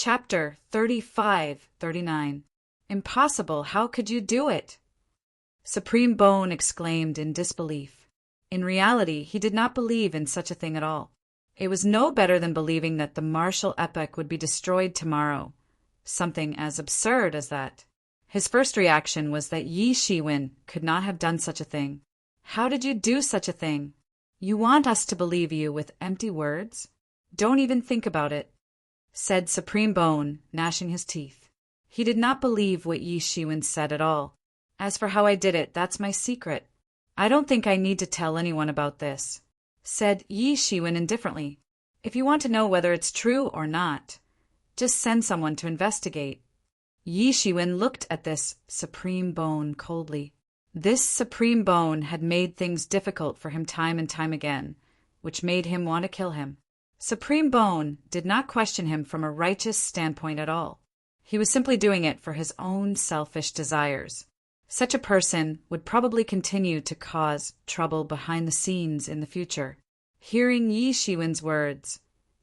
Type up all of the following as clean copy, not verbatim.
Chapter 35-39. Impossible, how could you do it? Supreme Bone exclaimed in disbelief. In reality, he did not believe in such a thing at all. It was no better than believing that the martial epoch would be destroyed tomorrow, something as absurd as that. His first reaction was that Yi Shiwen could not have done such a thing. How did you do such a thing? You want us to believe you with empty words? Don't even think about it, said Supreme Bone, gnashing his teeth. He did not believe what Yi Shiwen said at all. As for how I did it, that's my secret. I don't think I need to tell anyone about this, said Yi Shiwen indifferently. If you want to know whether it's true or not, just send someone to investigate. Yi Shiwen looked at this Supreme Bone coldly. This Supreme Bone had made things difficult for him time and time again, which made him want to kill him. Supreme Bone did not question him from a righteous standpoint at all. He was simply doing it for his own selfish desires. Such a person would probably continue to cause trouble behind the scenes in the future. Hearing Yi Shiwen's words,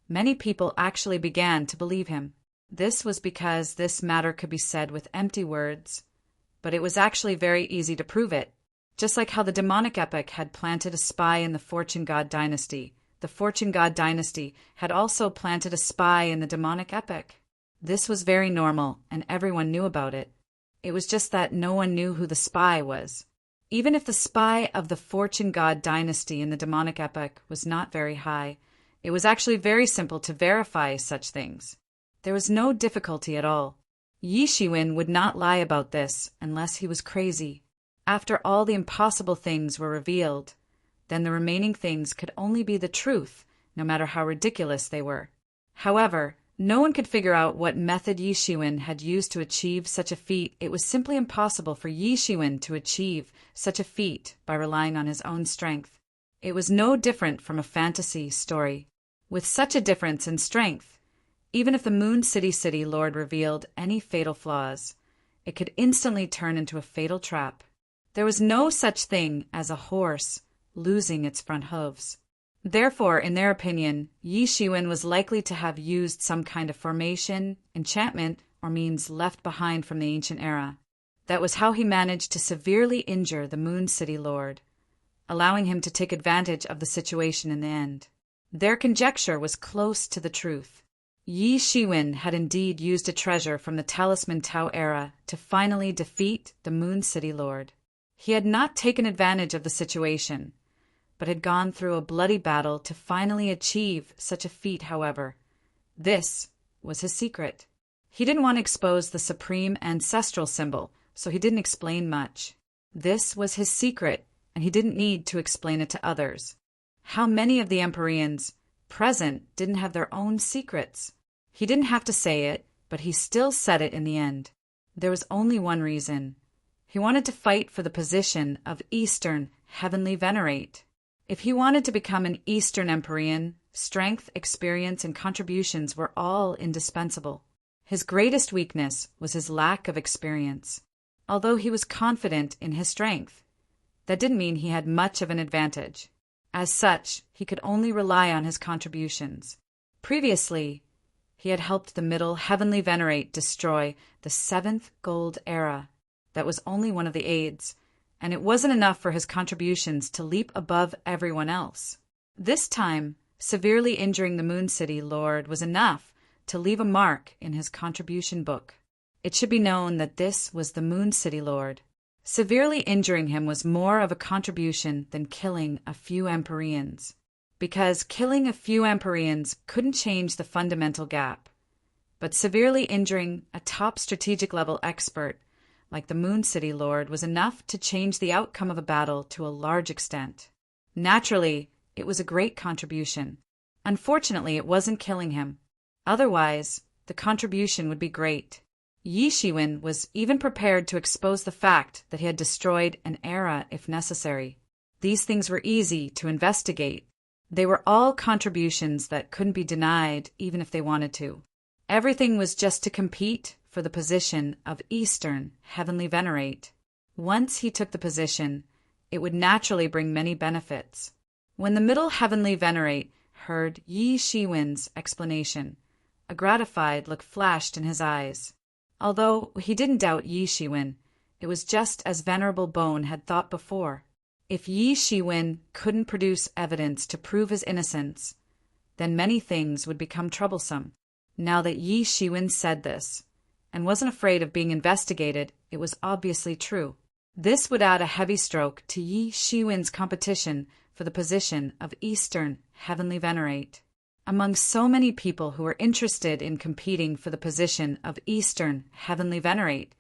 many people actually began to believe him. This was because this matter could be said with empty words, but it was actually very easy to prove it. Just like how the demonic epoch had planted a spy in the Fortune God dynasty, the Fortune God dynasty had also planted a spy in the demonic epoch. This was very normal, and everyone knew about it. It was just that no one knew who the spy was. Even if the spy of the Fortune God dynasty in the demonic epoch was not very high, it was actually very simple to verify such things. There was no difficulty at all. Yi Shiwen would not lie about this unless he was crazy. After all the impossible things were revealed, then the remaining things could only be the truth, no matter how ridiculous they were. However, no one could figure out what method Yi Shiwen had used to achieve such a feat. It was simply impossible for Yi Shiwen to achieve such a feat by relying on his own strength. It was no different from a fantasy story. With such a difference in strength, even if the Moon City Lord revealed any fatal flaws, it could instantly turn into a fatal trap. There was no such thing as a horse losing its front hooves. Therefore, in their opinion, Yi Shiwen was likely to have used some kind of formation, enchantment, or means left behind from the ancient era. That was how he managed to severely injure the Moon City Lord, allowing him to take advantage of the situation in the end. Their conjecture was close to the truth. Yi Shiwen had indeed used a treasure from the Talisman Tao era to finally defeat the Moon City Lord. He had not taken advantage of the situation, but had gone through a bloody battle to finally achieve such a feat. However, this was his secret. He didn't want to expose the supreme ancestral symbol, so he didn't explain much. This was his secret, and he didn't need to explain it to others. How many of the Empyreans present didn't have their own secrets? He didn't have to say it, but he still said it in the end. There was only one reason. He wanted to fight for the position of Eastern Heavenly Venerate. If he wanted to become an Eastern Empyrean, strength, experience, and contributions were all indispensable. His greatest weakness was his lack of experience. Although he was confident in his strength, that didn't mean he had much of an advantage. As such, he could only rely on his contributions. Previously, he had helped the Middle Heavenly Venerate destroy the 7th Gold Era. That was only one of the aids, and it wasn't enough for his contributions to leap above everyone else. This time, severely injuring the Moon City Lord was enough to leave a mark in his contribution book. It should be known that this was the Moon City Lord. Severely injuring him was more of a contribution than killing a few Empyreans, because killing a few Empyreans couldn't change the fundamental gap. But severely injuring a top strategic level expert like the Moon City Lord was enough to change the outcome of a battle to a large extent. Naturally, it was a great contribution. Unfortunately, it wasn't killing him. Otherwise, the contribution would be great. Yi Shiwen was even prepared to expose the fact that he had destroyed an era if necessary. These things were easy to investigate. They were all contributions that couldn't be denied even if they wanted to. Everything was just to compete for the position of Eastern Heavenly Venerate. Once he took the position, it would naturally bring many benefits. When the Middle Heavenly Venerate heard Yi Shiwen's explanation, A gratified look flashed in his eyes. Although he didn't doubt Yi Shiwen, it was just as Venerable Bone had thought before. If Yi Shiwen couldn't produce evidence to prove his innocence, then many things would become troublesome. Now that Yi Shiwen said this, and wasn't afraid of being investigated, it was obviously true. This would add a heavy stroke to Yi Shiwen's competition for the position of Eastern Heavenly Venerate. Among so many people who were interested in competing for the position of Eastern Heavenly Venerate,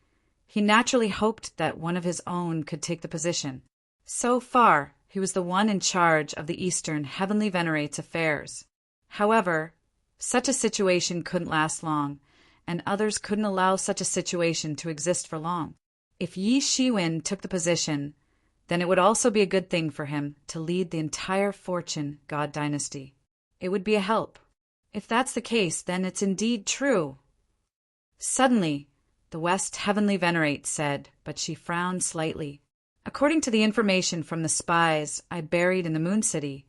he naturally hoped that one of his own could take the position. So far, he was the one in charge of the Eastern Heavenly Venerate's affairs. However, such a situation couldn't last long, and others couldn't allow such a situation to exist for long. If Yi Shiwen took the position, then it would also be a good thing for him to lead the entire Fortune God dynasty. It would be a help. If that's the case, then it's indeed true. Suddenly, the West Heavenly Venerate said, but she frowned slightly. According to the information from the spies I buried in the Moon City,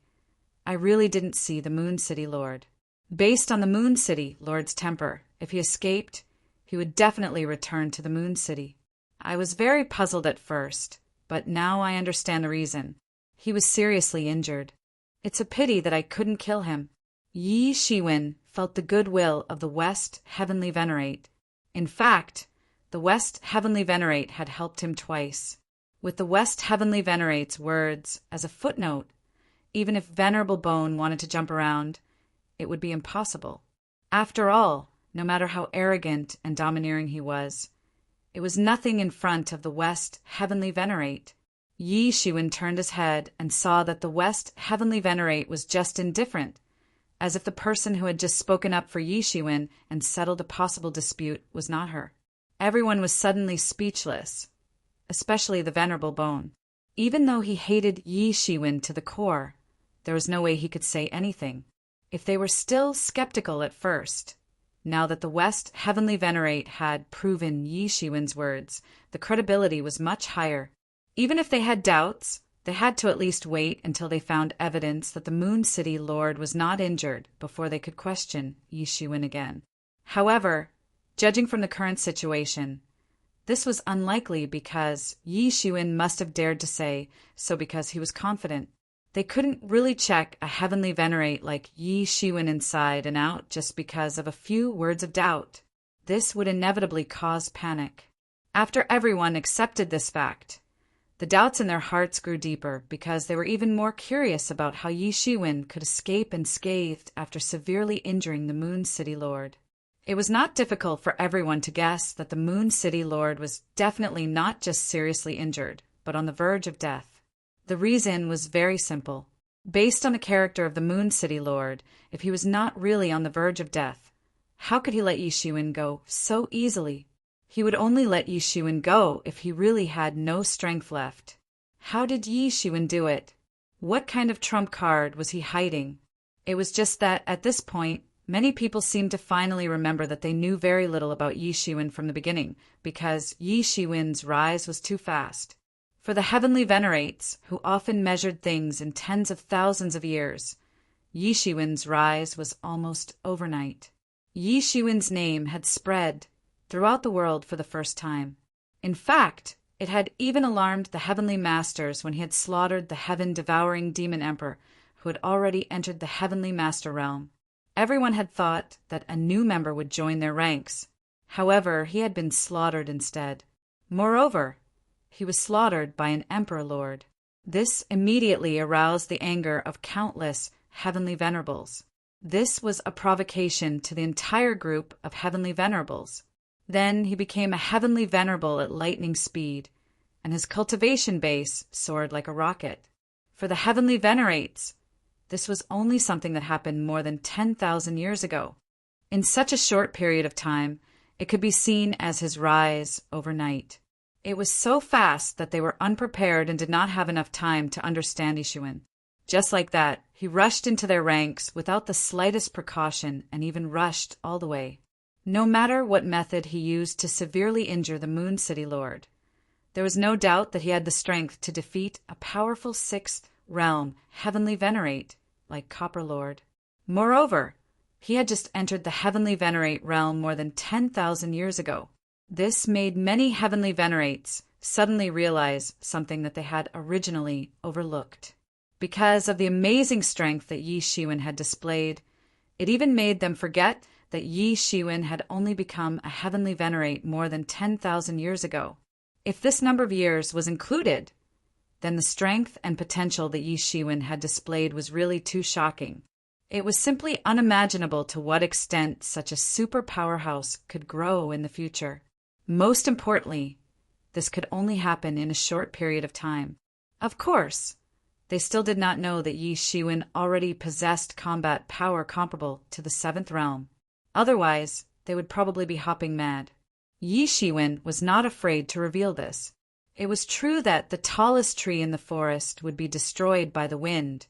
I really didn't see the Moon City Lord. Based on the Moon City Lord's temper, if he escaped, he would definitely return to the Moon City. I was very puzzled at first, but now I understand the reason. He was seriously injured. It's a pity that I couldn't kill him. Yi Shiwen felt the goodwill of the West Heavenly Venerate. In fact, the West Heavenly Venerate had helped him twice. With the West Heavenly Venerate's words as a footnote, even if Venerable Bone wanted to jump around, it would be impossible. After all, no matter how arrogant and domineering he was, it was nothing in front of the West Heavenly Venerate. Yi Shiwen turned his head and saw that the West Heavenly Venerate was just indifferent, as if the person who had just spoken up for Yi Shiwen and settled a possible dispute was not her. Everyone was suddenly speechless, especially the Venerable Bone. Even though he hated Yi Shiwen to the core, there was no way he could say anything. If they were still skeptical at first, now that the West Heavenly Venerate had proven Yi Shiwen's words, the credibility was much higher. Even if they had doubts, they had to at least wait until they found evidence that the Moon City Lord was not injured before they could question Yi Shiwen again. However, judging from the current situation, this was unlikely because Yi Shiwen must have dared to say so because he was confident. They couldn't really check a Heavenly Venerate like Yi Shiwen inside and out just because of a few words of doubt. This would inevitably cause panic. After everyone accepted this fact, the doubts in their hearts grew deeper because they were even more curious about how Yi Shiwen could escape unscathed after severely injuring the Moon City Lord. It was not difficult for everyone to guess that the Moon City Lord was definitely not just seriously injured, but on the verge of death. The reason was very simple. Based on the character of the Moon City Lord, if he was not really on the verge of death, how could he let Yi Shiwen go so easily? He would only let Yi Shiwen go if he really had no strength left. How did Yi Shiwen do it? What kind of trump card was he hiding? It was just that, at this point, many people seemed to finally remember that they knew very little about Yi Shiwen from the beginning, because Yi Shiwen's rise was too fast. For the Heavenly Venerates, who often measured things in tens of thousands of years, Yi Shiwen's rise was almost overnight. Yi Shiwen's name had spread throughout the world for the first time. In fact, it had even alarmed the Heavenly Masters when he had slaughtered the heaven-devouring Demon Emperor, who had already entered the Heavenly Master realm. Everyone had thought that a new member would join their ranks. However, he had been slaughtered instead. Moreover, he was slaughtered by an Emperor Lord. This immediately aroused the anger of countless Heavenly Venerables. This was a provocation to the entire group of Heavenly Venerables. Then he became a Heavenly Venerable at lightning speed, and his cultivation base soared like a rocket. For the Heavenly Venerates, this was only something that happened more than 10,000 years ago. In such a short period of time, it could be seen as his rise overnight. It was so fast that they were unprepared and did not have enough time to understand Yi Shiwen. Just like that, he rushed into their ranks without the slightest precaution and even rushed all the way. No matter what method he used to severely injure the Moon City Lord, there was no doubt that he had the strength to defeat a powerful sixth realm Heavenly Venerate like Copper Lord. Moreover, He had just entered the Heavenly Venerate realm more than 10,000 years ago. This made many Heavenly Venerates suddenly realize something that they had originally overlooked. Because of the amazing strength that Yi Shiwen had displayed, it even made them forget that Yi Shiwen had only become a Heavenly Venerate more than 10,000 years ago. If this number of years was included, then the strength and potential that Yi Shiwen had displayed was really too shocking. It was simply unimaginable to what extent such a super powerhouse could grow in the future. Most importantly, this could only happen in a short period of time. Of course, they still did not know that Yi Shiwen already possessed combat power comparable to the 7th realm. Otherwise, they would probably be hopping mad. Yi Shiwen was not afraid to reveal this. It was true that the tallest tree in the forest would be destroyed by the wind,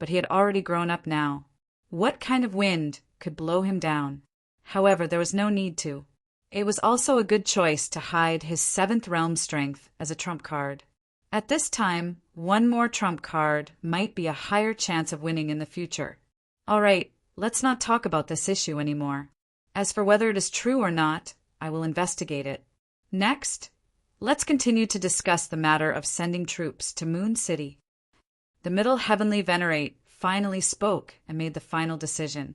but he had already grown up now. What kind of wind could blow him down? However, there was no need to. It was also a good choice to hide his 7th realm strength as a trump card. At this time, one more trump card might be a higher chance of winning in the future. All right, let's not talk about this issue anymore. As for whether it is true or not, I will investigate it. Next, let's continue to discuss the matter of sending troops to Moon City. The Middle Heavenly Venerate finally spoke and made the final decision.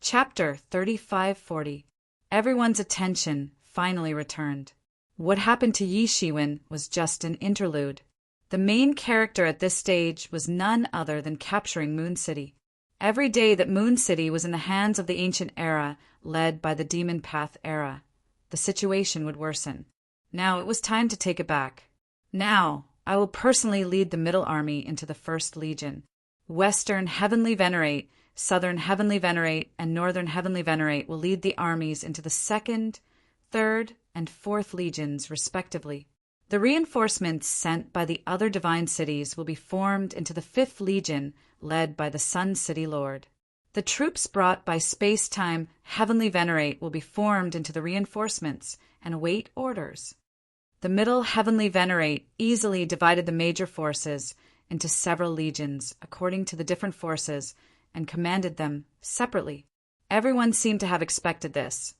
Chapter 3540. Everyone's attention finally returned. What happened to Yi Shiwen was just an interlude. The main character at this stage was none other than capturing Moon City. Every day that Moon City was in the hands of the Ancient Era, led by the Demon Path Era, the situation would worsen. Now it was time to take it back. Now, I will personally lead the Middle Army into the 1st Legion. Western Heavenly Venerate, Southern Heavenly Venerate, and Northern Heavenly Venerate will lead the armies into the 2nd, 3rd, and 4th Legions, respectively. The reinforcements sent by the other divine cities will be formed into the 5th Legion, led by the Sun City Lord. The troops brought by Space-Time Heavenly Venerate will be formed into the reinforcements and await orders. The Middle Heavenly Venerate easily divided the major forces into several legions according to the different forces and commanded them separately. Everyone seemed to have expected this,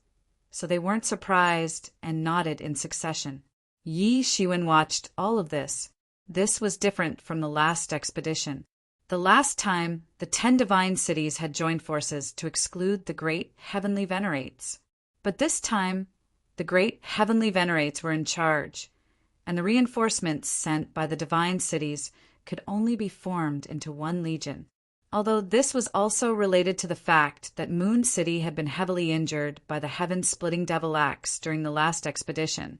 so they weren't surprised and nodded in succession. Yi Shiwen watched all of this. This was different from the last expedition. The last time, the 10 divine cities had joined forces to exclude the great Heavenly Venerates. But this time, the great Heavenly Venerates were in charge, and the reinforcements sent by the divine cities could only be formed into 1 legion. Although this was also related to the fact that Moon City had been heavily injured by the heaven-splitting Devil Axe during the last expedition,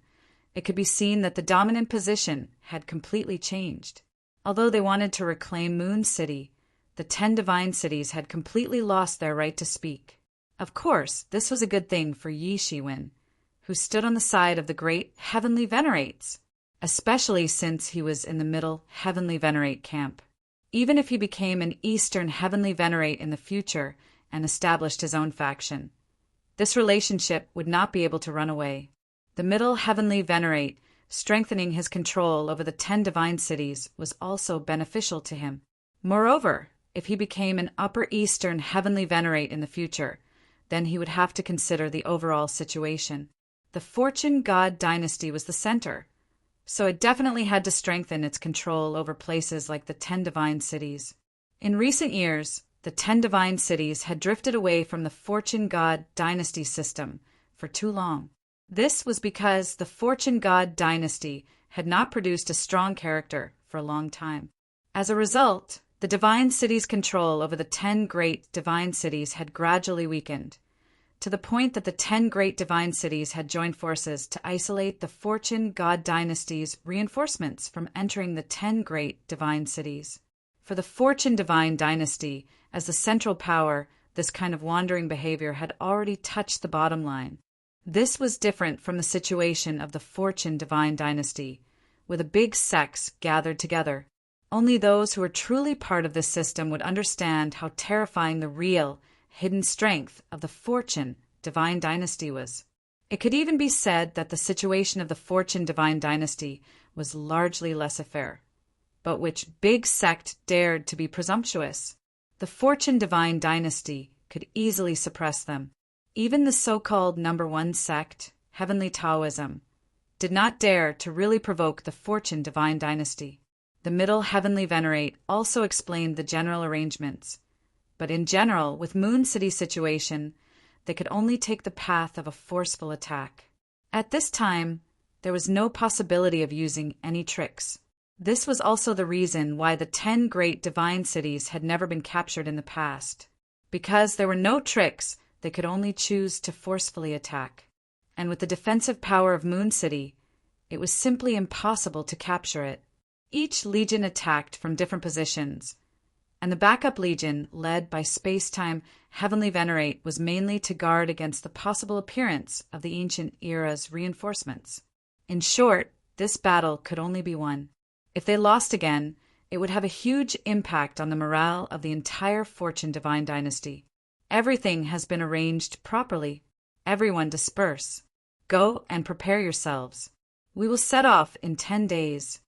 it could be seen that the dominant position had completely changed. Although they wanted to reclaim Moon City, the 10 divine cities had completely lost their right to speak. Of course, this was a good thing for Yi Shiwen, who stood on the side of the great Heavenly Venerates, especially since he was in the Middle Heavenly Venerate camp. Even if he became an Eastern Heavenly Venerate in the future and established his own faction, this relationship would not be able to run away. The Middle Heavenly Venerate, strengthening his control over the 10 divine cities, was also beneficial to him. Moreover, if he became an Upper Eastern Heavenly Venerate in the future, then he would have to consider the overall situation. The Fortune God dynasty was the center, so it definitely had to strengthen its control over places like the 10 divine cities. In recent years, the 10 divine cities had drifted away from the Fortune God dynasty system for too long. This was because the Fortune God dynasty had not produced a strong character for a long time. As a result, the divine cities' control over the 10 great divine cities had gradually weakened, to the point that the 10 great divine cities had joined forces to isolate the Fortune God dynasty's reinforcements from entering the 10 great divine cities. For the Fortune divine dynasty, as the central power, this kind of wandering behavior had already touched the bottom line. This was different from the situation of the Fortune divine dynasty, where the big sects gathered together. Only those who were truly part of this system would understand how terrifying the real, hidden strength of the Fortune divine dynasty was. It could even be said that the situation of the Fortune divine dynasty was largely laissez-faire, but which big sect dared to be presumptuous? The Fortune divine dynasty could easily suppress them. Even the so-called number one sect, Heavenly Taoism, did not dare to really provoke the Fortune Divine Dynasty. The Middle Heavenly Venerate also explained the general arrangements, but in general, with Moon City's situation, they could only take the path of a forceful attack. At this time, there was no possibility of using any tricks. This was also the reason why the 10 great divine cities had never been captured in the past. Because there were no tricks, they could only choose to forcefully attack. And with the defensive power of Moon City, it was simply impossible to capture it. Each legion attacked from different positions, and the backup legion, led by Space-Time Heavenly Venerate, was mainly to guard against the possible appearance of the ancient era's reinforcements. In short, this battle could only be won. If they lost again, it would have a huge impact on the morale of the entire Fortune Divine Dynasty. Everything has been arranged properly. Everyone disperse. Go and prepare yourselves. We will set off in 10 days.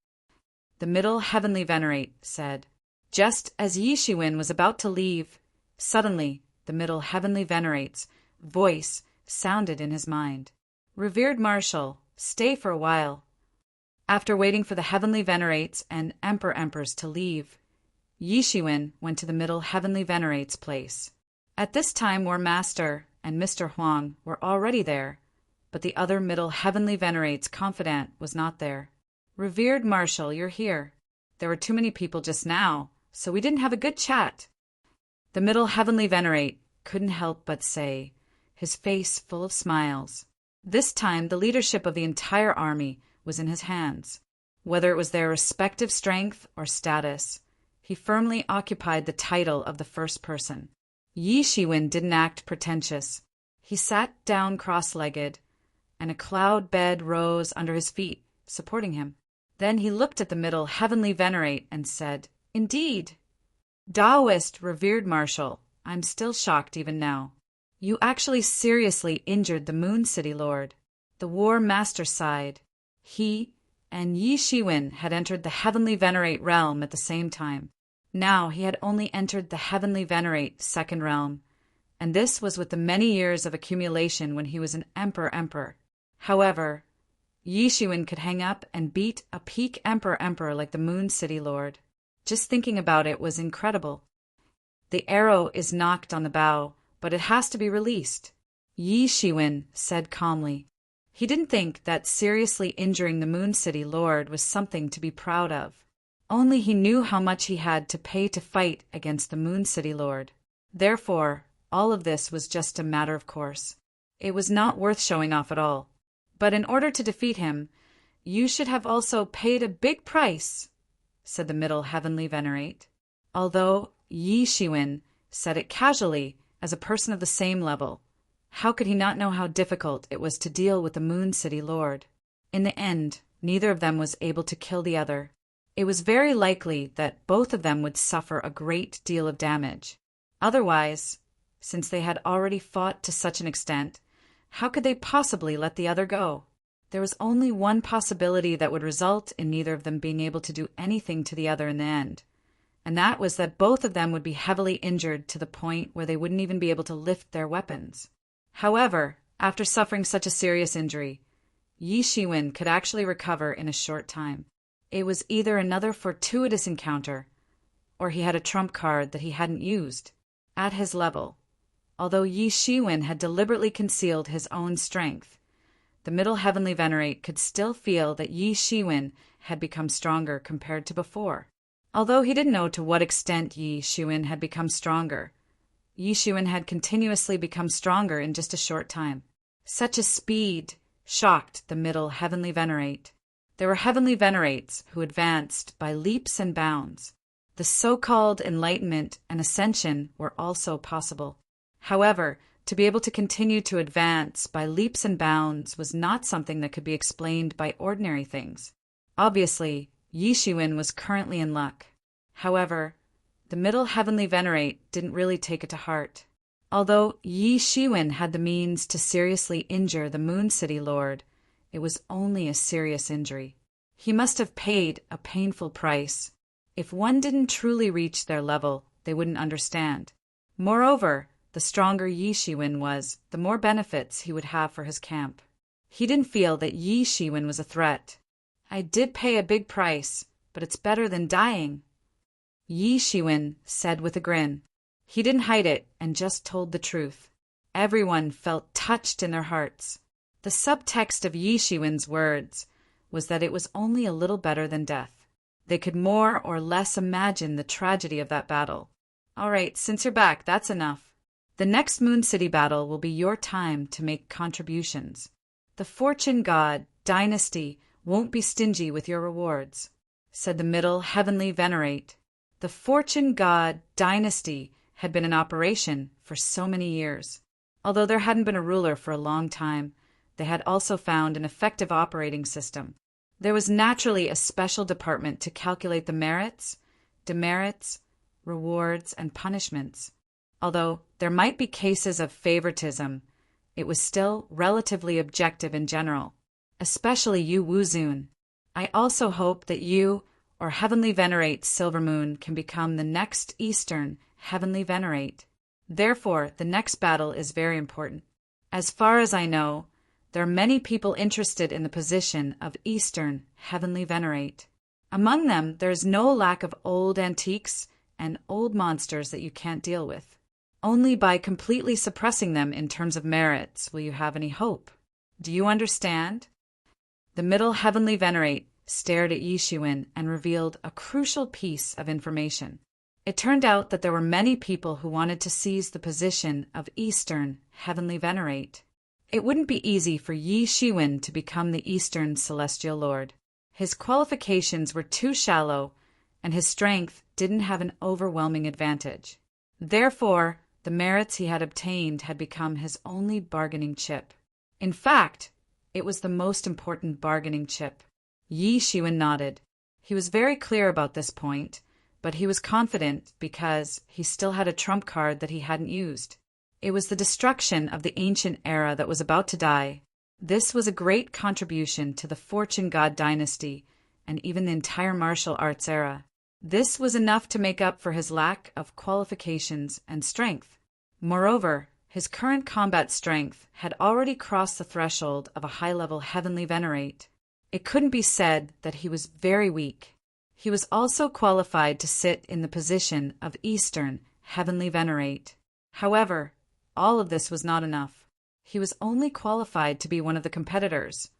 The Middle Heavenly Venerate said. Just as Yi Shiwen was about to leave, suddenly the Middle Heavenly Venerate's voice sounded in his mind. Revered Marshal, stay for a while. After waiting for the Heavenly Venerates and Emperors to leave, Yi Shiwen went to the Middle Heavenly Venerate's place. At this time, War Master and Mr. Huang were already there, but the other Middle Heavenly Venerate's confidant was not there. Revered Marshal, you're here. There were too many people just now, so we didn't have a good chat. The Middle Heavenly Venerate couldn't help but say, his face full of smiles. This time, the leadership of the entire army was in his hands. Whether it was their respective strength or status, he firmly occupied the title of the first person. Yi Shiwen didn't act pretentious. He sat down cross-legged, and a cloud bed rose under his feet, supporting him. Then he looked at the Middle Heavenly Venerate and said, Indeed. Taoist Revered Marshal, I'm still shocked even now. You actually seriously injured the Moon City Lord. The War Master sighed. He and Yi Shiwen had entered the Heavenly Venerate realm at the same time. Now he had only entered the Heavenly Venerate second realm, and this was with the many years of accumulation when he was an emperor. However, Yi Shiwen could hang up and beat a peak emperor like the Moon City Lord. Just thinking about it was incredible. The arrow is knocked on the bow, but it has to be released, Yi Shiwen said calmly. He didn't think that seriously injuring the Moon City Lord was something to be proud of. Only he knew how much he had to pay to fight against the Moon City Lord. Therefore, all of this was just a matter of course. It was not worth showing off at all. But in order to defeat him, you should have also paid a big price, said the Middle Heavenly Venerate. Although Yi Shiwen said it casually as a person of the same level, how could he not know how difficult it was to deal with the Moon City Lord? In the end, neither of them was able to kill the other. It was very likely that both of them would suffer a great deal of damage. Otherwise, since they had already fought to such an extent, how could they possibly let the other go? There was only one possibility that would result in neither of them being able to do anything to the other in the end, and that was that both of them would be heavily injured to the point where they wouldn't even be able to lift their weapons. However, after suffering such a serious injury, Yi Shiwen could actually recover in a short time. It was either another fortuitous encounter, or he had a trump card that he hadn't used. At his level, although Yi Shiwen had deliberately concealed his own strength, the Middle Heavenly Venerate could still feel that Yi Shiwen had become stronger compared to before. Although he didn't know to what extent Yi Shiwen had become stronger, Yi Shiwen had continuously become stronger in just a short time. Such a speed shocked the Middle Heavenly Venerate. There were Heavenly Venerates who advanced by leaps and bounds. The so-called enlightenment and ascension were also possible. However, to be able to continue to advance by leaps and bounds was not something that could be explained by ordinary things. Obviously, Yi Shiwen was currently in luck. However, the Middle Heavenly Venerate didn't really take it to heart. Although Yi Shiwen had the means to seriously injure the Moon City Lord, it was only a serious injury. He must have paid a painful price. If one didn't truly reach their level, they wouldn't understand. Moreover, The stronger Yi Shiwen was, the more benefits he would have for his camp. He didn't feel that Yi Shiwen was a threat. "I did pay a big price, but it's better than dying," Yi Shiwen said with a grin. He didn't hide it and just told the truth. Everyone felt touched in their hearts. The subtext of Yi Shiwen's words was that it was only a little better than death. They could more or less imagine the tragedy of that battle. "All right, since you're back, that's enough. The next Moon City battle will be your time to make contributions. The Fortune God dynasty won't be stingy with your rewards," said the Middle Heavenly Venerate. The Fortune God dynasty had been in operation for so many years. Although there hadn't been a ruler for a long time, they had also found an effective operating system. There was naturally a special department to calculate the merits, demerits, rewards, and punishments. Although there might be cases of favoritism, it was still relatively objective in general, especially you Wuzun. I also hope that you, or Heavenly Venerate Silvermoon, can become the next Eastern Heavenly Venerate. Therefore, the next battle is very important. As far as I know, there are many people interested in the position of Eastern Heavenly Venerate. Among them, there is no lack of old antiques and old monsters that you can't deal with. Only by completely suppressing them in terms of merits will you have any hope. Do you understand? The Middle Heavenly Venerate stared at Yi Shiwen and revealed a crucial piece of information. It turned out that there were many people who wanted to seize the position of Eastern Heavenly Venerate. It wouldn't be easy for Yi Shiwen to become the Eastern Celestial Lord. His qualifications were too shallow, and his strength didn't have an overwhelming advantage. Therefore, the merits he had obtained had become his only bargaining chip. In fact, it was the most important bargaining chip. Yi Shiwen nodded. He was very clear about this point, but he was confident because he still had a trump card that he hadn't used. It was the destruction of the ancient era that was about to die. This was a great contribution to the Fortune God dynasty and even the entire martial arts era. This was enough to make up for his lack of qualifications and strength. Moreover, his current combat strength had already crossed the threshold of a high-level Heavenly Venerate. It couldn't be said that he was very weak. He was also qualified to sit in the position of Eastern Heavenly Venerate. However, all of this was not enough. He was only qualified to be one of the competitors,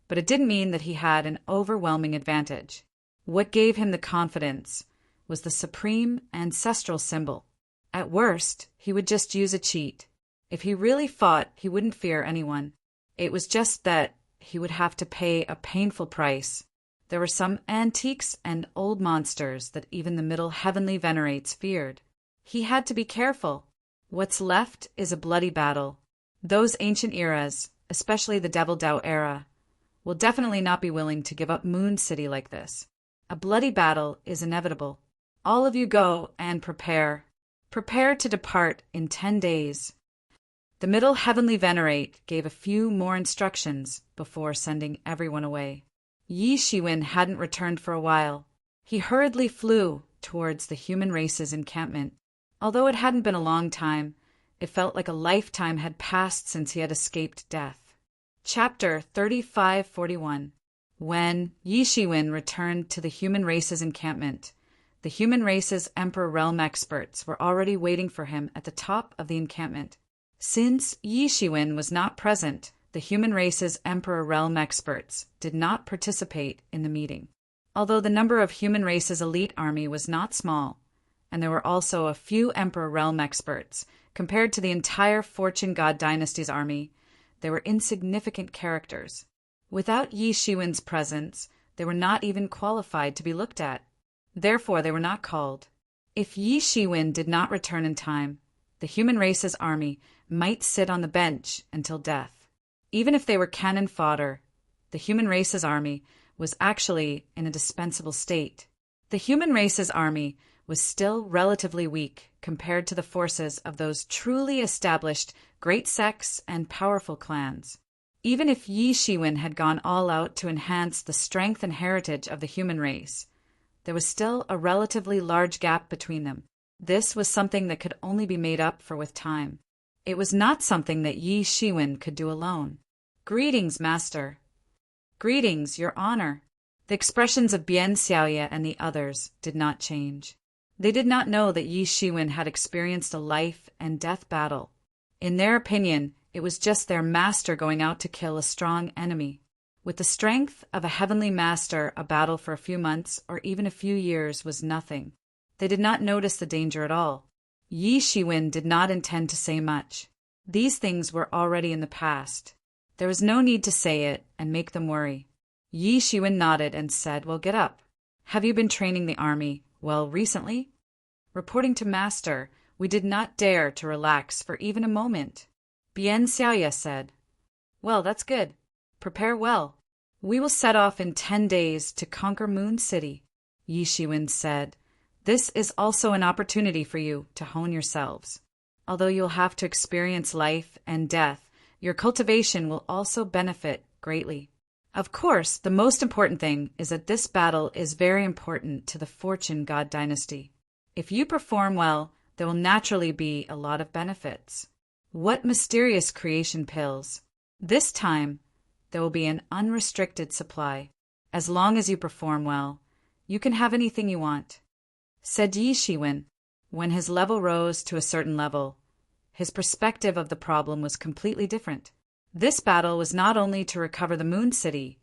but it didn't mean that he had an overwhelming advantage. What gave him the confidence was the supreme ancestral symbol. At worst, he would just use a cheat. If he really fought, he wouldn't fear anyone. It was just that he would have to pay a painful price. There were some antiques and old monsters that even the Middle Heavenly Venerates feared. He had to be careful. What's left is a bloody battle. Those ancient eras, especially the Devil Dao era, will definitely not be willing to give up Moon City like this. A bloody battle is inevitable. All of you go and prepare. Prepare to depart in 10 days. The Middle Heavenly Venerate gave a few more instructions before sending everyone away. Yi Shiwen hadn't returned for a while. He hurriedly flew towards the human race's encampment. Although it hadn't been a long time, it felt like a lifetime had passed since he had escaped death. Chapter 3541. When Yi Shiwen returned to the human race's encampment, the human race's Emperor Realm experts were already waiting for him at the top of the encampment. Since Yi Shiwen was not present, the human race's Emperor Realm experts did not participate in the meeting. Although the number of human race's elite army was not small, and there were also a few Emperor Realm experts, compared to the entire Fortune God dynasty's army, they were insignificant characters. Without Yi Shiwen's presence, they were not even qualified to be looked at. Therefore, they were not called. If Yi Shiwen did not return in time, the human race's army might sit on the bench until death. Even if they were cannon fodder, the human race's army was actually in a dispensable state. The human race's army was still relatively weak compared to the forces of those truly established great sects and powerful clans. Even if Yi Shiwen had gone all out to enhance the strength and heritage of the human race, there was still a relatively large gap between them. This was something that could only be made up for with time. It was not something that Yi Shiwen could do alone. "Greetings, master." "Greetings, your honor." The expressions of Bian Xiaoye and the others did not change. They did not know that Yi Shiwen had experienced a life and death battle. In their opinion, it was just their master going out to kill a strong enemy. With the strength of a heavenly master, a battle for a few months or even a few years was nothing. They did not notice the danger at all. Yi Shiwen did not intend to say much. These things were already in the past. There was no need to say it and make them worry. Yi Shiwen nodded and said, "Well, get up. Have you been training the army, well, recently?" Reporting to master, we did not dare to relax for even a moment. Bian Xiaoye said, "Well, that's good. Prepare well. We will set off in 10 days to conquer Moon City." Yi Shiwen said, "This is also an opportunity for you to hone yourselves. Although you'll have to experience life and death, your cultivation will also benefit greatly. Of course, the most important thing is that this battle is very important to the Fortune God dynasty. If you perform well, there will naturally be a lot of benefits." What mysterious creation pills! This time, there will be an unrestricted supply. As long as you perform well, you can have anything you want. Said Yi Shiwen. When his level rose to a certain level, his perspective of the problem was completely different. This battle was not only to recover the Moon City,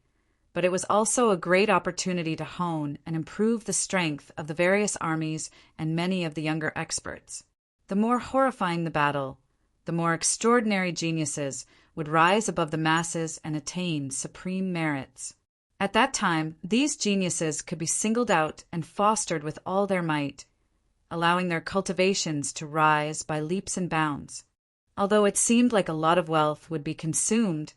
but it was also a great opportunity to hone and improve the strength of the various armies and many of the younger experts. The more horrifying the battle, the more extraordinary geniuses would rise above the masses and attain supreme merits. At that time, these geniuses could be singled out and fostered with all their might, allowing their cultivations to rise by leaps and bounds. Although it seemed like a lot of wealth would be consumed,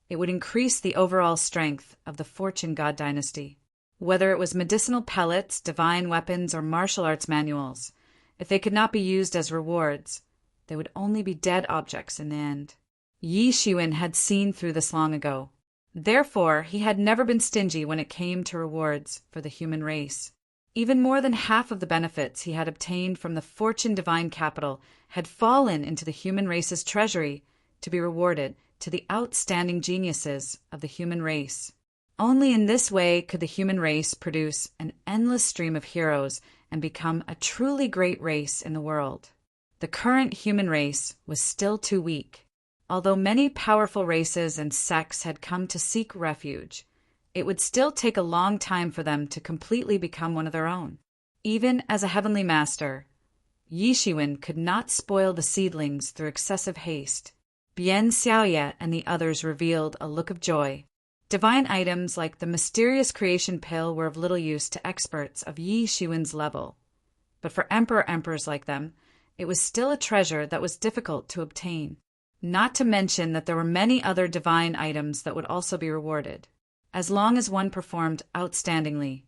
it would increase the overall strength of the Fortune God dynasty. Whether it was medicinal pellets, divine weapons, or martial arts manuals, if they could not be used as rewards, they would only be dead objects in the end. Yi Shiwen had seen through this long ago. Therefore, he had never been stingy when it came to rewards for the human race. Even more than half of the benefits he had obtained from the Fortune Divine Capital had fallen into the human race's treasury to be rewarded to the outstanding geniuses of the human race. Only in this way could the human race produce an endless stream of heroes and become a truly great race in the world. The current human race was still too weak. Although many powerful races and sects had come to seek refuge, it would still take a long time for them to completely become one of their own. Even as a heavenly master, Yi Shiwen could not spoil the seedlings through excessive haste. Bian Xiaoye and the others revealed a look of joy. Divine items like the mysterious creation pill were of little use to experts of Yi Shiwen's level. But for emperors like them, it was still a treasure that was difficult to obtain. Not to mention that there were many other divine items that would also be rewarded. As long as one performed outstandingly,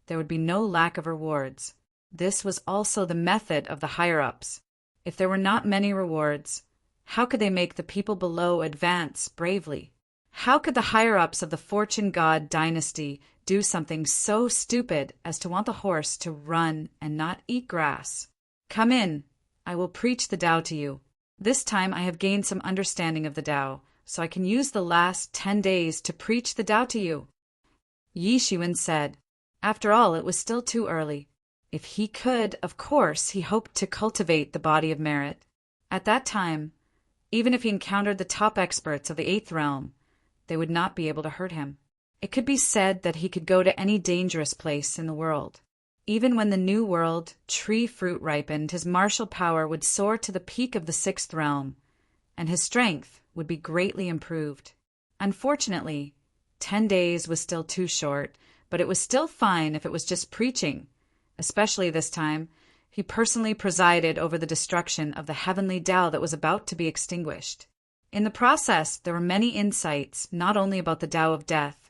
there would be no lack of rewards. This was also the method of the higher-ups. If there were not many rewards, how could they make the people below advance bravely? How could the higher-ups of the Fortune God dynasty do something so stupid as to want the horse to run and not eat grass? Come in, I will preach the Tao to you. This time I have gained some understanding of the Tao, so I can use the last 10 days to preach the Tao to you. Yi Shiwen said. After all, it was still too early. If he could, of course, he hoped to cultivate the body of merit. At that time, even if he encountered the top experts of the 8th realm, they would not be able to hurt him. It could be said that he could go to any dangerous place in the world. Even when the new world tree fruit ripened, his martial power would soar to the peak of the 6th realm, and his strength would be greatly improved. Unfortunately, 10 days was still too short, but it was still fine if it was just preaching. Especially this time, he personally presided over the destruction of the heavenly Tao that was about to be extinguished. In the process, there were many insights, not only about the Tao of death,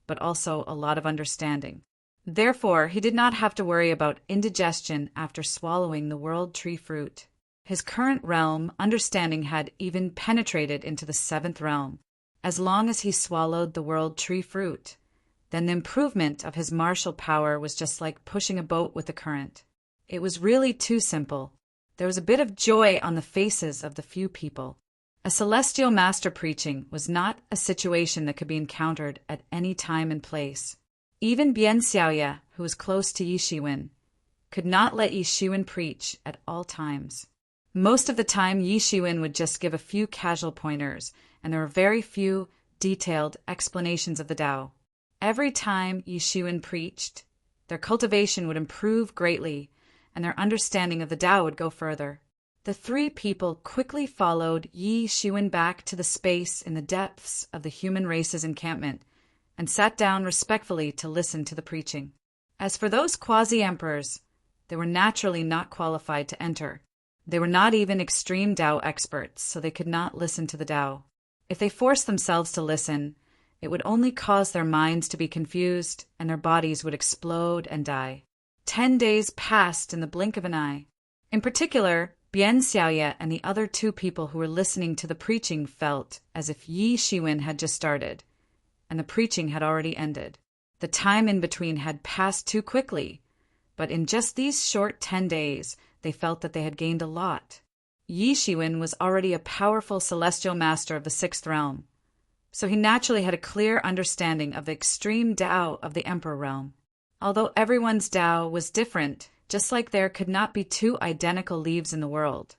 but also a lot of understanding. Therefore, he did not have to worry about indigestion after swallowing the world tree fruit. His current realm understanding had even penetrated into the 7th realm. As long as he swallowed the world tree fruit, then the improvement of his martial power was just like pushing a boat with the current. It was really too simple. There was a bit of joy on the faces of the few people. A celestial master preaching was not a situation that could be encountered at any time and place. Even Bien Xiaoya, who was close to Yi Shiwen, could not let Yi Shiwen preach at all times. Most of the time, Yi Shiwen would just give a few casual pointers, and there were very few detailed explanations of the Tao. Every time Yi Shiwen preached, their cultivation would improve greatly, and their understanding of the Tao would go further. The three people quickly followed Yi Shiwen back to the space in the depths of the human race's encampment, and sat down respectfully to listen to the preaching. As for those quasi-emperors, they were naturally not qualified to enter. They were not even extreme Tao experts, so they could not listen to the Tao. If they forced themselves to listen, it would only cause their minds to be confused, and their bodies would explode and die. 10 days passed in the blink of an eye. In particular, Bien Xiaoya and the other two people who were listening to the preaching felt as if Yi Shiwen had just started, and the preaching had already ended. The time in between had passed too quickly, but in just these short 10 days, they felt that they had gained a lot. Yi Shiwen was already a powerful celestial master of the sixth realm, so he naturally had a clear understanding of the extreme Tao of the Emperor realm. Although everyone's Tao was different, just like there could not be two identical leaves in the world,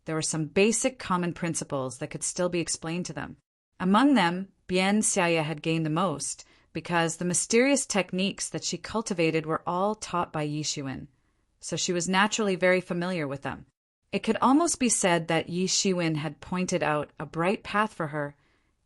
there were some basic common principles that could still be explained to them. Among them, Bien Xiaoya had gained the most, because the mysterious techniques that she cultivated were all taught by Yi Shiwen, so she was naturally very familiar with them. It could almost be said that Yi Shiwen had pointed out a bright path for her,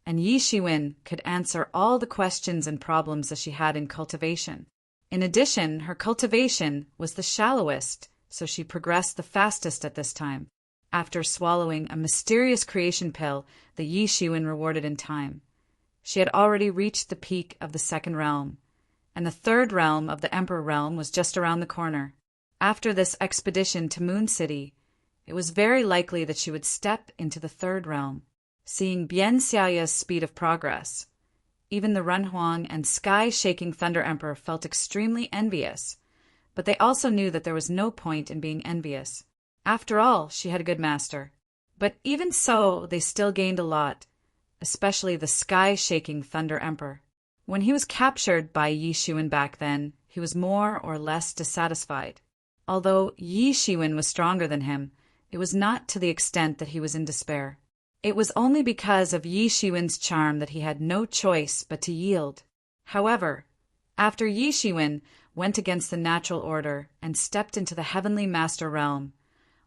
and Yi Shiwen could answer all the questions and problems that she had in cultivation. In addition, her cultivation was the shallowest, so she progressed the fastest at this time, after swallowing a mysterious creation pill that Yi Shiwen rewarded in time. She had already reached the peak of the second realm, and the third realm of the Emperor realm was just around the corner. After this expedition to Moon City, it was very likely that she would step into the third realm. Seeing Bien Xiaoya's speed of progress, even the Renhuang and sky-shaking Thunder Emperor felt extremely envious, but they also knew that there was no point in being envious. After all, she had a good master. But even so, they still gained a lot, especially the sky-shaking Thunder Emperor. When he was captured by Yi Shiwen back then, he was more or less dissatisfied. Although Yi Shiwen was stronger than him, it was not to the extent that he was in despair. It was only because of Yi Shiwen's charm that he had no choice but to yield. However, after Yi Shiwen went against the natural order and stepped into the heavenly master realm,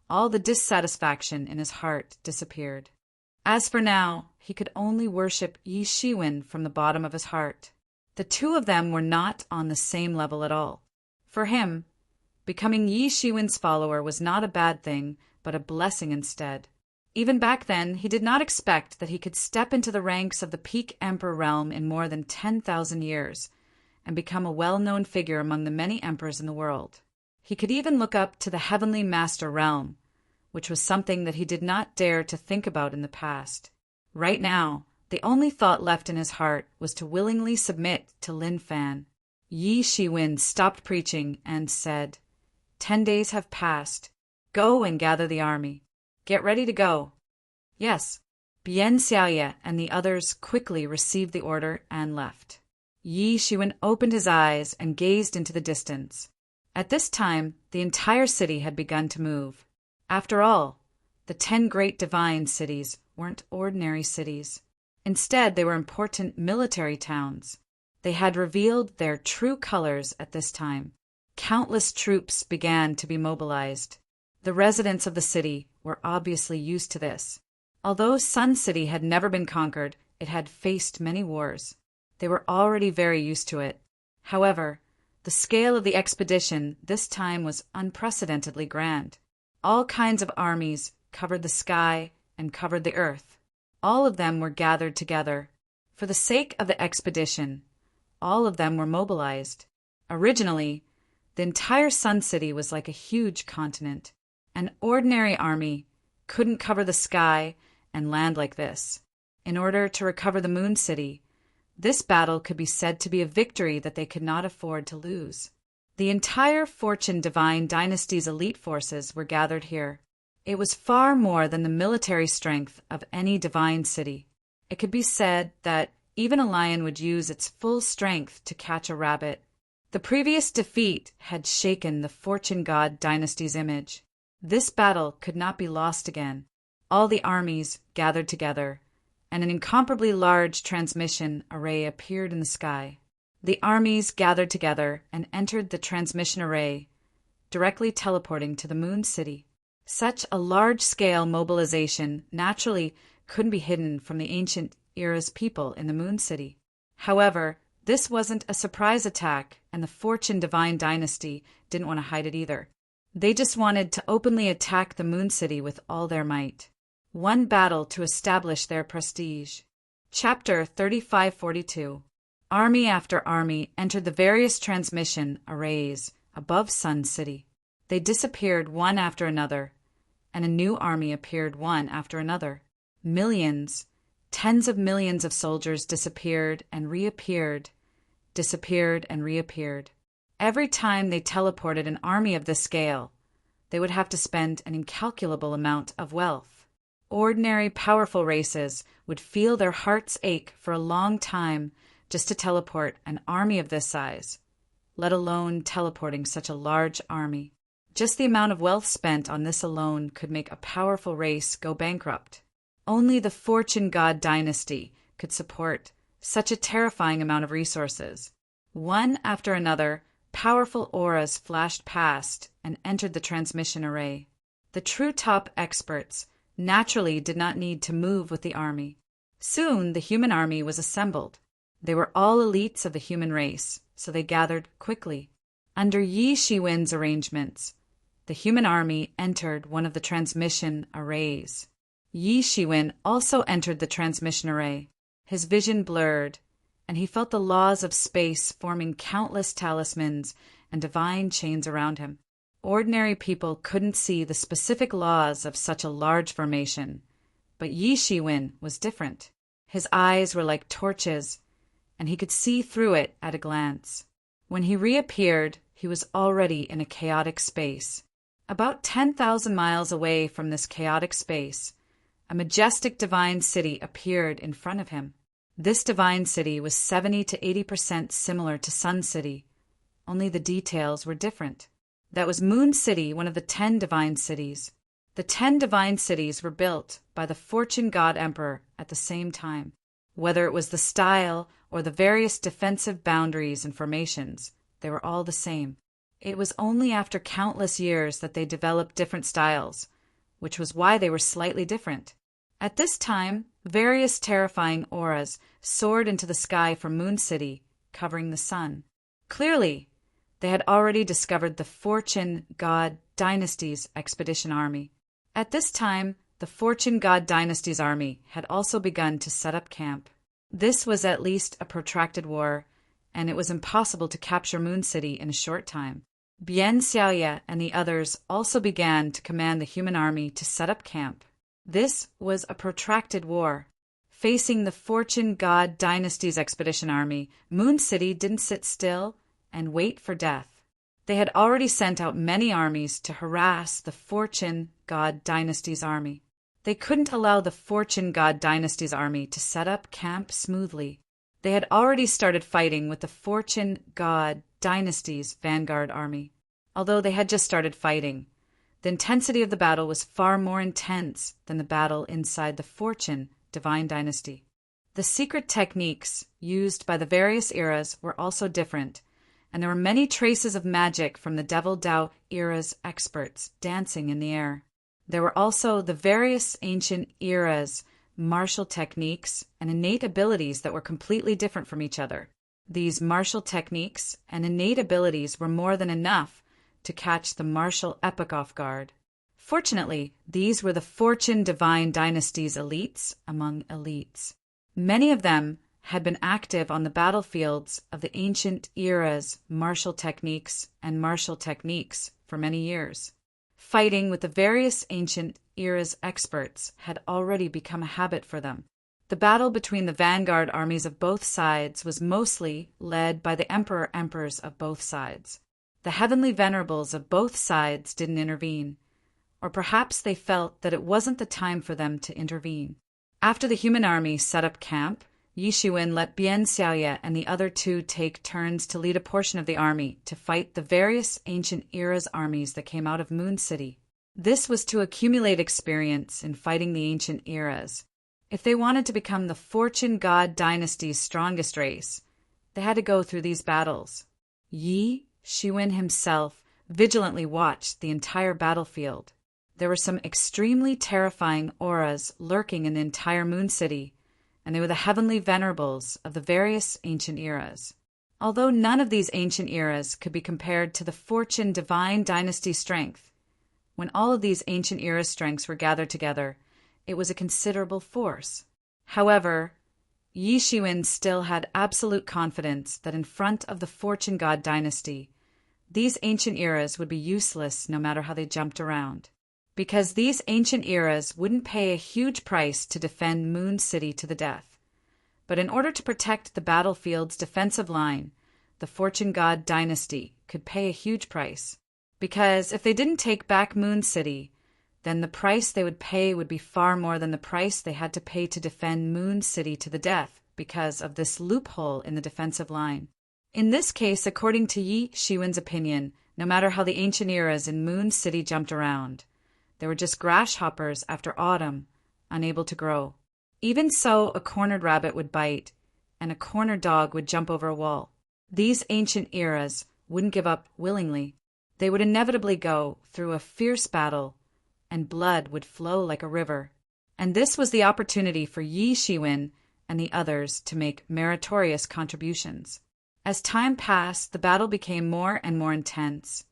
all the dissatisfaction in his heart disappeared. As for now, he could only worship Yi Shiwen from the bottom of his heart. The two of them were not on the same level at all. For him, becoming Yi Shiwen's follower was not a bad thing, but a blessing instead. Even back then, he did not expect that he could step into the ranks of the peak emperor realm in more than 10,000 years and become a well-known figure among the many emperors in the world. He could even look up to the heavenly master realm, which was something that he did not dare to think about in the past. Right now, the only thought left in his heart was to willingly submit to Lin Fan. Yi Shiwen stopped preaching and said, 10 days have passed. Go and gather the army. Get ready to go. Yes. Bien Xiaoya and the others quickly received the order and left. Yi Shiwen opened his eyes and gazed into the distance. At this time, the entire city had begun to move. After all, the 10 great divine cities weren't ordinary cities. Instead, they were important military towns. They had revealed their true colors at this time. Countless troops began to be mobilized. The residents of the city were obviously used to this. Although Sun City had never been conquered, it had faced many wars. They were already very used to it. However, the scale of the expedition this time was unprecedentedly grand. All kinds of armies covered the sky and covered the earth. All of them were gathered together. For the sake of the expedition, all of them were mobilized. Originally, the entire Sun City was like a huge continent. An ordinary army couldn't cover the sky and land like this. In order to recover the Moon City, this battle could be said to be a victory that they could not afford to lose. The entire Fortune Divine Dynasty's elite forces were gathered here. It was far more than the military strength of any divine city. It could be said that even a lion would use its full strength to catch a rabbit. The previous defeat had shaken the Fortune God dynasty's image. This battle could not be lost again. All the armies gathered together, and an incomparably large transmission array appeared in the sky. The armies gathered together and entered the transmission array, directly teleporting to the Moon City. Such a large-scale mobilization naturally couldn't be hidden from the ancient era's people in the Moon City. However, this wasn't a surprise attack, and the Fortune Divine Dynasty didn't want to hide it either. They just wanted to openly attack the Moon City with all their might. One battle to establish their prestige. Chapter 3542. Army after army entered the various transmission arrays above Sun City. They disappeared one after another, and a new army appeared one after another. Millions, tens of millions of soldiers disappeared and reappeared, disappeared and reappeared. Every time they teleported an army of this scale, they would have to spend an incalculable amount of wealth. Ordinary, powerful races would feel their hearts ache for a long time just to teleport an army of this size, let alone teleporting such a large army. Just the amount of wealth spent on this alone could make a powerful race go bankrupt. Only the Fortune God dynasty could support such a terrifying amount of resources. One after another, powerful auras flashed past and entered the transmission array. The true top experts naturally did not need to move with the army. Soon the human army was assembled. They were all elites of the human race, so they gathered quickly. Under Yi Shiwen's arrangements, the human army entered one of the transmission arrays. Yi Shiwen also entered the transmission array. His vision blurred, and he felt the laws of space forming countless talismans and divine chains around him. Ordinary people couldn't see the specific laws of such a large formation, but Yi Shiwen was different. His eyes were like torches, and he could see through it at a glance. When he reappeared, he was already in a chaotic space. About 10,000 miles away from this chaotic space, a majestic divine city appeared in front of him. This divine city was 70 to 80% similar to Sun City, only the details were different. That was Moon City, one of the 10 divine cities. The 10 divine cities were built by the Fortune God Emperor at the same time. Whether it was the style or the various defensive boundaries and formations, they were all the same. It was only after countless years that they developed different styles, which was why they were slightly different. At this time, various terrifying auras soared into the sky from Moon City, covering the sun. Clearly, they had already discovered the Fortune God Dynasty's expedition army. At this time, the Fortune God Dynasty's army had also begun to set up camp. This was at least a protracted war, and it was impossible to capture Moon City in a short time. Bian Xiaoye and the others also began to command the human army to set up camp. This was a protracted war. Facing the Fortune God Dynasty's expedition army, Moon City didn't sit still and wait for death. They had already sent out many armies to harass the Fortune God Dynasty's army. They couldn't allow the Fortune God Dynasty's army to set up camp smoothly. They had already started fighting with the Fortune God Dynasty's vanguard army. Although they had just started fighting, the intensity of the battle was far more intense than the battle inside the Fortune Divine Dynasty. The secret techniques used by the various eras were also different, and there were many traces of magic from the Devil Dao era's experts dancing in the air. There were also the various ancient eras' martial techniques and innate abilities that were completely different from each other. These martial techniques and innate abilities were more than enough to catch the martial epoch off guard. Fortunately, these were the Fortune Divine Dynasty's elites among elites. Many of them had been active on the battlefields of the ancient era's martial techniques for many years. Fighting with the various ancient era's experts had already become a habit for them. The battle between the vanguard armies of both sides was mostly led by the emperors of both sides. The heavenly venerables of both sides didn't intervene. or perhaps they felt that it wasn't the time for them to intervene. After the human army set up camp, Yi Shiwen let Bian Xiaoye and the other two take turns to lead a portion of the army to fight the various ancient era's armies that came out of Moon City. This was to accumulate experience in fighting the ancient eras. If they wanted to become the Fortune God dynasty's strongest race, they had to go through these battles. Yi Shiwen himself vigilantly watched the entire battlefield. There were some extremely terrifying auras lurking in the entire Moon City, and they were the heavenly venerables of the various ancient eras. Although none of these ancient eras could be compared to the Fortune divine dynasty strength, when all of these ancient era strengths were gathered together, it was a considerable force. However, Yi Shiwen still had absolute confidence that in front of the Fortune God dynasty, these ancient eras would be useless no matter how they jumped around, because these ancient eras wouldn't pay a huge price to defend Moon City to the death. But in order to protect the battlefield's defensive line, the Fortune God dynasty could pay a huge price, because if they didn't take back Moon City, then the price they would pay would be far more than the price they had to pay to defend Moon City to the death because of this loophole in the defensive line. In this case, according to Yi Shiwen's opinion, no matter how the ancient eras in Moon City jumped around, they were just grasshoppers after autumn, unable to grow. Even so, a cornered rabbit would bite, and a cornered dog would jump over a wall. These ancient eras wouldn't give up willingly. They would inevitably go through a fierce battle, and blood would flow like a river. And this was the opportunity for Yi Shiwen and the others to make meritorious contributions. As time passed, the battle became more and more intense,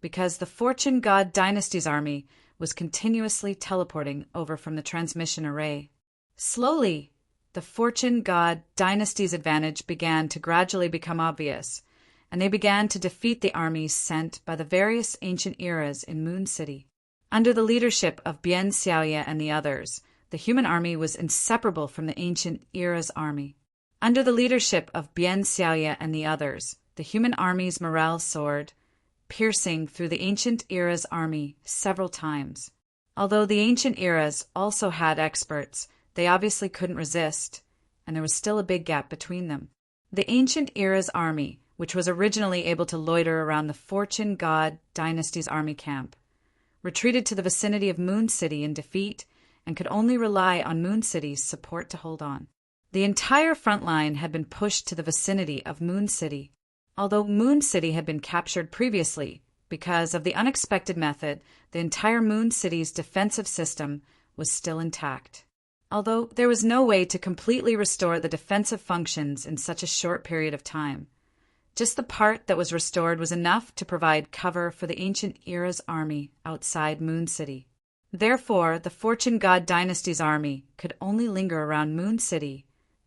because the Fortune God dynasty's army was continuously teleporting over from the transmission array. Slowly, the Fortune God dynasty's advantage began to gradually become obvious, and they began to defeat the armies sent by the various ancient eras in Moon City. Under the leadership of Bian Xiaoye and the others, the human army was inseparable from the ancient era's army. Under the leadership of Bian Xiaoye and the others, the human army's morale soared, piercing through the ancient era's army several times. Although the ancient eras also had experts, they obviously couldn't resist, and there was still a big gap between them. The ancient era's army, which was originally able to loiter around the Fortune God dynasty's army camp, retreated to the vicinity of Moon City in defeat and could only rely on Moon City's support to hold on. The entire front line had been pushed to the vicinity of Moon City. Although Moon City had been captured previously, because of the unexpected method, the entire Moon City's defensive system was still intact. Although there was no way to completely restore the defensive functions in such a short period of time, just the part that was restored was enough to provide cover for the ancient era's army outside Moon City. Therefore, the Fortune God dynasty's army could only linger around Moon City,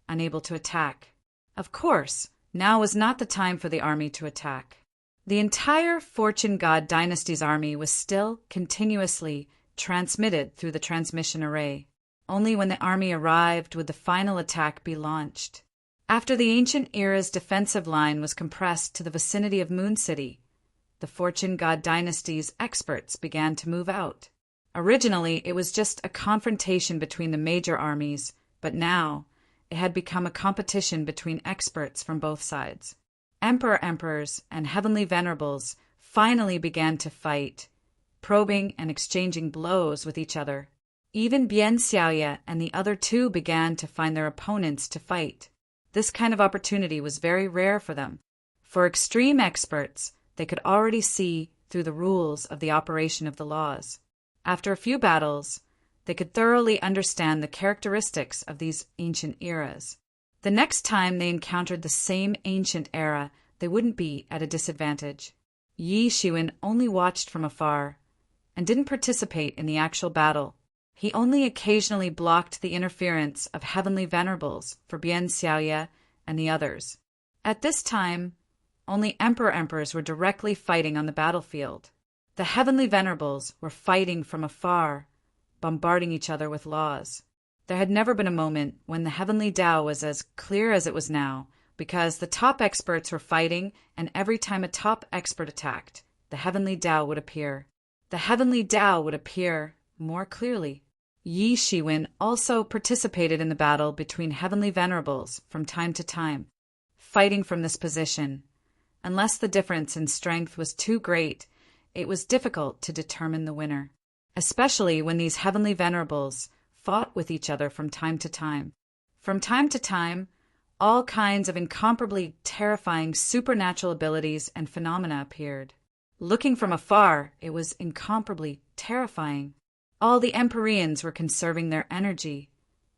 unable to attack. Of course, now was not the time for the army to attack. The entire Fortune God dynasty's army was still continuously transmitted through the transmission array. Only when the army arrived would the final attack be launched. After the ancient era's defensive line was compressed to the vicinity of Moon City, the Fortune God dynasty's experts began to move out. Originally, it was just a confrontation between the major armies, but now it had become a competition between experts from both sides. Emperors, and heavenly venerables finally began to fight, probing and exchanging blows with each other. Even Bian Xiaoye and the other two began to find their opponents to fight. This kind of opportunity was very rare for them. For extreme experts, they could already see through the rules of the operation of the laws. After a few battles, they could thoroughly understand the characteristics of these ancient eras. The next time they encountered the same ancient era, they wouldn't be at a disadvantage. Yi Shiwen only watched from afar and didn't participate in the actual battle. He only occasionally blocked the interference of heavenly venerables for Bian Xiaoye and the others. At this time, only emperors were directly fighting on the battlefield. The heavenly venerables were fighting from afar, bombarding each other with laws. There had never been a moment when the heavenly Tao was as clear as it was now, because the top experts were fighting, and every time a top expert attacked, the heavenly Tao would appear. the heavenly Tao would appear more clearly. Yi Shiwen also participated in the battle between heavenly venerables from time to time, fighting from this position. Unless the difference in strength was too great, it was difficult to determine the winner, especially when these heavenly venerables fought with each other from time to time. From time to time, all kinds of incomparably terrifying supernatural abilities and phenomena appeared. Looking from afar, it was incomparably terrifying. All the Empyreans were conserving their energy,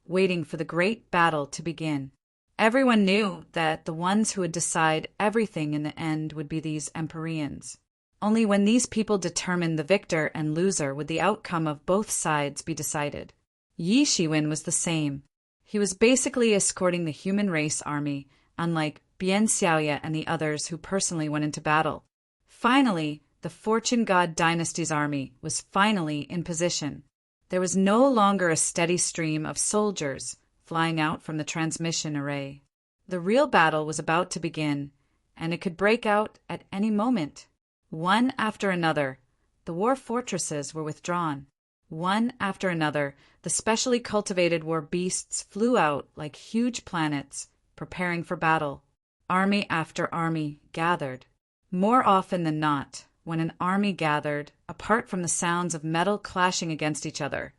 waiting for the great battle to begin. Everyone knew that the ones who would decide everything in the end would be these Empyreans. Only when these people determined the victor and loser would the outcome of both sides be decided. Yi Shiwen was the same. He was basically escorting the human race army, unlike Bian Xiaoya and the others who personally went into battle. Finally, the Fortune God Dynasty's army was finally in position. There was no longer a steady stream of soldiers flying out from the transmission array. The real battle was about to begin, and it could break out at any moment. One after another, the war fortresses were withdrawn. One after another, the specially cultivated war beasts flew out like huge planets, preparing for battle. Army after army gathered. More often than not, when an army gathered, apart from the sounds of metal clashing against each other,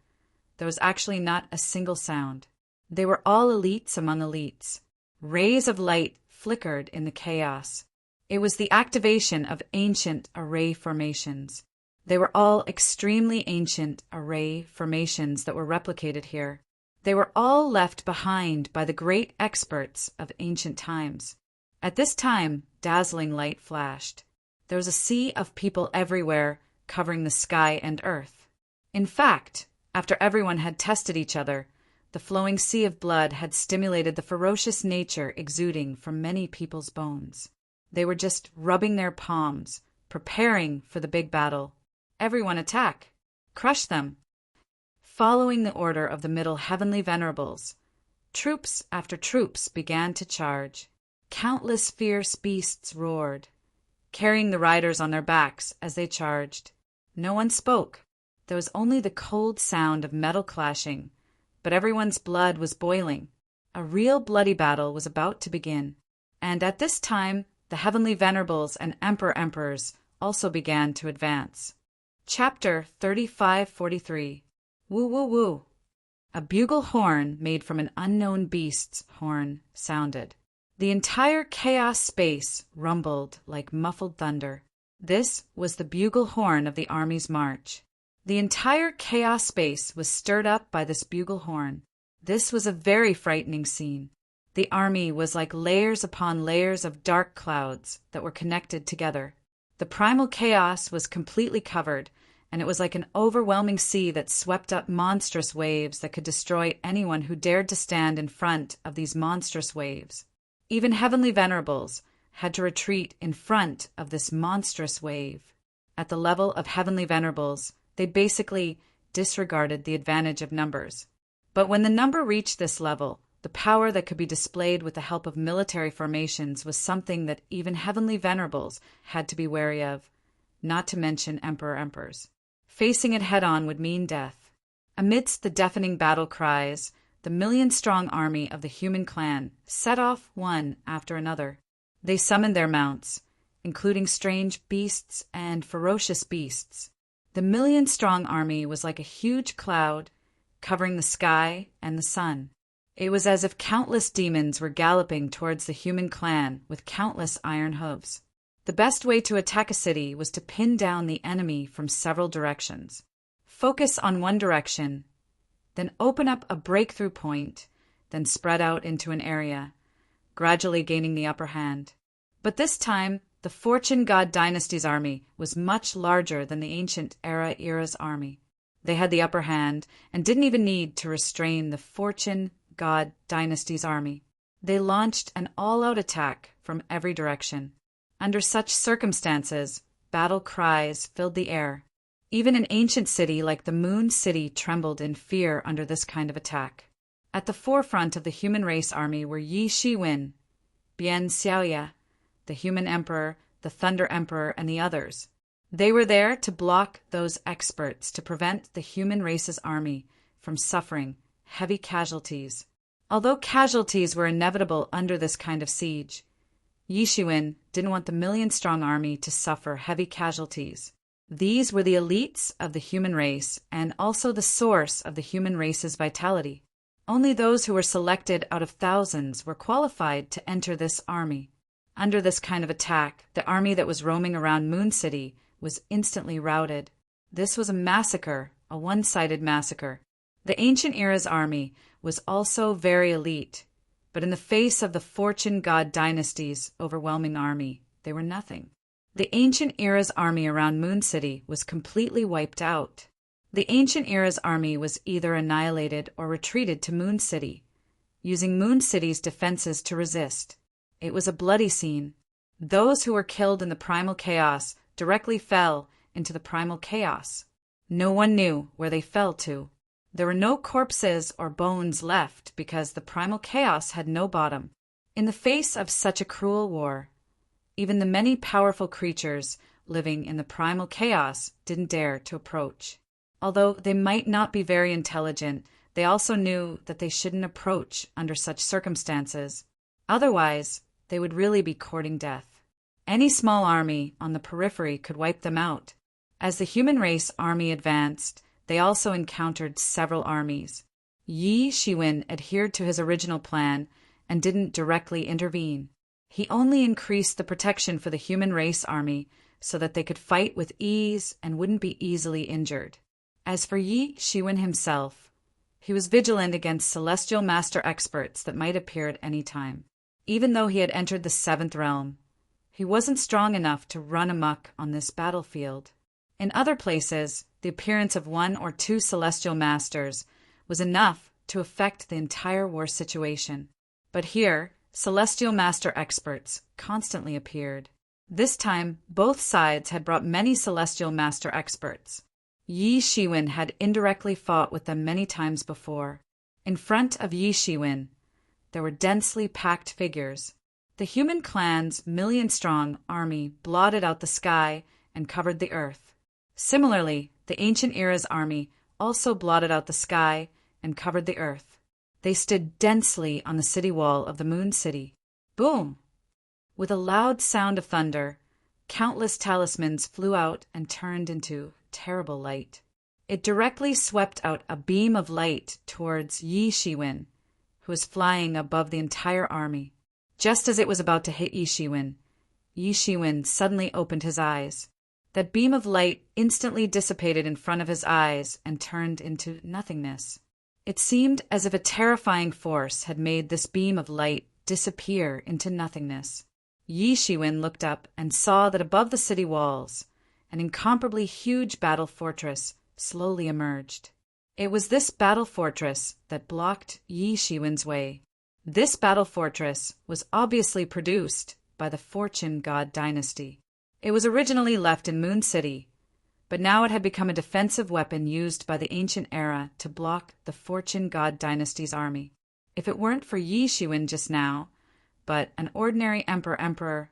there was actually not a single sound. They were all elites among elites. Rays of light flickered in the chaos. It was the activation of ancient array formations. They were all extremely ancient array formations that were replicated here. They were all left behind by the great experts of ancient times. At this time, dazzling light flashed. There was a sea of people everywhere, covering the sky and earth. In fact, after everyone had tested each other, the flowing sea of blood had stimulated the ferocious nature exuding from many people's bones. They were just rubbing their palms, preparing for the big battle. Everyone attack! Crush them! Following the order of the middle heavenly venerables, troops after troops began to charge. Countless fierce beasts roared, carrying the riders on their backs as they charged. No one spoke. There was only the cold sound of metal clashing, but everyone's blood was boiling. A real bloody battle was about to begin. And at this time, the heavenly venerables and emperors also began to advance. Chapter 3543. Woo woo woo. A bugle horn made from an unknown beast's horn sounded. The entire chaos space rumbled like muffled thunder. This was the bugle horn of the army's march. The entire chaos space was stirred up by this bugle horn. This was a very frightening scene. The army was like layers upon layers of dark clouds that were connected together. The primal chaos was completely covered, and it was like an overwhelming sea that swept up monstrous waves that could destroy anyone who dared to stand in front of these monstrous waves. Even heavenly venerables had to retreat in front of this monstrous wave. At the level of heavenly venerables, they basically disregarded the advantage of numbers. But when the number reached this level, the power that could be displayed with the help of military formations was something that even heavenly venerables had to be wary of, not to mention emperors. Facing it head-on would mean death. Amidst the deafening battle cries, the million-strong army of the human clan set off one after another. They summoned their mounts, including strange beasts and ferocious beasts. The million-strong army was like a huge cloud covering the sky and the sun. It was as if countless demons were galloping towards the human clan with countless iron hooves. The best way to attack a city was to pin down the enemy from several directions. Focus on one direction, then open up a breakthrough point, then spread out into an area, gradually gaining the upper hand. But this time, the Fortune God Dynasty's army was much larger than the ancient era's army. They had the upper hand and didn't even need to restrain the Fortune God Dynasty's army. They launched an all-out attack from every direction. Under such circumstances, battle cries filled the air. Even an ancient city like the Moon City trembled in fear under this kind of attack. At the forefront of the human race army were Yi Shiwen, Bian Xiaoya, the human emperor, the Thunder Emperor, and the others. They were there to block those experts, to prevent the human race's army from suffering heavy casualties. Although casualties were inevitable under this kind of siege, Yi Shiwen didn't want the million-strong army to suffer heavy casualties. These were the elites of the human race and also the source of the human race's vitality. Only those who were selected out of thousands were qualified to enter this army. Under this kind of attack, the army that was roaming around Moon City was instantly routed. This was a massacre, a one-sided massacre. The Ancient Era's army was also very elite, but in the face of the Fortune God dynasty's overwhelming army, they were nothing. The Ancient Era's army around Moon City was completely wiped out. The Ancient Era's army was either annihilated or retreated to Moon City, using Moon City's defenses to resist. It was a bloody scene. Those who were killed in the primal chaos directly fell into the primal chaos. No one knew where they fell to. There were no corpses or bones left because the primal chaos had no bottom. In the face of such a cruel war, even the many powerful creatures living in the primal chaos didn't dare to approach. Although they might not be very intelligent, they also knew that they shouldn't approach under such circumstances. Otherwise, they would really be courting death. Any small army on the periphery could wipe them out. As the human race army advanced, they also encountered several armies. Yi Shiwen adhered to his original plan and didn't directly intervene. He only increased the protection for the human race army so that they could fight with ease and wouldn't be easily injured. As for Yi Shiwen himself, he was vigilant against celestial master experts that might appear at any time. Even though he had entered the seventh realm, he wasn't strong enough to run amok on this battlefield. In other places, the appearance of one or two celestial masters was enough to affect the entire war situation. But here, celestial master experts constantly appeared. This time, both sides had brought many celestial master experts. Yi Shiwen had indirectly fought with them many times before. In front of Yi Shiwen, there were densely packed figures. The human clan's million-strong army blotted out the sky and covered the earth. Similarly, the Ancient Era's army also blotted out the sky and covered the earth. They stood densely on the city wall of the Moon City. Boom! With a loud sound of thunder, countless talismans flew out and turned into terrible light. It directly swept out a beam of light towards Yi Shiwen, who was flying above the entire army. Just as it was about to hit Yi Shiwen suddenly opened his eyes. That beam of light instantly dissipated in front of his eyes and turned into nothingness. It seemed as if a terrifying force had made this beam of light disappear into nothingness. Yi Shiwen looked up and saw that above the city walls, an incomparably huge battle fortress slowly emerged. It was this battle fortress that blocked Yi Shiwen's way. This battle fortress was obviously produced by the Fortune God dynasty. It was originally left in Moon City, but now it had become a defensive weapon used by the Ancient Era to block the Fortune God dynasty's army. If it weren't for Yi Shiwen just now, but an ordinary emperor,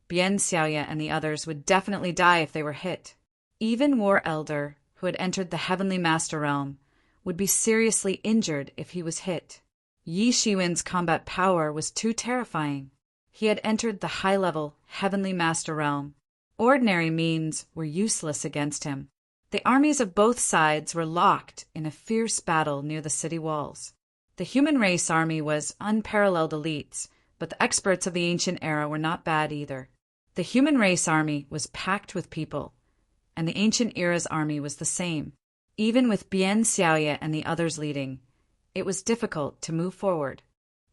Bian Xiaoye and the others would definitely die if they were hit. Even War Elder, who had entered the Heavenly Master Realm, would be seriously injured if he was hit. Yi Shiwen's combat power was too terrifying. He had entered the high-level Heavenly Master Realm. Ordinary means were useless against him. The armies of both sides were locked in a fierce battle near the city walls. The human race army was unparalleled elites, but the experts of the Ancient Era were not bad either. The human race army was packed with people, and the Ancient Era's army was the same. Even with Bian Xiaoye and the others leading, it was difficult to move forward.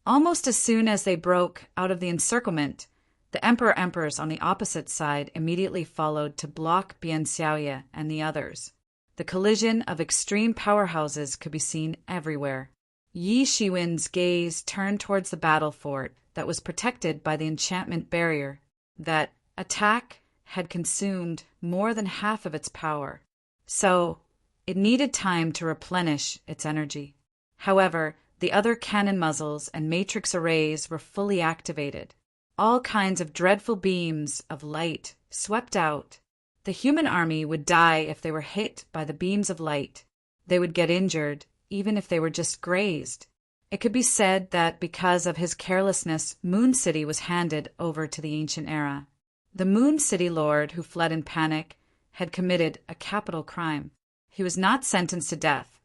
Almost as soon as they broke out of the encirclement, the emperors on the opposite side immediately followed to block Bian Xiaoye and the others. The collision of extreme powerhouses could be seen everywhere. Yi Shiwen's gaze turned towards the battle fort that was protected by the enchantment barrier. That attack had consumed more than half of its power, so it needed time to replenish its energy. However, the other cannon muzzles and matrix arrays were fully activated. All kinds of dreadful beams of light swept out. The human army would die if they were hit by the beams of light. They would get injured, even if they were just grazed. It could be said that because of his carelessness, Moon City was handed over to the ancient era. The Moon City Lord, who fled in panic, had committed a capital crime. He was not sentenced to death,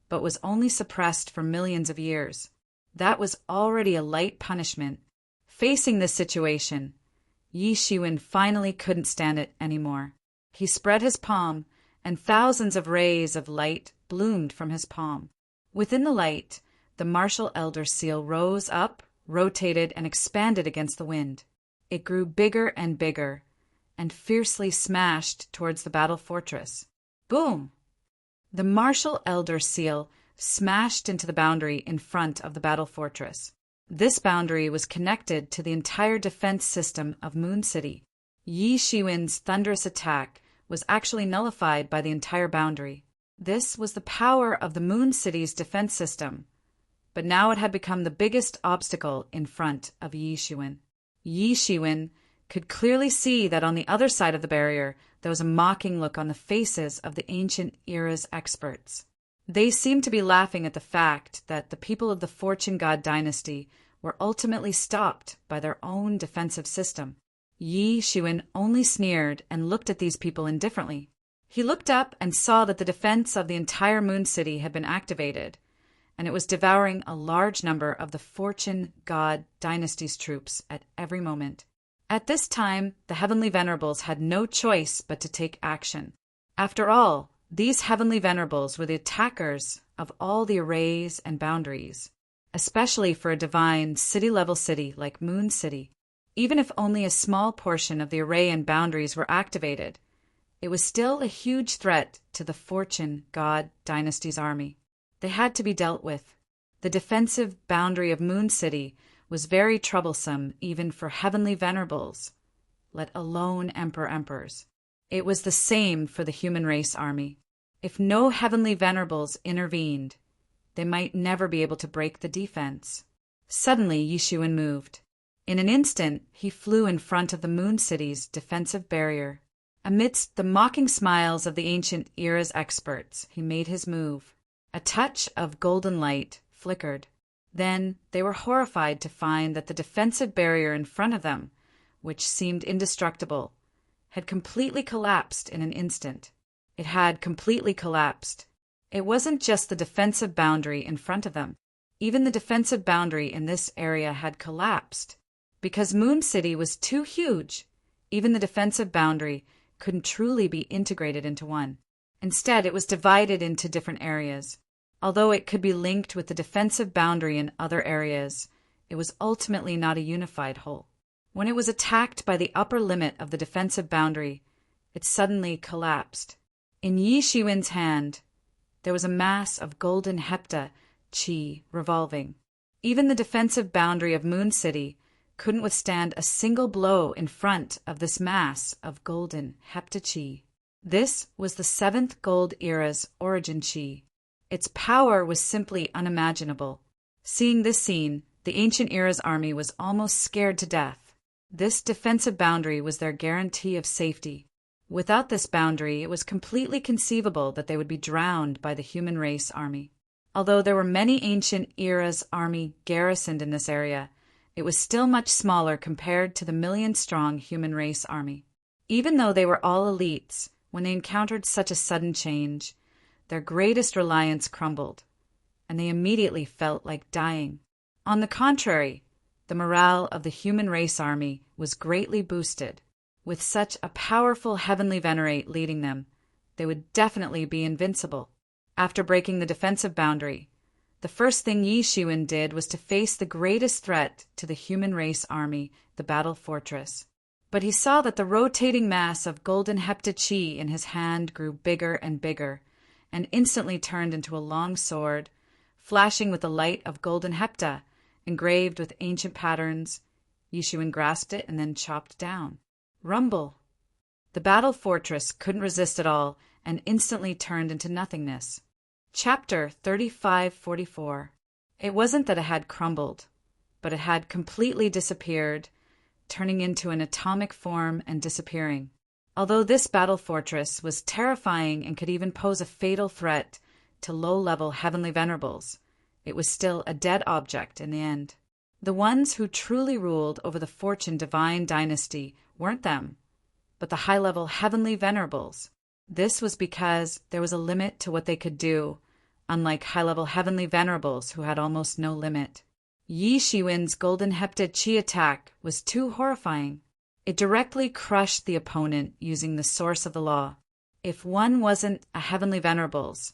but was only suppressed for millions of years. That was already a light punishment. Facing this situation, Yi Shiwen finally couldn't stand it anymore. He spread his palm, and thousands of rays of light bloomed from his palm. Within the light, the martial elder seal rose up, rotated, and expanded against the wind. It grew bigger and bigger, and fiercely smashed towards the battle fortress. Boom! The martial elder seal smashed into the boundary in front of the battle fortress. This boundary was connected to the entire defense system of Moon City. Yi Shiwen's thunderous attack was actually nullified by the entire boundary. This was the power of the Moon City's defense system, but now it had become the biggest obstacle in front of Yi Shiwen. Yi Shiwen could clearly see that on the other side of the barrier there was a mocking look on the faces of the ancient era's experts. They seemed to be laughing at the fact that the people of the Fortune God dynasty were ultimately stopped by their own defensive system. Yi Shiwen only sneered and looked at these people indifferently. He looked up and saw that the defense of the entire Moon City had been activated, and it was devouring a large number of the Fortune God dynasty's troops at every moment. At this time, the Heavenly Venerables had no choice but to take action. After all, these Heavenly Venerables were the attackers of all the arrays and boundaries, especially for a divine city-level city like Moon City. Even if only a small portion of the array and boundaries were activated, it was still a huge threat to the Fortune God dynasty's army. They had to be dealt with. The defensive boundary of Moon City was very troublesome even for Heavenly Venerables, let alone Emperors. It was the same for the human race army. If no Heavenly Venerables intervened, they might never be able to break the defense. Suddenly, Yi Shiwen moved. In an instant, he flew in front of the Moon City's defensive barrier. Amidst the mocking smiles of the ancient era's experts, he made his move. A touch of golden light flickered. Then they were horrified to find that the defensive barrier in front of them, which seemed indestructible, had completely collapsed in an instant. It had completely collapsed. It wasn't just the defensive boundary in front of them. Even the defensive boundary in this area had collapsed. Because Moon City was too huge, even the defensive boundary couldn't truly be integrated into one. Instead, it was divided into different areas. Although it could be linked with the defensive boundary in other areas, it was ultimately not a unified whole. When it was attacked by the upper limit of the defensive boundary, it suddenly collapsed. In Yi Shiwen's hand, there was a mass of golden hepta chi revolving. Even the defensive boundary of Moon City couldn't withstand a single blow in front of this mass of golden hepta chi. This was the 7th Gold Era's origin chi. Its power was simply unimaginable. Seeing this scene, the ancient era's army was almost scared to death. This defensive boundary was their guarantee of safety. Without this boundary, it was completely conceivable that they would be drowned by the human race army. Although there were many ancient era's army garrisoned in this area, it was still much smaller compared to the million-strong human race army. Even though they were all elites, when they encountered such a sudden change, their greatest reliance crumbled, and they immediately felt like dying. On the contrary, the morale of the human race army was greatly boosted. With such a powerful heavenly venerate leading them, they would definitely be invincible. After breaking the defensive boundary, the first thing Yi Shiwen did was to face the greatest threat to the human race army, the battle fortress. But he saw that the rotating mass of golden hepta chi in his hand grew bigger and bigger, and instantly turned into a long sword, flashing with the light of golden hepta, engraved with ancient patterns. Yi Shiwen grasped it and then chopped down. Rumble! The battle fortress couldn't resist at all and instantly turned into nothingness. Chapter 3544. It wasn't that it had crumbled, but it had completely disappeared, turning into an atomic form and disappearing. Although this battle fortress was terrifying and could even pose a fatal threat to low-level heavenly venerables, it was still a dead object in the end. The ones who truly ruled over the Fortune Divine dynasty weren't them, but the high-level heavenly venerables. This was because there was a limit to what they could do, unlike high-level heavenly venerables who had almost no limit. Yi Shiwen's golden heptid chi attack was too horrifying. It directly crushed the opponent using the source of the law. If one wasn't a heavenly venerables,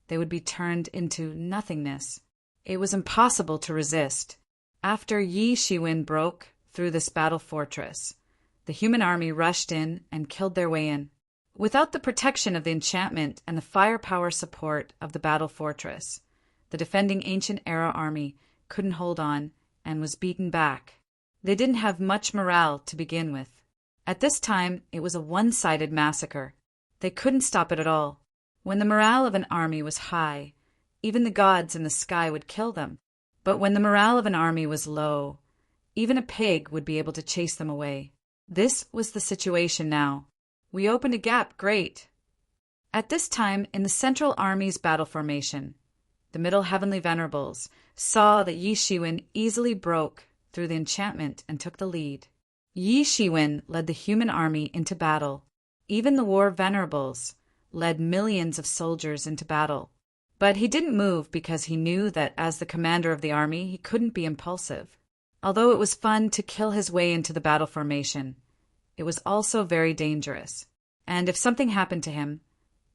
they would be turned into nothingness. It was impossible to resist. After Yi Shiwen broke through this battle fortress, the human army rushed in and killed their way in. Without the protection of the enchantment and the firepower support of the battle fortress, the defending Ancient Era army couldn't hold on and was beaten back. They didn't have much morale to begin with. At this time, it was a one-sided massacre. They couldn't stop it at all. When the morale of an army was high, even the gods in the sky would kill them. But when the morale of an army was low, even a pig would be able to chase them away. This was the situation now. We opened a gap, great. At this time, in the Central Army's battle formation, the Middle Heavenly Venerables saw that Yi Shiwen easily broke through the enchantment and took the lead. Yi Shiwen led the human army into battle. Even the War Venerables led millions of soldiers into battle. But he didn't move because he knew that as the commander of the army, he couldn't be impulsive. Although it was fun to kill his way into the battle formation, it was also very dangerous. And if something happened to him,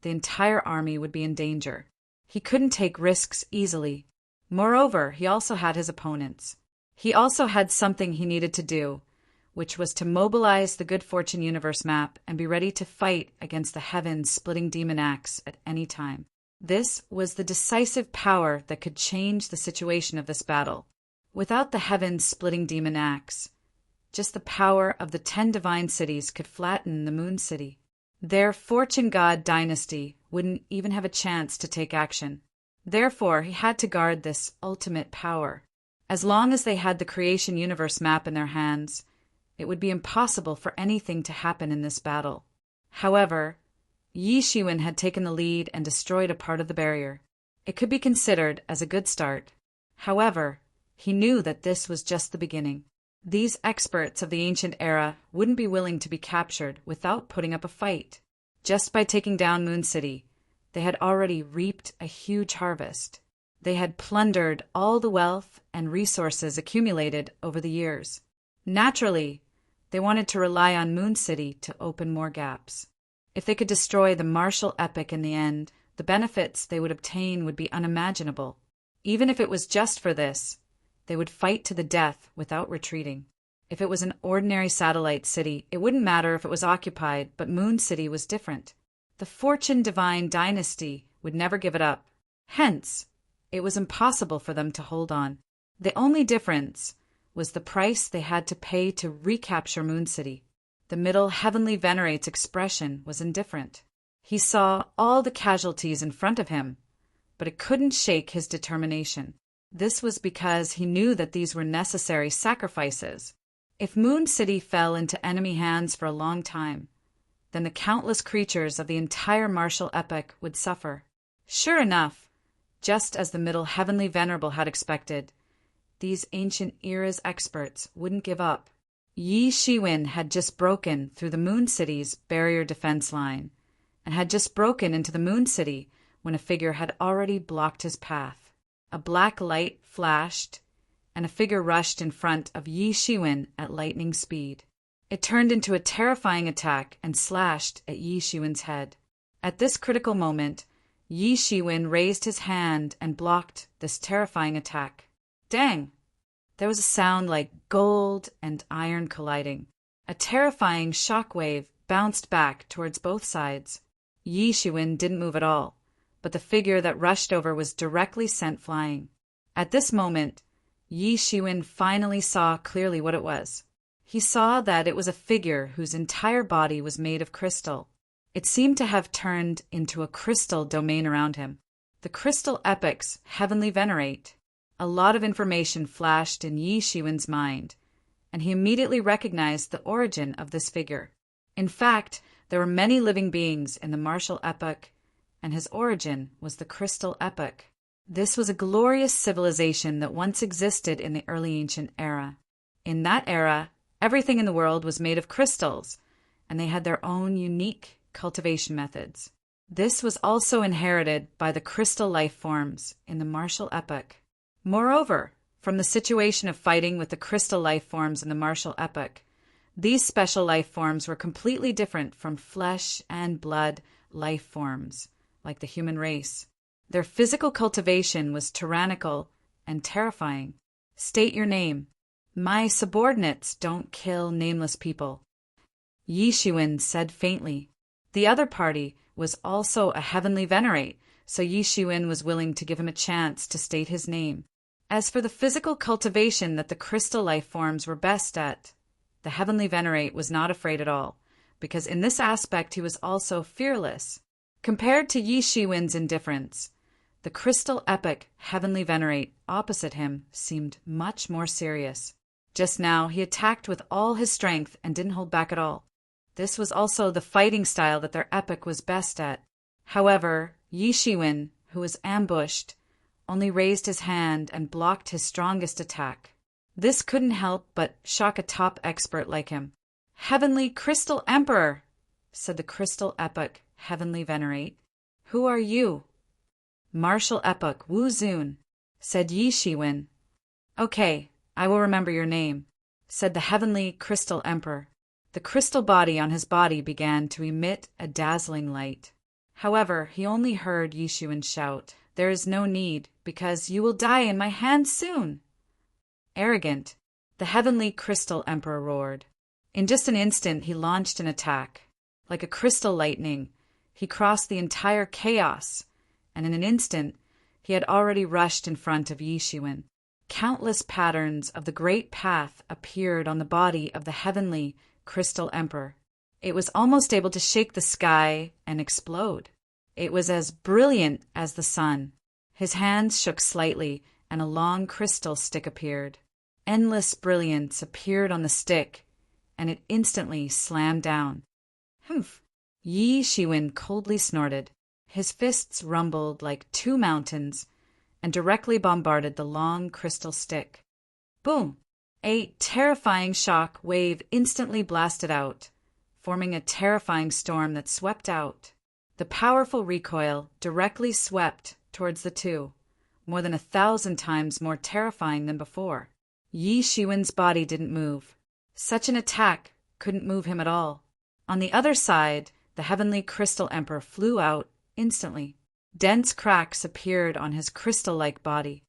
the entire army would be in danger. He couldn't take risks easily. Moreover, he also had his opponents. He also had something he needed to do, which was to mobilize the Good Fortune Universe map and be ready to fight against the heavens-splitting demon axe at any time. This was the decisive power that could change the situation of this battle. Without the heavens-splitting demon axe, just the power of the 10 divine cities could flatten the Moon City. Their Fortune God dynasty wouldn't even have a chance to take action. Therefore, he had to guard this ultimate power. As long as they had the Creation Universe map in their hands, it would be impossible for anything to happen in this battle. However, Yi Shiwen had taken the lead and destroyed a part of the barrier. It could be considered as a good start. However, he knew that this was just the beginning. These experts of the Ancient Era wouldn't be willing to be captured without putting up a fight. Just by taking down Moon City, they had already reaped a huge harvest. They had plundered all the wealth and resources accumulated over the years. Naturally, they wanted to rely on Moon City to open more gaps. If they could destroy the martial epic in the end, the benefits they would obtain would be unimaginable. Even if it was just for this, they would fight to the death without retreating. If it was an ordinary satellite city, it wouldn't matter if it was occupied, but Moon City was different. The Fortune Divine dynasty would never give it up. Hence, it was impossible for them to hold on. The only difference was the price they had to pay to recapture Moon City. The Middle Heavenly Venerate's expression was indifferent. He saw all the casualties in front of him, but it couldn't shake his determination. This was because he knew that these were necessary sacrifices. If Moon City fell into enemy hands for a long time, then the countless creatures of the entire martial epic would suffer. Sure enough, just as the Middle Heavenly Venerable had expected, these Ancient Era's experts wouldn't give up. Yi Shiwen had just broken through the Moon City's barrier defense line, and had just broken into the Moon City when a figure had already blocked his path. A black light flashed, and a figure rushed in front of Yi Shiwen at lightning speed. It turned into a terrifying attack and slashed at Yi Shiwen's head. At this critical moment, Yi Shiwen raised his hand and blocked this terrifying attack. Dang! There was a sound like gold and iron colliding. A terrifying shockwave bounced back towards both sides. Yi Shiwen didn't move at all, but the figure that rushed over was directly sent flying. At this moment, Yi Shiwen finally saw clearly what it was. He saw that it was a figure whose entire body was made of crystal. It seemed to have turned into a crystal domain around him. The crystal epic's heavenly venerate. A lot of information flashed in Yi Shiwen's mind, and he immediately recognized the origin of this figure. In fact, There were many living beings in the martial epoch, and his origin was the crystal epoch. This was a glorious civilization that once existed in the early ancient era. In that era, everything in the world was made of crystals, and they had their own unique cultivation methods. This was also inherited by the crystal life forms in the martial epoch. Moreover, from the situation of fighting with the crystal life forms in the martial epoch, these special life forms were completely different from flesh and blood life forms, like the human race. Their physical cultivation was tyrannical and terrifying. State your name. My subordinates don't kill nameless people, Yi Shiwen said faintly. The other party was also a heavenly venerate, so Yi Shiwen was willing to give him a chance to state his name. As for the physical cultivation that the crystal life forms were best at, the heavenly venerate was not afraid at all, because in this aspect he was also fearless. Compared to Yi Shiwen's indifference, the crystal epoch heavenly venerate opposite him seemed much more serious. Just now he attacked with all his strength and didn't hold back at all. This was also the fighting style that their epoch was best at. However, Yi Shiwen, who was ambushed, only raised his hand and blocked his strongest attack. This couldn't help but shock a top expert like him. "Heavenly Crystal Emperor," said the crystal epoch heavenly venerate. "Who are you?" "Martial epoch Wu Zun," said Yi Shiwen. "Okay, I will remember your name," said the heavenly crystal emperor. The crystal body on his body began to emit a dazzling light. However, he only heard Yi Shiwen shout, "There is no need, because you will die in my hands soon." "Arrogant," the heavenly crystal emperor roared. In just an instant he launched an attack. Like a crystal lightning, he crossed the entire chaos, and in an instant he had already rushed in front of Yi Shiwen. Countless patterns of the great path appeared on the body of the heavenly crystal emperor. It was almost able to shake the sky and explode. It was as brilliant as the sun. His hands shook slightly, and a long crystal stick appeared. Endless brilliance appeared on the stick, and it instantly slammed down. "Humph!" Yi Shiwen coldly snorted. His fists rumbled like two mountains and directly bombarded the long crystal stick. Boom! A terrifying shock wave instantly blasted out, forming a terrifying storm that swept out. The powerful recoil directly swept towards the two, more than 1,000 times more terrifying than before. Yi Shiwen's body didn't move. Such an attack couldn't move him at all. On the other side, the heavenly crystal emperor flew out instantly. Dense cracks appeared on his crystal-like body.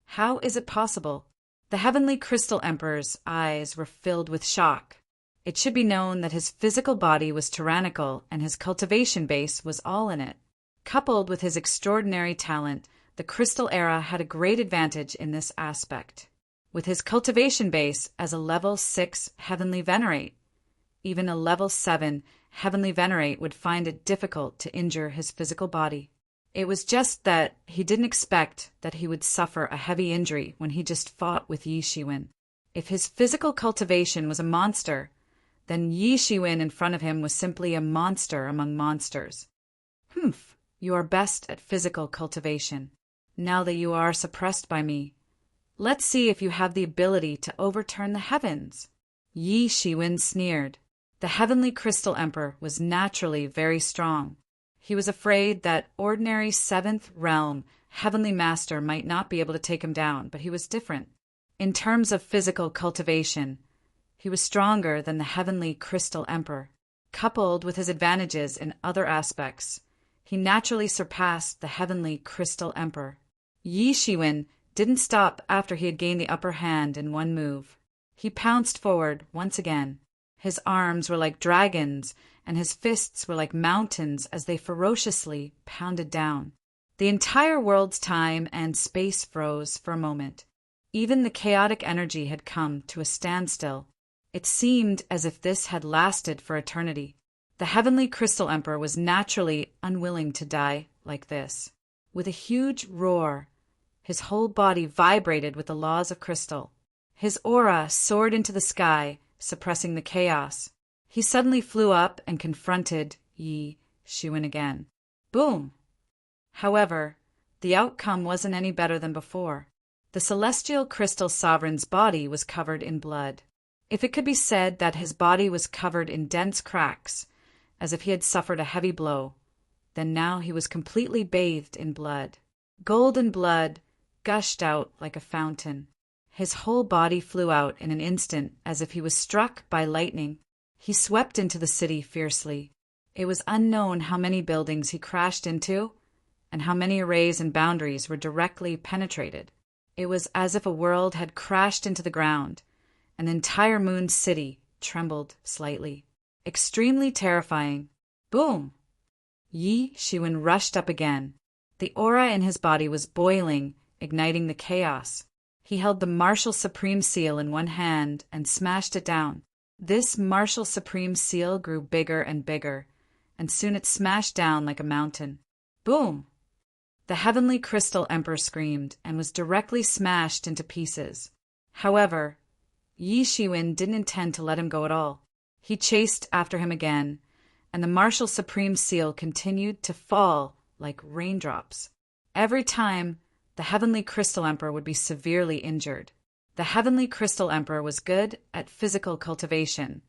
How is it possible? The heavenly crystal emperor's eyes were filled with shock. It should be known that his physical body was tyrannical and his cultivation base was all in it. Coupled with his extraordinary talent, the crystal era had a great advantage in this aspect. With his cultivation base as a level 6 heavenly venerate, even a level 7 heavenly venerate would find it difficult to injure his physical body. It was just that he didn't expect that he would suffer a heavy injury when he just fought with Yi Shiwen. If his physical cultivation was a monster, then Yi Shiwen in front of him was simply a monster among monsters. "Humph, you are best at physical cultivation. Now that you are suppressed by me, let's see if you have the ability to overturn the heavens." Yi Shiwen sneered. The heavenly crystal emperor was naturally very strong. He was afraid that ordinary 7th realm heavenly master might not be able to take him down, but he was different. In terms of physical cultivation, he was stronger than the heavenly crystal emperor. Coupled with his advantages in other aspects, he naturally surpassed the heavenly crystal emperor. Yi Shiwen didn't stop after he had gained the upper hand in one move. He pounced forward once again. His arms were like dragons, and his fists were like mountains as they ferociously pounded down. The entire world's time and space froze for a moment. Even the chaotic energy had come to a standstill. It seemed as if this had lasted for eternity. The heavenly crystal emperor was naturally unwilling to die like this. With a huge roar, his whole body vibrated with the laws of crystal. His aura soared into the sky, suppressing the chaos. He suddenly flew up and confronted Yi Shiwen again. Boom! However, the outcome wasn't any better than before. The celestial crystal sovereign's body was covered in blood. If it could be said that his body was covered in dense cracks, as if he had suffered a heavy blow, then now he was completely bathed in blood. Golden blood gushed out like a fountain. His whole body flew out in an instant as if he was struck by lightning. He swept into the city fiercely. It was unknown how many buildings he crashed into and how many arrays and boundaries were directly penetrated. It was as if a world had crashed into the ground, and the entire moon city trembled slightly. Extremely terrifying. Boom! Yi Shiwen rushed up again. The aura in his body was boiling, igniting the chaos. He held the Martial Supreme Seal in one hand and smashed it down. This Martial Supreme Seal grew bigger and bigger, and soon it smashed down like a mountain. Boom! The Heavenly Crystal Emperor screamed and was directly smashed into pieces. However, Yi Shiwen didn't intend to let him go at all. He chased after him again, and the Martial Supreme Seal continued to fall like raindrops. Every time, the Heavenly Crystal Emperor would be severely injured. The Heavenly Crystal Emperor was good at physical cultivation,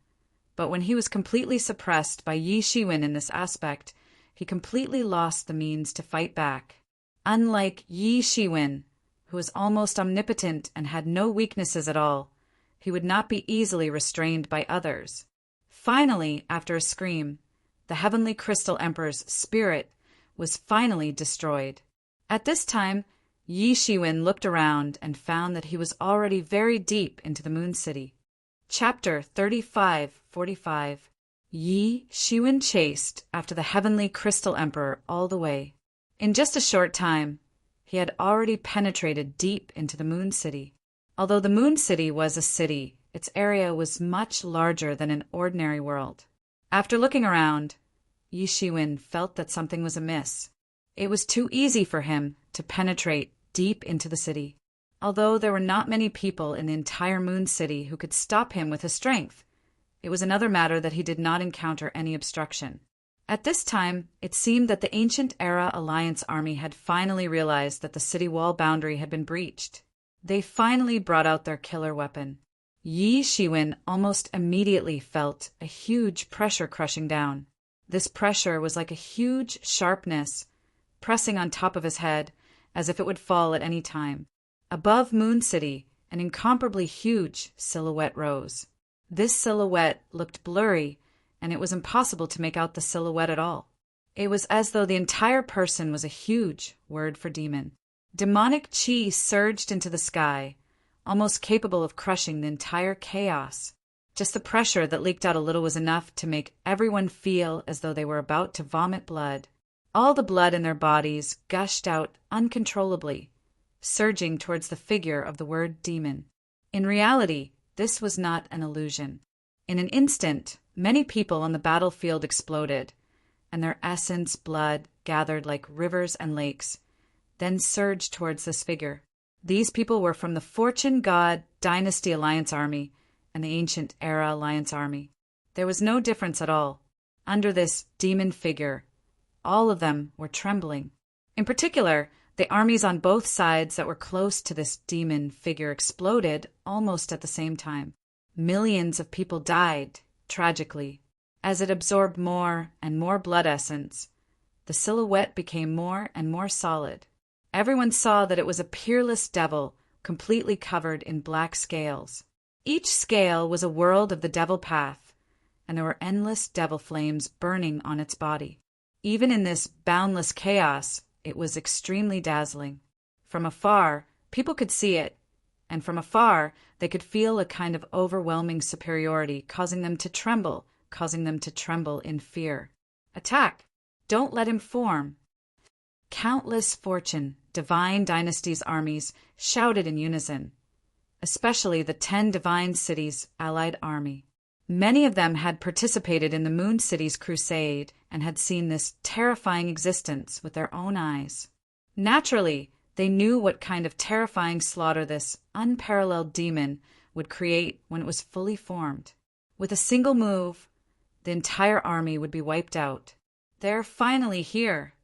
but when he was completely suppressed by Yi Shiwen in this aspect, he completely lost the means to fight back. Unlike Yi Shiwen, who was almost omnipotent and had no weaknesses at all, he would not be easily restrained by others. Finally, after a scream, the Heavenly Crystal Emperor's spirit was finally destroyed. At this time, Yi Shiwen looked around and found that he was already very deep into the Moon City. Chapter 35:45. Yi Shiwen chased after the Heavenly Crystal Emperor all the way. In just a short time, he had already penetrated deep into the Moon City. Although the Moon City was a city, its area was much larger than an ordinary world. After looking around, Yi Shiwen felt that something was amiss. It was too easy for him to penetrate deep into the city. Although there were not many people in the entire Moon City who could stop him with his strength, it was another matter that he did not encounter any obstruction. At this time, it seemed that the Ancient Era Alliance army had finally realized that the city wall boundary had been breached. They finally brought out their killer weapon. Yi Shiwen almost immediately felt a huge pressure crushing down. This pressure was like a huge sharpness pressing on top of his head as if it would fall at any time. Above Moon City, an incomparably huge silhouette rose. This silhouette looked blurry, and it was impossible to make out the silhouette at all. It was as though the entire person was a huge word for demon. Demonic chi surged into the sky, almost capable of crushing the entire chaos. Just the pressure that leaked out a little was enough to make everyone feel as though they were about to vomit blood. All the blood in their bodies gushed out uncontrollably, surging towards the figure of the word demon. In reality, this was not an illusion. In an instant, many people on the battlefield exploded, and their essence blood gathered like rivers and lakes, then surged towards this figure. These people were from the Fortune God Dynasty Alliance Army and the Ancient Era Alliance Army. There was no difference at all. Under this demon figure, all of them were trembling. In particular, the armies on both sides that were close to this demon figure exploded almost at the same time. Millions of people died, tragically. As it absorbed more and more blood essence, the silhouette became more and more solid. Everyone saw that it was a peerless devil, completely covered in black scales. Each scale was a world of the devil path, and there were endless devil flames burning on its body. Even in this boundless chaos, it was extremely dazzling. From afar, people could see it, and from afar, they could feel a kind of overwhelming superiority, causing them to tremble in fear. Attack! Don't let him form! Countless Fortune, Divine Dynasty's armies shouted in unison, especially the 10 Divine Cities' allied army. Many of them had participated in the Moon City's crusade and had seen this terrifying existence with their own eyes. Naturally, they knew what kind of terrifying slaughter this unparalleled demon would create when it was fully formed. With a single move, The entire army would be wiped out. They're finally here.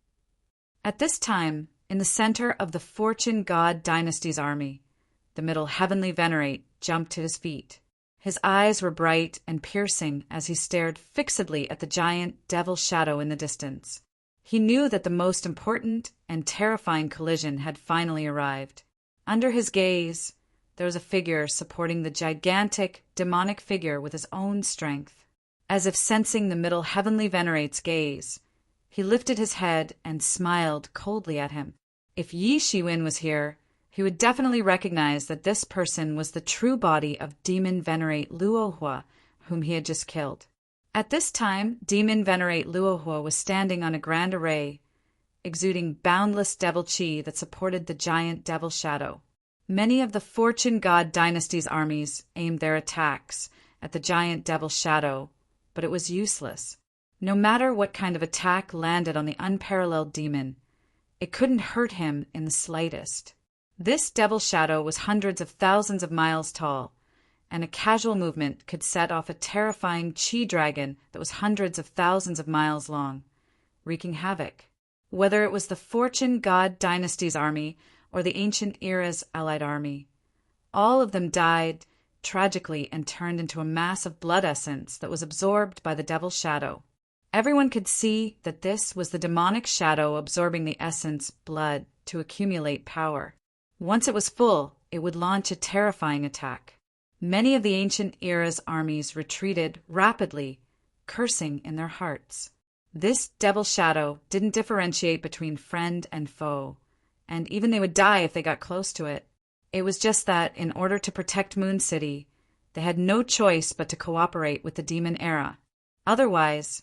At this time, in the center of the Fortune God Dynasty's army, the middle heavenly venerate jumped to his feet. His eyes were bright and piercing as he stared fixedly at the giant devil shadow in the distance. He knew that the most important and terrifying collision had finally arrived. Under his gaze, there was a figure supporting the gigantic, demonic figure with his own strength. As if sensing the middle heavenly venerate's gaze, he lifted his head and smiled coldly at him. If Yi Shiwen was here, he would definitely recognize that this person was the true body of Demon Venerate Luohua, whom he had just killed. At this time, Demon Venerate Luohua was standing on a grand array, exuding boundless devil chi that supported the giant devil shadow. Many of the Fortune God Dynasty's armies aimed their attacks at the giant devil shadow, but it was useless. No matter what kind of attack landed on the unparalleled demon, it couldn't hurt him in the slightest. This devil shadow was hundreds of thousands of miles tall, and a casual movement could set off a terrifying chi dragon that was hundreds of thousands of miles long, wreaking havoc. Whether it was the Fortune God Dynasty's army or the Ancient Era's allied army, all of them died tragically and turned into a mass of blood essence that was absorbed by the devil shadow. Everyone could see that this was the demonic shadow absorbing the essence blood to accumulate power. Once it was full, it would launch a terrifying attack. Many of the Ancient Era's armies retreated rapidly, cursing in their hearts. This devil shadow didn't differentiate between friend and foe, and even they would die if they got close to it. It was just that, in order to protect Moon City, they had no choice but to cooperate with the Demon Era. Otherwise,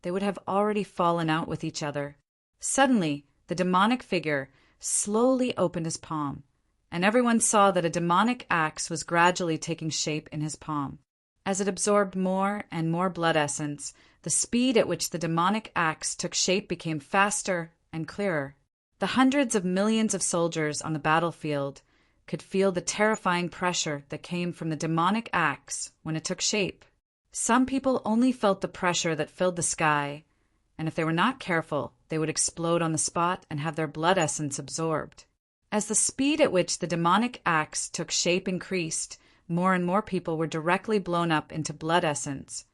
they would have already fallen out with each other. Suddenly, the demonic figure slowly opened his palm, and everyone saw that a demonic axe was gradually taking shape in his palm. As it absorbed more and more blood essence, the speed at which the demonic axe took shape became faster and clearer. The hundreds of millions of soldiers on the battlefield could feel the terrifying pressure that came from the demonic axe when it took shape. Some people only felt the pressure that filled the sky, and if they were not careful, they would explode on the spot and have their blood essence absorbed. As the speed at which the demonic axe took shape increased, more and more people were directly blown up into blood essence,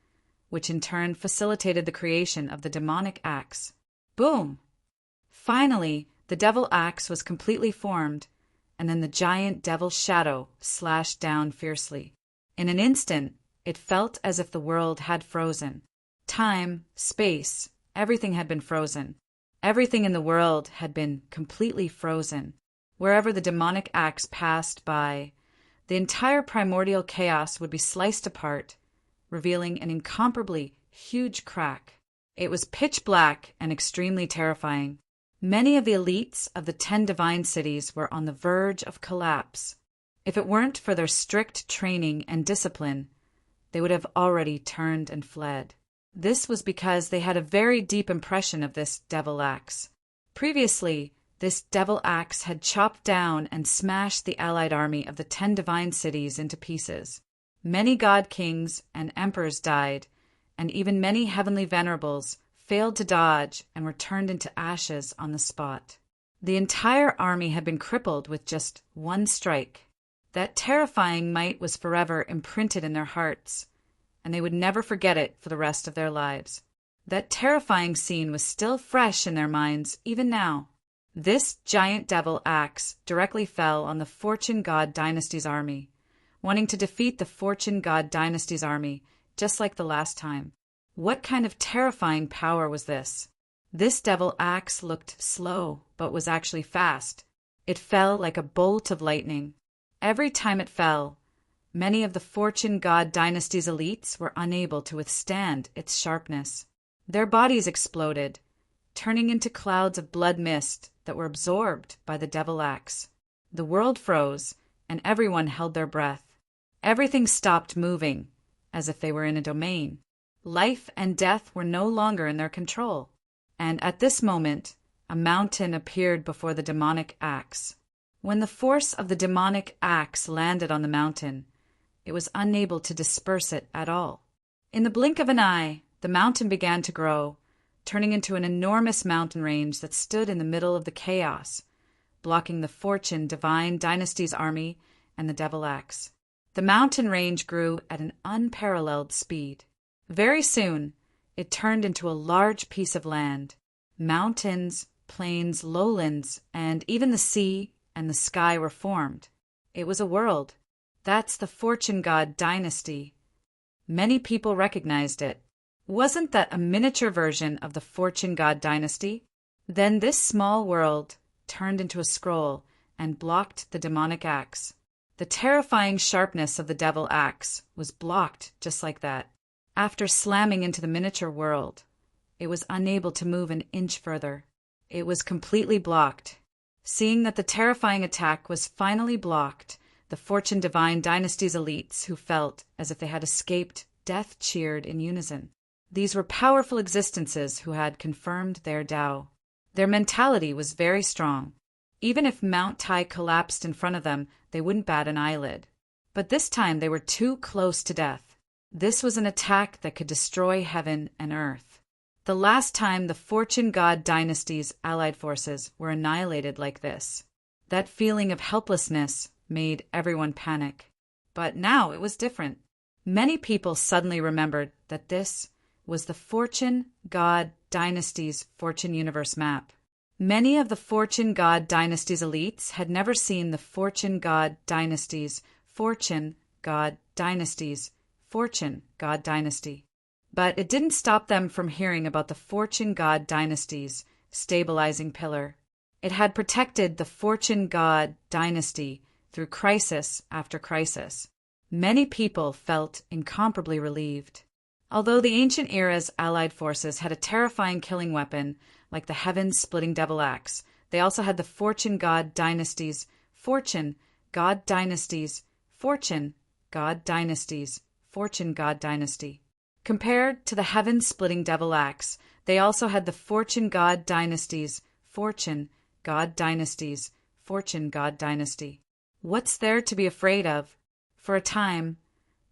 which in turn facilitated the creation of the demonic axe. Boom! Finally, the devil axe was completely formed, and then the giant devil shadow slashed down fiercely. In an instant, it felt as if the world had frozen. Time, space, everything had been frozen. Everything in the world had been completely frozen. Wherever the demonic axe passed by, the entire primordial chaos would be sliced apart, revealing an incomparably huge crack. It was pitch black and extremely terrifying. Many of the elites of the 10 divine cities were on the verge of collapse. If it weren't for their strict training and discipline, they would have already turned and fled. This was because they had a very deep impression of this devil axe. Previously, this devil axe had chopped down and smashed the allied army of the 10 divine cities into pieces. Many god kings and emperors died, and even many heavenly venerables failed to dodge and were turned into ashes on the spot. The entire army had been crippled with just one strike. That terrifying might was forever imprinted in their hearts, and they would never forget it for the rest of their lives. That terrifying scene was still fresh in their minds even now. This giant devil axe directly fell on the Fortune God Dynasty's army, wanting to defeat the Fortune God Dynasty's army, just like the last time. What kind of terrifying power was this? This devil axe looked slow, but was actually fast. It fell like a bolt of lightning. Every time it fell, many of the Fortune God Dynasty's elites were unable to withstand its sharpness. Their bodies exploded, turning into clouds of blood mist that were absorbed by the devil axe. The world froze, and everyone held their breath. Everything stopped moving, as if they were in a domain. Life and death were no longer in their control. And at this moment, a mountain appeared before the demonic axe. When the force of the demonic axe landed on the mountain, it was unable to disperse it at all. In the blink of an eye, The mountain began to grow, turning into an enormous mountain range that stood in the middle of the chaos, blocking the Fortune Divine Dynasty's army and the Devil Axe. The mountain range grew at an unparalleled speed. Very soon, it turned into a large piece of land. Mountains, plains, lowlands, and even the sea and the sky were formed. It was a world. That's the Fortune God Dynasty. Many people recognized it. Wasn't that a miniature version of the Fortune God Dynasty? Then this small world turned into a scroll and blocked the demonic axe. The terrifying sharpness of the devil axe was blocked just like that. After slamming into the miniature world, it was unable to move an inch further. It was completely blocked. Seeing that the terrifying attack was finally blocked, the Fortune Divine Dynasty's elites, who felt as if they had escaped death, cheered in unison. These were powerful existences who had confirmed their Tao. Their mentality was very strong. Even if Mount Tai collapsed in front of them, they wouldn't bat an eyelid. But this time they were too close to death. This was an attack that could destroy heaven and earth. The last time the Fortune God Dynasty's allied forces were annihilated like this, that feeling of helplessness made everyone panic. But now it was different. Many people suddenly remembered that this was the Fortune God Dynasty's Fortune Universe map. Many of the Fortune God Dynasty's elites had never seen the Fortune God Dynasty's Fortune God Dynasty's Fortune God Dynasty. But it didn't stop them from hearing about the Fortune God Dynasty's stabilizing pillar. It had protected the Fortune God Dynasty through crisis after crisis. Many people felt incomparably relieved. Although the ancient era's allied forces had a terrifying killing weapon like the heaven-splitting devil axe, they also had the Fortune God Dynasty's Fortune God Dynasty's Fortune God Dynasty's Fortune God Dynasty. Compared to the heaven-splitting devil axe, they also had the Fortune God Dynasty's Fortune God Dynasty's Fortune God Dynasty. What's there to be afraid of? For a time,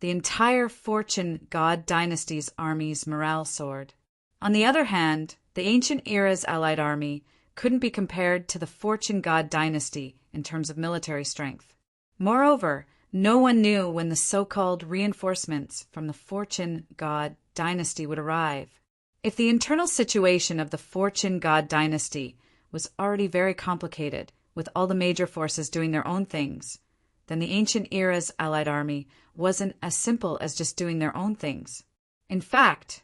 the entire Fortune God Dynasty's army's morale soared. On the other hand, the ancient era's allied army couldn't be compared to the Fortune God Dynasty in terms of military strength. Moreover, no one knew when the so-called reinforcements from the Fortune God Dynasty would arrive. If the internal situation of the Fortune God Dynasty was already very complicated, with all the major forces doing their own things, then the ancient era's allied army wasn't as simple as just doing their own things. In fact,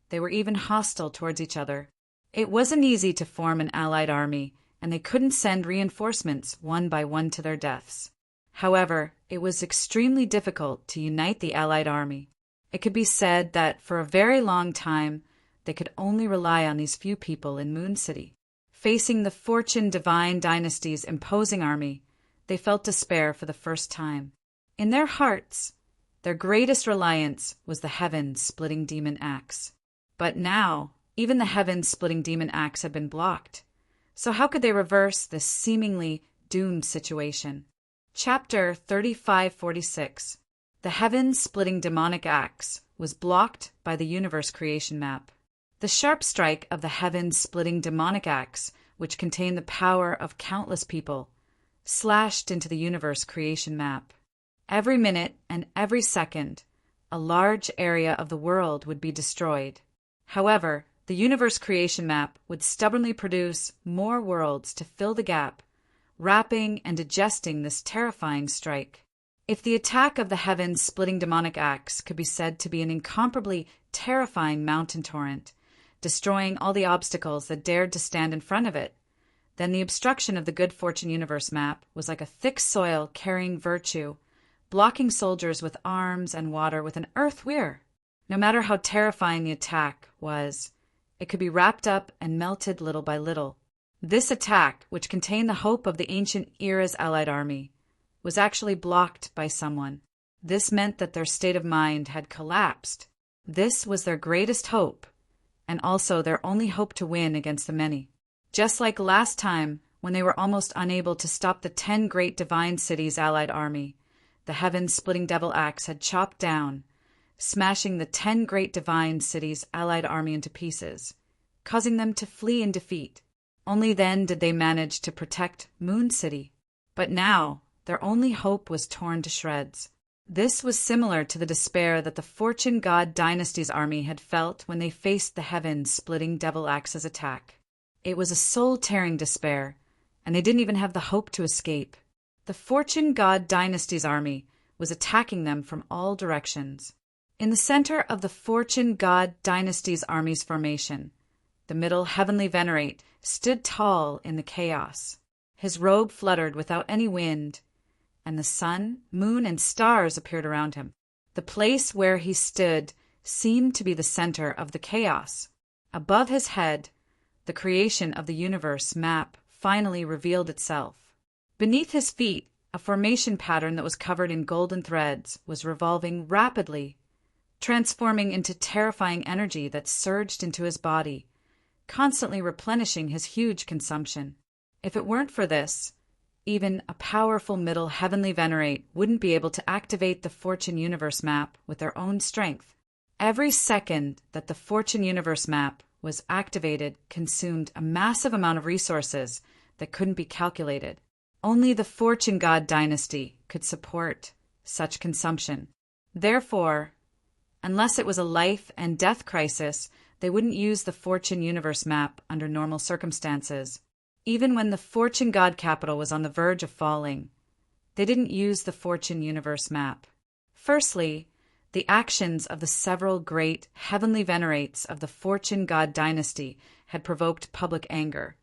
they were even hostile towards each other. It wasn't easy to form an allied army, and they couldn't send reinforcements one by one to their deaths. However, it was extremely difficult to unite the allied army. It could be said that for a very long time, they could only rely on these few people in Moon City. Facing the Fortune Divine Dynasty's imposing army, they felt despair for the first time. In their hearts, their greatest reliance was the heaven-splitting demon axe. But now, even the heaven-splitting demon axe had been blocked. So how could they reverse this seemingly doomed situation? Chapter 3546. The heaven-splitting demonic axe was blocked by the universe creation map. The sharp strike of the heaven-splitting demonic axe, which contained the power of countless people, slashed into the universe creation map. Every minute and every second, a large area of the world would be destroyed. However, the universe creation map would stubbornly produce more worlds to fill the gap, wrapping and digesting this terrifying strike. If the attack of the heaven-splitting demonic axe could be said to be an incomparably terrifying mountain torrent, destroying all the obstacles that dared to stand in front of it, then the obstruction of the Good Fortune universe map was like a thick soil carrying virtue, blocking soldiers with arms and water with an earth weir. No matter how terrifying the attack was, it could be wrapped up and melted little by little. This attack, which contained the hope of the ancient era's allied army, was actually blocked by someone. This meant that their state of mind had collapsed. This was their greatest hope, and also their only hope to win against the many. Just like last time, when they were almost unable to stop the 10 great divine cities' allied army, the heaven-splitting devil axe had chopped down. smashing the 10 great divine cities' allied army into pieces, causing them to flee in defeat. Only then did they manage to protect Moon City. But now, their only hope was torn to shreds. This was similar to the despair that the Fortune God Dynasty's army had felt when they faced the heaven-splitting Devil Axe's attack. It was a soul-tearing despair, and they didn't even have the hope to escape. The Fortune God Dynasty's army was attacking them from all directions. In the center of the Fortune God Dynasty's army's formation, the middle Heavenly Venerate stood tall in the chaos. His robe fluttered without any wind, and the sun, moon, and stars appeared around him. The place where he stood seemed to be the center of the chaos. Above his head, the creation of the universe map finally revealed itself. Beneath his feet, a formation pattern that was covered in golden threads was revolving rapidly, transforming into terrifying energy that surged into his body, constantly replenishing his huge consumption. If it weren't for this, even a powerful middle Heavenly Venerate wouldn't be able to activate the Fortune Universe map with their own strength. Every second that the Fortune Universe map was activated consumed a massive amount of resources that couldn't be calculated. Only the Fortune God Dynasty could support such consumption. Therefore, unless it was a life and death crisis, they wouldn't use the Fortune Universe map under normal circumstances. Even when the Fortune God capital was on the verge of falling, they didn't use the Fortune Universe map. Firstly, the actions of the several great Heavenly Venerates of the Fortune God Dynasty had provoked public anger,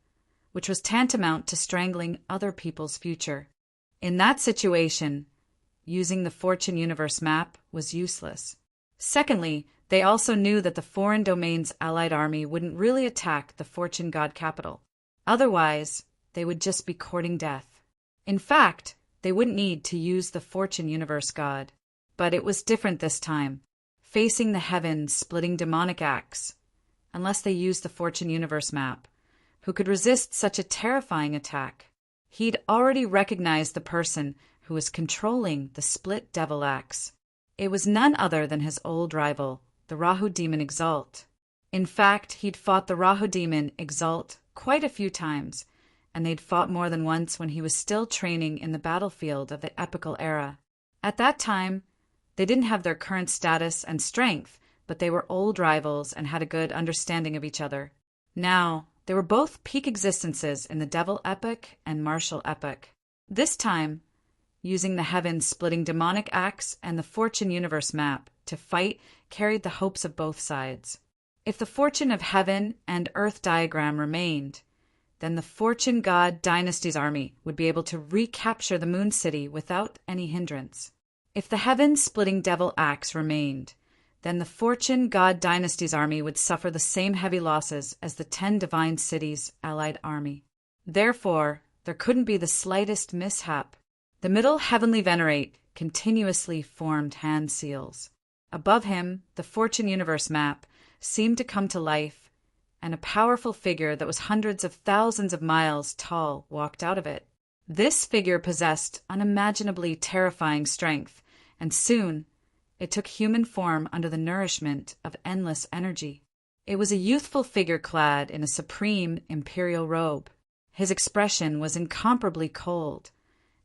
which was tantamount to strangling other people's future. In that situation, using the Fortune Universe map was useless. Secondly, they also knew that the foreign domain's allied army wouldn't really attack the Fortune God capital. Otherwise, they would just be courting death. In fact, they wouldn't need to use the Fortune Universe God. But it was different this time, facing the heaven-splitting demonic axe, unless they used the Fortune Universe map, who could resist such a terrifying attack. He'd already recognized the person who was controlling the split devil axe. It was none other than his old rival, the Rahu demon Exalt. In fact, he'd fought the Rahu demon Exalt quite a few times, and they'd fought more than once when he was still training in the battlefield of the epical era. At that time, they didn't have their current status and strength, but they were old rivals and had a good understanding of each other. Now, they were both peak existences in the Devil Epic and Martial Epic. This time, using the heaven-splitting demonic axe and the Fortune Universe map to fight carried the hopes of both sides. If the Fortune of Heaven and Earth diagram remained, then the Fortune God Dynasty's army would be able to recapture the Moon City without any hindrance. If the heaven-splitting devil axe remained, then the Fortune God Dynasty's army would suffer the same heavy losses as the 10 divine cities' allied army. Therefore, there couldn't be the slightest mishap. The middle Heavenly Venerate continuously formed hand seals. Above him, the Fortune Universe map seemed to come to life, and a powerful figure that was hundreds of thousands of miles tall walked out of it. This figure possessed unimaginably terrifying strength, and soon it took human form under the nourishment of endless energy. It was a youthful figure clad in a supreme imperial robe. His expression was incomparably cold,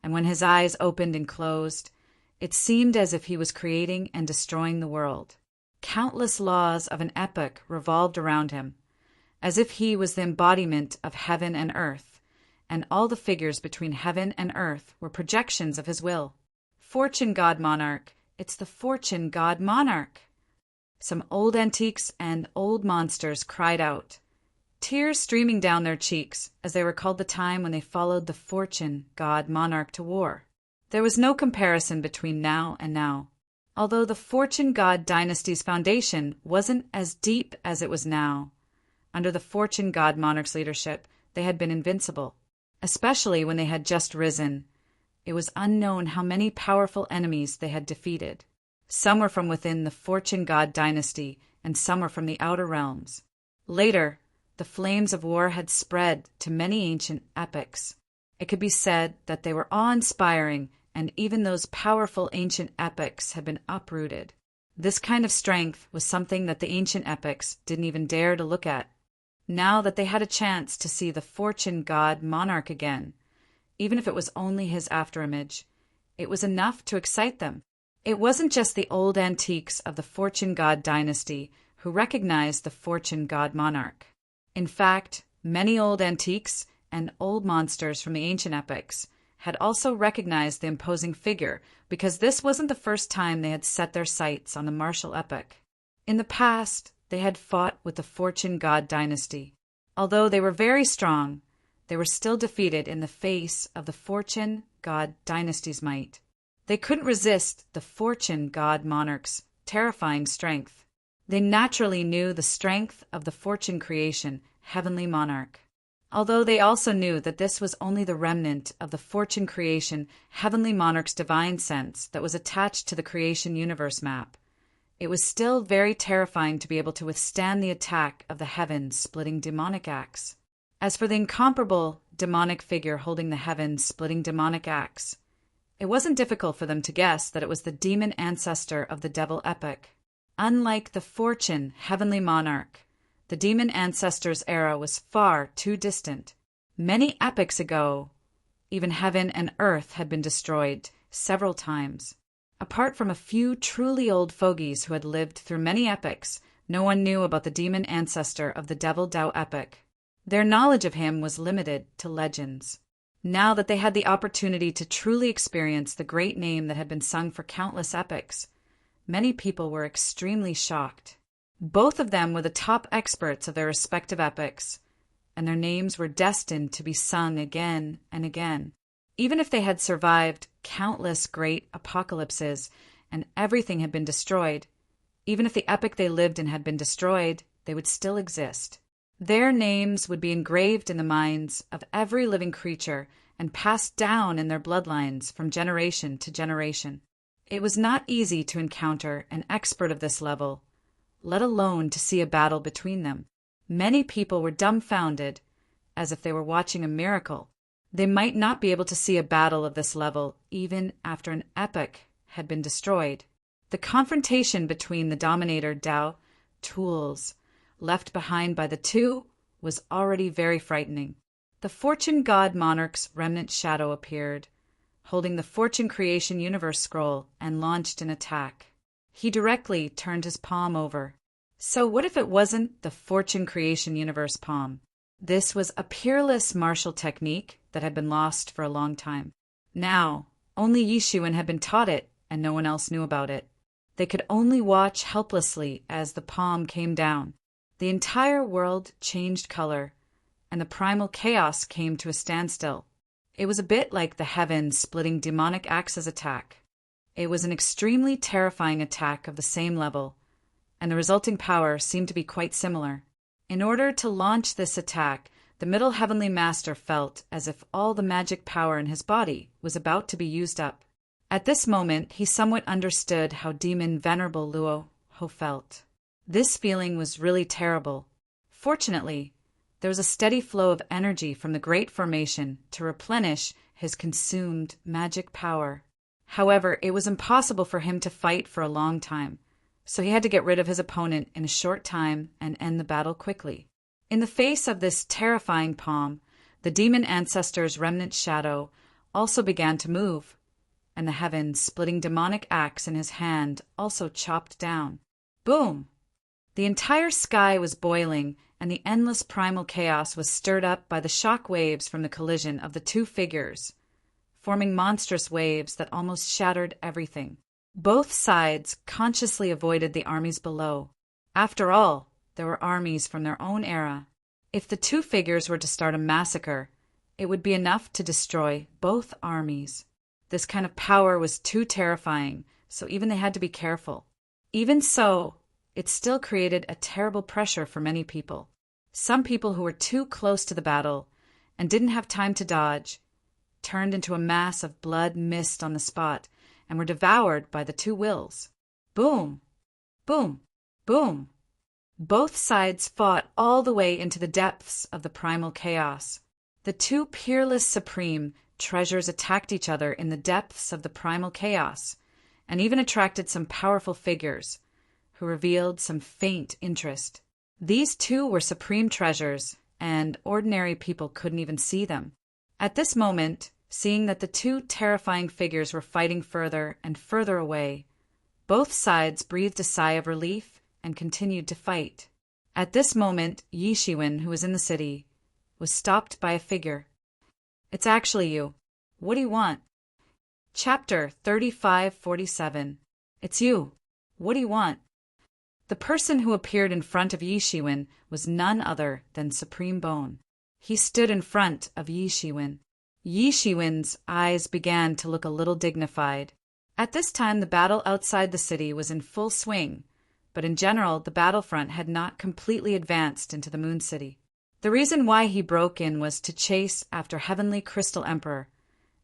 and when his eyes opened and closed, it seemed as if he was creating and destroying the world. Countless laws of an epoch revolved around him, as if he was the embodiment of heaven and earth, and all the figures between heaven and earth were projections of his will. Fortune God Monarch, it's the Fortune God Monarch! Some old antiques and old monsters cried out, tears streaming down their cheeks as they recalled the time when they followed the Fortune God Monarch to war. There was no comparison between now and now. Although the Fortune God Dynasty's foundation wasn't as deep as it was now, under the Fortune God Monarch's leadership, they had been invincible. Especially when they had just risen, it was unknown how many powerful enemies they had defeated. Some were from within the Fortune God Dynasty, and some were from the outer realms. Later, the flames of war had spread to many ancient epics. It could be said that they were awe-inspiring, and even those powerful ancient epics had been uprooted. This kind of strength was something that the ancient epics didn't even dare to look at. Now that they had a chance to see the fortune god monarch again, even if it was only his afterimage, it was enough to excite them. It wasn't just the old antiques of the fortune god dynasty who recognized the fortune god monarch. In fact, many old antiques and old monsters from the ancient epics had also recognized the imposing figure because this wasn't the first time they had set their sights on a martial epic. In the past, they had fought with the fortune god dynasty. Although they were very strong, they were still defeated in the face of the fortune god dynasty's might. They couldn't resist the fortune god monarch's terrifying strength. They naturally knew the strength of the fortune creation heavenly monarch. Although they also knew that this was only the remnant of the fortune creation heavenly monarch's divine sense that was attached to the creation universe map, it was still very terrifying to be able to withstand the attack of the heaven-splitting demonic axe. As for the incomparable demonic figure holding the heaven-splitting demonic axe, it wasn't difficult for them to guess that it was the demon ancestor of the devil epic. Unlike the fortune heavenly monarch, the demon ancestor's era was far too distant. Many epochs ago, even heaven and earth had been destroyed several times. Apart from a few truly old fogies who had lived through many epochs, no one knew about the demon ancestor of the Devil Dao epic. Their knowledge of him was limited to legends. Now that they had the opportunity to truly experience the great name that had been sung for countless epochs, many people were extremely shocked. Both of them were the top experts of their respective epochs, and their names were destined to be sung again and again. Even if they had survived countless great apocalypses and everything had been destroyed, even if the epoch they lived in had been destroyed, they would still exist. Their names would be engraved in the minds of every living creature and passed down in their bloodlines from generation to generation. It was not easy to encounter an expert of this level, let alone to see a battle between them. Many people were dumbfounded, as if they were watching a miracle. They might not be able to see a battle of this level even after an epoch had been destroyed. The confrontation between the Dominator Dao tools left behind by the two was already very frightening. The Fortune God Monarch's remnant shadow appeared, holding the Fortune Creation Universe scroll, and launched an attack. He directly turned his palm over. So what if it wasn't the Fortune Creation Universe palm? This was a peerless martial technique that had been lost for a long time. Now, only Yishuan had been taught it, and no one else knew about it. They could only watch helplessly as the palm came down. The entire world changed color, and the primal chaos came to a standstill. It was a bit like the heaven-splitting demonic axe's attack. It was an extremely terrifying attack of the same level, and the resulting power seemed to be quite similar. In order to launch this attack, the Middle Heavenly Master felt as if all the magic power in his body was about to be used up. At this moment, he somewhat understood how Demon Venerable Luo Ho felt. This feeling was really terrible. Fortunately, there was a steady flow of energy from the Great Formation to replenish his consumed magic power. However, it was impossible for him to fight for a long time, so he had to get rid of his opponent in a short time and end the battle quickly. In the face of this terrifying palm, the demon ancestor's remnant shadow also began to move, and the heaven-splitting demonic axe in his hand also chopped down. Boom! The entire sky was boiling, and the endless primal chaos was stirred up by the shock waves from the collision of the two figures, forming monstrous waves that almost shattered everything. Both sides consciously avoided the armies below. After all, there were armies from their own era. If the two figures were to start a massacre, it would be enough to destroy both armies. This kind of power was too terrifying, so even they had to be careful. Even so, it still created a terrible pressure for many people. Some people who were too close to the battle and didn't have time to dodge turned into a mass of blood mist on the spot and were devoured by the two wills. Boom! Boom! Boom! Both sides fought all the way into the depths of the primal chaos. The two peerless supreme treasures attacked each other in the depths of the primal chaos, and even attracted some powerful figures, who revealed some faint interest. These two were supreme treasures, and ordinary people couldn't even see them. At this moment, seeing that the two terrifying figures were fighting further and further away, both sides breathed a sigh of relief and continued to fight. At this moment, Yi Shiwen, who was in the city, was stopped by a figure. "It's actually you. What do you want?" Chapter 3547. It's you. What do you want? The person who appeared in front of Yi Shiwen was none other than Supreme Bone. He stood in front of Yi Shiwen. Yi Shiwen's eyes began to look a little dignified. At this time the battle outside the city was in full swing, but in general the battlefront had not completely advanced into the Moon City. The reason why he broke in was to chase after Heavenly Crystal Emperor,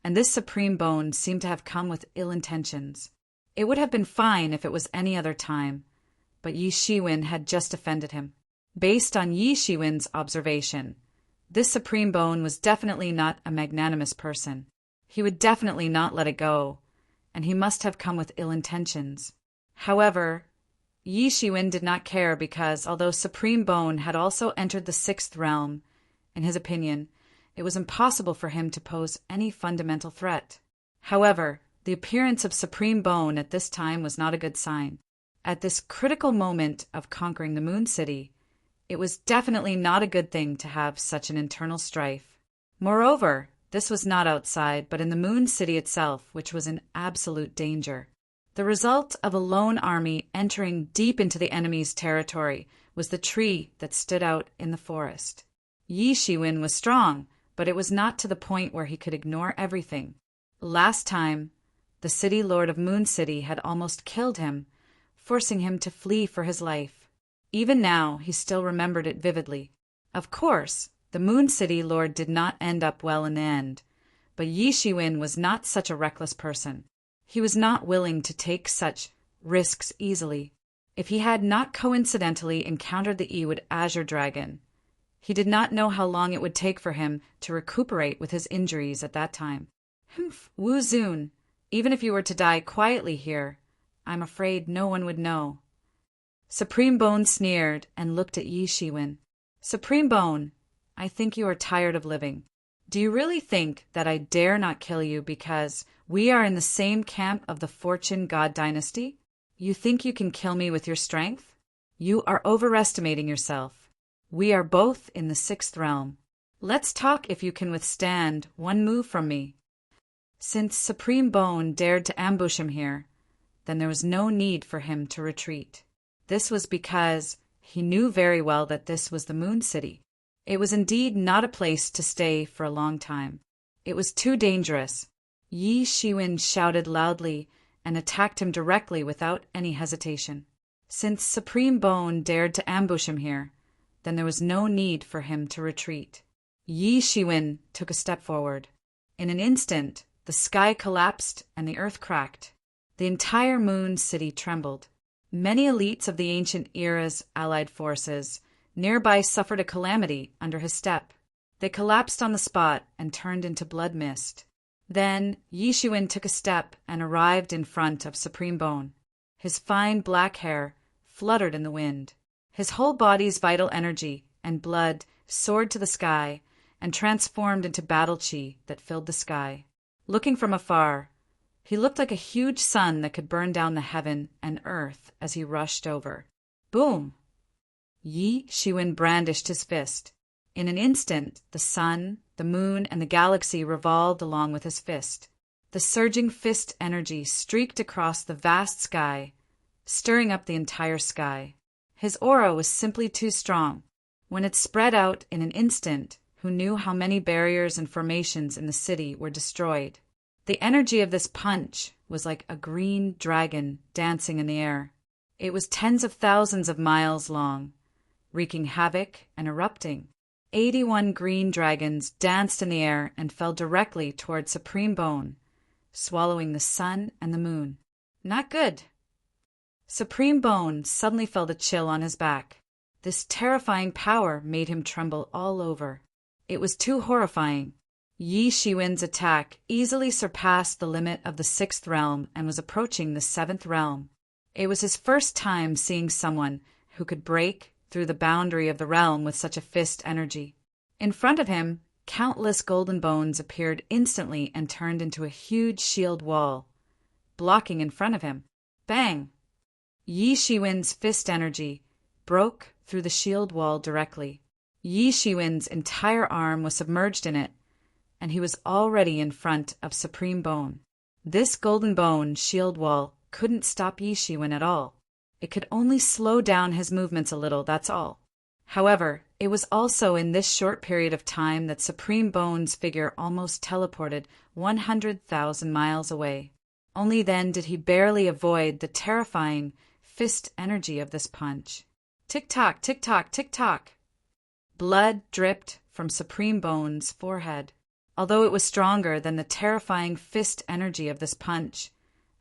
and this Supreme Bone seemed to have come with ill intentions. It would have been fine if it was any other time, but Yi Shiwen had just offended him. Based on Yi Shiwen's observation, this Supreme Bone was definitely not a magnanimous person. He would definitely not let it go, and he must have come with ill intentions. However, Yi Shiwen did not care because, although Supreme Bone had also entered the sixth realm, in his opinion, it was impossible for him to pose any fundamental threat. However, the appearance of Supreme Bone at this time was not a good sign. At this critical moment of conquering the Moon City, it was definitely not a good thing to have such an internal strife. Moreover, this was not outside, but in the Moon City itself, which was in absolute danger. The result of a lone army entering deep into the enemy's territory was the tree that stood out in the forest. Yi Shiwen was strong, but it was not to the point where he could ignore everything. Last time, the city lord of Moon City had almost killed him, forcing him to flee for his life. Even now, he still remembered it vividly. Of course, the Moon City lord did not end up well in the end, but Yi Shiwen was not such a reckless person. He was not willing to take such risks easily. If he had not coincidentally encountered the Ewood Azure Dragon, he did not know how long it would take for him to recuperate with his injuries at that time. "Humph, Wu Zun, even if you were to die quietly here, I'm afraid no one would know." Supreme Bone sneered and looked at Yi Shiwen. "Supreme Bone, I think you are tired of living. Do you really think that I dare not kill you because we are in the same camp of the Fortune God Dynasty? You think you can kill me with your strength? You are overestimating yourself. We are both in the sixth realm. Let's talk if you can withstand one move from me." Since Supreme Bone dared to ambush him here, then there was no need for him to retreat. This was because he knew very well that this was the Moon City. It was indeed not a place to stay for a long time. It was too dangerous. Yi Shiwen shouted loudly and attacked him directly without any hesitation. Since Supreme Bone dared to ambush him here, then there was no need for him to retreat. Yi Shiwen took a step forward. In an instant, the sky collapsed and the earth cracked. The entire Moon City trembled. Many elites of the ancient era's allied forces nearby suffered a calamity under his step. They collapsed on the spot and turned into blood mist. Then Yi Shiwen took a step and arrived in front of Supreme Bone. His fine black hair fluttered in the wind. His whole body's vital energy and blood soared to the sky and transformed into battle chi that filled the sky. Looking from afar, he looked like a huge sun that could burn down the heaven and earth as he rushed over. Boom! Yi Shiwen brandished his fist. In an instant, the sun, the moon, and the galaxy revolved along with his fist. The surging fist energy streaked across the vast sky, stirring up the entire sky. His aura was simply too strong. When it spread out in an instant, who knew how many barriers and formations in the city were destroyed? The energy of this punch was like a green dragon dancing in the air. It was tens of thousands of miles long, wreaking havoc and erupting. 81 green dragons danced in the air and fell directly toward Supreme Bone, swallowing the sun and the moon. Not good. Supreme Bone suddenly felt a chill on his back. This terrifying power made him tremble all over. It was too horrifying. Yi Shiwen's attack easily surpassed the limit of the sixth realm and was approaching the seventh realm. It was his first time seeing someone who could break through the boundary of the realm with such a fist energy. In front of him, countless golden bones appeared instantly and turned into a huge shield wall, blocking in front of him. Bang! Yi Shiwen's fist energy broke through the shield wall directly. Yi Shiwen's entire arm was submerged in it, and he was already in front of Supreme Bone. This golden bone shield wall couldn't stop Yi Shiwen at all. It could only slow down his movements a little, that's all. However, it was also in this short period of time that Supreme Bone's figure almost teleported 100,000 miles away. Only then did he barely avoid the terrifying fist energy of this punch. Tick-tock, tick-tock, tick-tock. Blood dripped from Supreme Bone's forehead. Although it was stronger than the terrifying fist energy of this punch,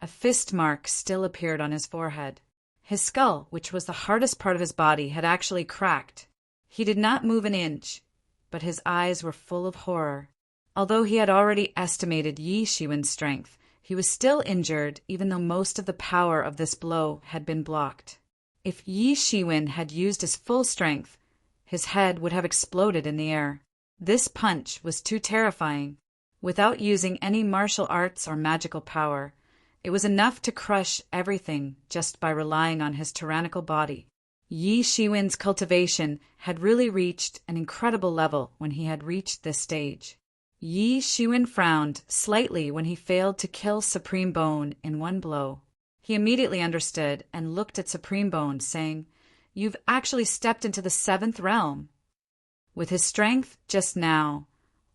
a fist mark still appeared on his forehead. His skull, which was the hardest part of his body, had actually cracked. He did not move an inch, but his eyes were full of horror. Although he had already estimated Yi Shiwen's strength, he was still injured even though most of the power of this blow had been blocked. If Yi Shiwen had used his full strength, his head would have exploded in the air. This punch was too terrifying. Without using any martial arts or magical power, it was enough to crush everything just by relying on his tyrannical body. Yi Shiwen's cultivation had really reached an incredible level when he had reached this stage. Yi Shiwen frowned slightly when he failed to kill Supreme Bone in one blow. He immediately understood and looked at Supreme Bone, saying, "You've actually stepped into the 7th realm." With his strength just now,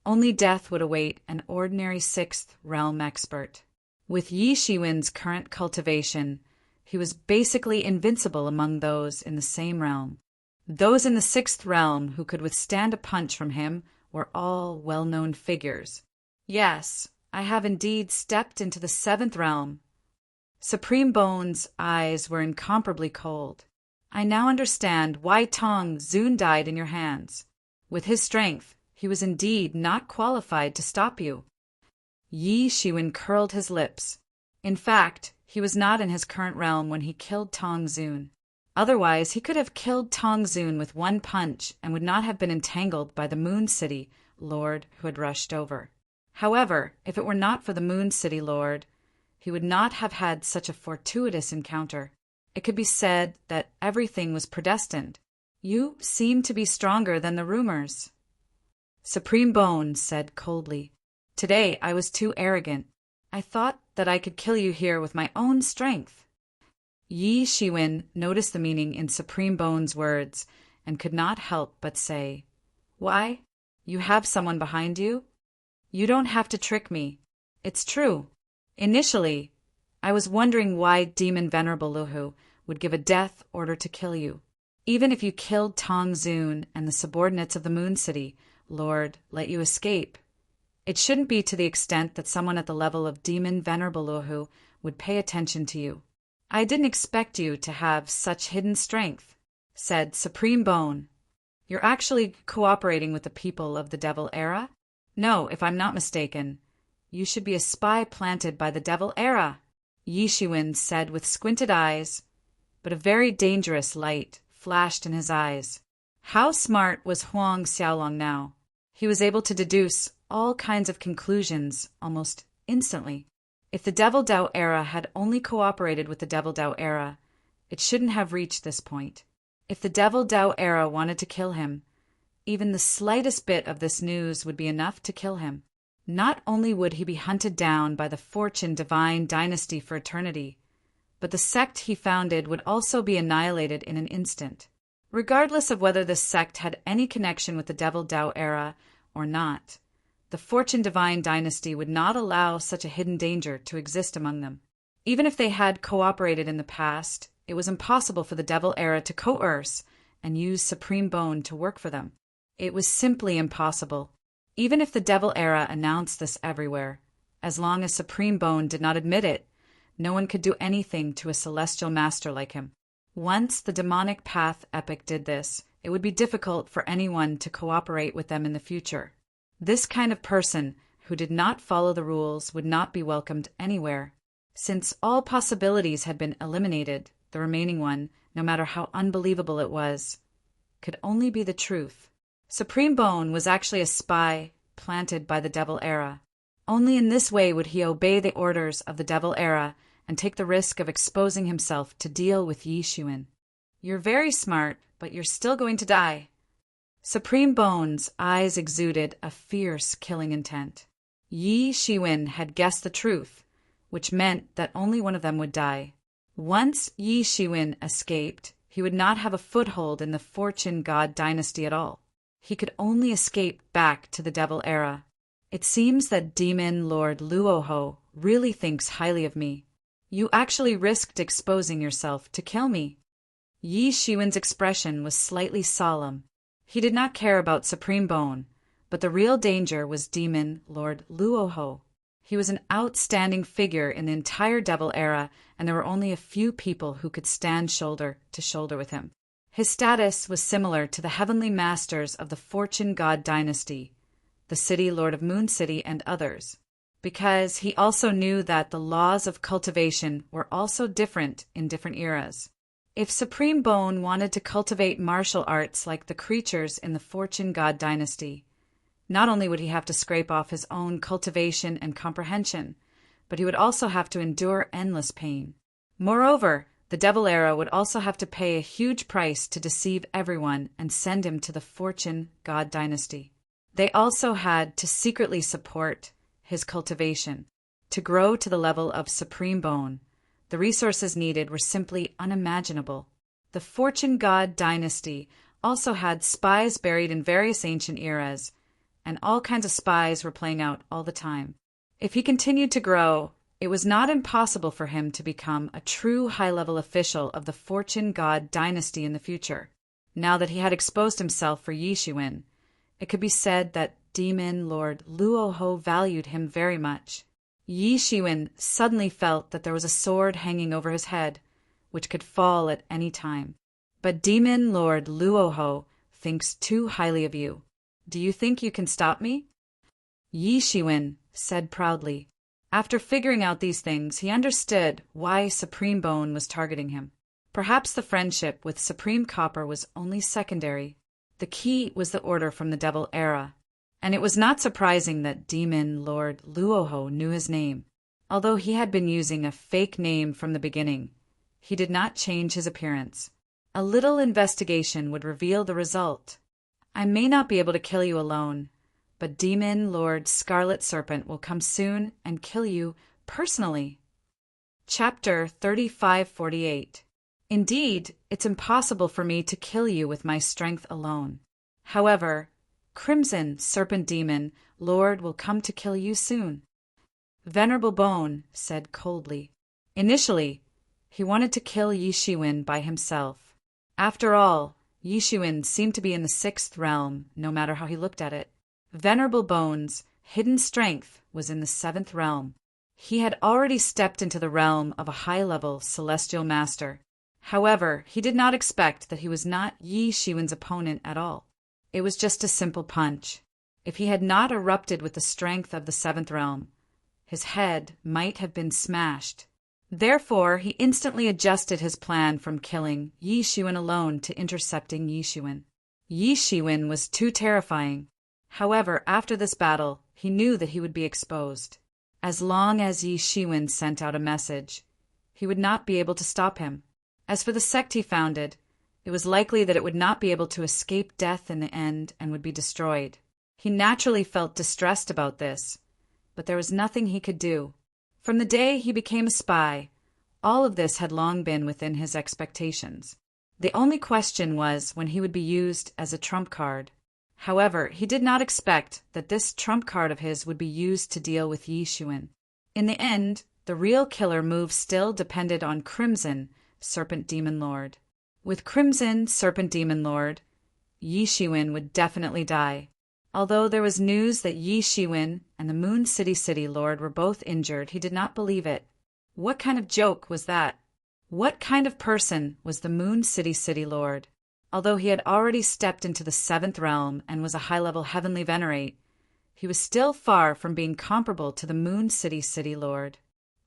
only death would await an ordinary 6th realm expert. With Yi Shiwen's current cultivation, he was basically invincible among those in the same realm. Those in the 6th realm who could withstand a punch from him were all well-known figures. Yes, I have indeed stepped into the 7th realm. Supreme Bone's eyes were incomparably cold. I now understand why Tong Zun died in your hands. With his strength, he was indeed not qualified to stop you. Yi Shiwen curled his lips. In fact, he was not in his current realm when he killed Tong Zun. Otherwise, he could have killed Tong Zun with one punch and would not have been entangled by the Moon City Lord who had rushed over. However, if it were not for the Moon City Lord, he would not have had such a fortuitous encounter. It could be said that everything was predestined. You seem to be stronger than the rumors. Supreme Bone said coldly, "Today I was too arrogant. I thought that I could kill you here with my own strength." Yi Shiwen noticed the meaning in Supreme Bone's words and could not help but say, "Why? You have someone behind you? You don't have to trick me. It's true. Initially, I was wondering why Demon Venerable Luhu would give a death order to kill you. Even if you killed Tong Zun and the subordinates of the Moon City Lord let you escape, it shouldn't be to the extent that someone at the level of Demon Venerable Luhu would pay attention to you. I didn't expect you to have such hidden strength," said Supreme Bone. "You're actually cooperating with the people of the Devil Era? No, if I'm not mistaken. You should be a spy planted by the Devil Era," Yi Shiwen said with squinted eyes, but a very dangerous light flashed in his eyes. How smart was Huang Xiaolong now? He was able to deduce all kinds of conclusions almost instantly. If the Devil Dao Era had only cooperated with the Devil Dao Era, it shouldn't have reached this point. If the Devil Dao Era wanted to kill him, even the slightest bit of this news would be enough to kill him. Not only would he be hunted down by the Fortune Divine Dynasty for eternity, but the sect he founded would also be annihilated in an instant. Regardless of whether this sect had any connection with the Devil Dao Era or not, the Fortune Divine Dynasty would not allow such a hidden danger to exist among them. Even if they had cooperated in the past, it was impossible for the Devil Era to coerce and use Supreme Bone to work for them. It was simply impossible. Even if the Devil Era announced this everywhere, as long as Supreme Bone did not admit it, no one could do anything to a celestial master like him. Once the Demonic Path Epic did this, it would be difficult for anyone to cooperate with them in the future. This kind of person who did not follow the rules would not be welcomed anywhere. Since all possibilities had been eliminated, the remaining one, no matter how unbelievable it was, could only be the truth. Supreme Bone was actually a spy planted by the Devil Era. Only in this way would he obey the orders of the Devil Era and take the risk of exposing himself to deal with Yi Xuan. You're very smart, but you're still going to die. Supreme Bone's eyes exuded a fierce killing intent. Yi Xuan had guessed the truth, which meant that only one of them would die. Once Yi Xuan escaped, he would not have a foothold in the Fortune God dynasty at all. He could only escape back to the Devil Era. It seems that Demon Lord Luoho really thinks highly of me. You actually risked exposing yourself to kill me. Yi Xuan's expression was slightly solemn. He did not care about Supreme Bone, but the real danger was Demon Lord Luoho. He was an outstanding figure in the entire Devil Era, and there were only a few people who could stand shoulder to shoulder with him. His status was similar to the heavenly masters of the Fortune God dynasty, the City Lord of Moon City, and others, because he also knew that the laws of cultivation were also different in different eras. If Supreme Bone wanted to cultivate martial arts like the creatures in the Fortune God dynasty, not only would he have to scrape off his own cultivation and comprehension, but he would also have to endure endless pain. Moreover, the Devil Era would also have to pay a huge price to deceive everyone and send him to the Fortune God dynasty. They also had to secretly support his cultivation. To grow to the level of Supreme Bone, the resources needed were simply unimaginable. The Fortune God dynasty also had spies buried in various ancient eras, and all kinds of spies were playing out all the time. If he continued to grow, it was not impossible for him to become a true high-level official of the Fortune God dynasty in the future. Now that he had exposed himself for Yi Xuan, it could be said that Demon Lord Luoho valued him very much. Yi Xuan suddenly felt that there was a sword hanging over his head, which could fall at any time. But Demon Lord Luoho thinks too highly of you. Do you think you can stop me? Yi Xuan said proudly. After figuring out these things, he understood why Supreme Bone was targeting him. Perhaps the friendship with Supreme Copper was only secondary. The key was the order from the Devil Era, and it was not surprising that Demon Lord Luoho knew his name. Although he had been using a fake name from the beginning, he did not change his appearance. A little investigation would reveal the result. I may not be able to kill you alone, but Demon Lord Scarlet Serpent will come soon and kill you personally. Chapter 3548. Indeed, it's impossible for me to kill you with my strength alone. However, Crimson Serpent Demon Lord will come to kill you soon. Venerable Bone said coldly. Initially, he wanted to kill Yi Xuan by himself. After all, Yi Xuan seemed to be in the 6th realm, no matter how he looked at it. Venerable Bone's hidden strength was in the 7th realm. He had already stepped into the realm of a high-level celestial master. However, he did not expect that he was not Yi Xuan's opponent at all. It was just a simple punch. If he had not erupted with the strength of the 7th realm, his head might have been smashed. Therefore, he instantly adjusted his plan from killing Yi Xuan alone to intercepting Yi Xuan. Yi Xuan was too terrifying. However, after this battle, he knew that he would be exposed. As long as Yi Xuan sent out a message, he would not be able to stop him. As for the sect he founded, it was likely that it would not be able to escape death in the end and would be destroyed. He naturally felt distressed about this, but there was nothing he could do. From the day he became a spy, all of this had long been within his expectations. The only question was when he would be used as a trump card. However, he did not expect that this trump card of his would be used to deal with Yi Xuan. In the end, the real killer move still depended on Crimson Serpent Demon Lord. With Crimson Serpent Demon Lord, Yi Xuan would definitely die. Although there was news that Yi Xuan and the Moon City Lord were both injured, he did not believe it. What kind of joke was that? What kind of person was the Moon City Lord? Although he had already stepped into the 7th realm and was a high-level heavenly venerate, he was still far from being comparable to the Moon City Lord.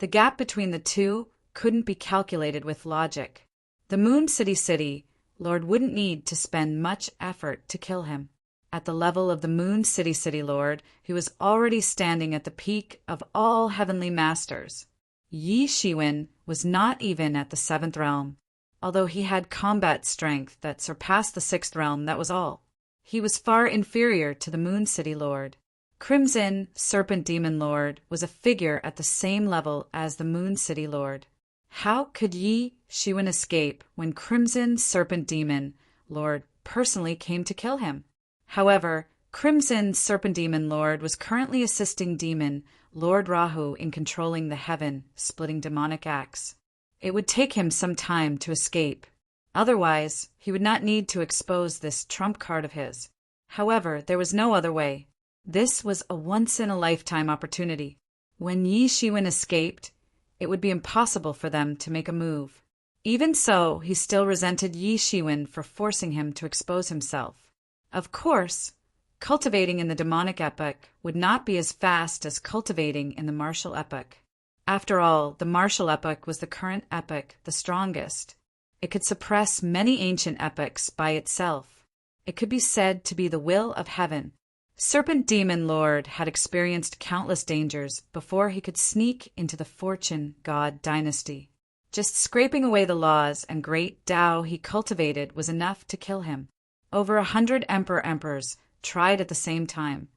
The gap between the two couldn't be calculated with logic. The Moon City Lord wouldn't need to spend much effort to kill him. At the level of the Moon City Lord, he was already standing at the peak of all heavenly masters. Yi Shiwen was not even at the 7th realm. Although he had combat strength that surpassed the 6th realm, that was all. He was far inferior to the Moon City Lord. Crimson Serpent Demon Lord was a figure at the same level as the Moon City Lord. How could Yi Shiwen escape when Crimson Serpent Demon Lord personally came to kill him? However, Crimson Serpent Demon Lord was currently assisting Demon Lord Rahu in controlling the heaven-splitting demonic axe. It would take him some time to escape. Otherwise, he would not need to expose this trump card of his. However, there was no other way. This was a once-in-a-lifetime opportunity. When Yi Shiwen escaped, it would be impossible for them to make a move. Even so, he still resented Yi Shiwen for forcing him to expose himself. Of course, cultivating in the demonic epoch would not be as fast as cultivating in the martial epoch. After all, the martial epoch was the current epoch, the strongest. It could suppress many ancient epochs by itself. It could be said to be the will of heaven. Serpent Demon Lord had experienced countless dangers before he could sneak into the Fortune God dynasty. Just scraping away the laws and great Tao he cultivated was enough to kill him. Over 100 emperors tried at the same time,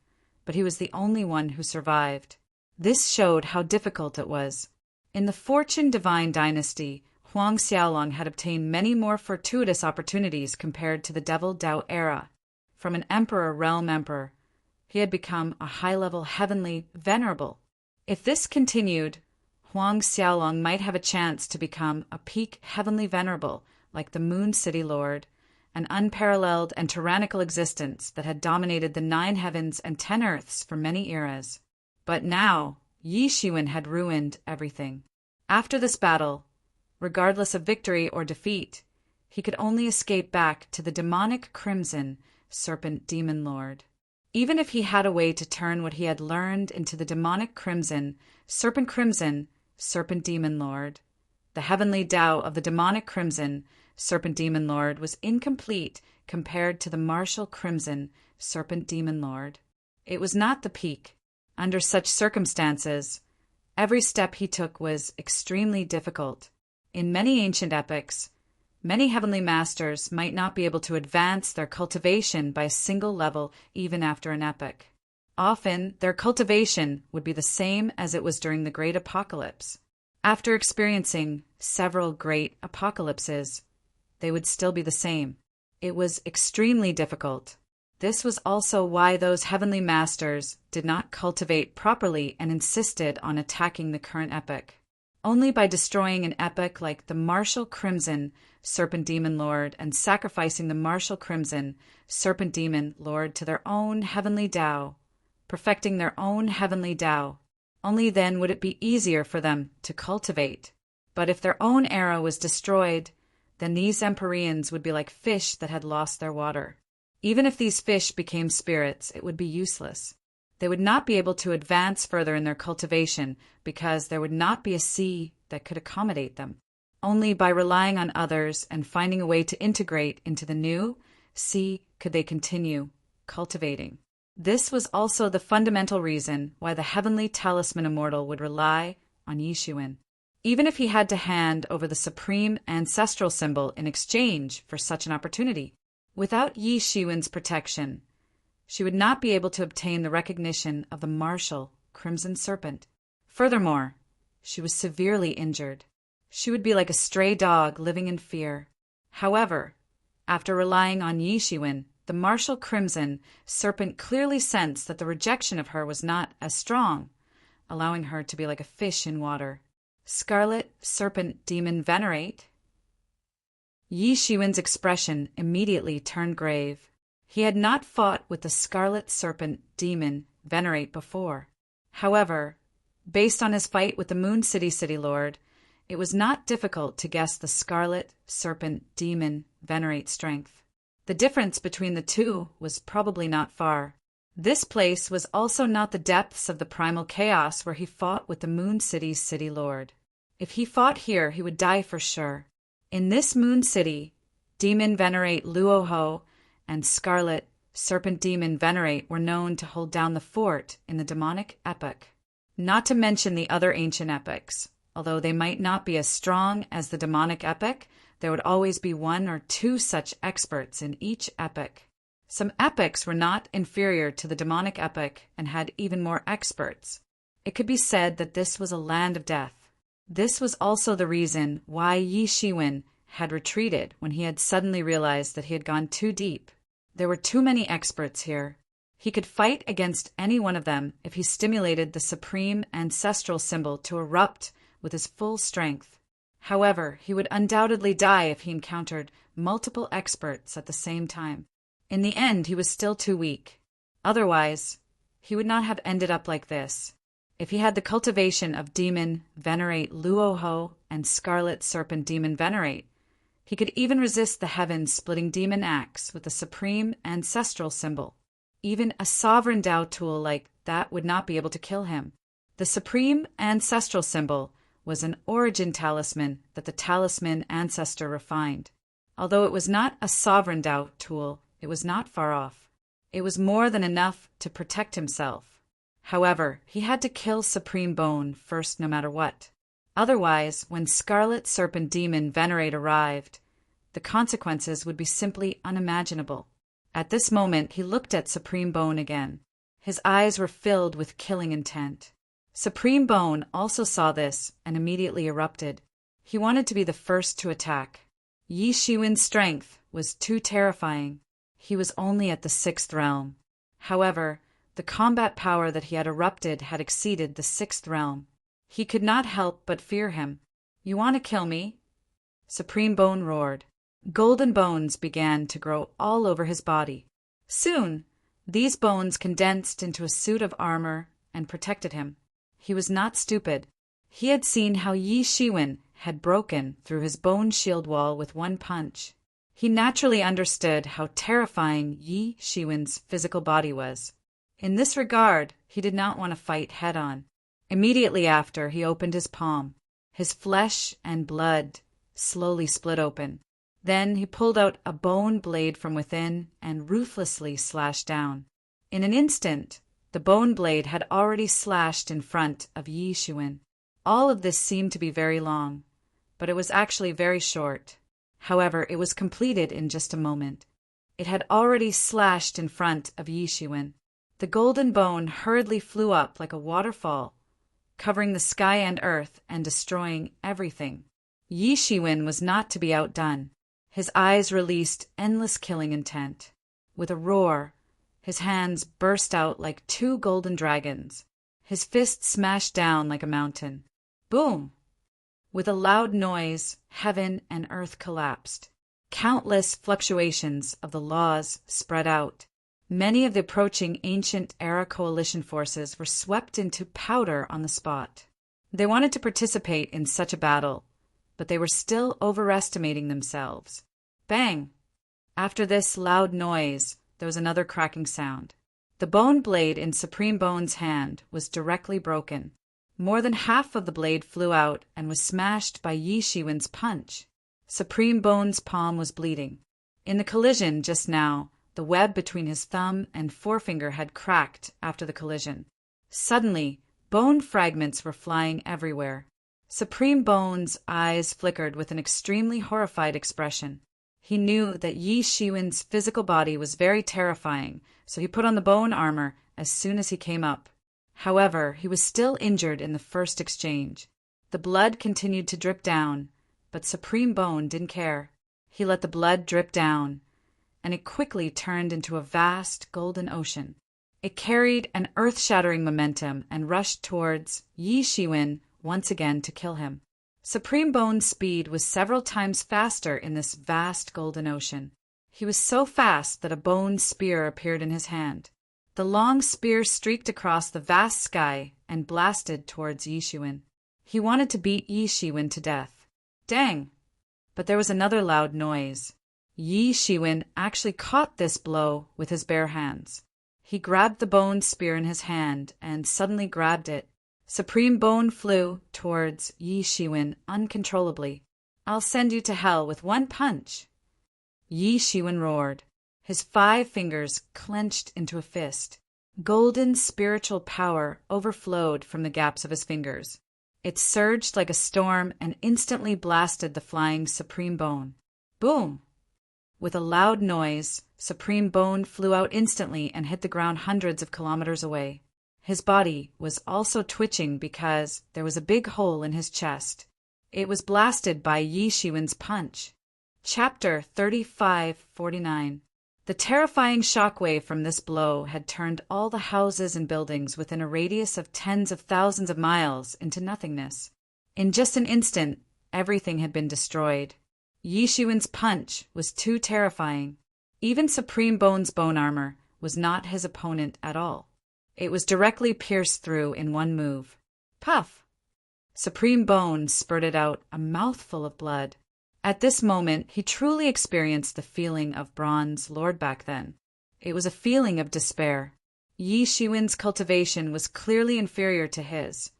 but he was the only one who survived. This showed how difficult it was. In the Fortune Divine Dynasty, Huang Xiaolong had obtained many more fortuitous opportunities compared to the Devil Dao era. From an realm emperor, he had become a high-level heavenly venerable. If this continued, Huang Xiaolong might have a chance to become a peak heavenly venerable like the Moon City Lord, an unparalleled and tyrannical existence that had dominated the 9 heavens and 10 earths for many eras. But now, Yi Shiwen had ruined everything. After this battle, regardless of victory or defeat, he could only escape back to the demonic Crimson Serpent Demon Lord. Even if he had a way to turn what he had learned into the demonic Crimson Serpent Demon Lord, the heavenly Tao of the demonic Crimson Serpent Demon Lord was incomplete compared to the martial Crimson Serpent Demon Lord. It was not the peak. Under such circumstances, every step he took was extremely difficult. In many ancient epochs, many heavenly masters might not be able to advance their cultivation by a single level even after an epoch. Often, their cultivation would be the same as it was during the Great Apocalypse. After experiencing several great apocalypses, they would still be the same. It was extremely difficult. This was also why those heavenly masters did not cultivate properly and insisted on attacking the current epoch. Only by destroying an epoch like the martial Crimson Serpent Demon Lord and sacrificing the martial Crimson Serpent Demon Lord to their own heavenly Tao, perfecting their own heavenly Tao, only then would it be easier for them to cultivate. But if their own era was destroyed, then these Empyreans would be like fish that had lost their water. Even if these fish became spirits, it would be useless. They would not be able to advance further in their cultivation because there would not be a sea that could accommodate them. Only by relying on others and finding a way to integrate into the new sea could they continue cultivating. This was also the fundamental reason why the heavenly talisman immortal would rely on Yi Shiwen, even if he had to hand over the supreme ancestral symbol in exchange for such an opportunity. Without Yi Shiwen's protection, she would not be able to obtain the recognition of the martial Crimson Serpent. Furthermore, she was severely injured. She would be like a stray dog living in fear. However, after relying on Yi Shiwen, the martial Crimson Serpent clearly sensed that the rejection of her was not as strong, allowing her to be like a fish in water. Scarlet Serpent Demon Venerate. Yi Shiwen's expression immediately turned grave. He had not fought with the Scarlet Serpent Demon Venerate before. However, based on his fight with the Moon City Lord, it was not difficult to guess the Scarlet Serpent Demon Venerate strength. The difference between the two was probably not far. This place was also not the depths of the primal chaos where he fought with the Moon City's city lord. If he fought here, he would die for sure. In this Moon City, Demon Venerate Luoho and Scarlet Serpent Demon Venerate were known to hold down the fort in the demonic epoch. Not to mention the other ancient epochs. Although they might not be as strong as the demonic epoch, there would always be one or two such experts in each epoch. Some epochs were not inferior to the demonic epoch and had even more experts. It could be said that this was a land of death. This was also the reason why Yi Shiwen had retreated when he had suddenly realized that he had gone too deep. There were too many experts here. He could fight against any one of them if he stimulated the supreme ancestral symbol to erupt with his full strength. However, he would undoubtedly die if he encountered multiple experts at the same time. In the end, he was still too weak. Otherwise, he would not have ended up like this. If he had the cultivation of Demon Venerate Luoho and Scarlet Serpent Demon Venerate, he could even resist the heaven-splitting demon axe with the supreme ancestral symbol. Even a sovereign Tao tool like that would not be able to kill him. The supreme ancestral symbol was an origin talisman that the talisman ancestor refined. Although it was not a sovereign Tao tool, it was not far off. It was more than enough to protect himself. However, he had to kill Supreme Bone first no matter what. Otherwise, when Scarlet Serpent Demon Venerate arrived, the consequences would be simply unimaginable. At this moment, he looked at Supreme Bone again. His eyes were filled with killing intent. Supreme Bone also saw this and immediately erupted. He wanted to be the first to attack. Yi Shiwen's strength was too terrifying. He was only at the 6th realm. However, the combat power that he had erupted had exceeded the 6th realm. He could not help but fear him. "You want to kill me?" Supreme Bone roared. Golden bones began to grow all over his body. Soon, these bones condensed into a suit of armor and protected him. He was not stupid. He had seen how Yi Shiwen had broken through his bone shield wall with one punch. He naturally understood how terrifying Yi Shiwen's physical body was. In this regard, he did not want to fight head-on. Immediately after, he opened his palm. His flesh and blood slowly split open. Then he pulled out a bone blade from within and ruthlessly slashed down. In an instant, the bone blade had already slashed in front of Yi Shiwen. All of this seemed to be very long, but it was actually very short. However, it was completed in just a moment. It had already slashed in front of Yi Shiwen. The golden bone hurriedly flew up like a waterfall, covering the sky and earth and destroying everything. Yi Shiwen was not to be outdone. His eyes released endless killing intent. With a roar, his hands burst out like two golden dragons. His fists smashed down like a mountain. Boom! With a loud noise, heaven and earth collapsed. Countless fluctuations of the laws spread out. Many of the approaching Ancient Era coalition forces were swept into powder on the spot. They wanted to participate in such a battle, but they were still overestimating themselves. Bang! After this loud noise, there was another cracking sound. The bone blade in Supreme Bone's hand was directly broken. More than half of the blade flew out and was smashed by Yi Shiwen's punch. Supreme Bone's palm was bleeding. In the collision just now, the web between his thumb and forefinger had cracked after the collision. Suddenly, bone fragments were flying everywhere. Supreme Bone's eyes flickered with an extremely horrified expression. He knew that Yi Shiwen's physical body was very terrifying, so he put on the bone armor as soon as he came up. However, he was still injured in the first exchange. The blood continued to drip down, but Supreme Bone didn't care. He let the blood drip down, and it quickly turned into a vast golden ocean. It carried an earth-shattering momentum and rushed towards Yi Shiwen once again to kill him. Supreme Bone's speed was several times faster in this vast golden ocean. He was so fast that a bone spear appeared in his hand. The long spear streaked across the vast sky and blasted towards Yi Shiwen. He wanted to beat Yi Shiwen to death. Dang! But there was another loud noise. Yi Shiwen actually caught this blow with his bare hands. He grabbed the bone spear in his hand and suddenly grabbed it. Supreme Bone flew towards Yi Shiwen uncontrollably. "I'll send you to hell with one punch." Yi Shiwen roared. His 5 fingers clenched into a fist. Golden spiritual power overflowed from the gaps of his fingers. It surged like a storm and instantly blasted the flying Supreme Bone. Boom! With a loud noise, Supreme Bone flew out instantly and hit the ground hundreds of kilometers away. His body was also twitching because there was a big hole in his chest. It was blasted by Yi Shiwen's punch. Chapter 3549. The terrifying shockwave from this blow had turned all the houses and buildings within a radius of tens of thousands of miles into nothingness. In just an instant, everything had been destroyed. Yi Shiwen's punch was too terrifying. Even Supreme Bone's bone armor was not his opponent at all. It was directly pierced through in one move. Puff! Supreme Bone spurted out a mouthful of blood. At this moment, he truly experienced the feeling of Bronze Lord back then. It was a feeling of despair. Yi Shiwen's cultivation was clearly inferior to his,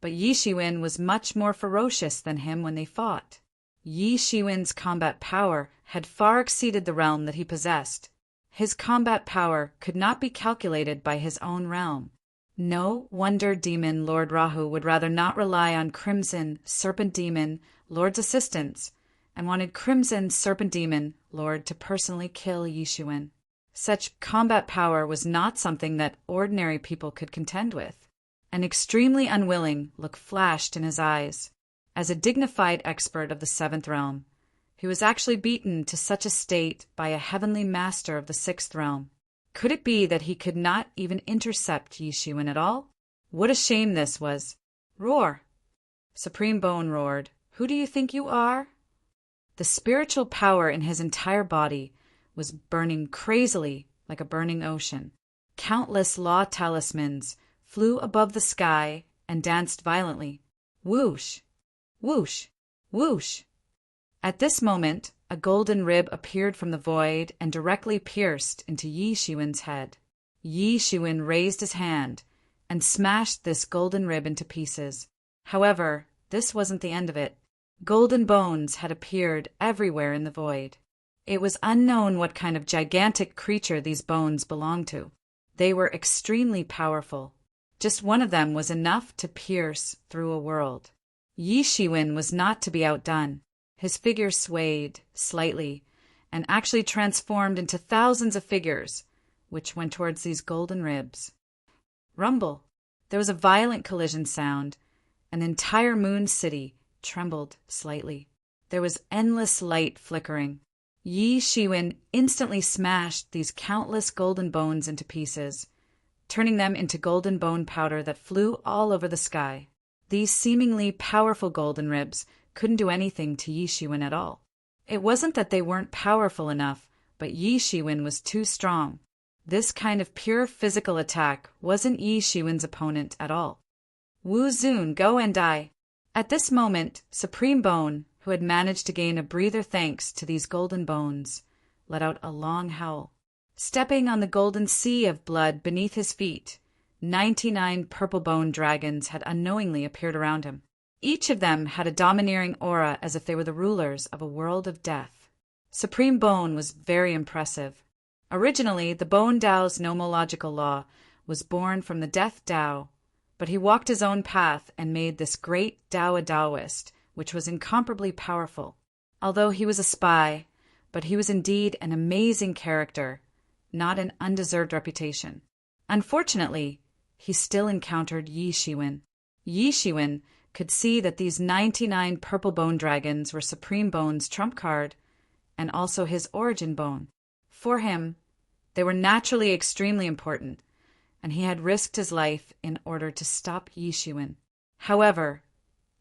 but Yi Shiwen was much more ferocious than him when they fought. Yi Shiwen's combat power had far exceeded the realm that he possessed. His combat power could not be calculated by his own realm. No wonder Demon Lord Rahu would rather not rely on Crimson Serpent Demon Lord's assistance, and wanted Crimson Serpent Demon Lord to personally kill Yi Shiwen. Such combat power was not something that ordinary people could contend with. An extremely unwilling look flashed in his eyes. As a dignified expert of the 7th realm, he was actually beaten to such a state by a heavenly master of the 6th realm. Could it be that he could not even intercept Yi Shiwen at all? What a shame this was. Roar! Supreme Bone roared. Who do you think you are? The spiritual power in his entire body was burning crazily like a burning ocean. Countless law talismans flew above the sky and danced violently. Whoosh! Whoosh! Whoosh! At this moment, a golden rib appeared from the void and directly pierced into Yi Shiwen's head. Yi Shiwen raised his hand and smashed this golden rib into pieces. However, this wasn't the end of it. Golden bones had appeared everywhere in the void. It was unknown what kind of gigantic creature these bones belonged to. They were extremely powerful. Just one of them was enough to pierce through a world. Yi Shiwen was not to be outdone. His figure swayed slightly and actually transformed into thousands of figures, which went towards these golden ribs. Rumble! There was a violent collision sound. An entire moon city trembled slightly. There was endless light flickering. Yi Shiwen instantly smashed these countless golden bones into pieces, turning them into golden bone powder that flew all over the sky. These seemingly powerful golden ribs couldn't do anything to Yi Shiwen at all. It wasn't that they weren't powerful enough, but Yi Shiwen was too strong. This kind of pure physical attack wasn't Yi Shiwen's opponent at all. Wu Zun, go and die. At this moment, Supreme Bone, who had managed to gain a breather thanks to these golden bones, let out a long howl. Stepping on the golden sea of blood beneath his feet, 99 purple bone dragons had unknowingly appeared around him. Each of them had a domineering aura as if they were the rulers of a world of death. Supreme Bone was very impressive. Originally, the Bone Tao's nomological law was born from the Death Tao, but he walked his own path and made this great Taoist, which was incomparably powerful. Although he was a spy, but he was indeed an amazing character, not an undeserved reputation. Unfortunately, he still encountered Yi Shiwen. Yi Shiwen could see that these 99 purple bone dragons were Supreme Bone's trump card and also his origin bone. For him, they were naturally extremely important, and he had risked his life in order to stop Yi Shiwen. However,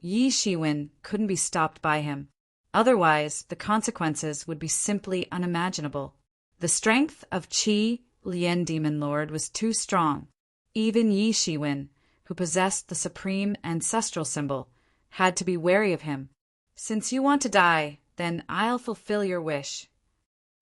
Yi Shiwen couldn't be stopped by him. Otherwise, the consequences would be simply unimaginable. The strength of Qi Lien Demon Lord was too strong. Even Yi Shiwen, who possessed the supreme ancestral symbol, had to be wary of him. Since you want to die, then I'll fulfill your wish.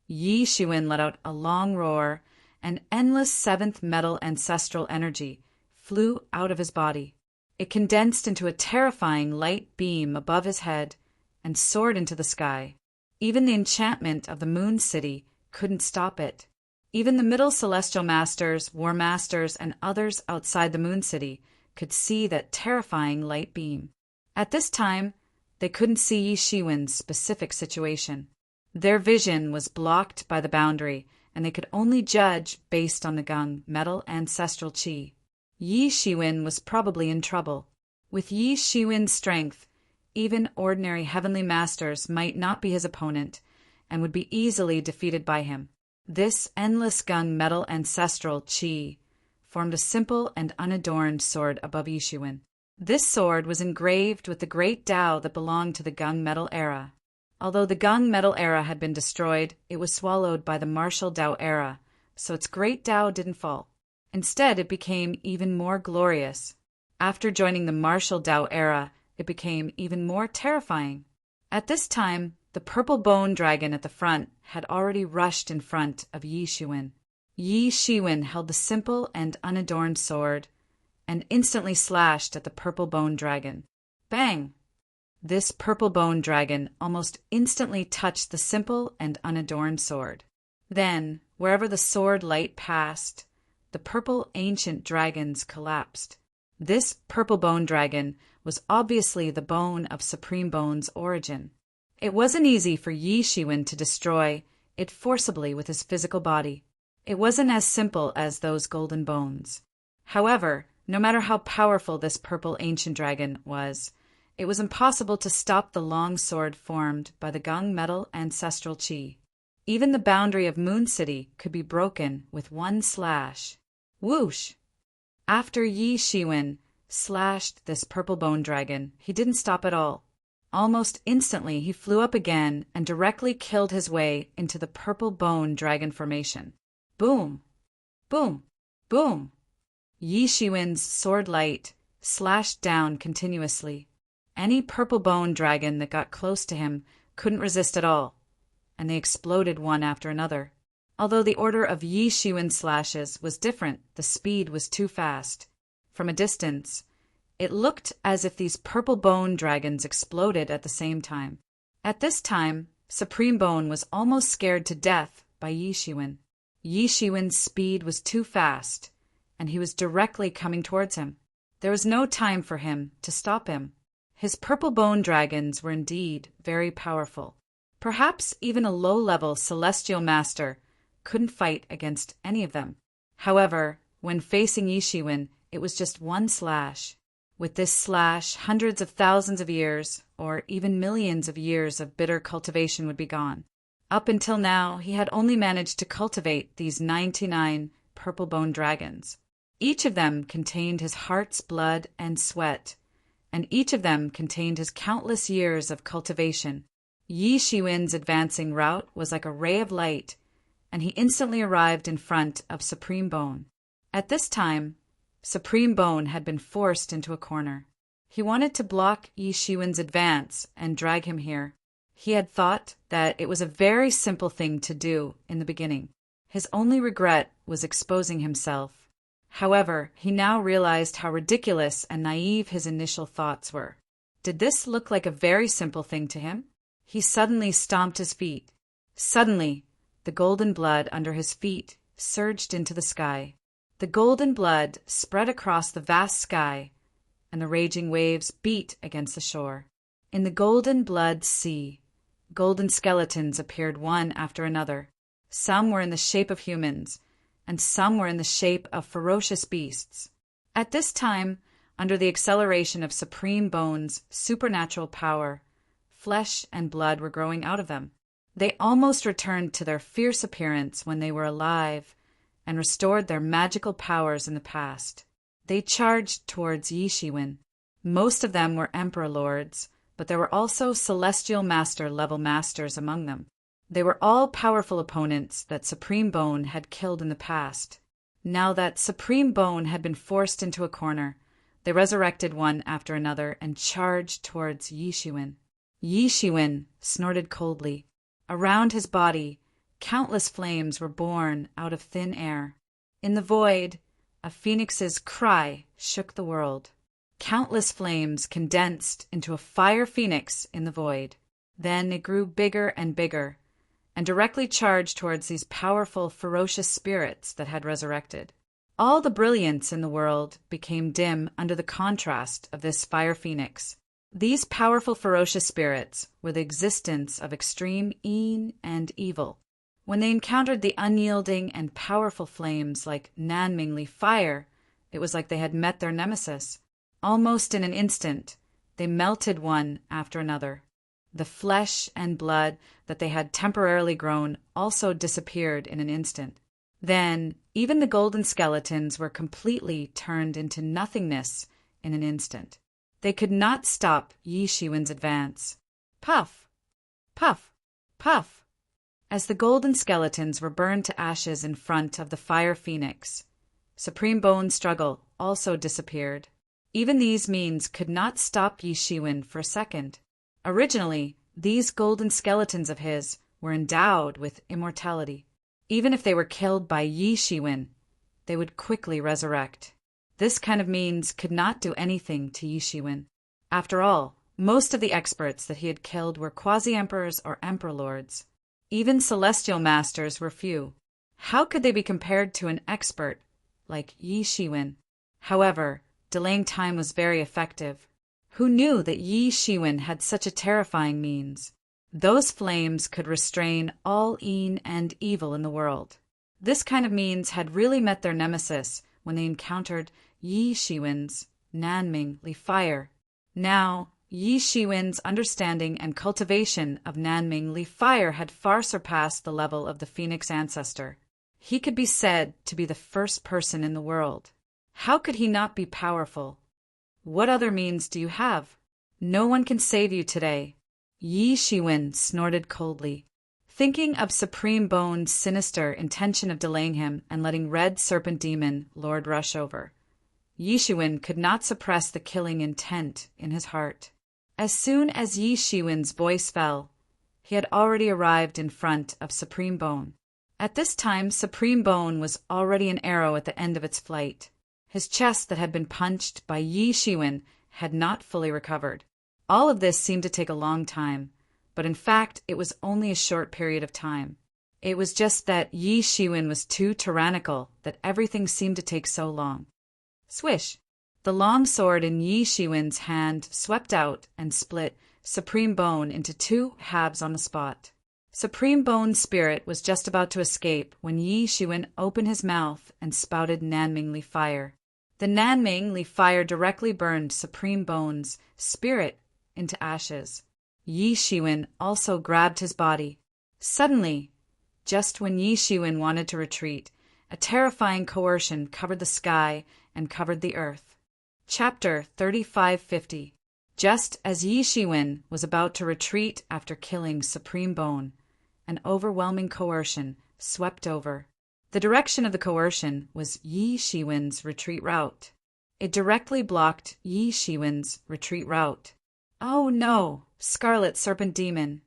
Yi Shiwen let out a long roar An endless seventh metal ancestral energy flew out of his body. It condensed into a terrifying light beam above his head and soared into the sky. Even the enchantment of the Moon City couldn't stop it. Even the Middle Celestial Masters, War Masters, and others outside the Moon City could see that terrifying light beam. At this time, they couldn't see Yi Shiwen's specific situation. Their vision was blocked by the boundary, and they could only judge based on the gung metal ancestral chi. Yi Shiwen was probably in trouble. With Yi Shiwen's strength, even ordinary heavenly masters might not be his opponent and would be easily defeated by him. This endless gung metal ancestral chi formed a simple and unadorned sword above Yi Shiwen. This sword was engraved with the great Tao that belonged to the gung metal era. Although the gung metal era had been destroyed, it was swallowed by the martial Tao era, so its great Tao didn't fall. Instead, it became even more glorious. After joining the martial Tao era, it became even more terrifying. At this time, the purple bone dragon at the front had already rushed in front of Yi Shiwen. Yi Shiwen held the simple and unadorned sword and instantly slashed at the purple bone dragon. Bang! This purple bone dragon almost instantly touched the simple and unadorned sword. Then, wherever the sword light passed, the purple ancient dragons collapsed. This purple bone dragon was obviously the bone of Supreme Bone's origin. It wasn't easy for Yi Shiwen to destroy it forcibly with his physical body. It wasn't as simple as those golden bones. However, no matter how powerful this purple ancient dragon was, it was impossible to stop the long sword formed by the gung metal ancestral chi. Even the boundary of Moon City could be broken with one slash. Whoosh! After Yi Shiwen slashed this purple bone dragon, he didn't stop at all. Almost instantly, he flew up again and directly killed his way into the purple bone dragon formation. Boom! Boom! Boom! Yi Shiwen's sword light slashed down continuously. Any purple bone dragon that got close to him couldn't resist at all, and they exploded one after another. Although the order of Yi Shiwen's slashes was different, the speed was too fast. From a distance, it looked as if these purple bone dragons exploded at the same time. At this time, Supreme Bone was almost scared to death by Yi Shiwen. Yi Shiwen's speed was too fast, and he was directly coming towards him. There was no time for him to stop him. His purple bone dragons were indeed very powerful. Perhaps even a low-level celestial master couldn't fight against any of them. However, when facing Yi Shiwen, it was just one slash. With this slash, hundreds of thousands of years, or even millions of years of bitter cultivation would be gone. Up until now, he had only managed to cultivate these 99 purple bone dragons. Each of them contained his heart's blood and sweat, and each of them contained his countless years of cultivation. Yi Shiwen's advancing route was like a ray of light, and he instantly arrived in front of Supreme Bone. At this time, Supreme Bone had been forced into a corner. He wanted to block Yi Shiwen's advance and drag him here. He had thought that it was a very simple thing to do in the beginning. His only regret was exposing himself. However, he now realized how ridiculous and naive his initial thoughts were. Did this look like a very simple thing to him? He suddenly stomped his feet. Suddenly, the golden blood under his feet surged into the sky. The golden blood spread across the vast sky, and the raging waves beat against the shore. In the golden blood sea, golden skeletons appeared one after another. Some were in the shape of humans, and some were in the shape of ferocious beasts. At this time, under the acceleration of Supreme Bone's supernatural power, flesh and blood were growing out of them. They almost returned to their fierce appearance when they were alive and restored their magical powers in the past. They charged towards Yi Shiwen. Most of them were Emperor Lords, but there were also Celestial Master-level masters among them. They were all powerful opponents that Supreme Bone had killed in the past. Now that Supreme Bone had been forced into a corner, they resurrected one after another and charged towards Yi Shiwen. Yi Shiwen snorted coldly. Around his body, Countless flames were born out of thin air. In the void, a phoenix's cry shook the world. Countless flames condensed into a fire phoenix in the void. Then it grew bigger and bigger, and directly charged towards these powerful, ferocious spirits that had resurrected. All the brilliance in the world became dim under the contrast of this fire phoenix. These powerful, ferocious spirits were the existence of extreme yin and evil. When they encountered the unyielding and powerful flames like Nanmingli fire, it was like they had met their nemesis. Almost in an instant, they melted one after another. The flesh and blood that they had temporarily grown also disappeared in an instant. Then, even the golden skeletons were completely turned into nothingness in an instant. They could not stop Yi Shiwen's advance. Puff! Puff! Puff! As the golden skeletons were burned to ashes in front of the fire phoenix, Supreme Bone's struggle also disappeared. Even these means could not stop Yi Shiwen for a second. Originally, these golden skeletons of his were endowed with immortality. Even if they were killed by Yi Shiwen, they would quickly resurrect. This kind of means could not do anything to Yi Shiwen. After all, most of the experts that he had killed were quasi-emperors or emperor lords. Even celestial masters were few. How could they be compared to an expert like Yi Shiwen? However, delaying time was very effective. Who knew that Yi Shiwen had such a terrifying means? Those flames could restrain all yin and evil in the world. This kind of means had really met their nemesis when they encountered Yi Shiwen's Nanmingli fire. Now, Yi Shiwen's understanding and cultivation of Nanmingli fire had far surpassed the level of the Phoenix ancestor. He could be said to be the first person in the world. How could he not be powerful? What other means do you have? No one can save you today. Yi Shiwen snorted coldly, thinking of Supreme Bone's sinister intention of delaying him and letting Red Serpent Demon Lord rush over. Yi Shiwen could not suppress the killing intent in his heart. As soon as Yi Shiwen's voice fell, he had already arrived in front of Supreme Bone. At this time, Supreme Bone was already an arrow at the end of its flight. His chest that had been punched by Yi Shiwen had not fully recovered. All of this seemed to take a long time, but in fact it was only a short period of time. It was just that Yi Shiwen was too tyrannical that everything seemed to take so long. Swish! The long sword in Yi Shiwen's hand swept out and split Supreme Bone into two halves on the spot. Supreme Bone's spirit was just about to escape when Yi Shiwen opened his mouth and spouted Nanmingli fire. The Nanmingli fire directly burned Supreme Bone's spirit into ashes. Yi Shiwen also grabbed his body. Suddenly, just when Yi Shiwen wanted to retreat, a terrifying coercion covered the sky and covered the earth. Chapter 3550. Just as Yi Shiwen was about to retreat after killing Supreme Bone, an overwhelming coercion swept over. The direction of the coercion was Yi Shiwen's retreat route. It directly blocked Yi Shiwen's retreat route. Oh no! Scarlet Serpent Demon!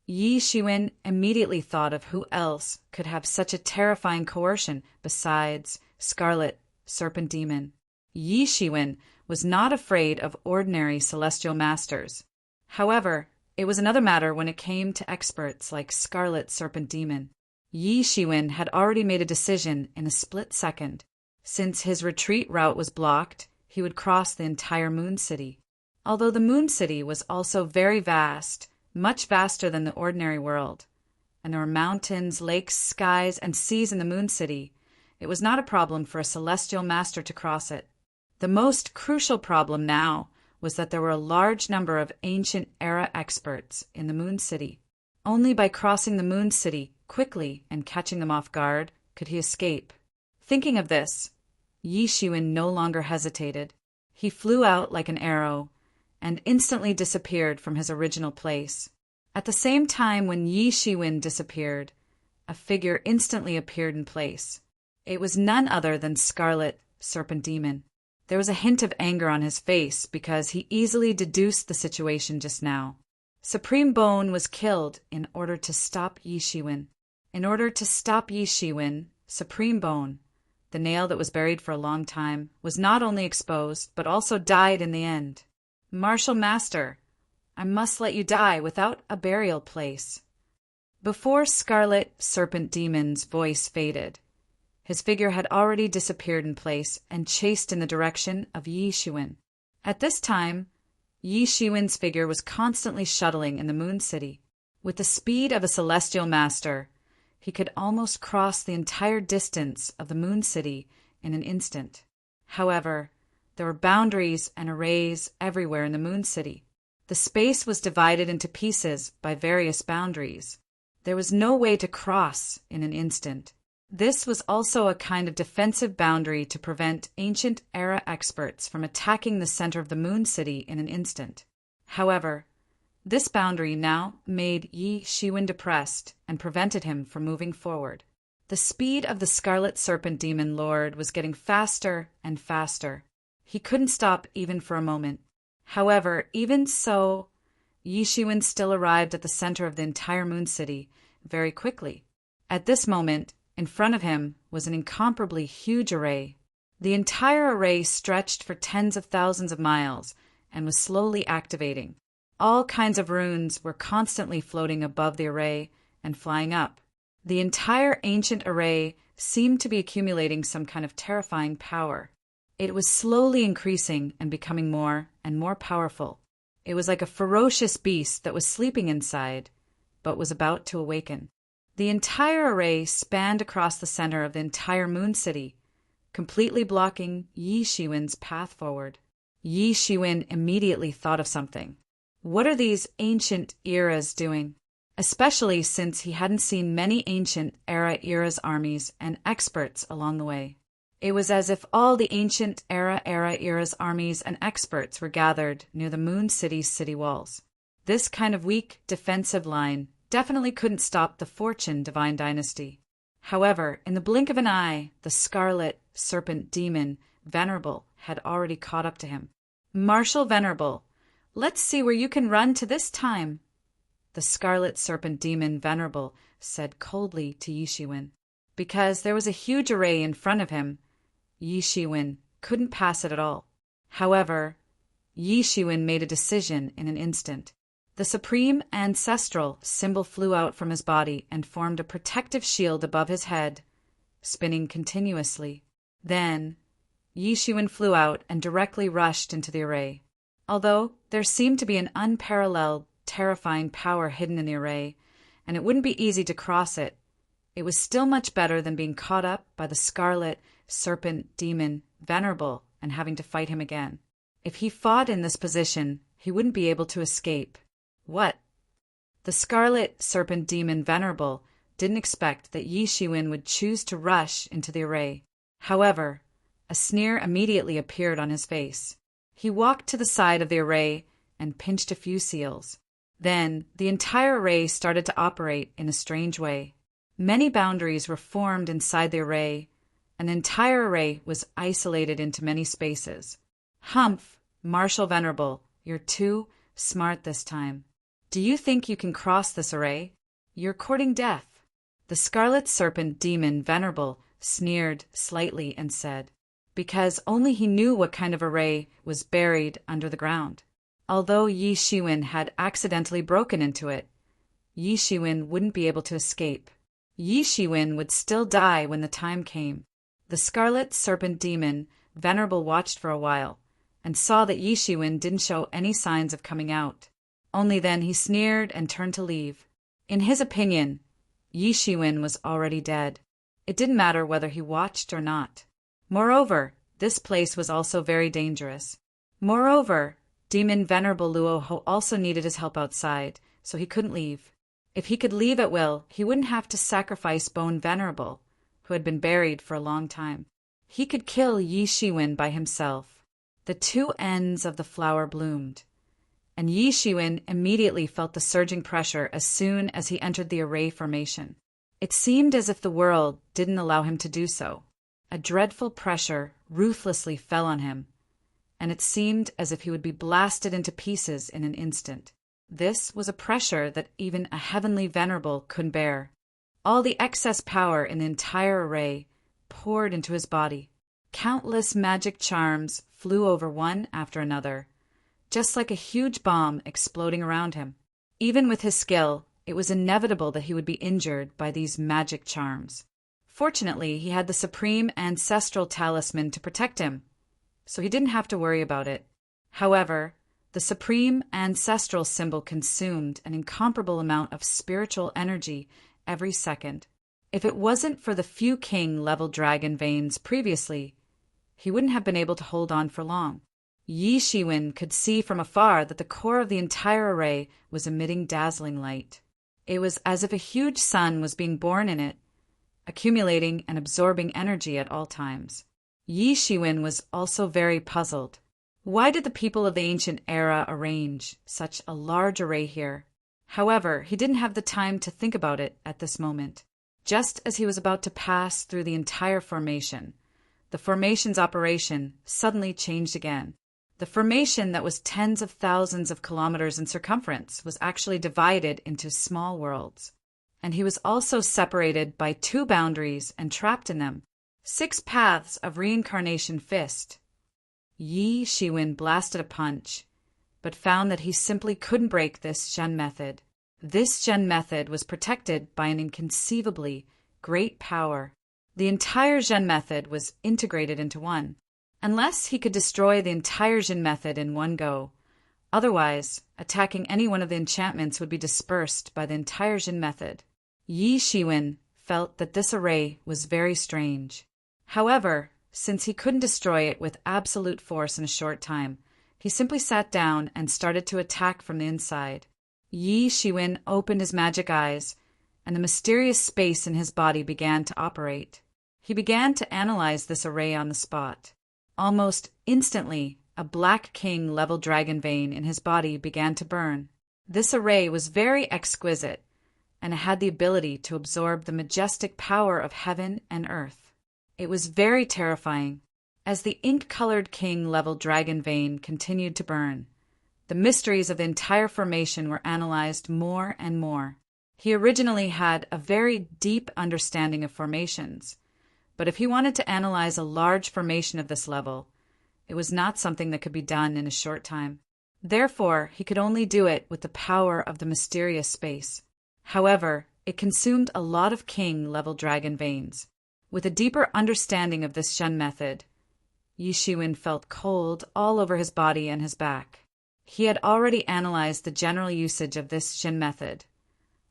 Yi Shiwen immediately thought of who else could have such a terrifying coercion besides Scarlet Serpent Demon. Yi Shiwen was not afraid of ordinary celestial masters. However, it was another matter when it came to experts like Scarlet Serpent Demon. Yi Shiwen had already made a decision in a split second. Since his retreat route was blocked, he would cross the entire Moon City. Although the Moon City was also very vast, much vaster than the ordinary world, and there were mountains, lakes, skies, and seas in the Moon City, it was not a problem for a celestial master to cross it. The most crucial problem now was that there were a large number of ancient era experts in the Moon City. Only by crossing the Moon City quickly and catching them off guard could he escape. Thinking of this, Yi Shiwen no longer hesitated. He flew out like an arrow and instantly disappeared from his original place. At the same time when Yi Shiwen disappeared, a figure instantly appeared in place. It was none other than Scarlet Serpent Demon. There was a hint of anger on his face because he easily deduced the situation just now. Supreme Bone was killed in order to stop Yi Shiwen. In order to stop Yi Shiwen, Supreme Bone, the nail that was buried for a long time, was not only exposed, but also died in the end. Martial Master, I must let you die without a burial place. Before Scarlet Serpent Demon's voice faded, his figure had already disappeared in place and chased in the direction of Yi Shiwen. At this time, Yi Shiwen's figure was constantly shuttling in the Moon City. With the speed of a celestial master, he could almost cross the entire distance of the Moon City in an instant. However, there were boundaries and arrays everywhere in the Moon City. The space was divided into pieces by various boundaries. There was no way to cross in an instant. This was also a kind of defensive boundary to prevent ancient era experts from attacking the center of the Moon City in an instant. However, this boundary now made Yi Shiwen depressed and prevented him from moving forward. The speed of the Scarlet Serpent Demon Lord was getting faster and faster. He couldn't stop even for a moment. However, even so, Yi Shiwen still arrived at the center of the entire Moon City very quickly. At this moment, in front of him was an incomparably huge array. The entire array stretched for tens of thousands of miles and was slowly activating. All kinds of runes were constantly floating above the array and flying up. The entire ancient array seemed to be accumulating some kind of terrifying power. It was slowly increasing and becoming more and more powerful. It was like a ferocious beast that was sleeping inside, but was about to awaken. The entire array spanned across the center of the entire Moon City, completely blocking Yi Shiwen's path forward. Yi Shiwen immediately thought of something. What are these ancient eras doing? Especially since he hadn't seen many ancient era's armies and experts along the way. It was as if all the ancient era's armies and experts were gathered near the Moon City's city walls. This kind of weak defensive line definitely couldn't stop the Fortune Divine Dynasty. However, in the blink of an eye, the Scarlet Serpent Demon Venerable had already caught up to him. Martial Venerable, let's see where you can run to this time, the Scarlet Serpent Demon Venerable said coldly to Yi Shiwen. Because there was a huge array in front of him, Yi Shiwen couldn't pass it at all. However, Yi Shiwen made a decision in an instant. The supreme ancestral symbol flew out from his body and formed a protective shield above his head, spinning continuously. Then, Yi Shiwen flew out and directly rushed into the array. Although there seemed to be an unparalleled, terrifying power hidden in the array, and it wouldn't be easy to cross it, it was still much better than being caught up by the Scarlet Serpent Demon Venerable and having to fight him again. If he fought in this position, he wouldn't be able to escape. What? The Scarlet Serpent Demon Venerable didn't expect that Yi Shiwen would choose to rush into the array. However, a sneer immediately appeared on his face. He walked to the side of the array and pinched a few seals. Then, the entire array started to operate in a strange way. Many boundaries were formed inside the array. An entire array was isolated into many spaces. Humph, Martial Venerable, you're too smart this time. Do you think you can cross this array? You're courting death. The Scarlet Serpent Demon Venerable sneered slightly and said, because only he knew what kind of array was buried under the ground. Although Yi Shiwen had accidentally broken into it, Yi Shiwen wouldn't be able to escape. Yi Shiwen would still die when the time came. The Scarlet Serpent Demon Venerable watched for a while and saw that Yi Shiwen didn't show any signs of coming out. Only then he sneered and turned to leave. In his opinion, Yi Shiwen was already dead. It didn't matter whether he watched or not. Moreover, this place was also very dangerous. Moreover, Demon Venerable Luoho also needed his help outside, so he couldn't leave. If he could leave at will, he wouldn't have to sacrifice Bone Venerable, who had been buried for a long time. He could kill Yi Shiwen by himself. The two ends of the flower bloomed, and Yi Shiwen immediately felt the surging pressure as soon as he entered the array formation. It seemed as if the world didn't allow him to do so. A dreadful pressure ruthlessly fell on him, and it seemed as if he would be blasted into pieces in an instant. This was a pressure that even a heavenly venerable couldn't bear. All the excess power in the entire array poured into his body. Countless magic charms flew over one after another, just like a huge bomb exploding around him. Even with his skill, it was inevitable that he would be injured by these magic charms. Fortunately, he had the supreme ancestral talisman to protect him, so he didn't have to worry about it. However, the supreme ancestral symbol consumed an incomparable amount of spiritual energy every second. If it wasn't for the few king-level dragon veins previously, he wouldn't have been able to hold on for long. Yi Shiwen could see from afar that the core of the entire array was emitting dazzling light. It was as if a huge sun was being born in it, accumulating and absorbing energy at all times. Yi Shiwen was also very puzzled. Why did the people of the ancient era arrange such a large array here? However, he didn't have the time to think about it at this moment. Just as he was about to pass through the entire formation, the formation's operation suddenly changed again. The formation that was tens of thousands of kilometers in circumference was actually divided into small worlds. And he was also separated by 2 boundaries and trapped in them. 6 paths of reincarnation fist. Yi Shiwen blasted a punch, but found that he simply couldn't break this Zhen method. This Zhen method was protected by an inconceivably great power. The entire Zhen method was integrated into one. Unless he could destroy the entire Zhen method in one go, otherwise, attacking any one of the enchantments would be dispersed by the entire Zhen method. Yi Shiwen felt that this array was very strange. However, since he couldn't destroy it with absolute force in a short time, he simply sat down and started to attack from the inside. Yi Shiwen opened his magic eyes, and the mysterious space in his body began to operate. He began to analyze this array on the spot. Almost instantly, a Black King-level dragon vein in his body began to burn. This array was very exquisite, and it had the ability to absorb the majestic power of heaven and earth. It was very terrifying. As the ink-colored king-level dragon vein continued to burn, the mysteries of the entire formation were analyzed more and more. He originally had a very deep understanding of formations, but if he wanted to analyze a large formation of this level, it was not something that could be done in a short time. Therefore, he could only do it with the power of the mysterious space. However, it consumed a lot of king-level dragon veins. With a deeper understanding of this Zhen method, Yi Shiwen felt cold all over his body and his back. He had already analyzed the general usage of this Zhen method,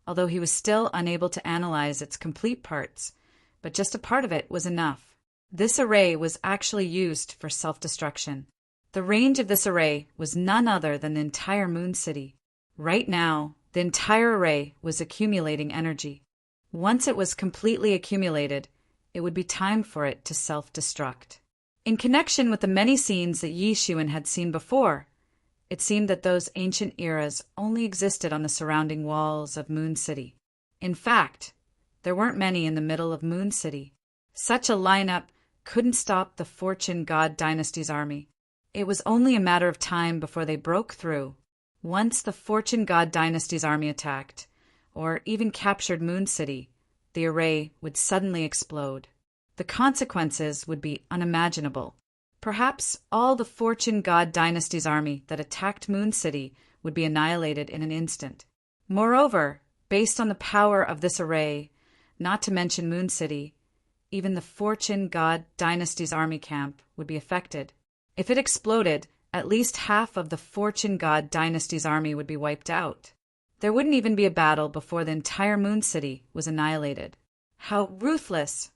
although he was still unable to analyze its complete parts, but just a part of it was enough. This array was actually used for self-destruction. The range of this array was none other than the entire Moon City. Right now, the entire array was accumulating energy. Once it was completely accumulated, it would be time for it to self-destruct. In connection with the many scenes that Yi Shiwen had seen before, it seemed that those ancient eras only existed on the surrounding walls of Moon City. In fact, there weren't many in the middle of Moon City. Such a lineup couldn't stop the Fortune God Dynasty's army. It was only a matter of time before they broke through. Once the Fortune God Dynasty's army attacked, or even captured Moon City, the array would suddenly explode. The consequences would be unimaginable. Perhaps all the Fortune God Dynasty's army that attacked Moon City would be annihilated in an instant. Moreover, based on the power of this array, not to mention Moon City, even the Fortune God Dynasty's army camp would be affected. If it exploded, at least half of the Fortune God Dynasty's army would be wiped out. There wouldn't even be a battle before the entire Moon City was annihilated. How ruthless!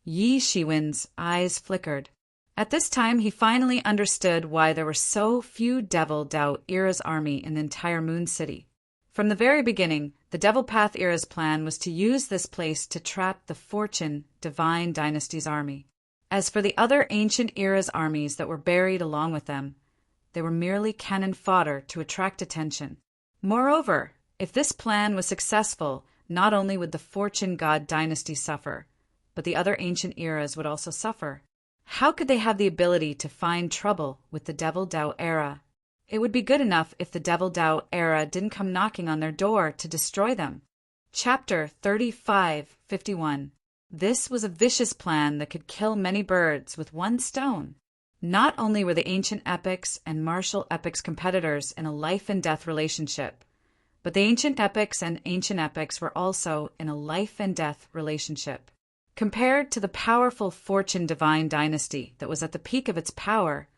Yi Shiwen's eyes flickered. At this time, he finally understood why there were so few Devil Dao Era's army in the entire Moon City. From the very beginning, the Devil Path Era's plan was to use this place to trap the Fortune Divine Dynasty's army. As for the other ancient Era's armies that were buried along with them, they were merely cannon fodder to attract attention. Moreover, if this plan was successful, not only would the Fortune God Dynasty suffer, but the other ancient eras would also suffer. How could they have the ability to find trouble with the Devil Dao Era? It would be good enough if the Devil Dao Era didn't come knocking on their door to destroy them. Chapter 35:51. This was a vicious plan that could kill many birds with one stone. Not only were the ancient epics and martial epics competitors in a life-and-death relationship, but the ancient epics were also in a life-and-death relationship. Compared to the powerful Fortune divine dynasty that was at the peak of its power,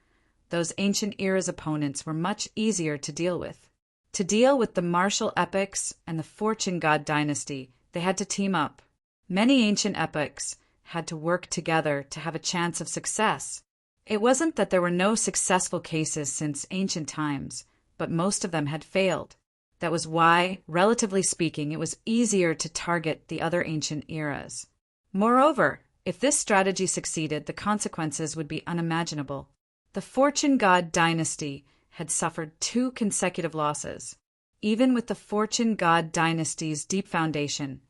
those ancient era's opponents were much easier to deal with. To deal with the martial epics and the Fortune god dynasty, they had to team up. Many ancient epics had to work together to have a chance of success. It wasn't that there were no successful cases since ancient times, but most of them had failed. That was why, relatively speaking, it was easier to target the other ancient eras. Moreover, if this strategy succeeded, the consequences would be unimaginable. The Fortune god dynasty had suffered 2 consecutive losses. Even with the Fortune god dynasty's deep foundation,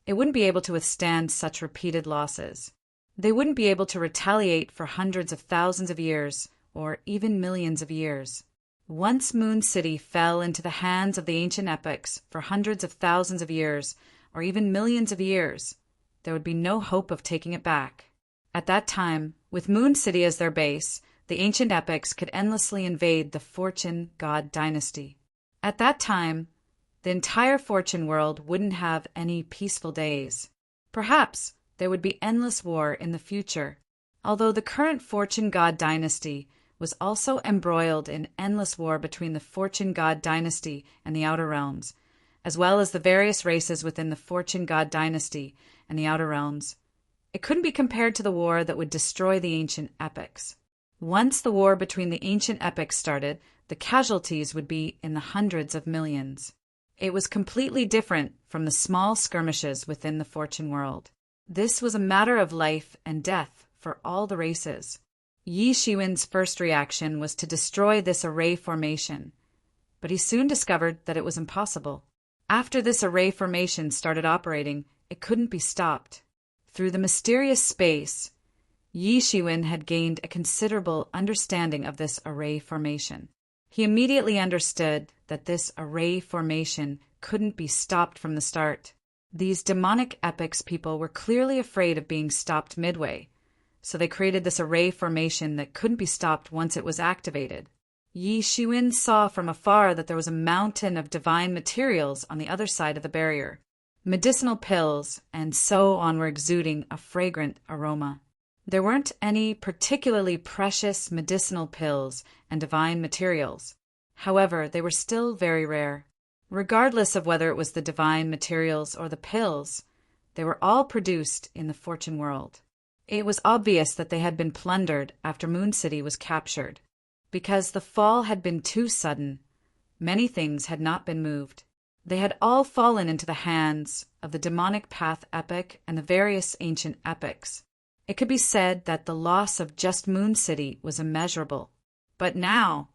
it wouldn't be able to withstand such repeated losses. They wouldn't be able to retaliate for hundreds of thousands of years, or even millions of years. Once Moon City fell into the hands of the ancient epics for hundreds of thousands of years, or even millions of years, there would be no hope of taking it back. At that time, with Moon City as their base, the ancient epics could endlessly invade the Fortune god dynasty. At that time, the entire Fortune world wouldn't have any peaceful days. Perhaps there would be endless war in the future, although the current Fortune god dynasty was also embroiled in endless war between the Fortune god dynasty and the Outer Realms, as well as the various races within the Fortune god dynasty and the Outer Realms. It couldn't be compared to the war that would destroy the ancient epics. Once the war between the ancient epics started, the casualties would be in the hundreds of millions. It was completely different from the small skirmishes within the Fortune world. This was a matter of life and death for all the races. Yi Shiwen's first reaction was to destroy this array formation, but he soon discovered that it was impossible. After this array formation started operating, it couldn't be stopped. Through the mysterious space, Yi Shiwen had gained a considerable understanding of this array formation. He immediately understood that this array formation couldn't be stopped from the start. These demonic epics people were clearly afraid of being stopped midway, so they created this array formation that couldn't be stopped once it was activated. Yi Shiwen saw from afar that there was a mountain of divine materials on the other side of the barrier. Medicinal pills, and so on were exuding a fragrant aroma. There weren't any particularly precious medicinal pills and divine materials. However, they were still very rare. Regardless of whether it was the divine materials or the pills, they were all produced in the Fortune world. It was obvious that they had been plundered after Moon City was captured. Because the fall had been too sudden, many things had not been moved. They had all fallen into the hands of the demonic path epic and the various ancient epics. It could be said that the loss of just Moon City was immeasurable. But now,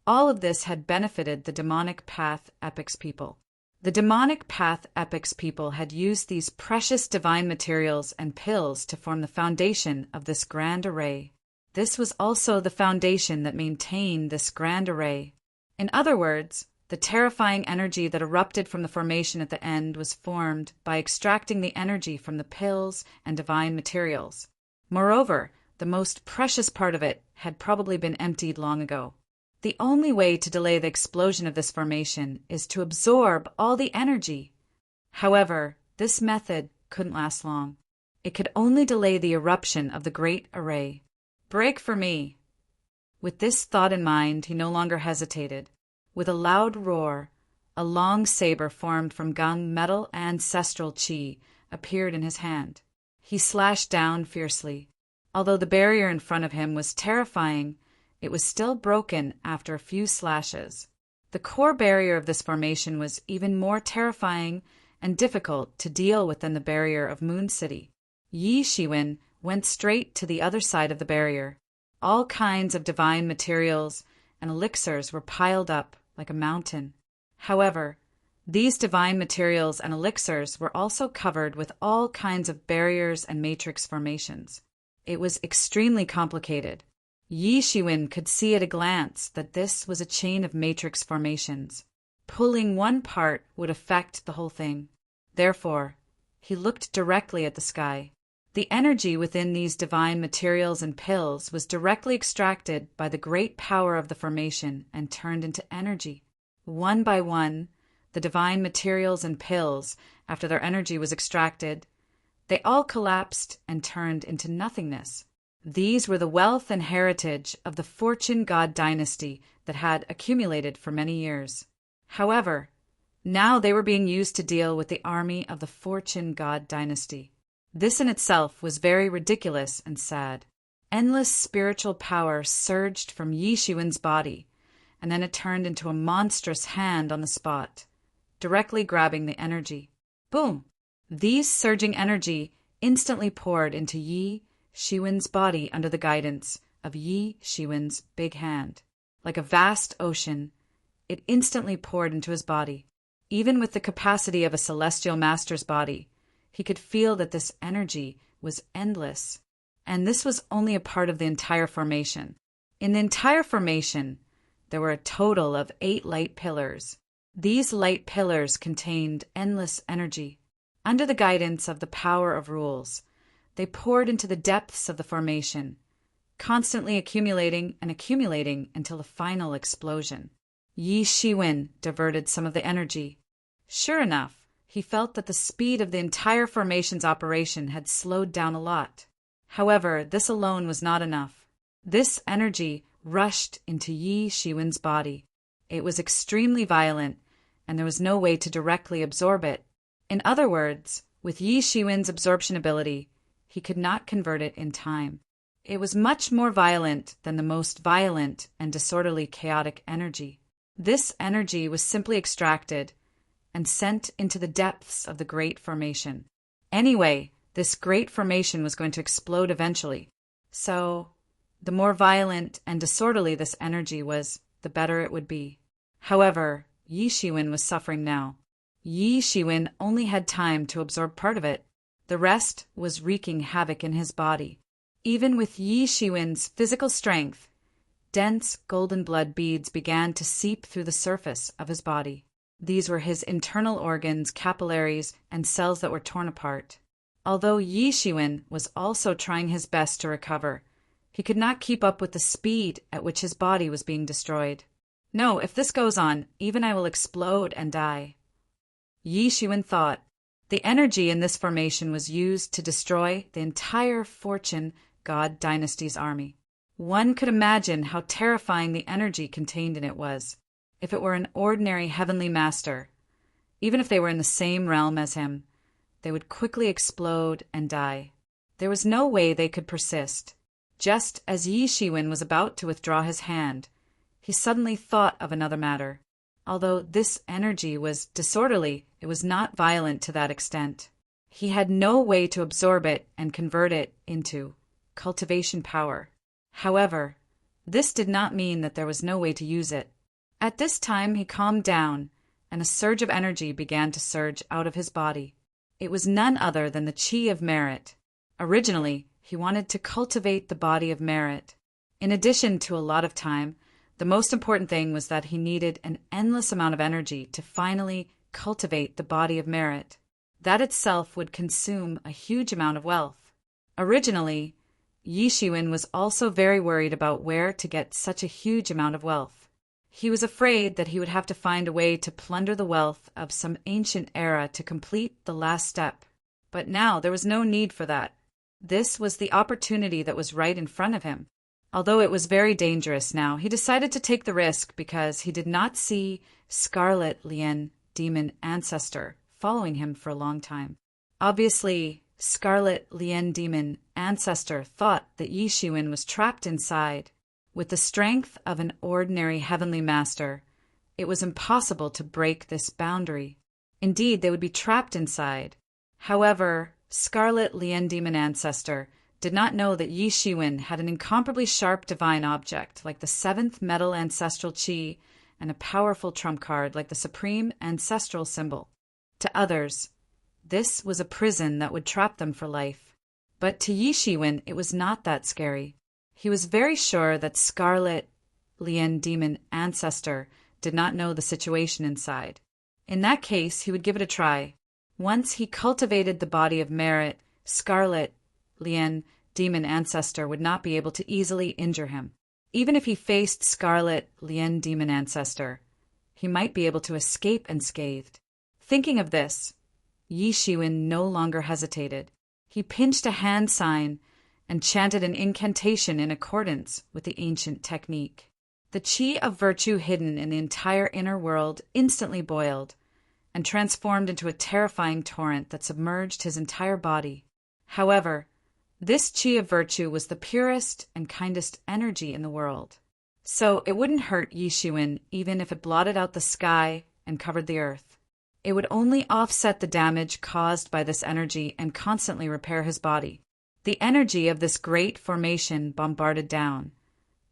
all of this had benefited the demonic path epics people. The demonic path epics people had used these precious divine materials and pills to form the foundation of this grand array. This was also the foundation that maintained this grand array. In other words, the terrifying energy that erupted from the formation at the end was formed by extracting the energy from the pills and divine materials. Moreover, the most precious part of it had probably been emptied long ago. The only way to delay the explosion of this formation is to absorb all the energy. However, this method couldn't last long. It could only delay the eruption of the great array. Break for me! With this thought in mind, he no longer hesitated. With a loud roar, a long saber formed from gung metal ancestral chi appeared in his hand. He slashed down fiercely. Although the barrier in front of him was terrifying, it was still broken after a few slashes. The core barrier of this formation was even more terrifying and difficult to deal with than the barrier of Moon City. Yi Shiwen went straight to the other side of the barrier. All kinds of divine materials and elixirs were piled up like a mountain. However, these divine materials and elixirs were also covered with all kinds of barriers and matrix formations. It was extremely complicated. Yi Shiwen could see at a glance that this was a chain of matrix formations. Pulling one part would affect the whole thing. Therefore, he looked directly at the sky. The energy within these divine materials and pills was directly extracted by the great power of the formation and turned into energy. One by one, the divine materials and pills, after their energy was extracted, they all collapsed and turned into nothingness. These were the wealth and heritage of the fortune god dynasty that had accumulated for many years. However, now they were being used to deal with the army of the fortune god dynasty. This in itself was very ridiculous and sad. Endless spiritual power surged from Yi Shiwen's body, and then it turned into a monstrous hand on the spot, directly grabbing the energy. Boom! These surging energy instantly poured into Yi Shiwen's body under the guidance of Yi Shiwen's big hand. Like a vast ocean, it instantly poured into his body. Even with the capacity of a celestial master's body, he could feel that this energy was endless. And this was only a part of the entire formation. In the entire formation, there were a total of 8 light pillars. These light pillars contained endless energy. Under the guidance of the power of rules, they poured into the depths of the formation, constantly accumulating and accumulating until the final explosion. Yi Shiwen diverted some of the energy. Sure enough, he felt that the speed of the entire formation's operation had slowed down a lot. However, this alone was not enough. This energy rushed into Yi Shiwen's body. It was extremely violent, and there was no way to directly absorb it. In other words, with Yi Shiwen's absorption ability, he could not convert it in time. It was much more violent than the most violent and disorderly chaotic energy. This energy was simply extracted and sent into the depths of the Great Formation. Anyway, this Great Formation was going to explode eventually. So, the more violent and disorderly this energy was, the better it would be. However, Yi Shiwen was suffering now. Yi Shiwen only had time to absorb part of it. The rest was wreaking havoc in his body. Even with Yi Shiwen's physical strength, dense golden blood beads began to seep through the surface of his body. These were his internal organs, capillaries, and cells that were torn apart. Although Yi Shiwen was also trying his best to recover, he could not keep up with the speed at which his body was being destroyed. No, if this goes on, even I will explode and die. Yi Shiwen thought. The energy in this formation was used to destroy the entire fortune god dynasty's army. One could imagine how terrifying the energy contained in it was. If it were an ordinary heavenly master, even if they were in the same realm as him, they would quickly explode and die. There was no way they could persist. Just as Yi Shiwen was about to withdraw his hand, he suddenly thought of another matter. Although this energy was disorderly, it was not violent to that extent. He had no way to absorb it and convert it into cultivation power. However, this did not mean that there was no way to use it. At this time he calmed down, and a surge of energy began to surge out of his body. It was none other than the chi of merit. Originally, he wanted to cultivate the body of merit. In addition to a lot of time, the most important thing was that he needed an endless amount of energy to finally cultivate the body of merit. That itself would consume a huge amount of wealth. Originally, Yi Shiwen was also very worried about where to get such a huge amount of wealth. He was afraid that he would have to find a way to plunder the wealth of some ancient era to complete the last step. But now there was no need for that. This was the opportunity that was right in front of him. Although it was very dangerous now, he decided to take the risk because he did not see Scarlet Lien Demon Ancestor following him for a long time. Obviously, Scarlet Lien Demon Ancestor thought that Yi Shiwen was trapped inside. With the strength of an ordinary heavenly master, it was impossible to break this boundary. Indeed, they would be trapped inside. However, Scarlet Lien Demon Ancestor did not know that Yi Shiwen had an incomparably sharp divine object like the 7th metal ancestral chi and a powerful trump card like the supreme ancestral symbol. To others, this was a prison that would trap them for life. But to Yi Shiwen, it was not that scary. He was very sure that Scarlet Lien Demon Ancestor did not know the situation inside. In that case, he would give it a try. Once he cultivated the body of merit, Scarlet Lien, demon ancestor, would not be able to easily injure him. Even if he faced Scarlet Lien, demon ancestor, he might be able to escape unscathed. Thinking of this, Yi Shiwen no longer hesitated. He pinched a hand sign and chanted an incantation in accordance with the ancient technique. The chi of virtue hidden in the entire inner world instantly boiled and transformed into a terrifying torrent that submerged his entire body. However, this chi of virtue was the purest and kindest energy in the world, so it wouldn't hurt Yi Shiwen even if it blotted out the sky and covered the earth. It would only offset the damage caused by this energy and constantly repair his body. The energy of this great formation bombarded down,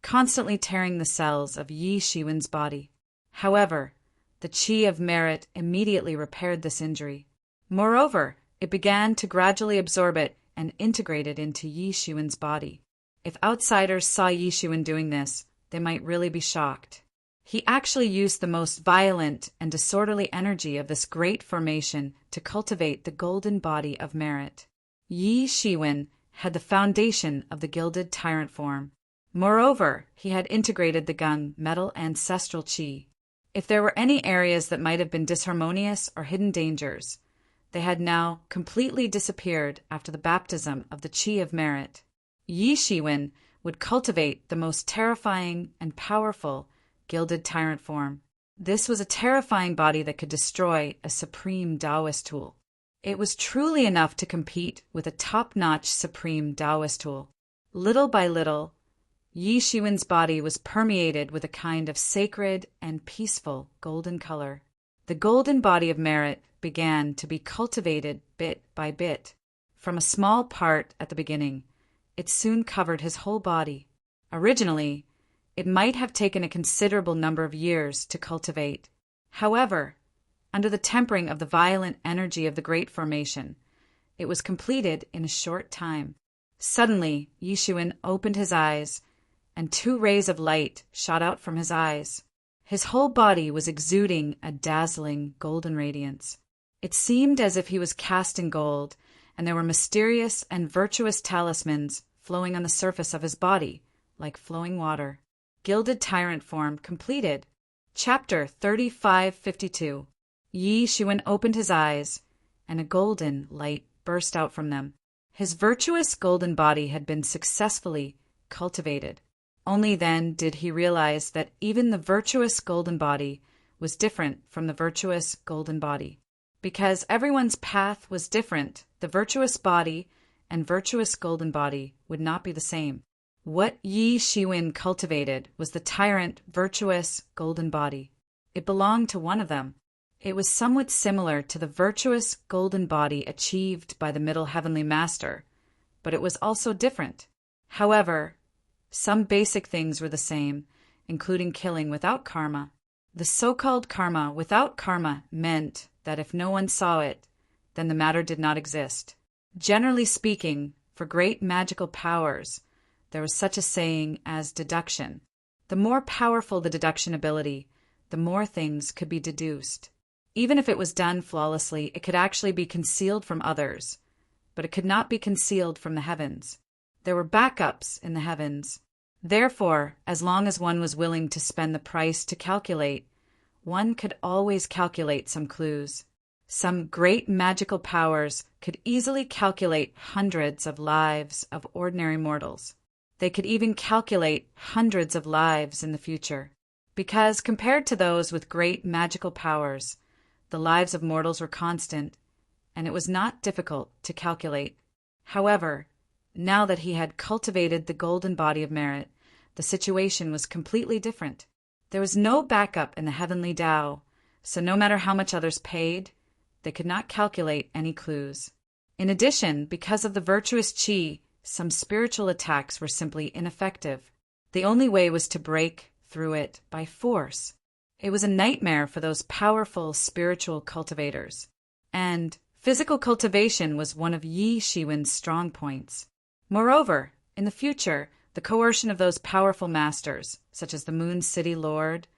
constantly tearing the cells of Yi Shiwen's body. However, the chi of merit immediately repaired this injury. Moreover, it began to gradually absorb it and integrate it into Yi Shiwen's body. If outsiders saw Yi Shiwen doing this, they might really be shocked. He actually used the most violent and disorderly energy of this great formation to cultivate the golden body of merit. Yi Shiwen had the foundation of the gilded tyrant form. Moreover, he had integrated the gung metal ancestral chi. If there were any areas that might have been disharmonious or hidden dangers, they had now completely disappeared after the baptism of the chi of merit. Yi Shiwen would cultivate the most terrifying and powerful gilded tyrant form. This was a terrifying body that could destroy a supreme Taoist tool. It was truly enough to compete with a top-notch supreme Taoist tool. Little by little, Yi Shiwen's body was permeated with a kind of sacred and peaceful golden color. The golden body of merit began to be cultivated bit by bit. From a small part at the beginning, it soon covered his whole body. Originally, it might have taken a considerable number of years to cultivate. However, under the tempering of the violent energy of the great formation, it was completed in a short time. Suddenly, Yi Shiwen opened his eyes, and 2 rays of light shot out from his eyes. His whole body was exuding a dazzling golden radiance. It seemed as if he was cast in gold, and there were mysterious and virtuous talismans flowing on the surface of his body, like flowing water. Gilded Tyrant Form completed. Chapter 3552. Yi Shiwen opened his eyes, and a golden light burst out from them. His virtuous golden body had been successfully cultivated. Only then did he realize that even the virtuous golden body was different from the virtuous golden body. Because everyone's path was different, the virtuous body and virtuous golden body would not be the same. What Yi Shiwen cultivated was the tyrant virtuous golden body. It belonged to one of them. It was somewhat similar to the virtuous golden body achieved by the Middle Heavenly Master, but it was also different. However, some basic things were the same, including killing without karma. The so-called karma without karma meant that if no one saw it, then the matter did not exist. Generally speaking, for great magical powers, there was such a saying as deduction. The more powerful the deduction ability, the more things could be deduced. Even if it was done flawlessly, it could actually be concealed from others, but it could not be concealed from the heavens. There were backups in the heavens. Therefore, as long as one was willing to spend the price to calculate, one could always calculate some clues. Some great magical powers could easily calculate hundreds of lives of ordinary mortals. They could even calculate hundreds of lives in the future, because compared to those with great magical powers, the lives of mortals were constant, and it was not difficult to calculate. However, now that he had cultivated the golden body of merit, the situation was completely different. There was no backup in the heavenly Tao, so no matter how much others paid, they could not calculate any clues. In addition, because of the virtuous chi, some spiritual attacks were simply ineffective. The only way was to break through it by force. It was a nightmare for those powerful spiritual cultivators. And physical cultivation was one of Yi Shiwen's strong points. Moreover, in the future, the coercion of those powerful masters, such as the Moon City Lord,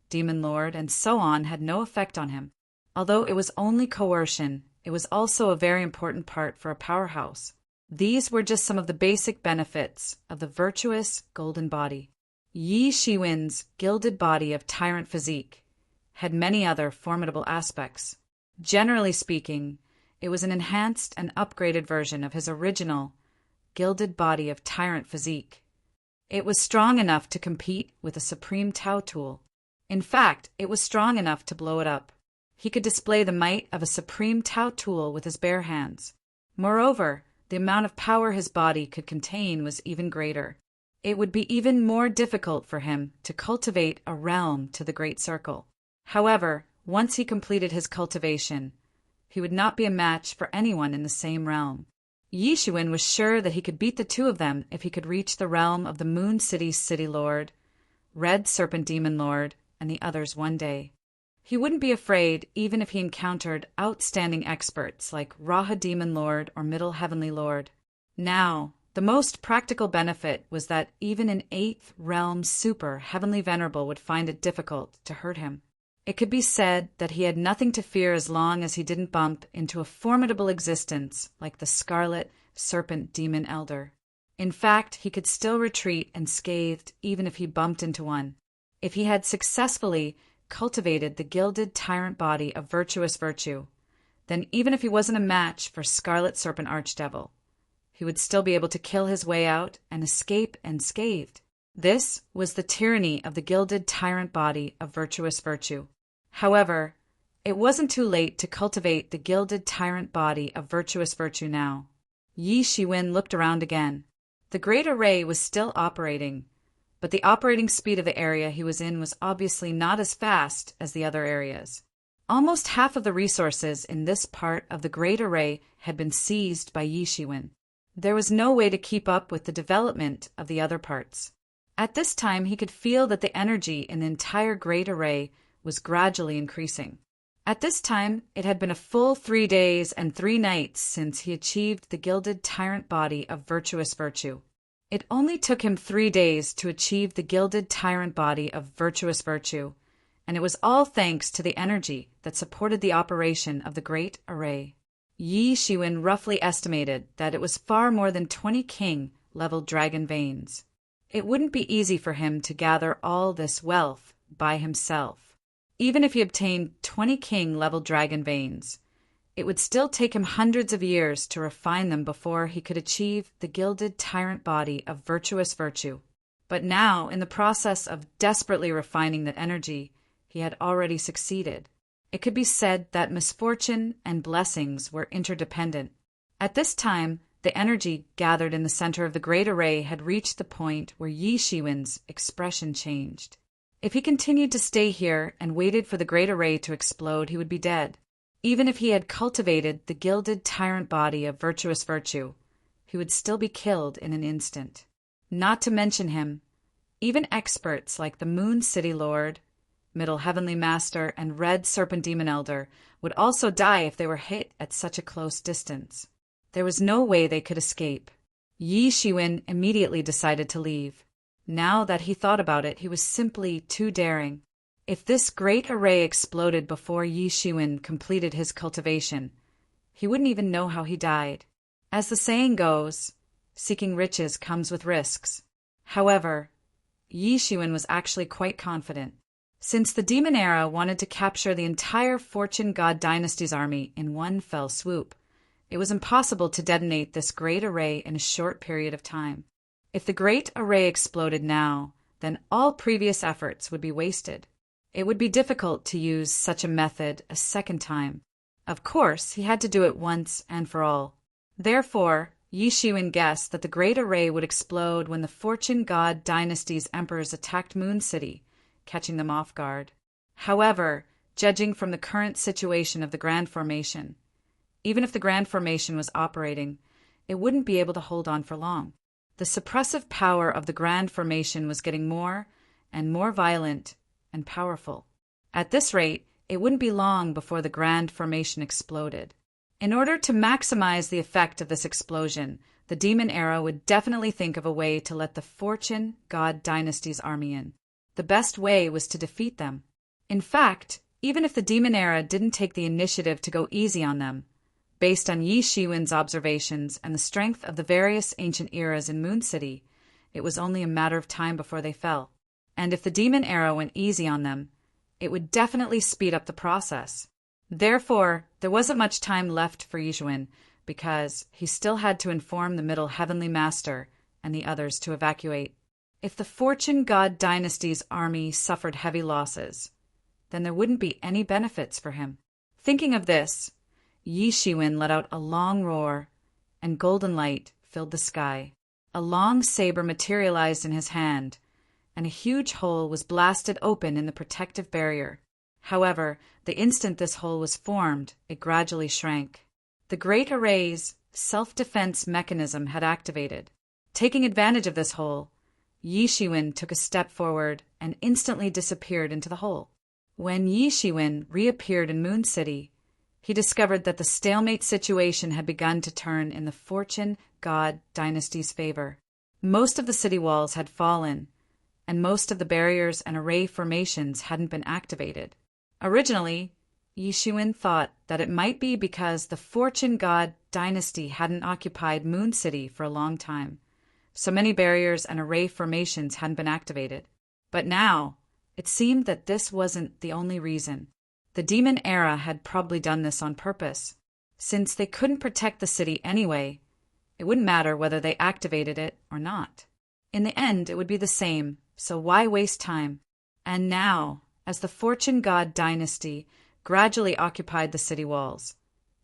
Demon Lord, and so on, had no effect on him. Although it was only coercion, it was also a very important part for a powerhouse. These were just some of the basic benefits of the virtuous golden body. Yi Shiwen's gilded body of tyrant physique had many other formidable aspects. Generally speaking, it was an enhanced and upgraded version of his original gilded body of tyrant physique. It was strong enough to compete with a supreme Tao tool. In fact, it was strong enough to blow it up. He could display the might of a supreme Tao tool with his bare hands. Moreover, the amount of power his body could contain was even greater. It would be even more difficult for him to cultivate a realm to the Great Circle. However, once he completed his cultivation, he would not be a match for anyone in the same realm. Yi Shiwen was sure that he could beat the two of them if he could reach the realm of the Moon City City Lord, Red Serpent Demon Lord, and the others one day. He wouldn't be afraid even if he encountered outstanding experts like Raha Demon Lord or Middle Heavenly Lord. Now, the most practical benefit was that even an 8th realm super Heavenly Venerable would find it difficult to hurt him. It could be said that he had nothing to fear as long as he didn't bump into a formidable existence like the Scarlet Serpent Demon Elder. In fact, he could still retreat unscathed even if he bumped into one. If he had successfully cultivated the gilded tyrant body of virtuous virtue, then even if he wasn't a match for Scarlet Serpent Archdevil, he would still be able to kill his way out and escape unscathed. This was the tyranny of the gilded tyrant body of virtuous virtue. However, it wasn't too late to cultivate the gilded tyrant body of virtuous virtue now. Yi Shiwen looked around again. The great array was still operating, but the operating speed of the area he was in was obviously not as fast as the other areas. Almost half of the resources in this part of the great array had been seized by Yi Shiwen. There was no way to keep up with the development of the other parts. At this time, he could feel that the energy in the entire great array was gradually increasing. At this time, it had been a full 3 days and 3 nights since he achieved the gilded tyrant body of virtuous virtue. It only took him 3 days to achieve the gilded tyrant body of virtuous virtue, and it was all thanks to the energy that supported the operation of the great array. Yi Shiwen roughly estimated that it was far more than 20 king-level dragon veins. It wouldn't be easy for him to gather all this wealth by himself. Even if he obtained 20 king-level dragon veins, it would still take him hundreds of years to refine them before he could achieve the gilded tyrant body of virtuous virtue. But now, in the process of desperately refining that energy, he had already succeeded. It could be said that misfortune and blessings were interdependent. At this time, the energy gathered in the center of the great array had reached the point where Yi Shiwen's expression changed. If he continued to stay here and waited for the great array to explode, he would be dead. Even if he had cultivated the gilded tyrant body of virtuous virtue, he would still be killed in an instant. Not to mention him, even experts like the Moon City Lord, Middle Heavenly Master, and Red Serpent Demon Elder would also die if they were hit at such a close distance. There was no way they could escape. Yi Shiwen immediately decided to leave. Now that he thought about it, he was simply too daring. If this great array exploded before Yi Shiwen completed his cultivation, he wouldn't even know how he died. As the saying goes, seeking riches comes with risks. However, Yi Shiwen was actually quite confident. Since the Demon Era wanted to capture the entire Fortune God Dynasty's army in one fell swoop, it was impossible to detonate this great array in a short period of time. If the great array exploded now, then all previous efforts would be wasted. It would be difficult to use such a method a second time. Of course, he had to do it once and for all. Therefore, Yi Shiwen guessed that the great array would explode when the Fortune God Dynasty's emperors attacked Moon City, catching them off guard. However, judging from the current situation of the Grand Formation, even if the Grand Formation was operating, it wouldn't be able to hold on for long. The suppressive power of the Grand Formation was getting more and more violent and powerful. At this rate, it wouldn't be long before the Grand Formation exploded. In order to maximize the effect of this explosion, the Demon Era would definitely think of a way to let the Fortune God Dynasty's army in. The best way was to defeat them. In fact, even if the Demon Era didn't take the initiative to go easy on them, Based on Yi Shiwen's observations and the strength of the various ancient eras in Moon City, it was only a matter of time before they fell. And if the demon era went easy on them, it would definitely speed up the process. Therefore, there wasn't much time left for Yixuan, because he still had to inform the Middle Heavenly Master and the others to evacuate. If the Fortune God Dynasty's army suffered heavy losses, then there wouldn't be any benefits for him. Thinking of this, Yi Shiwen let out a long roar, and golden light filled the sky. A long saber materialized in his hand, and a huge hole was blasted open in the protective barrier. However, the instant this hole was formed, it gradually shrank. The Great Array's self-defense mechanism had activated. Taking advantage of this hole, Yi Shiwen took a step forward and instantly disappeared into the hole. When Yi Shiwen reappeared in Moon City, he discovered that the stalemate situation had begun to turn in the Fortune God Dynasty's favor. Most of the city walls had fallen, and most of the barriers and array formations hadn't been activated. Originally, Yi Shiwen thought that it might be because the Fortune God Dynasty hadn't occupied Moon City for a long time. So many barriers and array formations hadn't been activated. But now, it seemed that this wasn't the only reason. The Demon Era had probably done this on purpose. Since they couldn't protect the city anyway, it wouldn't matter whether they activated it or not. In the end, it would be the same, so why waste time? And now, as the Fortune God Dynasty gradually occupied the city walls,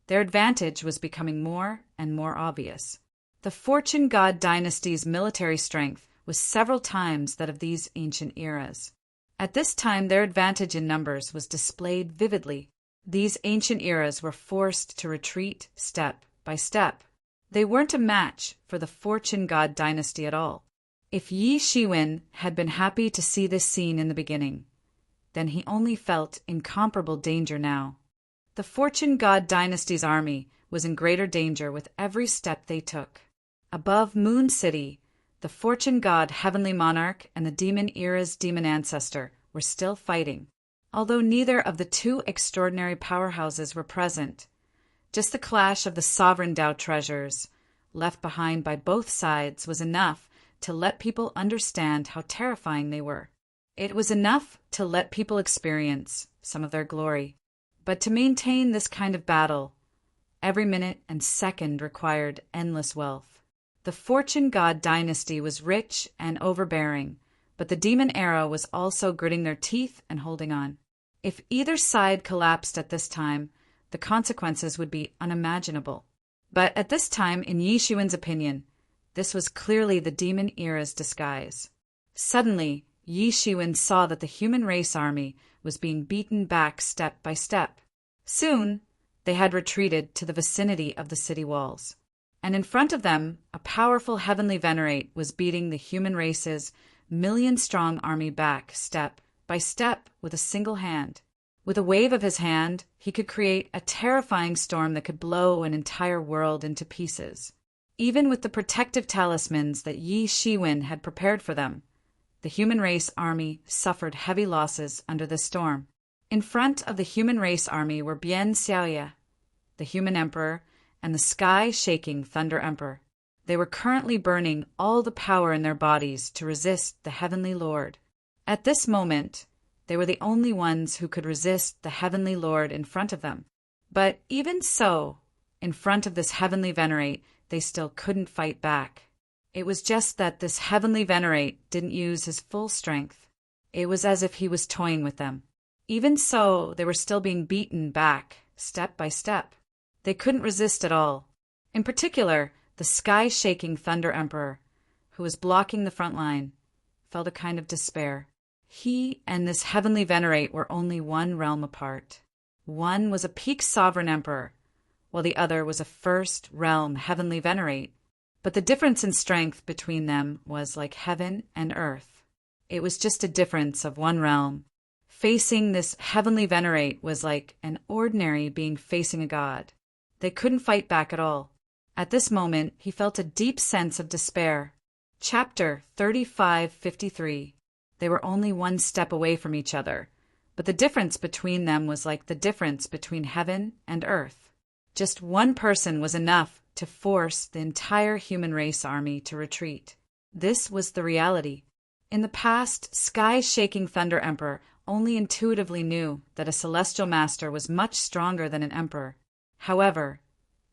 their advantage was becoming more and more obvious. The Fortune God Dynasty's military strength was several times that of these ancient eras. At this time, their advantage in numbers was displayed vividly. These ancient eras were forced to retreat step by step. They weren't a match for the Fortune God Dynasty at all. If Yi Shiwen had been happy to see this scene in the beginning, then he only felt incomparable danger now. The Fortune God Dynasty's army was in greater danger with every step they took. Above Moon City, the Fortune God Heavenly Monarch and the Demon Era's demon ancestor were still fighting. Although neither of the two extraordinary powerhouses were present, just the clash of the sovereign Tao treasures left behind by both sides was enough to let people understand how terrifying they were. It was enough to let people experience some of their glory. But to maintain this kind of battle, every minute and second required endless wealth. The Fortune God Dynasty was rich and overbearing, but the Demon Era was also gritting their teeth and holding on. If either side collapsed at this time, the consequences would be unimaginable. But at this time, in Yi Shiwen's opinion, this was clearly the Demon Era's disguise. Suddenly, Yi Shiwen saw that the human race army was being beaten back step by step. Soon, they had retreated to the vicinity of the city walls. And in front of them, a powerful heavenly venerate was beating the human race's million-strong army back step by step with a single hand. With a wave of his hand, he could create a terrifying storm that could blow an entire world into pieces. Even with the protective talismans that Yi Shiwen had prepared for them, the human race army suffered heavy losses under the storm. In front of the human race army were Bian Xiaoye, the human emperor, and the sky-shaking Thunder Emperor. They were currently burning all the power in their bodies to resist the Heavenly Lord. At this moment, they were the only ones who could resist the Heavenly Lord in front of them. But even so, in front of this Heavenly Venerate, they still couldn't fight back. It was just that this Heavenly Venerate didn't use his full strength. It was as if he was toying with them. Even so, they were still being beaten back, step by step. They couldn't resist at all. In particular, the sky-shaking Thunder Emperor, who was blocking the front line, felt a kind of despair. He and this Heavenly Venerate were only one realm apart. One was a peak sovereign emperor, while the other was a first realm Heavenly Venerate. But the difference in strength between them was like heaven and earth. It was just a difference of one realm. Facing this Heavenly Venerate was like an ordinary being facing a god. They couldn't fight back at all. At this moment, he felt a deep sense of despair. Chapter 3553. They were only one step away from each other, but the difference between them was like the difference between heaven and earth. Just one person was enough to force the entire human race army to retreat. This was the reality. In the past, sky-shaking Thunder Emperor only intuitively knew that a celestial master was much stronger than an emperor. However,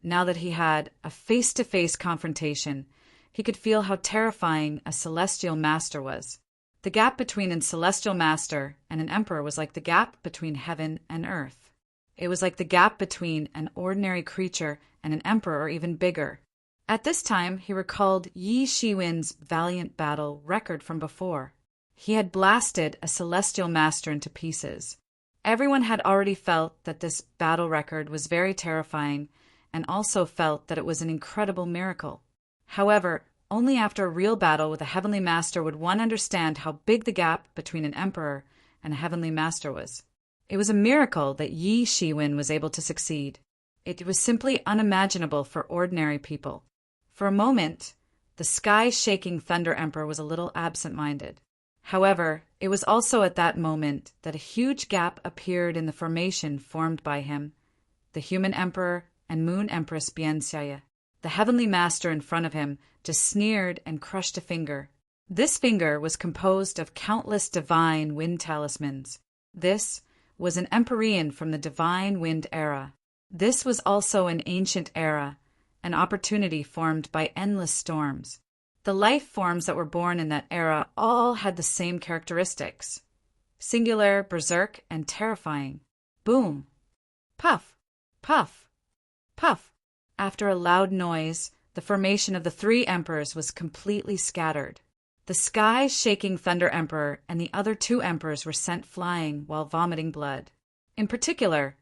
now that he had a face-to-face confrontation, he could feel how terrifying a celestial master was. The gap between a celestial master and an emperor was like the gap between heaven and earth. It was like the gap between an ordinary creature and an emperor, or even bigger. At this time, he recalled Yi Shiwen's valiant battle record from before. He had blasted a celestial master into pieces. Everyone had already felt that this battle record was very terrifying, and also felt that it was an incredible miracle. However, only after a real battle with a heavenly master would one understand how big the gap between an emperor and a heavenly master was. It was a miracle that Yi Shiwen was able to succeed. It was simply unimaginable for ordinary people. For a moment, the sky-shaking Thunder Emperor was a little absent-minded. However, it was also at that moment that a huge gap appeared in the formation formed by him, the human emperor and moon empress Bianxia. The heavenly master in front of him just sneered and crushed a finger. This finger was composed of countless divine wind talismans. This was an Empyrean from the divine wind era. This was also an ancient era, an opportunity formed by endless storms. The life forms that were born in that era all had the same characteristics: singular, berserk, and terrifying. Boom! Puff! Puff! Puff! After a loud noise, the formation of the three emperors was completely scattered. The sky-shaking Thunder Emperor and the other two emperors were sent flying while vomiting blood. In particular,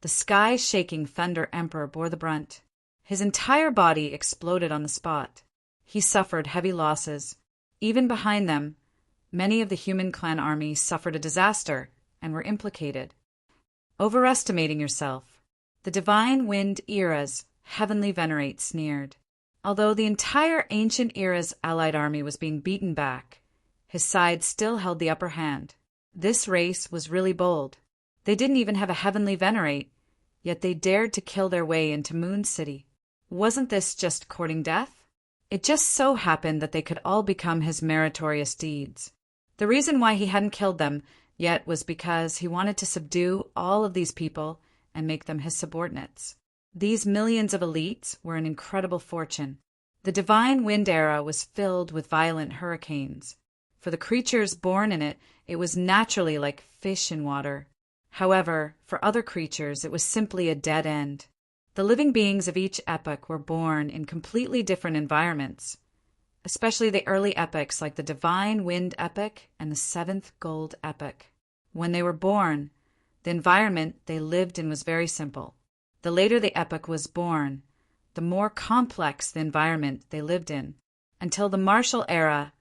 the sky-shaking Thunder Emperor bore the brunt. His entire body exploded on the spot. He suffered heavy losses. Even behind them, many of the human clan armies suffered a disaster and were implicated. Overestimating yourself. The divine wind era's heavenly venerate sneered. Although the entire ancient era's allied army was being beaten back, his side still held the upper hand. This race was really bold. They didn't even have a heavenly venerate, yet they dared to kill their way into Moon City. Wasn't this just courting death? It just so happened that they could all become his meritorious deeds. The reason why he hadn't killed them yet was because he wanted to subdue all of these people and make them his subordinates. These millions of elites were an incredible fortune. The divine wind era was filled with violent hurricanes. For the creatures born in it, it was naturally like fish in water. However, for other creatures, it was simply a dead end. The living beings of each epoch were born in completely different environments, especially the early epochs like the Divine Wind Epoch and the Seventh Gold Epoch. When they were born, the environment they lived in was very simple. The later the epoch was born, the more complex the environment they lived in. Until the Martial Era,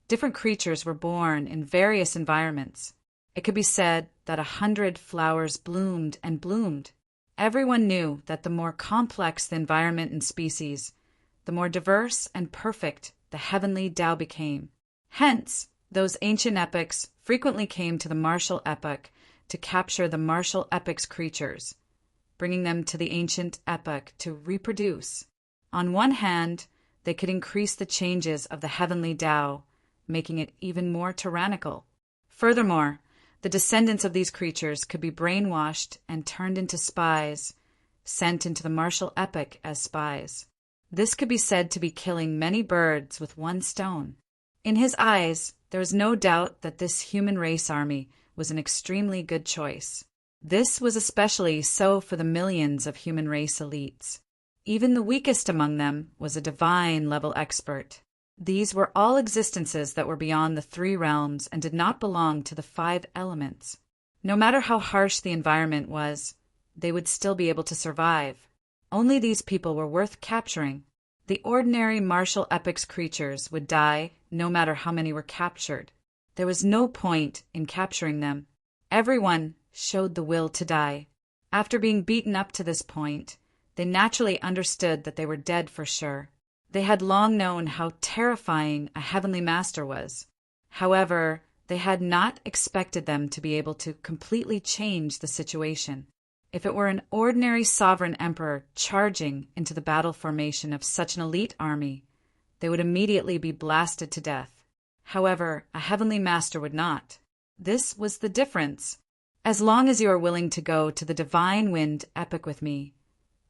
different creatures were born in various environments. It could be said that 100 flowers bloomed and bloomed. Everyone knew that the more complex the environment and species, the more diverse and perfect the heavenly Tao became. Hence, those ancient epochs frequently came to the Martial Epoch to capture the Martial Epoch's creatures, bringing them to the ancient epoch to reproduce. On one hand, they could increase the changes of the heavenly Tao, making it even more tyrannical. Furthermore, the descendants of these creatures could be brainwashed and turned into spies, sent into the Martial Epoch as spies. This could be said to be killing many birds with one stone. In his eyes, there was no doubt that this human race army was an extremely good choice. This was especially so for the millions of human race elites. Even the weakest among them was a divine-level expert. These were all existences that were beyond the 3 realms and did not belong to the 5 elements. No matter how harsh the environment was, they would still be able to survive. Only these people were worth capturing. The ordinary Martial Epoch's creatures would die no matter how many were captured. There was no point in capturing them. Everyone showed the will to die. After being beaten up to this point, they naturally understood that they were dead for sure. They had long known how terrifying a heavenly master was. However, they had not expected them to be able to completely change the situation. If it were an ordinary sovereign emperor charging into the battle formation of such an elite army, they would immediately be blasted to death. However, a heavenly master would not. This was the difference. As long as you are willing to go to the Divine Wind epic with me,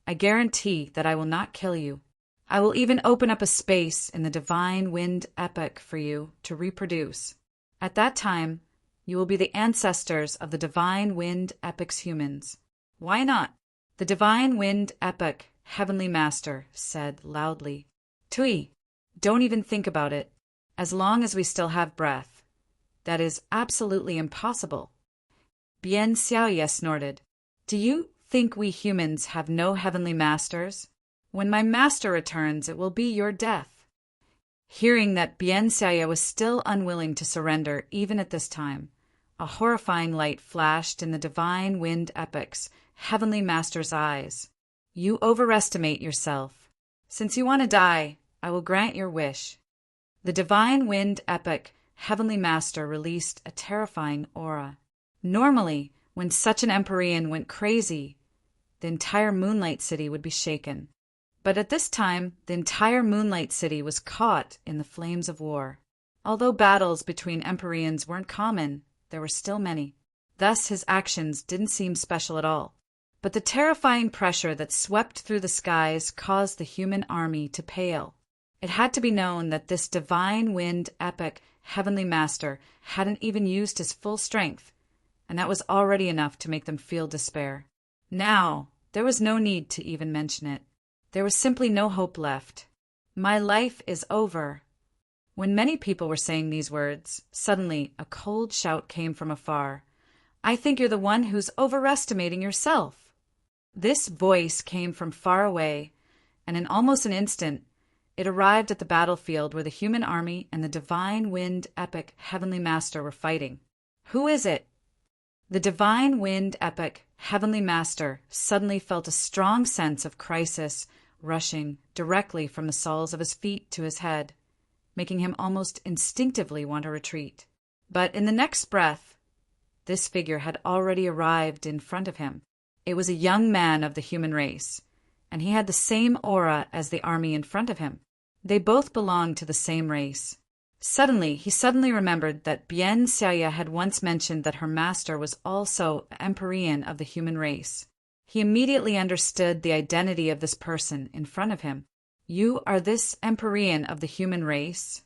I guarantee that I will not kill you. I will even open up a space in the Divine Wind epic for you to reproduce. At that time, you will be the ancestors of the Divine Wind epic's humans. Why not? The Divine Wind epic Heavenly Master said loudly. Tui, don't even think about it. As long as we still have breath. That is absolutely impossible. Bien Xiaoye snorted. Do you think we humans have no heavenly masters? When my master returns, it will be your death. Hearing that Bien Xiaoye was still unwilling to surrender even at this time, a horrifying light flashed in the Divine Wind epic's Heavenly Master's eyes. You overestimate yourself. Since you want to die, I will grant your wish. The Divine Wind epic Heavenly Master released a terrifying aura. Normally, when such an Empyrean went crazy, the entire Moonlight City would be shaken. But at this time, the entire Moonlight City was caught in the flames of war. Although battles between Empyreans weren't common, there were still many. Thus his actions didn't seem special at all. But the terrifying pressure that swept through the skies caused the human army to pale. It had to be known that this Divine Wind epic Heavenly Master hadn't even used his full strength, and that was already enough to make them feel despair. Now, there was no need to even mention it. There was simply no hope left. My life is over. When many people were saying these words, suddenly a cold shout came from afar. I think you're the one who's overestimating yourself. This voice came from far away, and in almost an instant, it arrived at the battlefield where the human army and the Divine Wind epic Heavenly Master were fighting. Who is it? The Divine Wind epic Heavenly Master suddenly felt a strong sense of crisis rushing directly from the soles of his feet to his head, making him almost instinctively want to retreat. But in the next breath, this figure had already arrived in front of him. It was a young man of the human race, and he had the same aura as the army in front of him. They both belonged to the same race. He suddenly remembered that Bien Xiaoye had once mentioned that her master was also an Empyrean of the human race. He immediately understood the identity of this person in front of him. You are this Empyrean of the human race?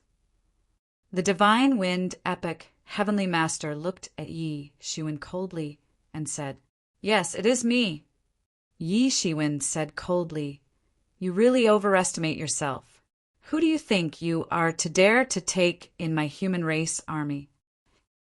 The Divine Wind epic Heavenly Master looked at Yi Shiwen coldly and said, Yes, it is me. Yi Shiwen said coldly, You really overestimate yourself. Who do you think you are to dare to take in my human race army?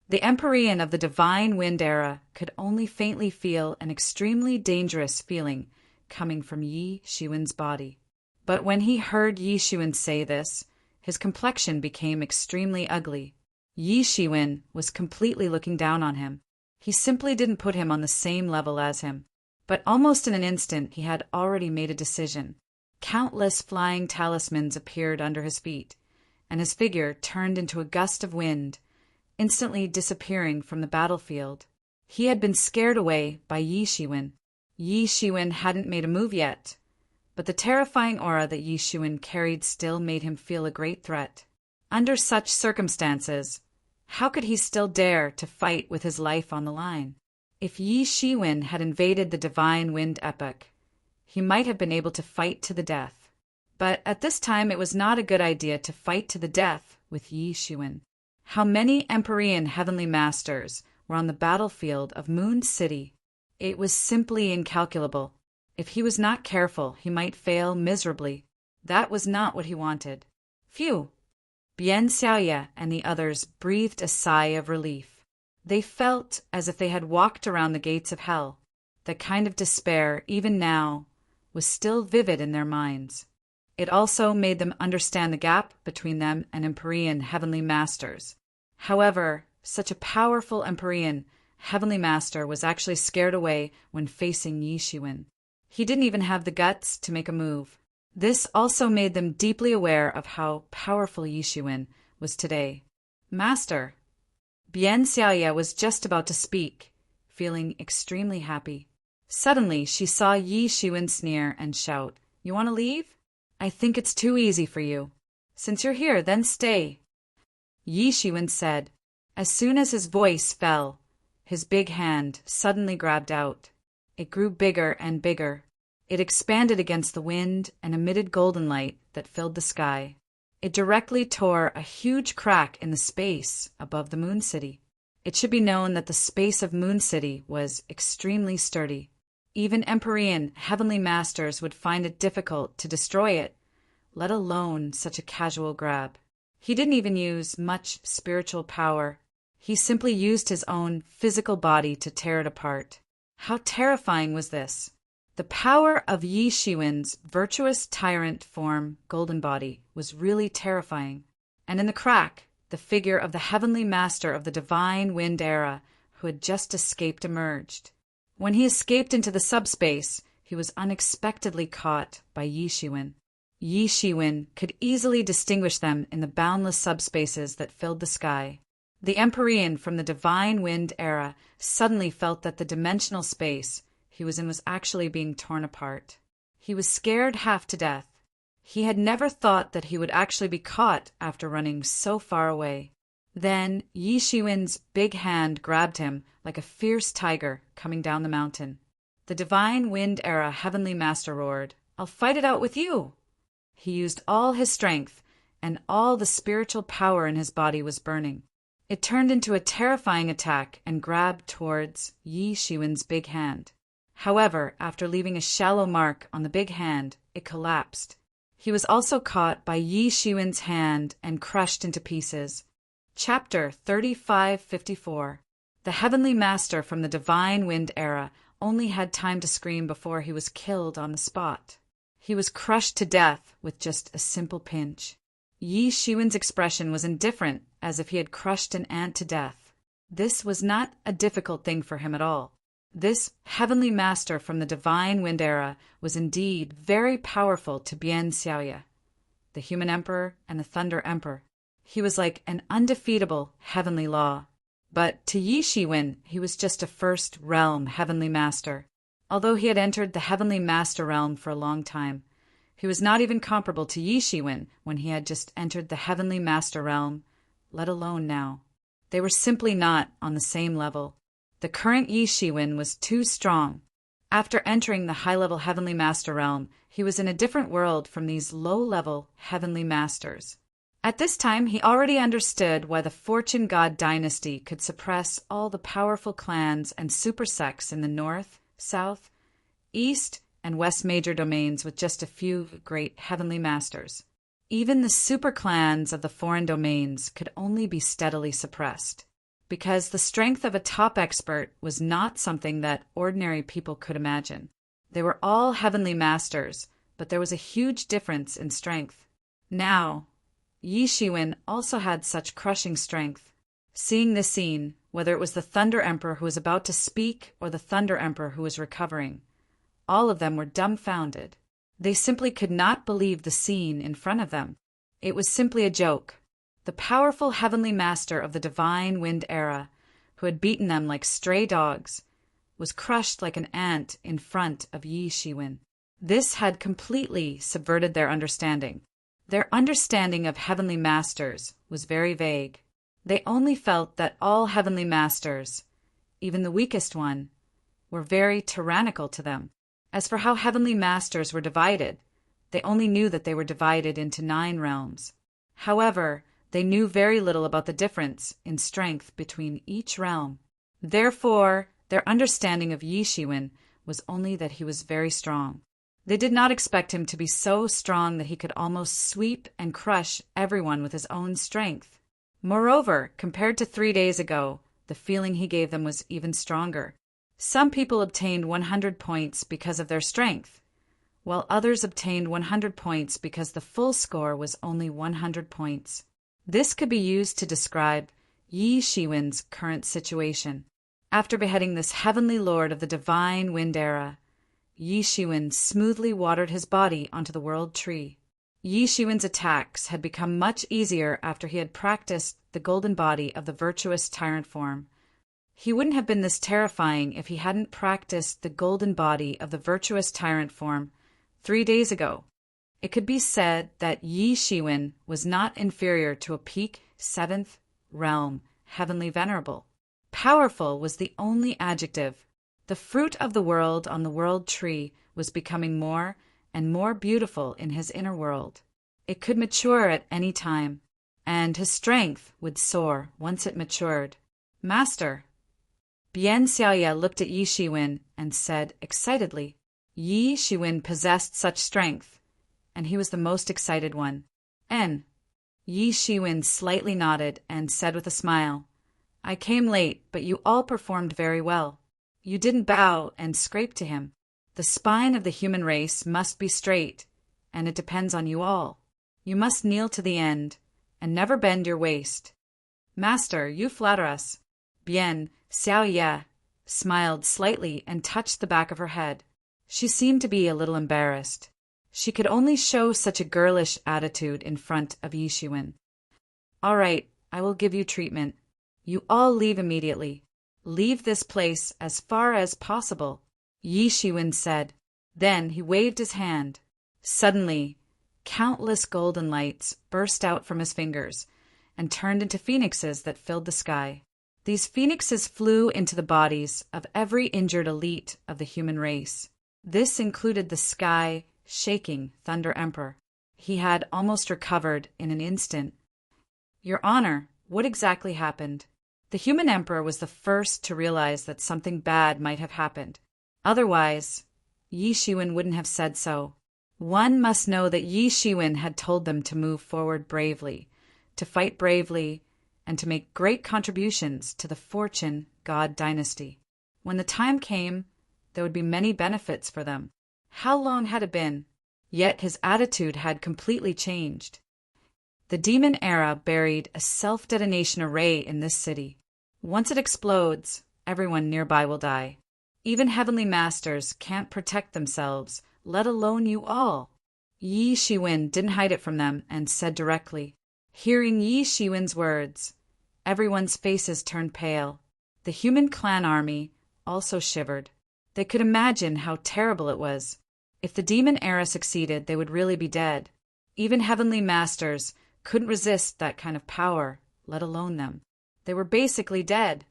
The Empyrean of the Divine Wind era could only faintly feel an extremely dangerous feeling coming from Yi Shiwen's body. But when he heard Yi Shiwen say this, his complexion became extremely ugly. Yi Shiwen was completely looking down on him. He simply didn't put him on the same level as him. But almost in an instant he had already made a decision. Countless flying talismans appeared under his feet, and his figure turned into a gust of wind, instantly disappearing from the battlefield. He had been scared away by Yi Shiwen. Yi Shiwen hadn't made a move yet, but the terrifying aura that Yi Shiwen carried still made him feel a great threat. Under such circumstances, how could he still dare to fight with his life on the line? If Yi Shiwen had invaded the Divine Wind epic, he might have been able to fight to the death. But at this time it was not a good idea to fight to the death with Yi Shiwen. How many Empyrean heavenly masters were on the battlefield of Moon City? It was simply incalculable. If he was not careful, he might fail miserably. That was not what he wanted. Phew! Bien Xiaoye and the others breathed a sigh of relief. They felt as if they had walked around the gates of hell. The kind of despair, even now, was still vivid in their minds. It also made them understand the gap between them and Empyrean heavenly masters. However, such a powerful Empyrean heavenly master was actually scared away when facing Yi Shiwen. He didn't even have the guts to make a move. This also made them deeply aware of how powerful Yi Shiwen was today. Master! Bien Xiaoye was just about to speak, feeling extremely happy. Suddenly, she saw Yi Shiwen sneer and shout, "You want to leave? I think it's too easy for you. Since you're here, then stay." Yi Shiwen said. As soon as his voice fell, his big hand suddenly grabbed out. It grew bigger and bigger. It expanded against the wind and emitted golden light that filled the sky. It directly tore a huge crack in the space above the Moon City. It should be known that the space of Moon City was extremely sturdy. Even Empyrean heavenly masters would find it difficult to destroy it, let alone such a casual grab. He didn't even use much spiritual power. He simply used his own physical body to tear it apart. How terrifying was this? The power of Yi Shiwen's virtuous tyrant form golden body was really terrifying. And in the crack, the figure of the heavenly master of the divine wind era who had just escaped emerged. When he escaped into the subspace, he was unexpectedly caught by Yi Shiwen. Yi Shiwen could easily distinguish them in the boundless subspaces that filled the sky. The Empyrean from the divine wind era suddenly felt that the dimensional space he was in was actually being torn apart. He was scared half to death. He had never thought that he would actually be caught after running so far away. Then Yi Shiwen's big hand grabbed him like a fierce tiger coming down the mountain. The divine wind era heavenly master roared, "I'll fight it out with you!" He used all his strength, and all the spiritual power in his body was burning. It turned into a terrifying attack and grabbed towards Yi Shiwen's big hand. However, after leaving a shallow mark on the big hand, it collapsed. He was also caught by Yi Shiwen's hand and crushed into pieces. Chapter 3554. The heavenly master from the divine wind era only had time to scream before he was killed on the spot. He was crushed to death with just a simple pinch. Yi Shiwen's expression was indifferent, as if he had crushed an ant to death. This was not a difficult thing for him at all. This heavenly master from the divine wind era was indeed very powerful to Bian Xiaoya, the human emperor and the thunder emperor. He was like an undefeatable heavenly law. But to Yi Shiwen, he was just a first realm heavenly master. Although he had entered the heavenly master realm for a long time, he was not even comparable to Yi Shiwen when he had just entered the heavenly master realm, let alone now. They were simply not on the same level. The current Yi Shiwen was too strong. After entering the high-level heavenly master realm, he was in a different world from these low-level heavenly masters. At this time, he already understood why the Fortune God dynasty could suppress all the powerful clans and super sects in the north, south, east, and west major domains with just a few great heavenly masters. Even the super clans of the foreign domains could only be steadily suppressed, because the strength of a top expert was not something that ordinary people could imagine. They were all heavenly masters, but there was a huge difference in strength. Now, Yi Shiwen also had such crushing strength. Seeing this scene, whether it was the Thunder Emperor who was about to speak or the Thunder Emperor who was recovering, all of them were dumbfounded. They simply could not believe the scene in front of them. It was simply a joke. The powerful heavenly master of the divine wind era, who had beaten them like stray dogs, was crushed like an ant in front of Yi Shiwen. This had completely subverted their understanding. Their understanding of heavenly masters was very vague. They only felt that all heavenly masters, even the weakest one, were very tyrannical to them. As for how heavenly masters were divided, they only knew that they were divided into 9 realms. However, they knew very little about the difference in strength between each realm. Therefore, their understanding of Yi Shiwen was only that he was very strong. They did not expect him to be so strong that he could almost sweep and crush everyone with his own strength. Moreover, compared to 3 days ago, the feeling he gave them was even stronger. Some people obtained 100 points because of their strength, while others obtained 100 points because the full score was only 100 points. This could be used to describe Yi Shiwen's current situation. After beheading this heavenly lord of the divine wind era, Yi Shiwen smoothly watered his body onto the world tree. Yi Shiwen's attacks had become much easier after he had practiced the golden body of the virtuous tyrant form. He wouldn't have been this terrifying if he hadn't practiced the golden body of the virtuous tyrant form 3 days ago. It could be said that Yi Shiwen was not inferior to a peak 7th realm heavenly venerable. Powerful was the only adjective. The fruit of the world on the world tree was becoming more and more beautiful in his inner world. It could mature at any time, and his strength would soar once it matured. Master! Bian Xiaoye looked at Yi Shiwen and said excitedly. Yi Shiwen possessed such strength, and he was the most excited one. Yi Shiwen slightly nodded and said with a smile, I came late, but you all performed very well. You didn't bow and scrape to him. The spine of the human race must be straight, and it depends on you all. You must kneel to the end, and never bend your waist. Master, you flatter us. Bian Xiaoye smiled slightly and touched the back of her head. She seemed to be a little embarrassed. She could only show such a girlish attitude in front of Yi Shiwen. All right, I will give you treatment. You all leave immediately. Leave this place as far as possible, Yi Shiwen said. Then he waved his hand. Suddenly, countless golden lights burst out from his fingers and turned into phoenixes that filled the sky. These phoenixes flew into the bodies of every injured elite of the human race. This included the sky-shaking Thunder Emperor. He had almost recovered in an instant. Your Honor, what exactly happened? The human emperor was the first to realize that something bad might have happened. Otherwise, Yi Shiwen wouldn't have said so. One must know that Yi Shiwen had told them to move forward bravely, to fight bravely, and to make great contributions to the Fortune God dynasty. When the time came, there would be many benefits for them. How long had it been? Yet his attitude had completely changed. The demon era buried a self-detonation array in this city. Once it explodes, everyone nearby will die. Even heavenly masters can't protect themselves, let alone you all. Yi Shiwen didn't hide it from them and said directly. Hearing Yi Shiwen's words, everyone's faces turned pale. The human clan army also shivered. They could imagine how terrible it was. If the demon era succeeded, they would really be dead. Even heavenly masters couldn't resist that kind of power, let alone them. They were basically dead.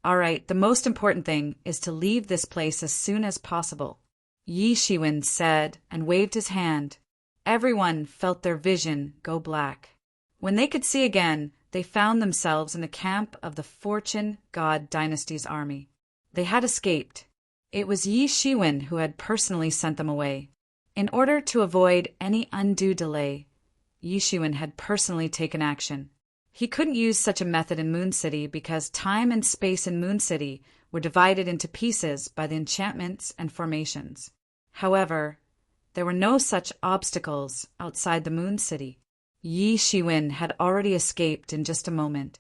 All right, the most important thing is to leave this place as soon as possible, Yi Shiwen said and waved his hand. Everyone felt their vision go black. When they could see again, they found themselves in the camp of the Fortune God dynasty's army. They had escaped. It was Yi Shiwen who had personally sent them away. In order to avoid any undue delay, Yi Shiwen had personally taken action. He couldn't use such a method in Moon City because time and space in Moon City were divided into pieces by the enchantments and formations. However, there were no such obstacles outside the Moon City. Yi Shiwen had already escaped in just a moment.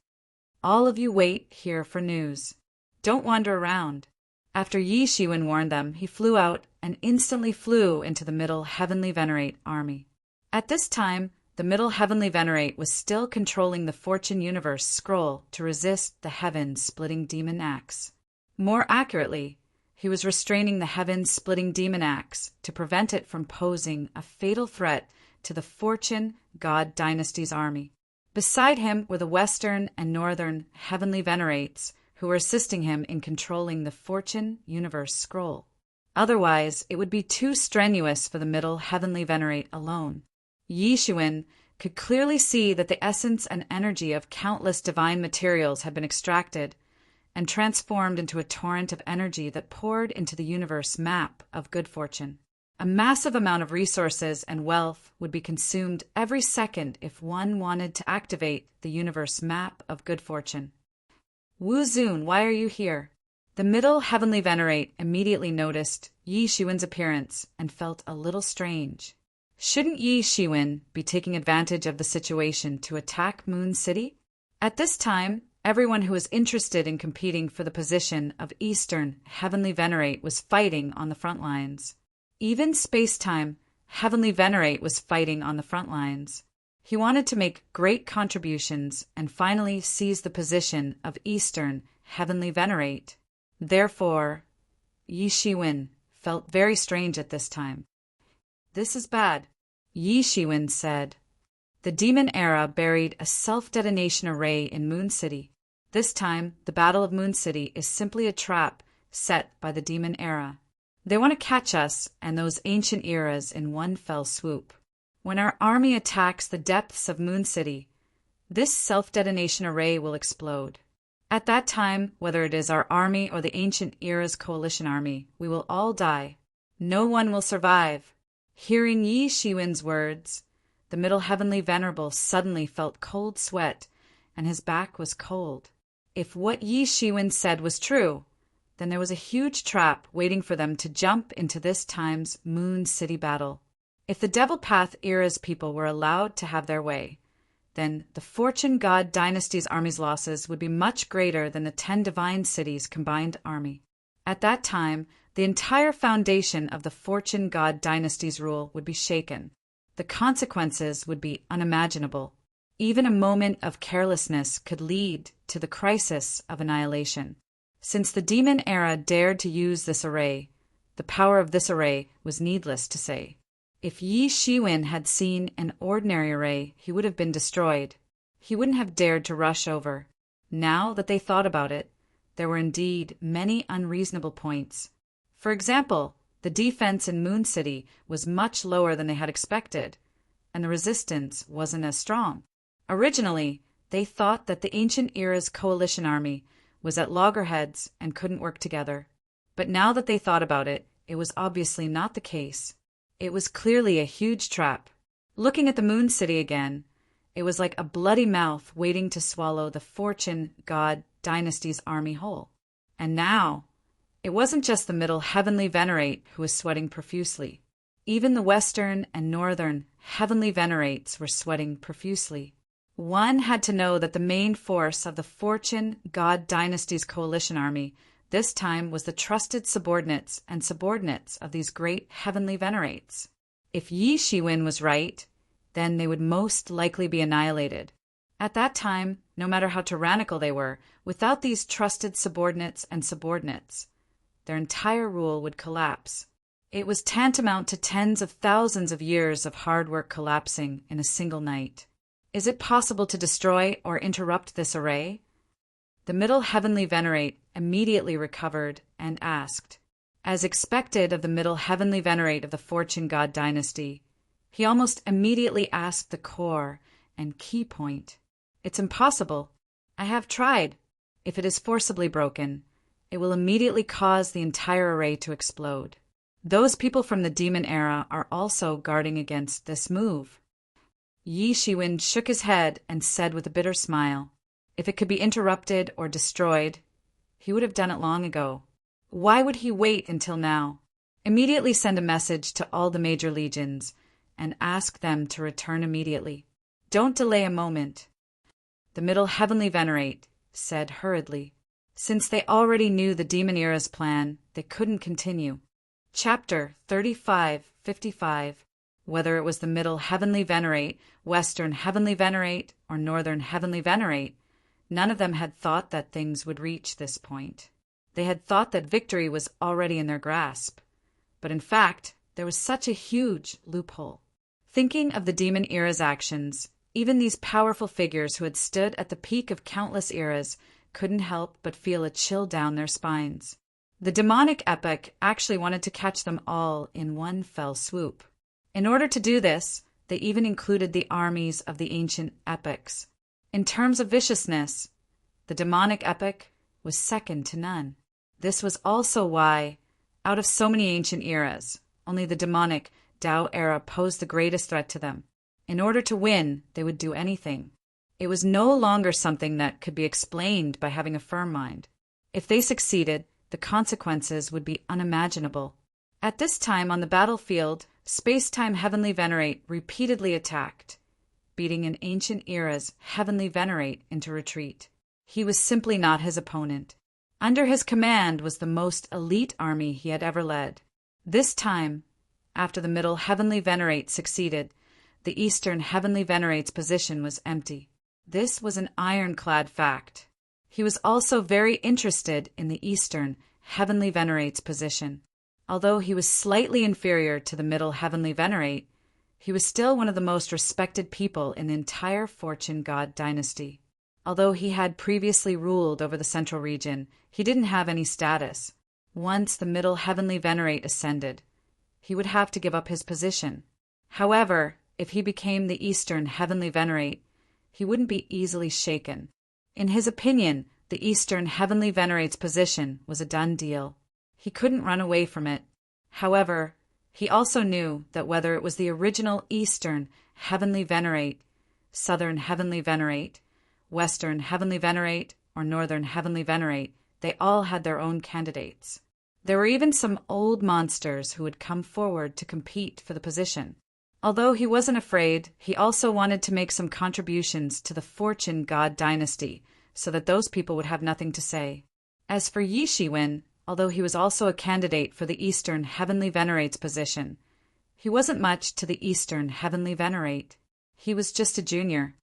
All of you wait here for news. Don't wander around. After Yi Shiwen warned them, he flew out and instantly flew into the Middle Heavenly Venerate army. At this time, the Middle Heavenly Venerate was still controlling the Fortune Universe scroll to resist the heaven-splitting demon axe. More accurately, he was restraining the heaven-splitting demon axe to prevent it from posing a fatal threat to the Fortune God dynasty's army. Beside him were the Western and Northern Heavenly Venerates who were assisting him in controlling the Fortune Universe scroll. Otherwise, it would be too strenuous for the Middle Heavenly Venerate alone. Yi Shiwen could clearly see that the essence and energy of countless divine materials had been extracted and transformed into a torrent of energy that poured into the universe map of good fortune. A massive amount of resources and wealth would be consumed every second if one wanted to activate the universe map of good fortune. Wu Zun, why are you here? The Middle Heavenly Venerate immediately noticed Yi Shiwen's appearance and felt a little strange. Shouldn't Yi Shiwen be taking advantage of the situation to attack Moon City? At this time, everyone who was interested in competing for the position of Eastern Heavenly Venerate was fighting on the front lines. Even Space-Time Heavenly Venerate was fighting on the front lines. He wanted to make great contributions and finally seize the position of Eastern Heavenly Venerate. Therefore, Yi Shiwen felt very strange at this time. "This is bad," Yi Shiwen said. "The Demon Era buried a self-detonation array in Moon City. This time, the Battle of Moon City is simply a trap set by the Demon Era. They want to catch us and those ancient eras in one fell swoop. When our army attacks the depths of Moon City, this self-detonation array will explode. At that time, whether it is our army or the ancient era's coalition army, we will all die. No one will survive." Hearing Yi Shiwen's words, the Middle Heavenly Venerable suddenly felt cold sweat, and his back was cold. If what Yi Shiwen said was true, then there was a huge trap waiting for them to jump into this time's Moon City battle. If the Devil Path era's people were allowed to have their way, then the Fortune God Dynasty's army's losses would be much greater than the 10 Divine Cities' combined army. At that time, the entire foundation of the Fortune God Dynasty's rule would be shaken. The consequences would be unimaginable. Even a moment of carelessness could lead to the crisis of annihilation. Since the Demon Era dared to use this array, the power of this array was needless to say. If Yi Shiwen had seen an ordinary array, he would have been destroyed. He wouldn't have dared to rush over. Now that they thought about it, there were indeed many unreasonable points. For example, the defense in Moon City was much lower than they had expected, and the resistance wasn't as strong. Originally, they thought that the ancient era's coalition army was at loggerheads and couldn't work together. But now that they thought about it, it was obviously not the case. It was clearly a huge trap. Looking at the Moon City again, it was like a bloody mouth waiting to swallow the Fortune God Dynasty's army whole. And now, it wasn't just the Middle Heavenly Venerate who was sweating profusely. Even the Western and Northern Heavenly Venerates were sweating profusely. One had to know that the main force of the Fortune God Dynasty's coalition army this time was the trusted subordinates of these great Heavenly Venerates. If Yi Shiwen was right, then they would most likely be annihilated. At that time, no matter how tyrannical they were, without these trusted subordinates, their entire rule would collapse. It was tantamount to tens of thousands of years of hard work collapsing in a single night. Is it possible to destroy or interrupt this array? The Middle Heavenly Venerate immediately recovered and asked. As expected of the Middle Heavenly Venerate of the Fortune God Dynasty, he almost immediately asked the core and key point. "It's impossible. I have tried. If it is forcibly broken, it will immediately cause the entire array to explode. Those people from the Demon Era are also guarding against this move." Yi Shiwen shook his head and said with a bitter smile, if it could be interrupted or destroyed, he would have done it long ago. Why would he wait until now? Immediately send a message to all the major legions and ask them to return immediately. Don't delay a moment. The Middle Heavenly Venerate said hurriedly. Since they already knew the Demon Era's plan, they couldn't continue. Chapter 3555. Whether it was the Middle Heavenly Venerate, Western Heavenly Venerate, or Northern Heavenly Venerate, none of them had thought that things would reach this point. They had thought that victory was already in their grasp. But in fact, there was such a huge loophole. Thinking of the Demon Era's actions, even these powerful figures who had stood at the peak of countless eras couldn't help but feel a chill down their spines. The demonic epoch actually wanted to catch them all in one fell swoop. In order to do this, they even included the armies of the ancient epochs. In terms of viciousness, the demonic epoch was second to none. This was also why, out of so many ancient eras, only the demonic Tao era posed the greatest threat to them. In order to win, they would do anything. It was no longer something that could be explained by having a firm mind. If they succeeded, the consequences would be unimaginable. At this time on the battlefield, Space-Time Heavenly Venerate repeatedly attacked, beating an ancient era's Heavenly Venerate into retreat. He was simply not his opponent. Under his command was the most elite army he had ever led. This time, after the Middle Heavenly Venerate succeeded, the Eastern Heavenly Venerate's position was empty. This was an ironclad fact. He was also very interested in the Eastern Heavenly Venerate's position. Although he was slightly inferior to the Middle Heavenly Venerate, he was still one of the most respected people in the entire Fortune God dynasty. Although he had previously ruled over the Central region, he didn't have any status. Once the Middle Heavenly Venerate ascended, he would have to give up his position. However, if he became the Eastern Heavenly Venerate, he wouldn't be easily shaken. In his opinion, the Eastern Heavenly Venerate's position was a done deal. He couldn't run away from it. However, he also knew that whether it was the original Eastern Heavenly Venerate, Southern Heavenly Venerate, Western Heavenly Venerate, or Northern Heavenly Venerate, they all had their own candidates. There were even some old monsters who would come forward to compete for the position. Although he wasn't afraid, he also wanted to make some contributions to the Fortune God dynasty so that those people would have nothing to say. As for Yi Shiwen, although he was also a candidate for the Eastern Heavenly Venerate's position, he wasn't much to the Eastern Heavenly Venerate. He was just a junior.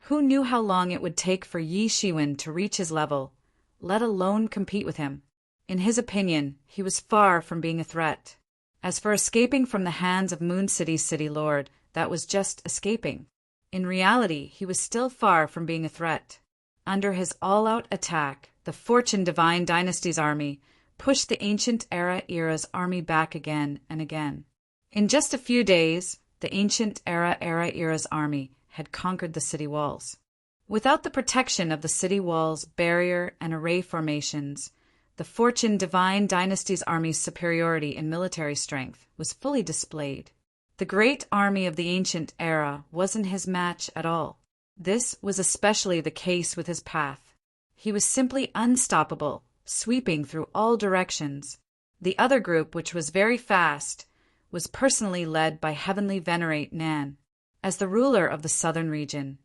Who knew how long it would take for Yi Shiwen to reach his level, let alone compete with him? In his opinion, he was far from being a threat. As for escaping from the hands of Moon City's city lord, that was just escaping. In reality, he was still far from being a threat. Under his all-out attack, the Fortune Divine Dynasty's army pushed the Ancient Era's army back again and again. In just a few days, the Ancient Era's army had conquered the city walls. Without the protection of the city walls, barrier, and array formations, the Fortune Divine Dynasty's army's superiority in military strength was fully displayed. The great army of the Ancient Era wasn't his match at all. This was especially the case with his path. He was simply unstoppable, sweeping through all directions. The other group, which was very fast, was personally led by Heavenly Venerate Nan. As the ruler of the southern region,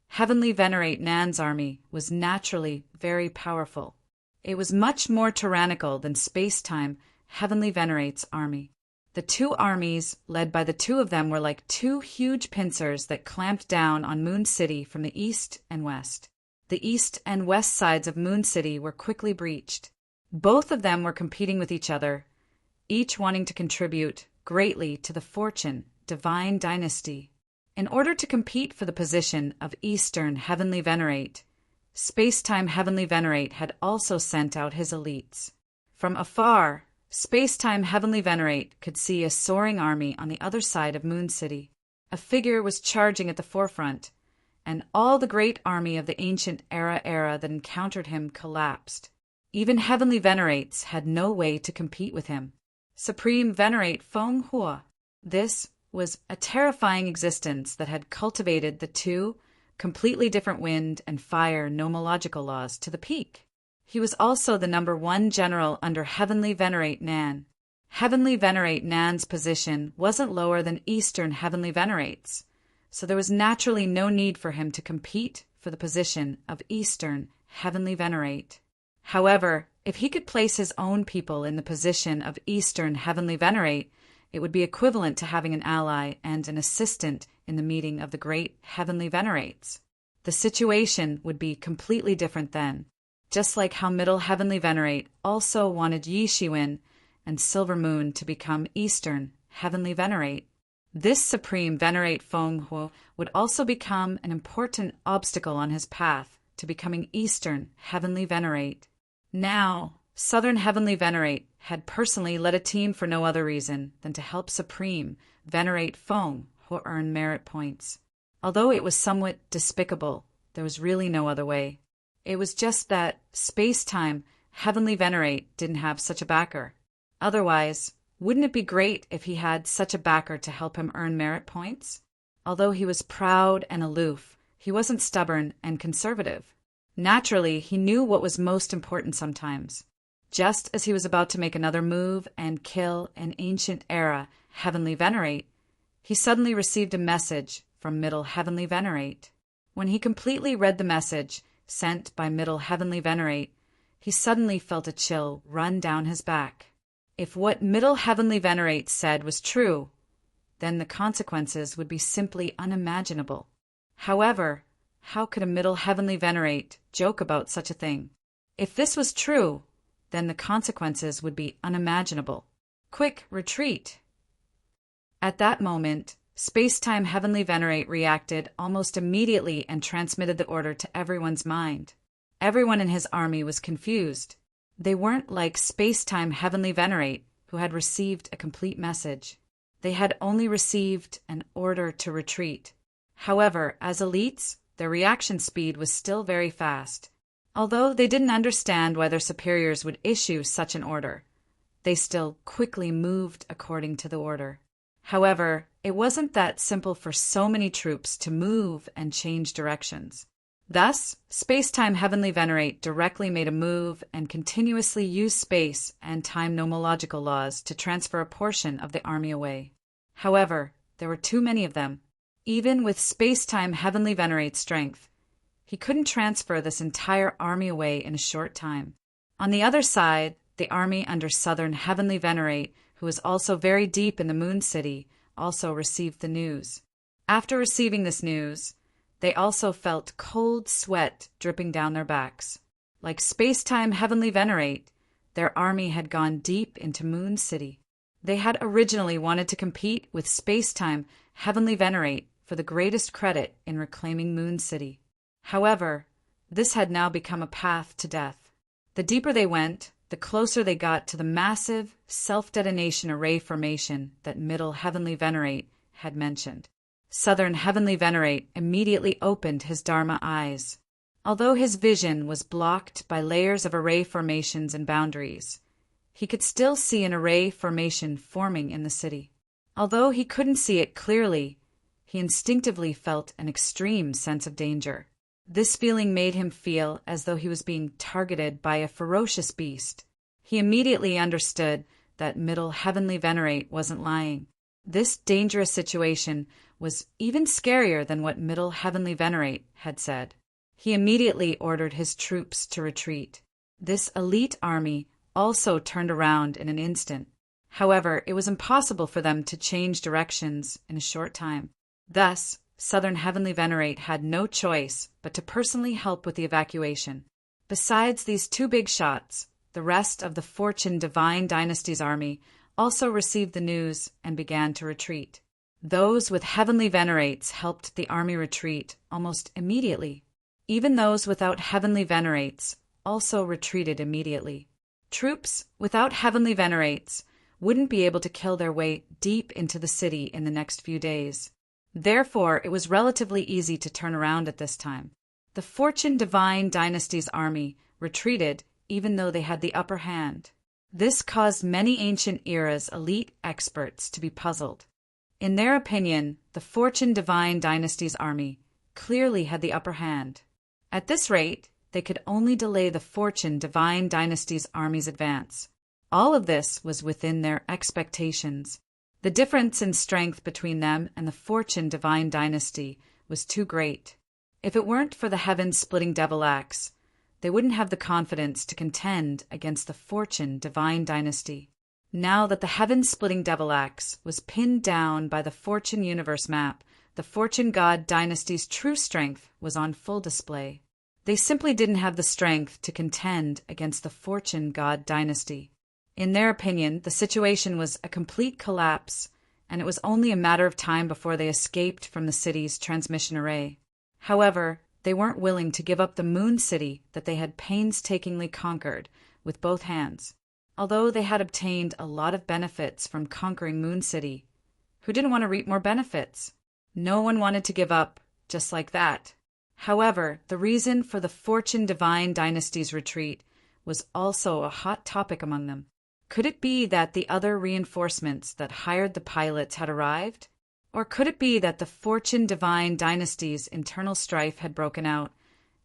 Heavenly Venerate Nan's army was naturally very powerful. It was much more tyrannical than space-time Heavenly Venerate's army. The two armies, led by the two of them, were like two huge pincers that clamped down on Moon City from the east and west. The east and west sides of Moon City were quickly breached. Both of them were competing with each other, each wanting to contribute greatly to the Fortune Divine Dynasty. In order to compete for the position of Eastern Heavenly Venerate, Space-Time Heavenly Venerate had also sent out his elites. From afar, Space-Time Heavenly Venerate could see a soaring army on the other side of Moon City. A figure was charging at the forefront, and all the great army of the Ancient Era that encountered him collapsed. Even Heavenly Venerates had no way to compete with him. Supreme Venerate Feng Hua. This was a terrifying existence that had cultivated the two completely different wind and fire nomological laws to the peak. He was also the #1 general under Heavenly Venerate Nan. Heavenly Venerate Nan's position wasn't lower than Eastern Heavenly Venerate's, so there was naturally no need for him to compete for the position of Eastern Heavenly Venerate. However, if he could place his own people in the position of Eastern Heavenly Venerate, it would be equivalent to having an ally and an assistant in the meeting of the great Heavenly Venerates. The situation would be completely different then, just like how Middle Heavenly Venerate also wanted Yi Shiwen and Silver Moon to become Eastern Heavenly Venerate. This Supreme Venerate Feng Hua would also become an important obstacle on his path to becoming Eastern Heavenly Venerate. Now, Southern Heavenly Venerate had personally led a team for no other reason than to help Supreme Venerate Feng Hua earn merit points. Although it was somewhat despicable, there was really no other way. It was just that space-time Heavenly Venerate didn't have such a backer. Otherwise, wouldn't it be great if he had such a backer to help him earn merit points? Although he was proud and aloof, he wasn't stubborn and conservative. Naturally, he knew what was most important sometimes. Just as he was about to make another move and kill an Ancient Era Heavenly Venerate, he suddenly received a message from Middle Heavenly Venerate. When he completely read the message sent by Middle Heavenly Venerate, he suddenly felt a chill run down his back. If what Middle Heavenly Venerate said was true, then the consequences would be simply unimaginable. However, how could a Middle Heavenly Venerate joke about such a thing? If this was true, then the consequences would be unimaginable. Quick, retreat! At that moment, Space-Time Heavenly Venerate reacted almost immediately and transmitted the order to everyone's mind. Everyone in his army was confused. They weren't like Space-Time Heavenly Venerate, who had received a complete message. They had only received an order to retreat. However, as elites, their reaction speed was still very fast. Although they didn't understand why their superiors would issue such an order, they still quickly moved according to the order. However, it wasn't that simple for so many troops to move and change directions. Thus, Space-Time Heavenly Venerate directly made a move and continuously used space and time nomological laws to transfer a portion of the army away. However, there were too many of them. Even with Space-Time Heavenly Venerate's strength, he couldn't transfer this entire army away in a short time. On the other side, the army under Southern Heavenly Venerate, who was also very deep in the Moon City, also received the news. After receiving this news, they also felt cold sweat dripping down their backs. Like Space-Time Heavenly Venerate, their army had gone deep into Moon City. They had originally wanted to compete with Space-Time Heavenly Venerate for the greatest credit in reclaiming Moon City. However, this had now become a path to death. The deeper they went, the closer they got to the massive self-detonation array formation that Middle Heavenly Venerate had mentioned. Southern Heavenly Venerate immediately opened his Dharma eyes. Although his vision was blocked by layers of array formations and boundaries, he could still see an array formation forming in the city. Although he couldn't see it clearly, he instinctively felt an extreme sense of danger. This feeling made him feel as though he was being targeted by a ferocious beast. He immediately understood that Middle Heavenly Venerate wasn't lying. This dangerous situation was even scarier than what Middle Heavenly Venerate had said. He immediately ordered his troops to retreat. This elite army also turned around in an instant. However, it was impossible for them to change directions in a short time. Thus, Southern Heavenly Venerate had no choice but to personally help with the evacuation. Besides these two big shots, the rest of the Fortune Divine Dynasty's army also received the news and began to retreat. Those with Heavenly Venerates helped the army retreat almost immediately. Even those without Heavenly Venerates also retreated immediately. Troops without Heavenly Venerates wouldn't be able to kill their way deep into the city in the next few days. Therefore, it was relatively easy to turn around at this time. The Fortune Divine Dynasty's army retreated even though they had the upper hand. This caused many ancient era's elite experts to be puzzled. In their opinion, the Fortune Divine Dynasty's army clearly had the upper hand. At this rate, they could only delay the Fortune Divine Dynasty's army's advance. All of this was within their expectations. The difference in strength between them and the Fortune Divine Dynasty was too great. If it weren't for the heaven-splitting Devil Axe, they wouldn't have the confidence to contend against the Fortune Divine Dynasty. Now that the heaven-splitting Devil Axe was pinned down by the Fortune Universe map, the Fortune God Dynasty's true strength was on full display. They simply didn't have the strength to contend against the Fortune God Dynasty. In their opinion, the situation was a complete collapse, and it was only a matter of time before they escaped from the city's transmission array. However, they weren't willing to give up the Moon City that they had painstakingly conquered with both hands. Although they had obtained a lot of benefits from conquering Moon City, who didn't want to reap more benefits? No one wanted to give up just like that. However, the reason for the Fortune Divine Dynasty's retreat was also a hot topic among them. Could it be that the other reinforcements that hired the pilots had arrived? Or could it be that the Fortune Divine Dynasty's internal strife had broken out,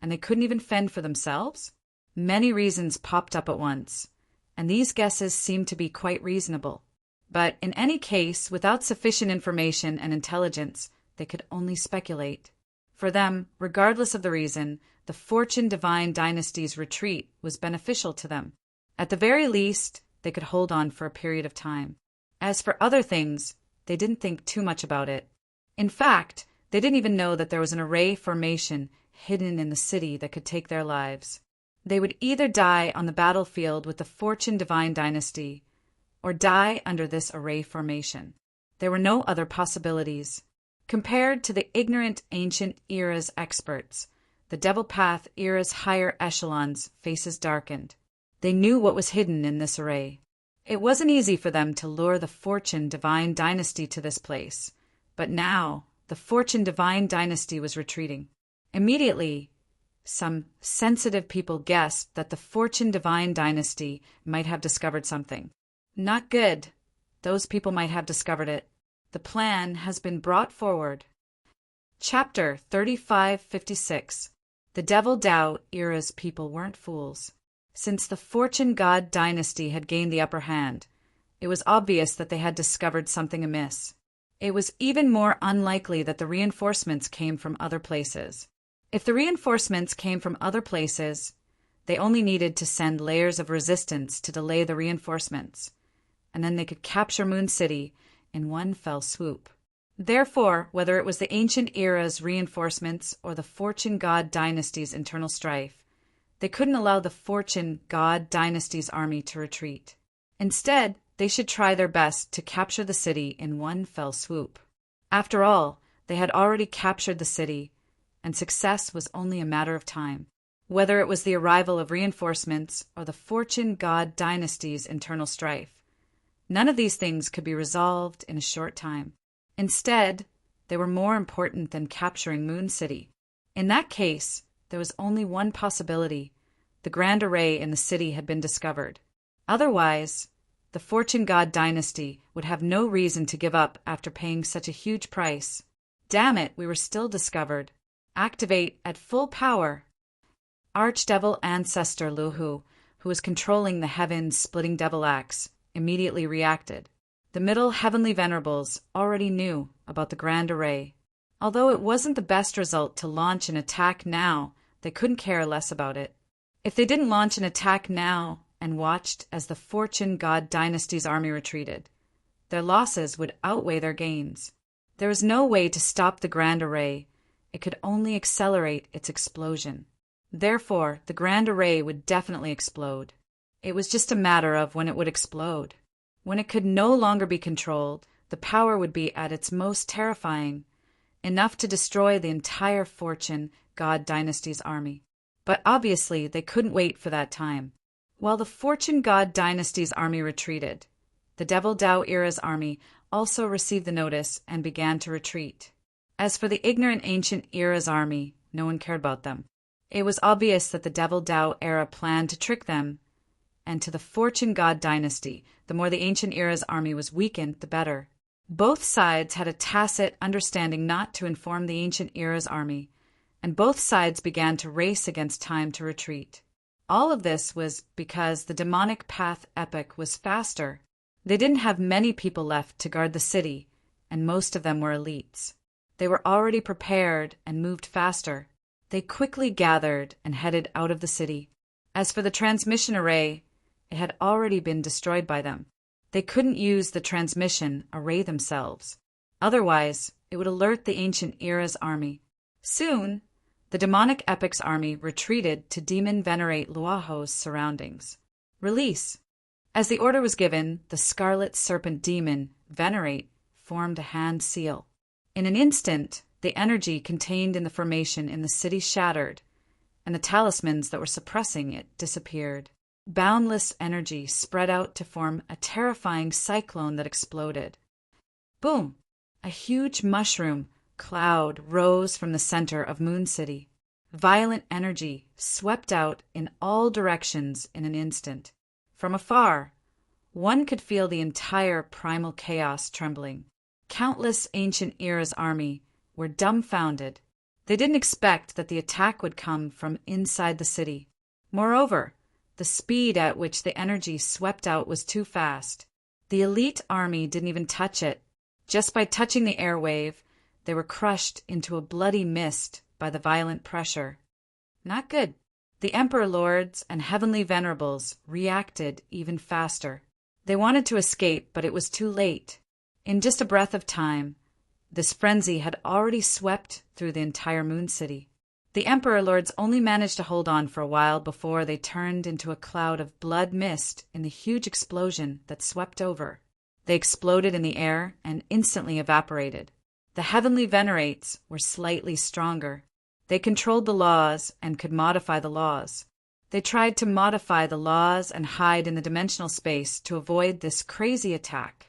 and they couldn't even fend for themselves? Many reasons popped up at once, and these guesses seemed to be quite reasonable. But in any case, without sufficient information and intelligence, they could only speculate. For them, regardless of the reason, the Fortune Divine Dynasty's retreat was beneficial to them. At the very least, they could hold on for a period of time. As for other things, they didn't think too much about it. In fact, they didn't even know that there was an array formation hidden in the city that could take their lives. They would either die on the battlefield with the Fortune Divine Dynasty, or die under this array formation. There were no other possibilities. Compared to the ignorant ancient era's experts, the Devil Path era's higher echelons' faces darkened. They knew what was hidden in this array. It wasn't easy for them to lure the Fortune Divine Dynasty to this place, but now the Fortune Divine Dynasty was retreating. Immediately, some sensitive people guessed that the Fortune Divine Dynasty might have discovered something. Not good. Those people might have discovered it. The plan has been brought forward. Chapter 3556. The Devil Dao era's people weren't fools. Since the Fortune God Dynasty had gained the upper hand, it was obvious that they had discovered something amiss. It was even more unlikely that the reinforcements came from other places. If the reinforcements came from other places, they only needed to send layers of resistance to delay the reinforcements, and then they could capture Moon City in one fell swoop. Therefore, whether it was the ancient era's reinforcements or the Fortune God Dynasty's internal strife, they couldn't allow the Fortune God Dynasty's army to retreat. Instead, they should try their best to capture the city in one fell swoop. After all, they had already captured the city, and success was only a matter of time. Whether it was the arrival of reinforcements or the Fortune God Dynasty's internal strife, none of these things could be resolved in a short time. Instead, they were more important than capturing Moon City. In that case, there was only one possibility. The Grand Array in the city had been discovered. Otherwise, the Fortune God Dynasty would have no reason to give up after paying such a huge price. Damn it, we were still discovered. Activate at full power. Archdevil Ancestor Luhu, who was controlling the heaven-splitting devil axe, immediately reacted. The Middle Heavenly Venerables already knew about the Grand Array. Although it wasn't the best result to launch an attack now, they couldn't care less about it. If they didn't launch an attack now and watched as the Fortune God Dynasty's army retreated, their losses would outweigh their gains. There was no way to stop the Grand Array. It could only accelerate its explosion. Therefore, the Grand Array would definitely explode. It was just a matter of when it would explode. When it could no longer be controlled, the power would be at its most terrifying, enough to destroy the entire Fortune God Dynasty's army. But obviously, they couldn't wait for that time. While the Fortune God Dynasty's army retreated, the Devil Dao era's army also received the notice and began to retreat. As for the ignorant ancient era's army, no one cared about them. It was obvious that the Devil Dao era planned to trick them, and to the Fortune God Dynasty, the more the ancient era's army was weakened, the better. Both sides had a tacit understanding not to inform the ancient era's army, and both sides began to race against time to retreat. All of this was because the demonic path epic was faster. They didn't have many people left to guard the city, and most of them were elites. They were already prepared and moved faster. They quickly gathered and headed out of the city. As for the transmission array, it had already been destroyed by them. They couldn't use the transmission array themselves. Otherwise, it would alert the ancient era's army. Soon, the demonic epic's army retreated to demon venerate Luaho's surroundings. Release. As the order was given, the scarlet serpent demon, venerate, formed a hand seal. In an instant, the energy contained in the formation in the city shattered, and the talismans that were suppressing it disappeared. Boundless energy spread out to form a terrifying cyclone that exploded. Boom! A huge mushroom cloud rose from the center of Moon City. Violent energy swept out in all directions in an instant. From afar, one could feel the entire primal chaos trembling. Countless ancient era's army were dumbfounded. They didn't expect that the attack would come from inside the city. Moreover, the speed at which the energy swept out was too fast. The elite army didn't even touch it. Just by touching the airwave, they were crushed into a bloody mist by the violent pressure. Not good. The Emperor Lords and Heavenly Venerables reacted even faster. They wanted to escape, but it was too late. In just a breath of time, this frenzy had already swept through the entire Moon City. The Emperor Lords only managed to hold on for a while before they turned into a cloud of blood mist in the huge explosion that swept over. They exploded in the air and instantly evaporated. The heavenly Venerates were slightly stronger. They controlled the laws and could modify the laws. They tried to modify the laws and hide in the dimensional space to avoid this crazy attack.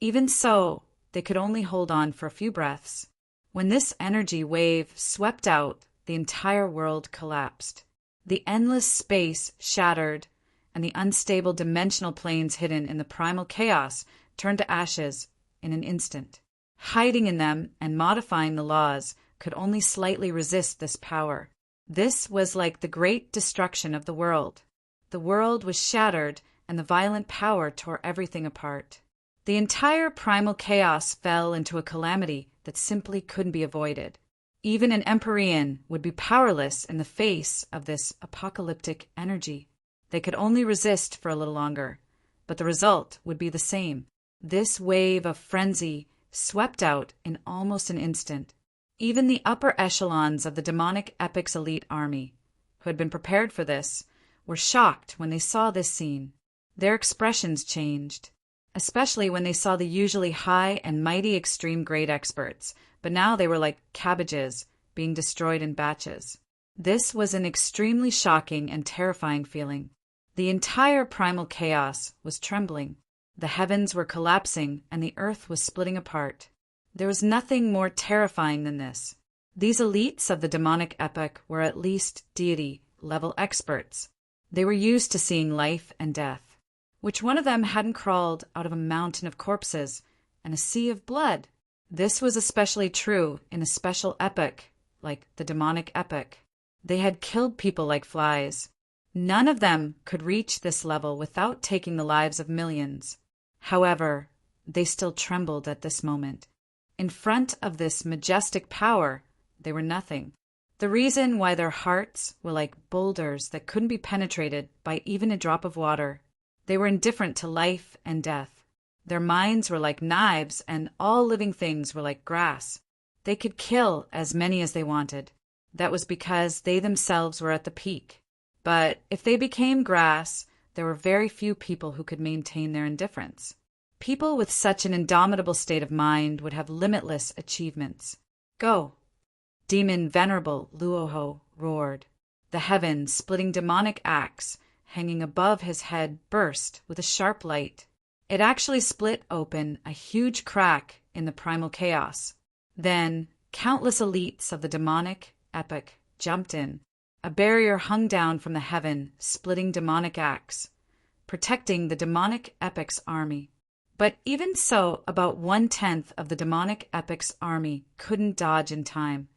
Even so, they could only hold on for a few breaths. When this energy wave swept out, the entire world collapsed. The endless space shattered, and the unstable dimensional planes hidden in the primal chaos turned to ashes in an instant. Hiding in them and modifying the laws could only slightly resist this power. This was like the great destruction of the world. The world was shattered, and the violent power tore everything apart. The entire primal chaos fell into a calamity that simply couldn't be avoided. Even an Empyrean would be powerless in the face of this apocalyptic energy. They could only resist for a little longer, but the result would be the same. This wave of frenzy swept out in almost an instant. Even the upper echelons of the demonic epic's elite army, who had been prepared for this, were shocked when they saw this scene. Their expressions changed, especially when they saw the usually high and mighty extreme grade experts, but now they were like cabbages being destroyed in batches. This was an extremely shocking and terrifying feeling. The entire primal chaos was trembling. The heavens were collapsing and the earth was splitting apart. There was nothing more terrifying than this. These elites of the demonic epoch were at least deity-level experts. They were used to seeing life and death. Which one of them hadn't crawled out of a mountain of corpses and a sea of blood? This was especially true in a special epoch like the demonic epoch. They had killed people like flies. None of them could reach this level without taking the lives of millions. However, they still trembled at this moment. In front of this majestic power, they were nothing. The reason why their hearts were like boulders that couldn't be penetrated by even a drop of water. They were indifferent to life and death. Their minds were like knives, and all living things were like grass. They could kill as many as they wanted. That was because they themselves were at the peak. But if they became grass, there were very few people who could maintain their indifference. People with such an indomitable state of mind would have limitless achievements. Go! Demon Venerable Luoho roared. The heaven-splitting demonic axe hanging above his head burst with a sharp light. It actually split open a huge crack in the primal chaos. Then countless elites of the demonic epoch jumped in. A barrier hung down from the heaven-splitting demonic axe, protecting the demonic epoch's army. But even so, about 1/10 of the demonic epoch's army couldn't dodge in time,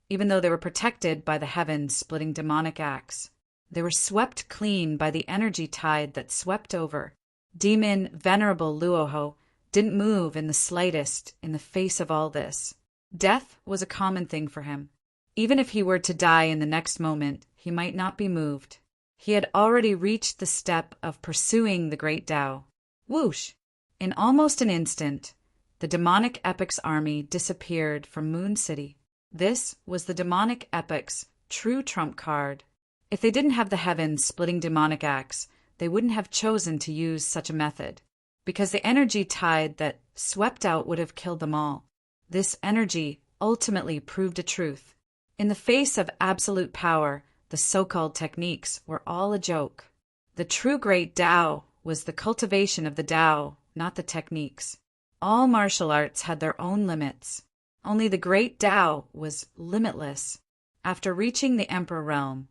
even though they were protected by the heaven-splitting demonic axe. They were swept clean by the energy tide that swept over. Demon Venerable Luoho didn't move in the slightest in the face of all this. Death was a common thing for him. Even if he were to die in the next moment, he might not be moved. He had already reached the step of pursuing the great Tao. Whoosh! In almost an instant, the demonic epoch's army disappeared from Moon City. This was the demonic epoch's true trump card. If they didn't have the heaven-splitting demonic axe, they wouldn't have chosen to use such a method, because the energy tide that swept out would have killed them all. This energy ultimately proved a truth. In the face of absolute power, the so-called techniques were all a joke. The true great Tao was the cultivation of the Tao, not the techniques. All martial arts had their own limits. Only the great Tao was limitless. After reaching the Emperor realm,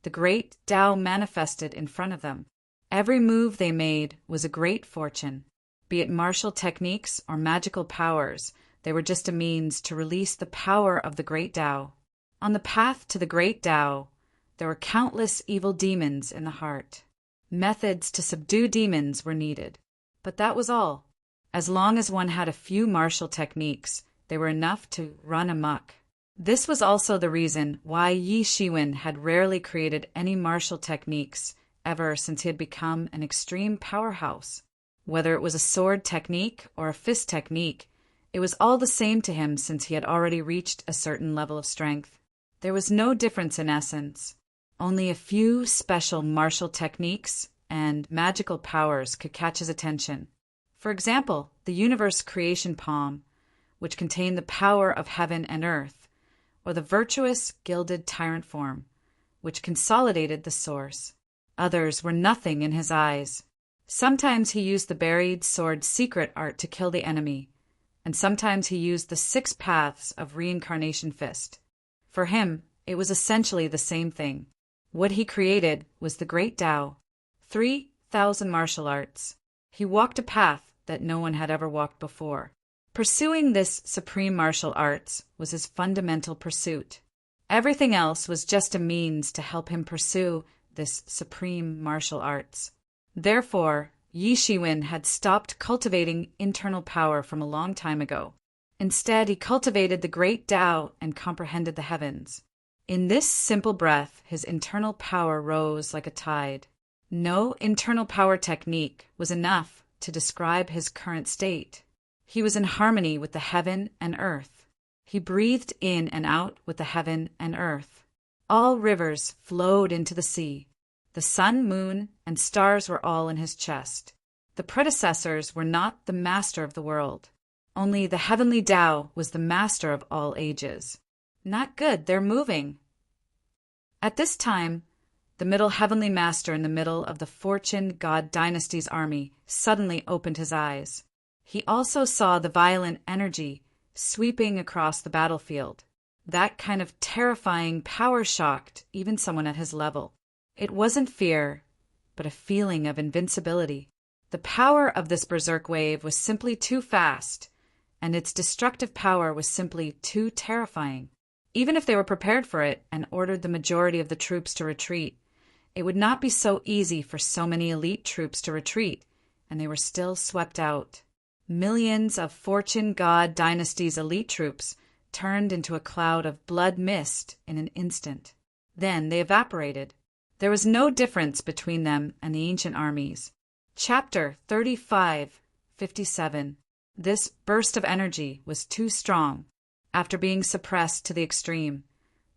the great Tao manifested in front of them. Every move they made was a great fortune. Be it martial techniques or magical powers, they were just a means to release the power of the great Tao. On the path to the great Tao, there were countless evil demons in the heart. Methods to subdue demons were needed. But that was all. As long as one had a few martial techniques, they were enough to run amok. This was also the reason why Yi Shiwen had rarely created any martial techniques ever since he had become an extreme powerhouse. Whether it was a sword technique or a fist technique, it was all the same to him since he had already reached a certain level of strength. There was no difference in essence. Only a few special martial techniques and magical powers could catch his attention. For example, the universe creation palm, which contained the power of heaven and earth, or the virtuous gilded tyrant form, which consolidated the source. Others were nothing in his eyes. Sometimes he used the buried sword secret art to kill the enemy, and sometimes he used the 6 paths of reincarnation fist. For him, it was essentially the same thing. What he created was the Great Tao, 3,000 martial arts. He walked a path that no one had ever walked before. Pursuing this supreme martial arts was his fundamental pursuit. Everything else was just a means to help him pursue this supreme martial arts. Therefore, Yi Shiwen had stopped cultivating internal power from a long time ago. Instead, he cultivated the Great Tao and comprehended the heavens. In this simple breath, his internal power rose like a tide. No internal power technique was enough to describe his current state. He was in harmony with the heaven and earth. He breathed in and out with the heaven and earth. All rivers flowed into the sea. The sun, moon, and stars were all in his chest. The predecessors were not the master of the world. Only the heavenly Tao was the master of all ages. Not good, they're moving. At this time, the middle heavenly master in the middle of the Fortune God Dynasty's army suddenly opened his eyes. He also saw the violent energy sweeping across the battlefield. That kind of terrifying power shocked even someone at his level. It wasn't fear, but a feeling of invincibility. The power of this berserk wave was simply too fast, and its destructive power was simply too terrifying. Even if they were prepared for it and ordered the majority of the troops to retreat, it would not be so easy for so many elite troops to retreat, and they were still swept out. Millions of Fortune God Dynasty's elite troops turned into a cloud of blood mist in an instant. Then they evaporated. There was no difference between them and the ancient armies. Chapter 35:57. This burst of energy was too strong. After being suppressed to the extreme,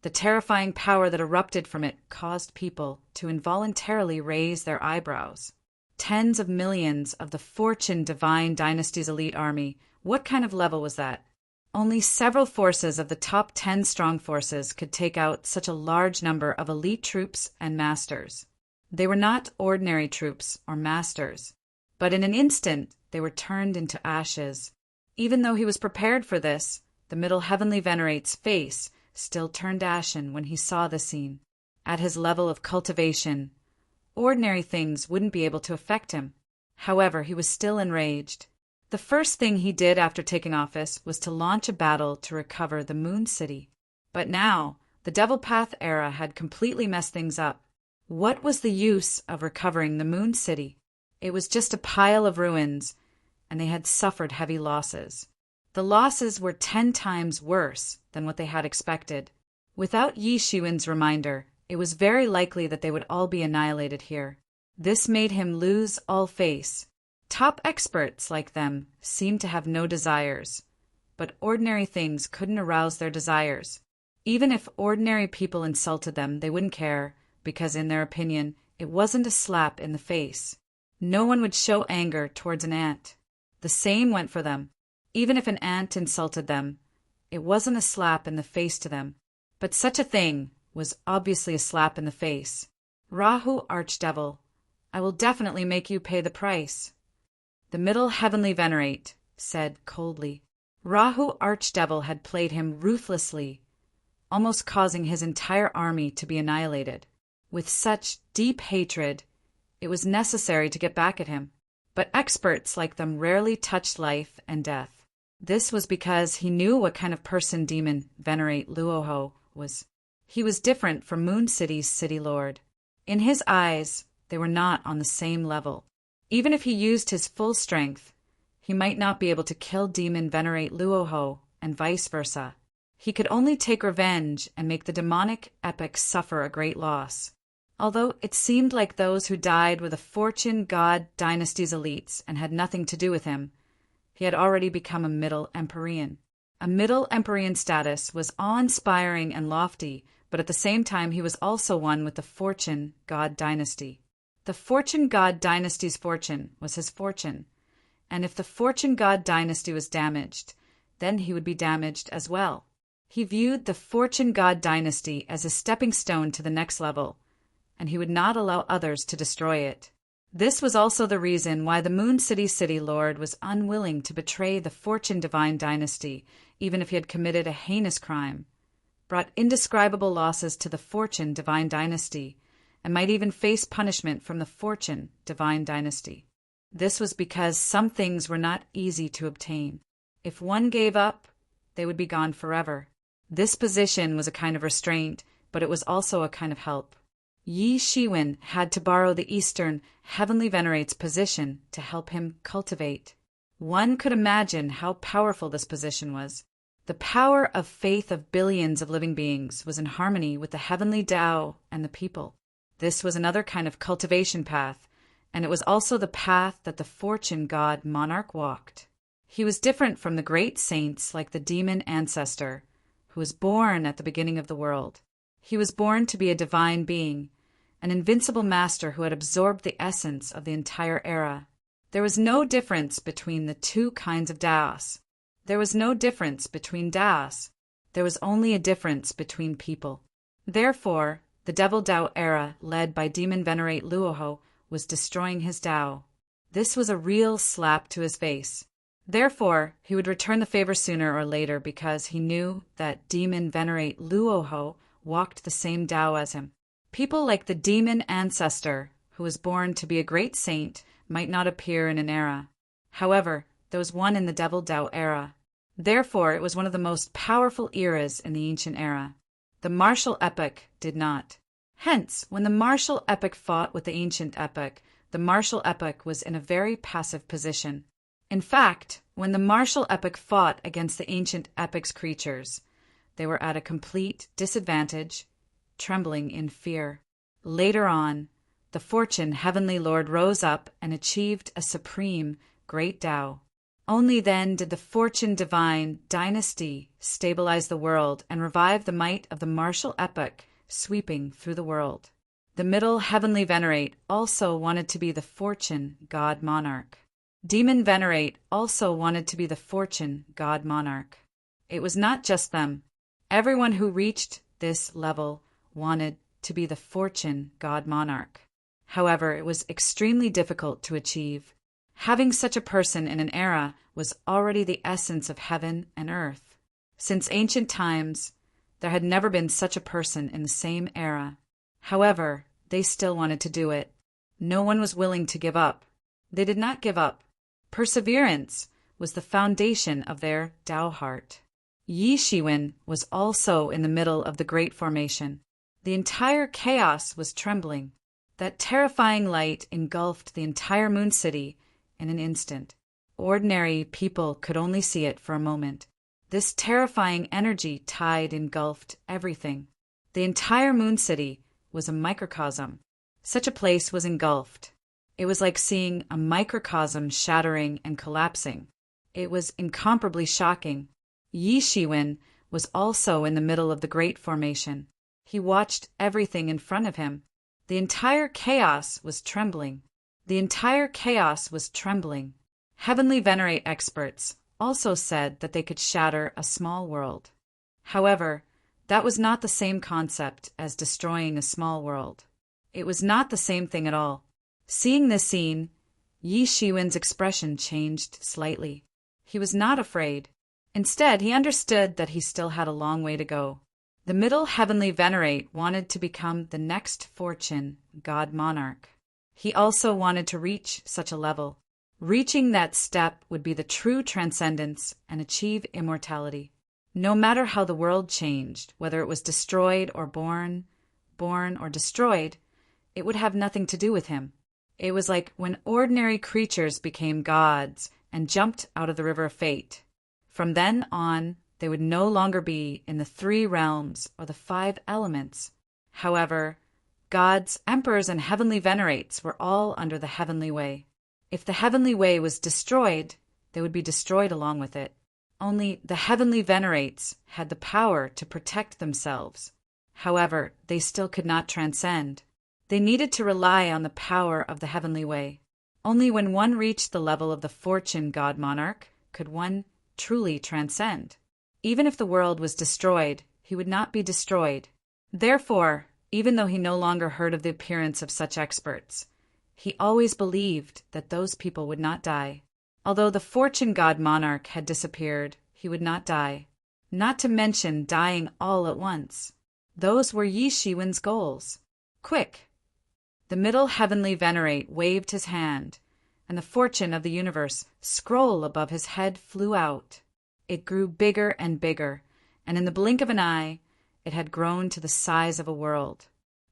the terrifying power that erupted from it caused people to involuntarily raise their eyebrows. Tens of millions of the Fortune Divine Dynasty's elite army. What kind of level was that? Only several forces of the top 10 strong forces could take out such a large number of elite troops and masters. They were not ordinary troops or masters, but in an instant they were turned into ashes. Even though he was prepared for this, the middle heavenly venerate's face still turned ashen when he saw the scene. At his level of cultivation, ordinary things wouldn't be able to affect him. However, he was still enraged. The first thing he did after taking office was to launch a battle to recover the Moon City. But now, the Devil Path era had completely messed things up. What was the use of recovering the Moon City? It was just a pile of ruins, and they had suffered heavy losses. The losses were 10 times worse than what they had expected. Without Yi Shiwen's reminder, it was very likely that they would all be annihilated here. This made him lose all face. Top experts like them seemed to have no desires, but ordinary things couldn't arouse their desires. Even if ordinary people insulted them, they wouldn't care, because in their opinion, it wasn't a slap in the face. No one would show anger towards an ant. The same went for them. Even if an ant insulted them, it wasn't a slap in the face to them. But such a thing was obviously a slap in the face. Rahu Archdevil, I will definitely make you pay the price. The middle heavenly venerate said coldly. Rahu Archdevil had played him ruthlessly, almost causing his entire army to be annihilated. With such deep hatred, it was necessary to get back at him. But experts like them rarely touched life and death. This was because he knew what kind of person demon Venerate Luoho was. He was different from Moon City's city lord. In his eyes, they were not on the same level. Even if he used his full strength, he might not be able to kill demon Venerate Luoho, and vice versa. He could only take revenge and make the demonic epic suffer a great loss. Although it seemed like those who died were the fortune god dynasty's elites and had nothing to do with him, he had already become a Middle Empyrean. A Middle Empyrean status was awe-inspiring and lofty, but at the same time he was also one with the fortune god dynasty. The fortune god dynasty's fortune was his fortune, and if the fortune god dynasty was damaged, then he would be damaged as well. He viewed the fortune god dynasty as a stepping stone to the next level, and he would not allow others to destroy it. This was also the reason why the Moon City City Lord was unwilling to betray the fortune divine dynasty, even if he had committed a heinous crime, brought indescribable losses to the fortune divine dynasty, and might even face punishment from the fortune divine dynasty. This was because some things were not easy to obtain. If one gave up, they would be gone forever. This position was a kind of restraint, but it was also a kind of help. Yi Shiwen had to borrow the Eastern Heavenly Venerate's position to help him cultivate. One could imagine how powerful this position was. The power of faith of billions of living beings was in harmony with the heavenly Tao and the people. This was another kind of cultivation path, and it was also the path that the fortune god monarch walked. He was different from the great saints like the demon ancestor, who was born at the beginning of the world. He was born to be a divine being, an invincible master who had absorbed the essence of the entire era. There was no difference between the two kinds of Daos. There was no difference between Daos. There was only a difference between people. Therefore, the Devil Dao era, led by Demon Venerate Luoho, was destroying his Dao. This was a real slap to his face. Therefore, he would return the favor sooner or later because he knew that Demon Venerate Luoho walked the same Dao as him. People like the demon ancestor, who was born to be a great saint, might not appear in an era. However, there was one in the Devil Dao era. Therefore, it was one of the most powerful eras in the ancient era. The martial epoch did not. Hence, when the martial epoch fought with the ancient epoch, the martial epoch was in a very passive position. In fact, when the martial epoch fought against the ancient epoch's creatures, they were at a complete disadvantage, trembling in fear. Later on, the fortune heavenly Lord rose up and achieved a supreme great Tao. Only then did the fortune divine dynasty stabilize the world and revive the might of the martial epoch sweeping through the world. The middle heavenly venerate also wanted to be the fortune god monarch. Demon venerate also wanted to be the fortune god monarch. It was not just them. Everyone who reached this level wanted to be the fortune god monarch. However, it was extremely difficult to achieve. Having such a person in an era was already the essence of heaven and earth. Since ancient times, there had never been such a person in the same era. However, they still wanted to do it. No one was willing to give up. They did not give up. Perseverance was the foundation of their Tao heart. Yi Shiwen was also in the middle of the Great Formation. The entire chaos was trembling. That terrifying light engulfed the entire Moon City in an instant. Ordinary people could only see it for a moment. This terrifying energy tide engulfed everything. The entire Moon City was a microcosm. Such a place was engulfed. It was like seeing a microcosm shattering and collapsing. It was incomparably shocking. Yi Shiwen was also in the middle of the Great Formation. He watched everything in front of him. The entire chaos was trembling. The entire chaos was trembling. Heavenly Venerate experts also said that they could shatter a small world. However, that was not the same concept as destroying a small world. It was not the same thing at all. Seeing this scene, Yi Shiwen's expression changed slightly. He was not afraid. Instead, he understood that he still had a long way to go. The middle heavenly venerate wanted to become the next fortune god monarch. He also wanted to reach such a level. Reaching that step would be the true transcendence and achieve immortality. No matter how the world changed, whether it was destroyed or born or destroyed, it would have nothing to do with him. It was like when ordinary creatures became gods and jumped out of the river of fate. From then on, they would no longer be in the 3 realms or the 5 elements. However, Gods, emperors, and heavenly venerates were all under the heavenly way. If the heavenly way was destroyed, they would be destroyed along with it. Only the heavenly venerates had the power to protect themselves. However, they still could not transcend. They needed to rely on the power of the heavenly way. Only when one reached the level of the fortune god monarch could one truly transcend. Even if the world was destroyed, he would not be destroyed. Therefore, even though he no longer heard of the appearance of such experts, he always believed that those people would not die. Although the fortune god monarch had disappeared, he would not die. Not to mention dying all at once. Those were Yi Shiwen's goals. Quick! The middle heavenly venerate waved his hand, and the fortune of the universe scroll above his head flew out. It grew bigger and bigger, and in the blink of an eye, it had grown to the size of a world.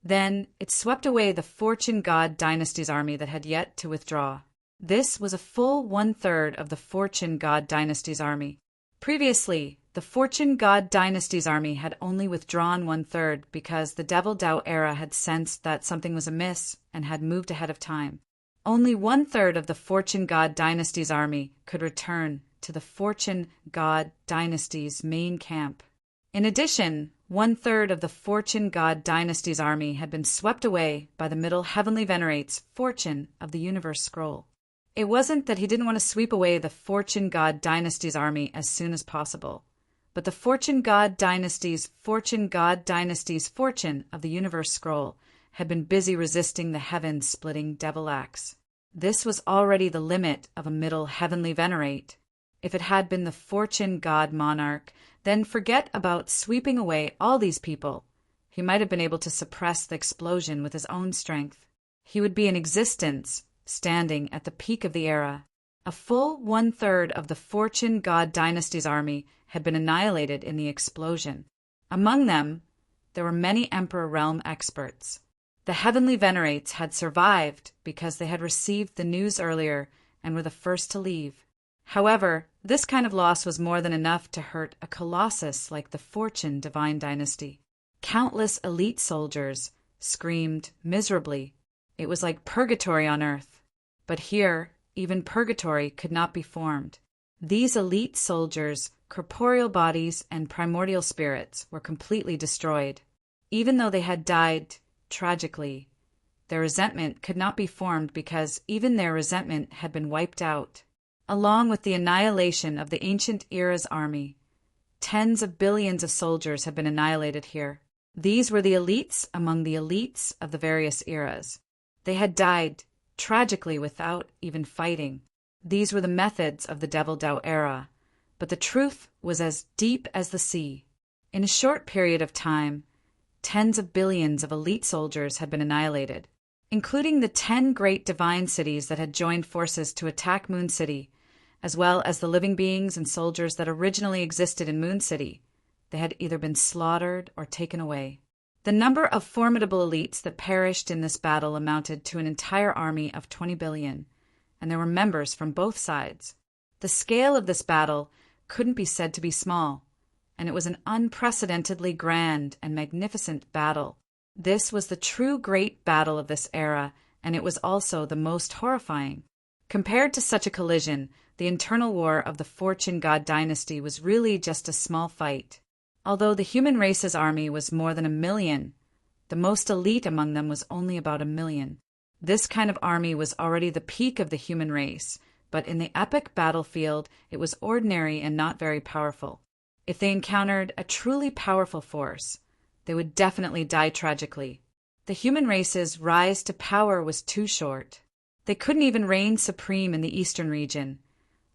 Then it swept away the fortune god dynasty's army that had yet to withdraw. This was a full 1/3 of the fortune god dynasty's army. Previously, the fortune god dynasty's army had only withdrawn 1/3 because the Devil Dao era had sensed that something was amiss and had moved ahead of time. Only 1/3 of the fortune god dynasty's army could return to the fortune god dynasty's main camp. In addition, 1/3 of the fortune god dynasty's army had been swept away by the middle heavenly venerate's fortune of the universe scroll. It wasn't that he didn't want to sweep away the fortune god dynasty's army as soon as possible, but the fortune god dynasty's fortune of the universe scroll had been busy resisting the heaven-splitting devil axe. This was already the limit of a middle heavenly venerate. If it had been the fortune god monarch, then forget about sweeping away all these people. He might have been able to suppress the explosion with his own strength. He would be in existence, standing at the peak of the era. A full 1/3 of the fortune god dynasty's army had been annihilated in the explosion. Among them, there were many Emperor Realm experts. The heavenly venerates had survived because they had received the news earlier and were the first to leave. However, this kind of loss was more than enough to hurt a colossus like the fortune divine dynasty. Countless elite soldiers screamed miserably. It was like purgatory on earth. But here, even purgatory could not be formed. These elite soldiers' corporeal bodies and primordial spirits were completely destroyed. Even though they had died tragically, their resentment could not be formed because even their resentment had been wiped out. Along with the annihilation of the ancient era's army, tens of billions of soldiers had been annihilated here. These were the elites among the elites of the various eras. They had died tragically without even fighting. These were the methods of the Devil Dao era, but the truth was as deep as the sea. In a short period of time, tens of billions of elite soldiers had been annihilated, including the 10 great divine cities that had joined forces to attack Moon City, as well as the living beings and soldiers that originally existed in Moon City. They had either been slaughtered or taken away. The number of formidable elites that perished in this battle amounted to an entire army of 20 billion, and there were members from both sides. The scale of this battle couldn't be said to be small, and it was an unprecedentedly grand and magnificent battle. This was the true great battle of this era, and it was also the most horrifying. Compared to such a collision, the internal war of the Fortune God dynasty was really just a small fight. Although the human race's army was more than 1 million, the most elite among them was only about 1 million. This kind of army was already the peak of the human race, but in the epic battlefield, it was ordinary and not very powerful. If they encountered a truly powerful force, they would definitely die tragically. The human race's rise to power was too short. They couldn't even reign supreme in the eastern region,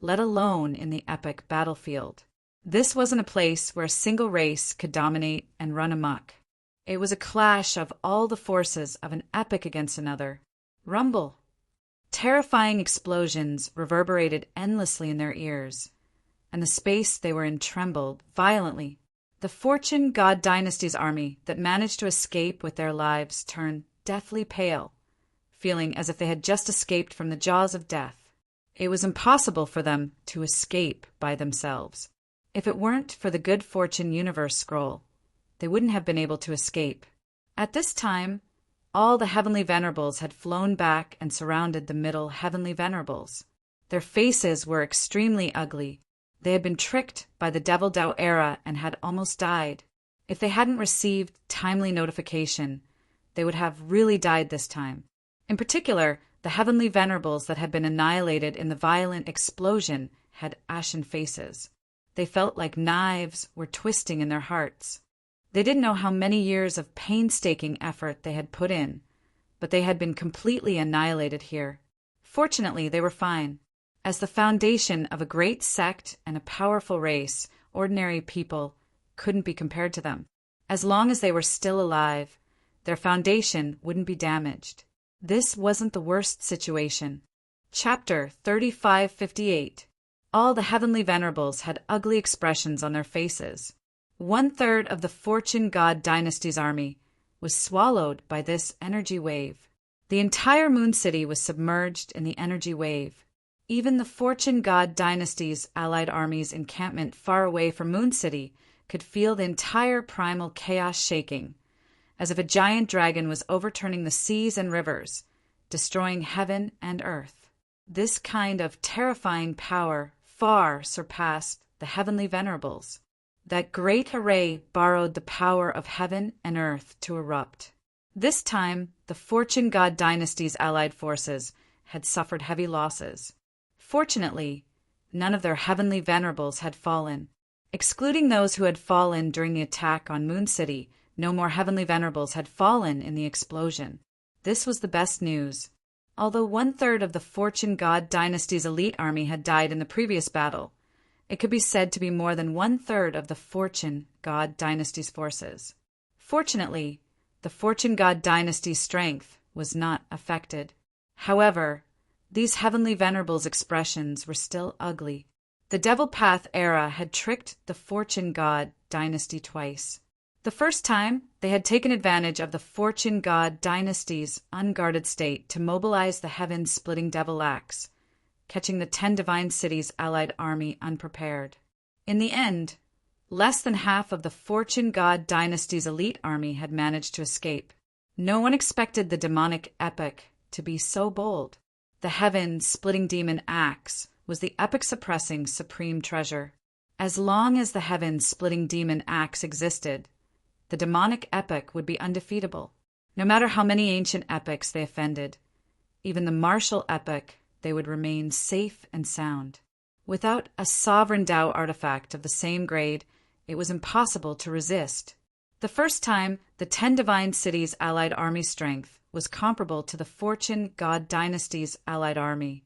let alone in the epic battlefield. This wasn't a place where a single race could dominate and run amok. It was a clash of all the forces of an epic against another. Rumble. Terrifying explosions reverberated endlessly in their ears, and the space they were in trembled violently. The Fortune God dynasty's army that managed to escape with their lives turned deathly pale, feeling as if they had just escaped from the jaws of death. It was impossible for them to escape by themselves. If it weren't for the Good Fortune Universe scroll, they wouldn't have been able to escape. At this time, All the heavenly venerables had flown back and surrounded the middle heavenly venerables. Their faces were extremely ugly. They had been tricked by the Devil Dao era and had almost died. If they hadn't received timely notification, they would have really died this time. In particular, the heavenly venerables that had been annihilated in the violent explosion had ashen faces. They felt like knives were twisting in their hearts. They didn't know how many years of painstaking effort they had put in, but they had been completely annihilated here. Fortunately, they were fine. As the foundation of a great sect and a powerful race, ordinary people couldn't be compared to them. As long as they were still alive, their foundation wouldn't be damaged. This wasn't the worst situation. Chapter 3558. All the heavenly venerables had ugly expressions on their faces. 1/3 of the Fortune God Dynasty's army was swallowed by this energy wave. The entire Moon City was submerged in the energy wave. Even the Fortune God Dynasty's allied army's encampment far away from Moon City could feel the entire primal chaos shaking, as if a giant dragon was overturning the seas and rivers, destroying heaven and earth. This kind of terrifying power far surpassed the heavenly venerables. That great array borrowed the power of heaven and earth to erupt. This time, the Fortune God Dynasty's allied forces had suffered heavy losses. Fortunately, none of their heavenly venerables had fallen. Excluding those who had fallen during the attack on Moon City, no more heavenly venerables had fallen in the explosion. This was the best news. Although 1/3 of the Fortune God Dynasty's elite army had died in the previous battle, it could be said to be more than 1/3 of the Fortune God Dynasty's forces. Fortunately, the Fortune God Dynasty's strength was not affected. However, these heavenly venerables' expressions were still ugly. The Devil Path era had tricked the Fortune God Dynasty twice. The first time, they had taken advantage of the Fortune God Dynasty's unguarded state to mobilize the heaven-splitting Devil Axe, catching the 10 divine cities' allied army unprepared. In the end, less than half of the Fortune God Dynasty's elite army had managed to escape. No one expected the demonic epic to be so bold. The heaven-splitting demon axe was the epic-suppressing supreme treasure. As long as the heaven-splitting demon axe existed, the demonic epic would be undefeatable. No matter how many ancient epics they offended, even the martial epic, they would remain safe and sound. Without a sovereign Tao artifact of the same grade, it was impossible to resist. The first time, the 10 divine cities' allied army strength was comparable to the Fortune God Dynasty's allied army,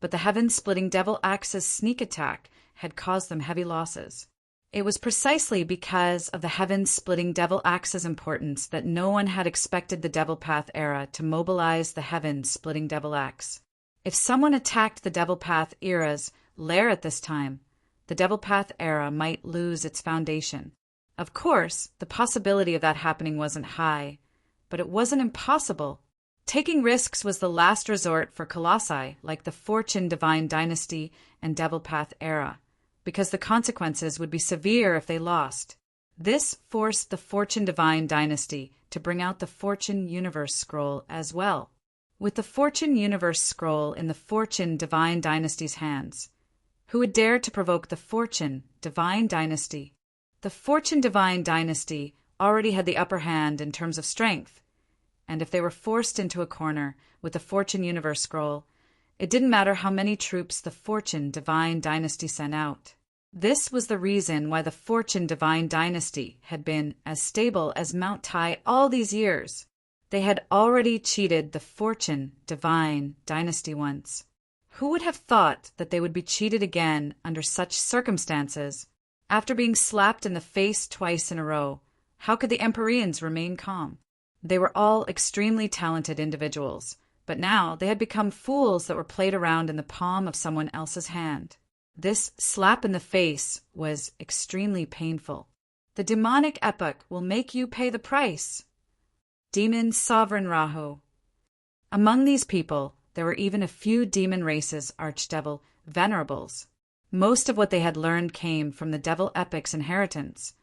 but the heaven-splitting Devil Axe's sneak attack had caused them heavy losses. It was precisely because of the heaven-splitting Devil Axe's importance that no one had expected the Devil Path era to mobilize the heaven-splitting Devil Axe. If someone attacked the Devil Path era's lair at this time, the Devil Path era might lose its foundation. Of course, the possibility of that happening wasn't high, but it wasn't impossible. Taking risks was the last resort for colossi like the Fortune Divine Dynasty and Devil Path era, because the consequences would be severe if they lost. This forced the Fortune Divine Dynasty to bring out the Fortune Universe Scroll as well. With the Fortune Universe Scroll in the Fortune Divine Dynasty's hands, who would dare to provoke the Fortune Divine Dynasty? The Fortune Divine Dynasty already had the upper hand in terms of strength, and if they were forced into a corner with the Fortune Universe Scroll, it didn't matter how many troops the Fortune Divine Dynasty sent out. This was the reason why the Fortune Divine Dynasty had been as stable as Mount Tai all these years. They had already cheated the Fortune Divine Dynasty once. Who would have thought that they would be cheated again under such circumstances? After being slapped in the face twice in a row, how could the Empyreans remain calm? They were all extremely talented individuals, but now they had become fools that were played around in the palm of someone else's hand. This slap in the face was extremely painful. The demonic epoch will make you pay the price. Demon Sovereign Rahu. Among these people, there were even a few demon races archdevil venerables. Most of what they had learned came from the devil epic's inheritance,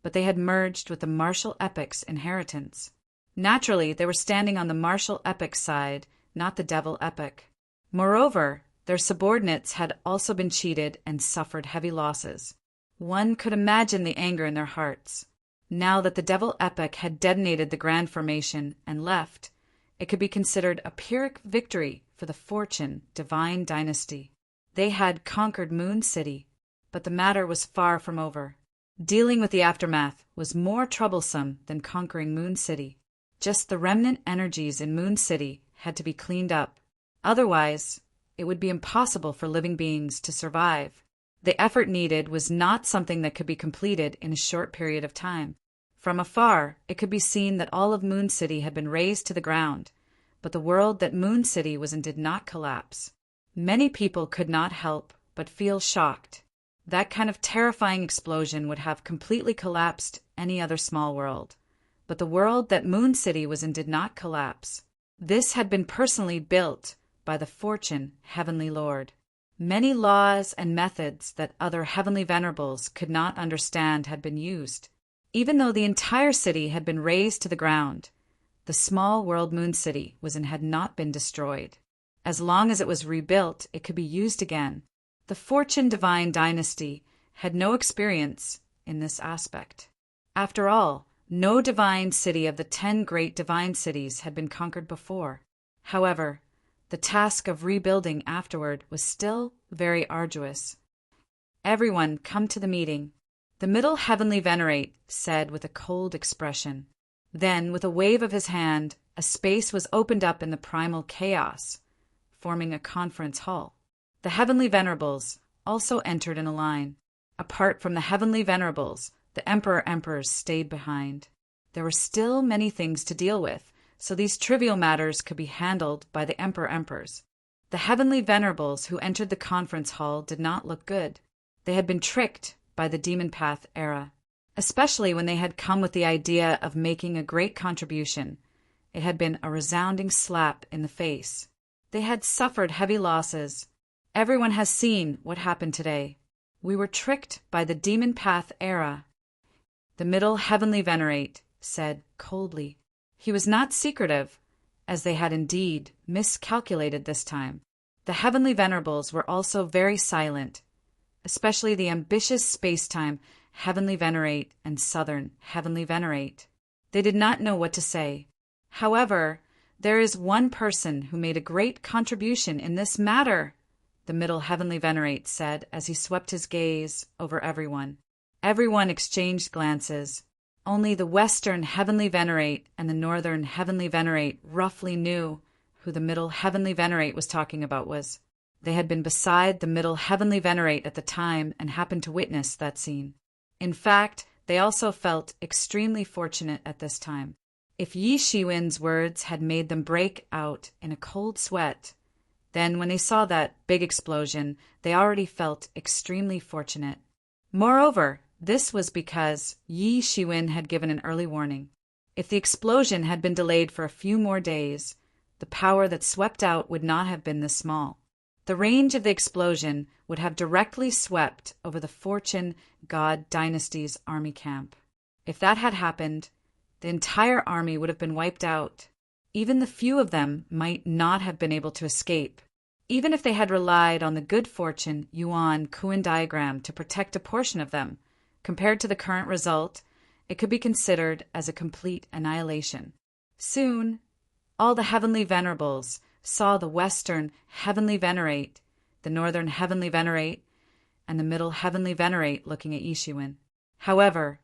but they had merged with the martial epic's inheritance. Naturally, they were standing on the martial epic side, not the devil epic. Moreover, their subordinates had also been cheated and suffered heavy losses. One could imagine the anger in their hearts. Now that the devil epic had detonated the Grand Formation and left, it could be considered a Pyrrhic victory for the Fortune divine dynasty. They had conquered Moon City, but the matter was far from over. Dealing with the aftermath was more troublesome than conquering Moon City. Just the remnant energies in Moon City had to be cleaned up. Otherwise, it would be impossible for living beings to survive. The effort needed was not something that could be completed in a short period of time. From afar, it could be seen that all of Moon City had been razed to the ground, but the world that Moon City was in did not collapse. Many people could not help but feel shocked. That kind of terrifying explosion would have completely collapsed any other small world. But the world that Moon City was in did not collapse. This had been personally built by the Fortune Heavenly Lord. Many laws and methods that other heavenly venerables could not understand had been used. Even though the entire city had been razed to the ground, the small world Moon City was and had not been destroyed. As long as it was rebuilt, it could be used again. The Fortune Divine Dynasty had no experience in this aspect. After all, no divine city of the 10 great divine cities had been conquered before. However, the task of rebuilding afterward was still very arduous. Everyone come to the meeting. The middle heavenly venerate said with a cold expression. Then, with a wave of his hand, a space was opened up in the primal chaos, forming a conference hall. The heavenly venerables also entered in a line. Apart from the heavenly venerables, the emperors stayed behind. There were still many things to deal with, so these trivial matters could be handled by the emperors. The heavenly venerables who entered the conference hall did not look good. They had been tricked by the demon path era, especially when they had come with the idea of making a great contribution. It had been a resounding slap in the face. They had suffered heavy losses. Everyone has seen what happened today. We were tricked by the demon path era. The middle heavenly venerate said coldly. He was not secretive, as they had indeed miscalculated this time. The heavenly venerables were also very silent, especially the ambitious space-time heavenly venerate and southern heavenly venerate. They did not know what to say. However, there is one person who made a great contribution in this matter, the middle heavenly venerate said as he swept his gaze over everyone. Everyone exchanged glances. Only the western heavenly venerate and the northern heavenly venerate roughly knew who the middle heavenly venerate was talking about was. They had been beside the middle heavenly venerate at the time and happened to witness that scene. In fact, they also felt extremely fortunate at this time. If Yi Shiwen's words had made them break out in a cold sweat, then when they saw that big explosion, they already felt extremely fortunate. Moreover, this was because Yi Shiwen had given an early warning. If the explosion had been delayed for a few more days, the power that swept out would not have been this small. The range of the explosion would have directly swept over the Fortune God Dynasty's army camp. If that had happened, the entire army would have been wiped out. Even the few of them might not have been able to escape. Even if they had relied on the good fortune Yuan Kuan diagram to protect a portion of them, compared to the current result, it could be considered as a complete annihilation. Soon, all the heavenly venerables saw the western heavenly venerate, the northern heavenly venerate, and the middle heavenly venerate looking at Yi Shiwen. However,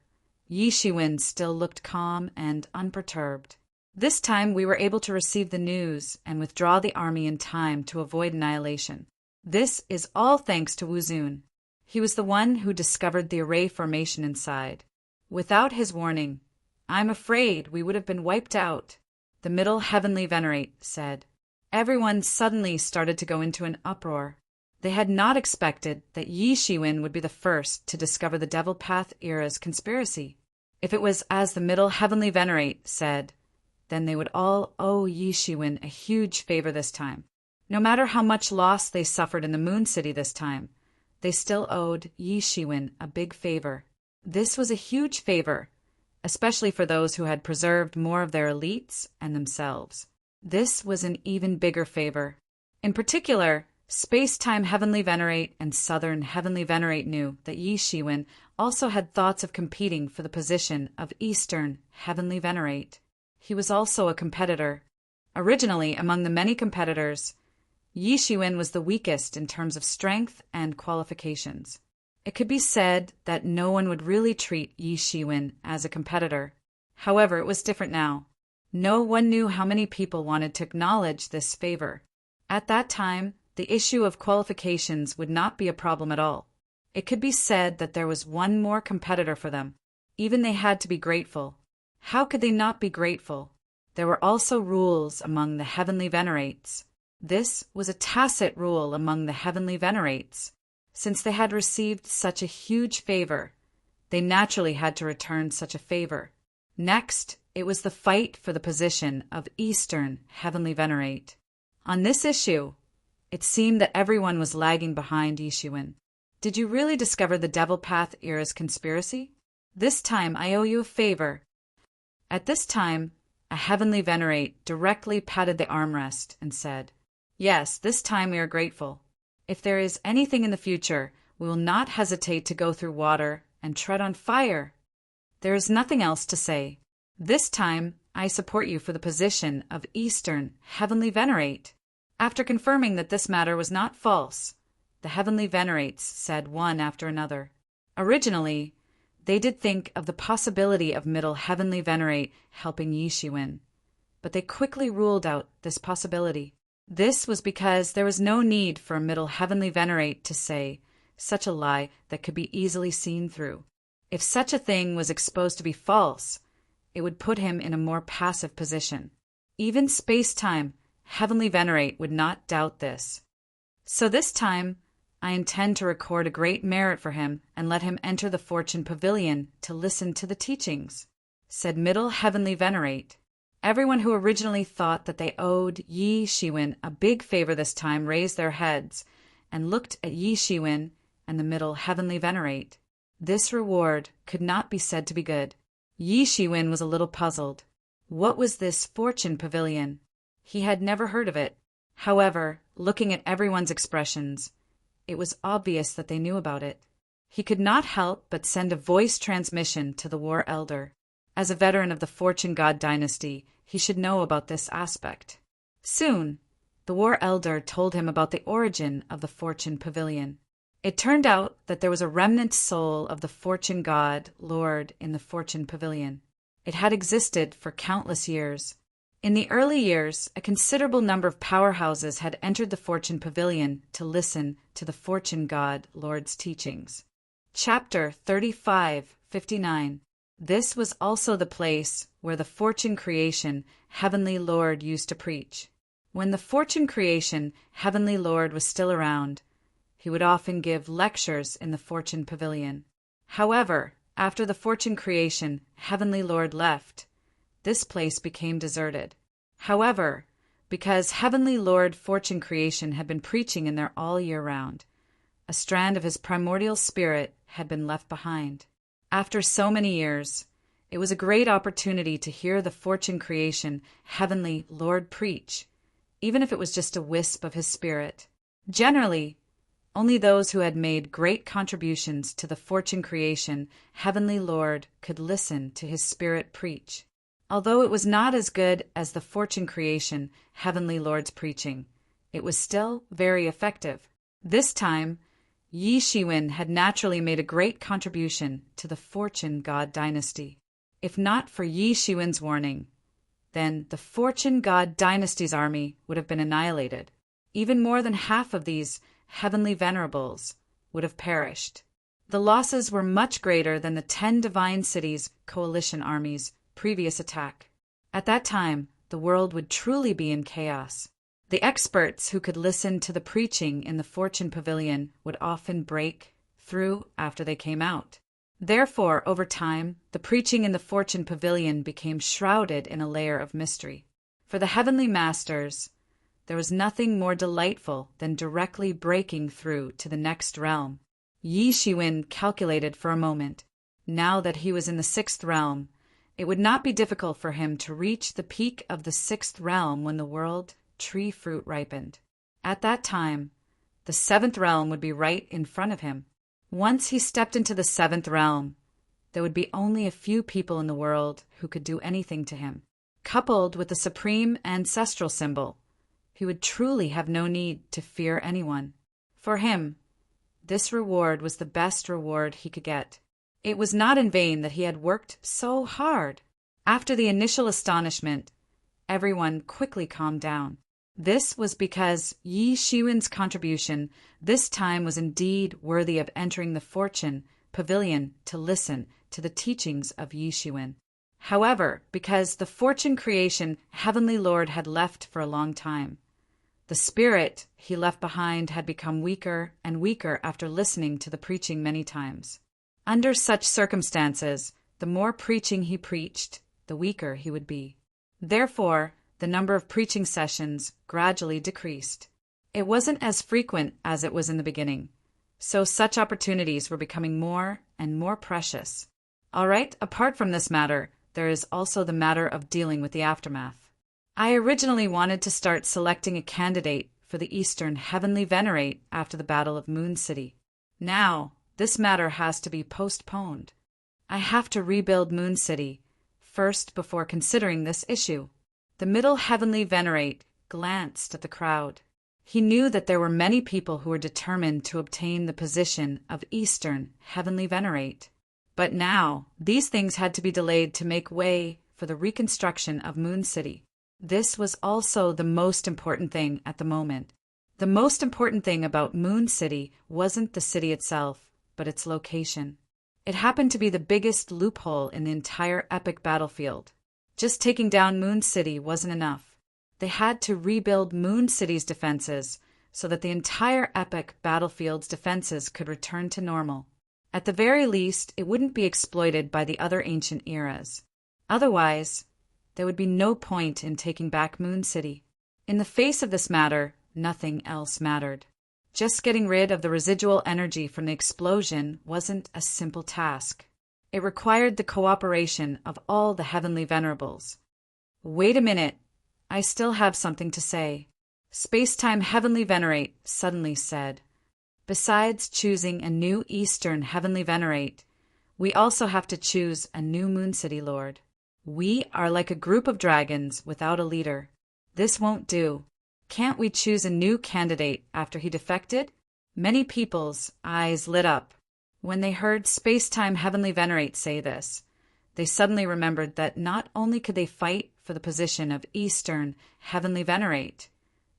Yi Shiwen still looked calm and unperturbed. This time we were able to receive the news and withdraw the army in time to avoid annihilation. This is all thanks to Wu Zun. He was the one who discovered the array formation inside. Without his warning, I'm afraid we would have been wiped out, the middle heavenly venerate said. Everyone suddenly started to go into an uproar. They had not expected that Yi Shiwen would be the first to discover the Devil Path era's conspiracy. If it was as the middle heavenly venerate said, then they would all owe Yi Shiwen a huge favor this time. No matter how much loss they suffered in the Moon City this time, they still owed Yi Shiwen a big favor. This was a huge favor, especially for those who had preserved more of their elites and themselves. This was an even bigger favor. In particular, Space-Time Heavenly Venerate and Southern Heavenly Venerate knew that Yi Shiwen also had thoughts of competing for the position of Eastern Heavenly Venerate. He was also a competitor. Originally, among the many competitors, Yi Shiwen was the weakest in terms of strength and qualifications. It could be said that no one would really treat Yi Shiwen as a competitor. However, it was different now. No one knew how many people wanted to acknowledge this favor. At that time, the issue of qualifications would not be a problem at all. It could be said that there was one more competitor for them. Even they had to be grateful. How could they not be grateful? There were also rules among the Heavenly Venerates. This was a tacit rule among the Heavenly Venerates. Since they had received such a huge favor, they naturally had to return such a favor. Next, it was the fight for the position of Eastern Heavenly Venerate. On this issue, it seemed that everyone was lagging behind Yi Shiwen. Did you really discover the Devil Path era's conspiracy? This time I owe you a favor. At this time, a Heavenly Venerate directly patted the armrest and said, "Yes, this time we are grateful. If there is anything in the future, we will not hesitate to go through water and tread on fire. There is nothing else to say. This time, I support you for the position of Eastern Heavenly Venerate." After confirming that this matter was not false, the Heavenly Venerates said one after another. Originally, they did think of the possibility of Middle Heavenly Venerate helping Yi Shiwen, but they quickly ruled out this possibility. This was because there was no need for a Middle Heavenly Venerate to say such a lie that could be easily seen through. If such a thing was exposed to be false, it would put him in a more passive position. Even Space-Time Heavenly Venerate would not doubt this. So this time, I intend to record a great merit for him and let him enter the Fortune Pavilion to listen to the teachings, said Middle Heavenly Venerate. Everyone who originally thought that they owed Yi Shiwen a big favor this time raised their heads and looked at Yi Shiwen and the Middle Heavenly Venerate. This reward could not be said to be good. Yi Shiwen was a little puzzled. What was this Fortune Pavilion? He had never heard of it. However, looking at everyone's expressions, it was obvious that they knew about it. He could not help but send a voice transmission to the War Elder. As a veteran of the Fortune God dynasty, he should know about this aspect. Soon, the War Elder told him about the origin of the Fortune Pavilion. It turned out that there was a remnant soul of the Fortune God Lord in the Fortune Pavilion. It had existed for countless years. In the early years, a considerable number of powerhouses had entered the Fortune Pavilion to listen to the Fortune God Lord's teachings. Chapter 35:59. This was also the place where the Fortune Creation Heavenly Lord used to preach. When the Fortune Creation Heavenly Lord was still around, he would often give lectures in the Fortune Pavilion. However, after the Fortune Creation Heavenly Lord left, this place became deserted. However, because Heavenly Lord Fortune Creation had been preaching in there all year round, a strand of his primordial spirit had been left behind. After so many years, it was a great opportunity to hear the Fortune Creation Heavenly Lord preach, even if it was just a wisp of his spirit. Generally, only those who had made great contributions to the Fortune Creation Heavenly Lord could listen to his spirit preach. Although it was not as good as the Fortune Creation Heavenly Lord's preaching, it was still very effective. This time, Yi Shiwen had naturally made a great contribution to the Fortune God dynasty. If not for Yi Shiwen's warning, then the Fortune God dynasty's army would have been annihilated. Even more than half of these heavenly venerables would have perished. The losses were much greater than the 10 divine cities' coalition armies' previous attack. At that time, the world would truly be in chaos. The experts who could listen to the preaching in the Fortune Pavilion would often break through after they came out. Therefore, over time, the preaching in the Fortune Pavilion became shrouded in a layer of mystery. For the heavenly masters, there was nothing more delightful than directly breaking through to the next realm. Yi Shiwen calculated for a moment. Now that he was in the 6th realm, It would not be difficult for him to reach the peak of the sixth realm when the world tree fruit ripened. At that time, the seventh realm would be right in front of him. Once he stepped into the seventh realm, there would be only a few people in the world who could do anything to him. Coupled with the supreme ancestral symbol, he would truly have no need to fear anyone. For him, this reward was the best reward he could get. It was not in vain that he had worked so hard. After the initial astonishment, everyone quickly calmed down. This was because Yi Shiwen's contribution this time was indeed worthy of entering the fortune pavilion to listen to the teachings of Yi Shiwen. However, because the fortune creation Heavenly Lord had left for a long time, the spirit he left behind had become weaker and weaker after listening to the preaching many times. Under such circumstances, the more preaching he preached, the weaker he would be. Therefore, the number of preaching sessions gradually decreased. It wasn't as frequent as it was in the beginning, so such opportunities were becoming more and more precious. All right, apart from this matter, there is also the matter of dealing with the aftermath. I originally wanted to start selecting a candidate for the Eastern Heavenly Venerate after the Battle of Moon City. Now, this matter has to be postponed. I have to rebuild Moon City first before considering this issue. The Middle Heavenly Venerate glanced at the crowd. He knew that there were many people who were determined to obtain the position of Eastern Heavenly Venerate. But now, these things had to be delayed to make way for the reconstruction of Moon City. This was also the most important thing at the moment. The most important thing about Moon City wasn't the city itself, but its location. It happened to be the biggest loophole in the entire epic battlefield. Just taking down Moon City wasn't enough. They had to rebuild Moon City's defenses so that the entire epic battlefield's defenses could return to normal. At the very least, it wouldn't be exploited by the other ancient eras. Otherwise, there would be no point in taking back Moon City. In the face of this matter, nothing else mattered. Just getting rid of the residual energy from the explosion wasn't a simple task. It required the cooperation of all the Heavenly Venerables. Wait a minute, I still have something to say. Space-Time Heavenly Venerate suddenly said, besides choosing a new Eastern Heavenly Venerate, we also have to choose a new Moon City Lord. We are like a group of dragons without a leader. This won't do. Can't we choose a new candidate after he defected? Many people's eyes lit up. When they heard Space-Time Heavenly Venerate say this, they suddenly remembered that not only could they fight for the position of Eastern Heavenly Venerate,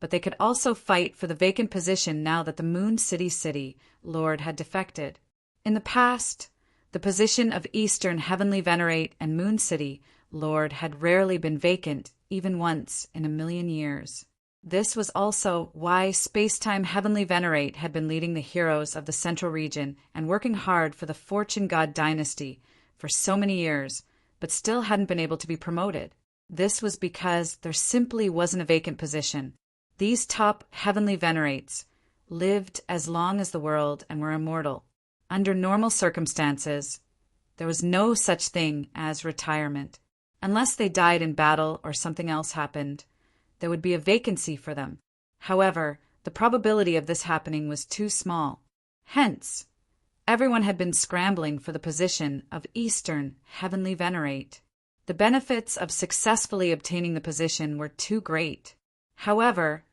but they could also fight for the vacant position now that the Moon City Lord had defected. In the past, the position of Eastern Heavenly Venerate and Moon City Lord had rarely been vacant, even once in a million years. This was also why Space-Time Heavenly Venerate had been leading the heroes of the Central Region and working hard for the Fortune God Dynasty for so many years, but still hadn't been able to be promoted. This was because there simply wasn't a vacant position. These top Heavenly Venerates lived as long as the world and were immortal. Under normal circumstances, there was no such thing as retirement. Unless they died in battle or something else happened, there would be a vacancy for them. However, the probability of this happening was too small. Hence, everyone had been scrambling for the position of Eastern Heavenly Venerate. The benefits of successfully obtaining the position were too great. However,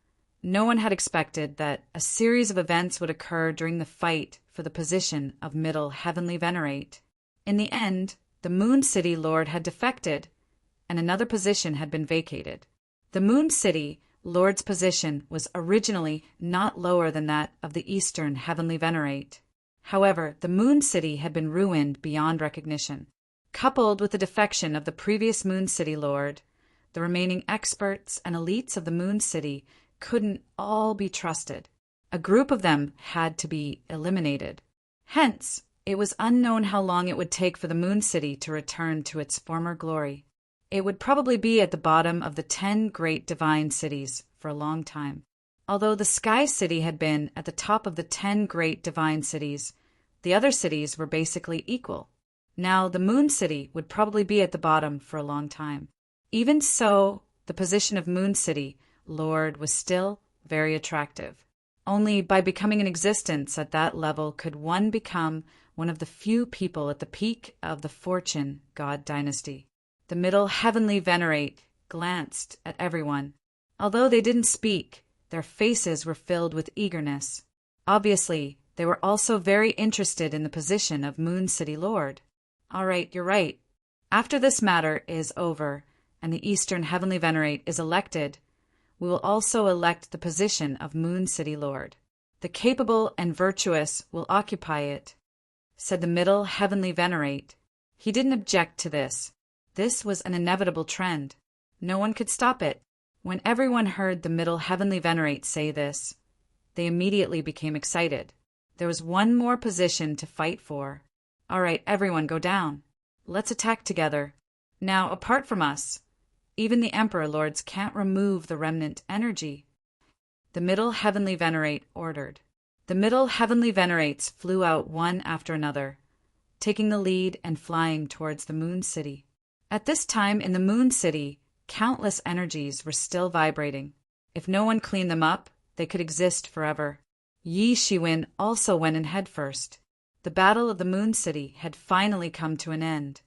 no one had expected that a series of events would occur during the fight for the position of Middle Heavenly Venerate. In the end, the Moon City Lord had defected, and another position had been vacated. The Moon City Lord's position was originally not lower than that of the Eastern Heavenly Venerate. However, the Moon City had been ruined beyond recognition. Coupled with the defection of the previous Moon City Lord, the remaining experts and elites of the Moon City couldn't all be trusted. A group of them had to be eliminated. Hence, it was unknown how long it would take for the Moon City to return to its former glory. It would probably be at the bottom of the 10 great divine cities for a long time. Although the Sky City had been at the top of the 10 great divine cities, the other cities were basically equal. Now, the Moon City would probably be at the bottom for a long time. Even so, the position of Moon City Lord was still very attractive. Only by becoming an existence at that level could one become one of the few people at the peak of the fortune god dynasty. The middle heavenly venerate glanced at everyone. Although they didn't speak, their faces were filled with eagerness. Obviously, they were also very interested in the position of Moon City Lord. All right, you're right. After this matter is over and the Eastern Heavenly Venerate is elected, we will also elect the position of Moon City Lord. The capable and virtuous will occupy it, said the Middle Heavenly Venerate. He didn't object to this. This was an inevitable trend. No one could stop it. When everyone heard the Middle Heavenly Venerate say this, they immediately became excited. There was one more position to fight for. All right, everyone go down. Let's attack together. Now, apart from us, even the Emperor Lords can't remove the remnant energy. The Middle Heavenly Venerate ordered. The Middle Heavenly Venerates flew out one after another, taking the lead and flying towards the Moon City. At this time in the Moon City, countless energies were still vibrating. If no one cleaned them up, they could exist forever. Yi Shiwen also went in headfirst. The battle of the Moon City had finally come to an end.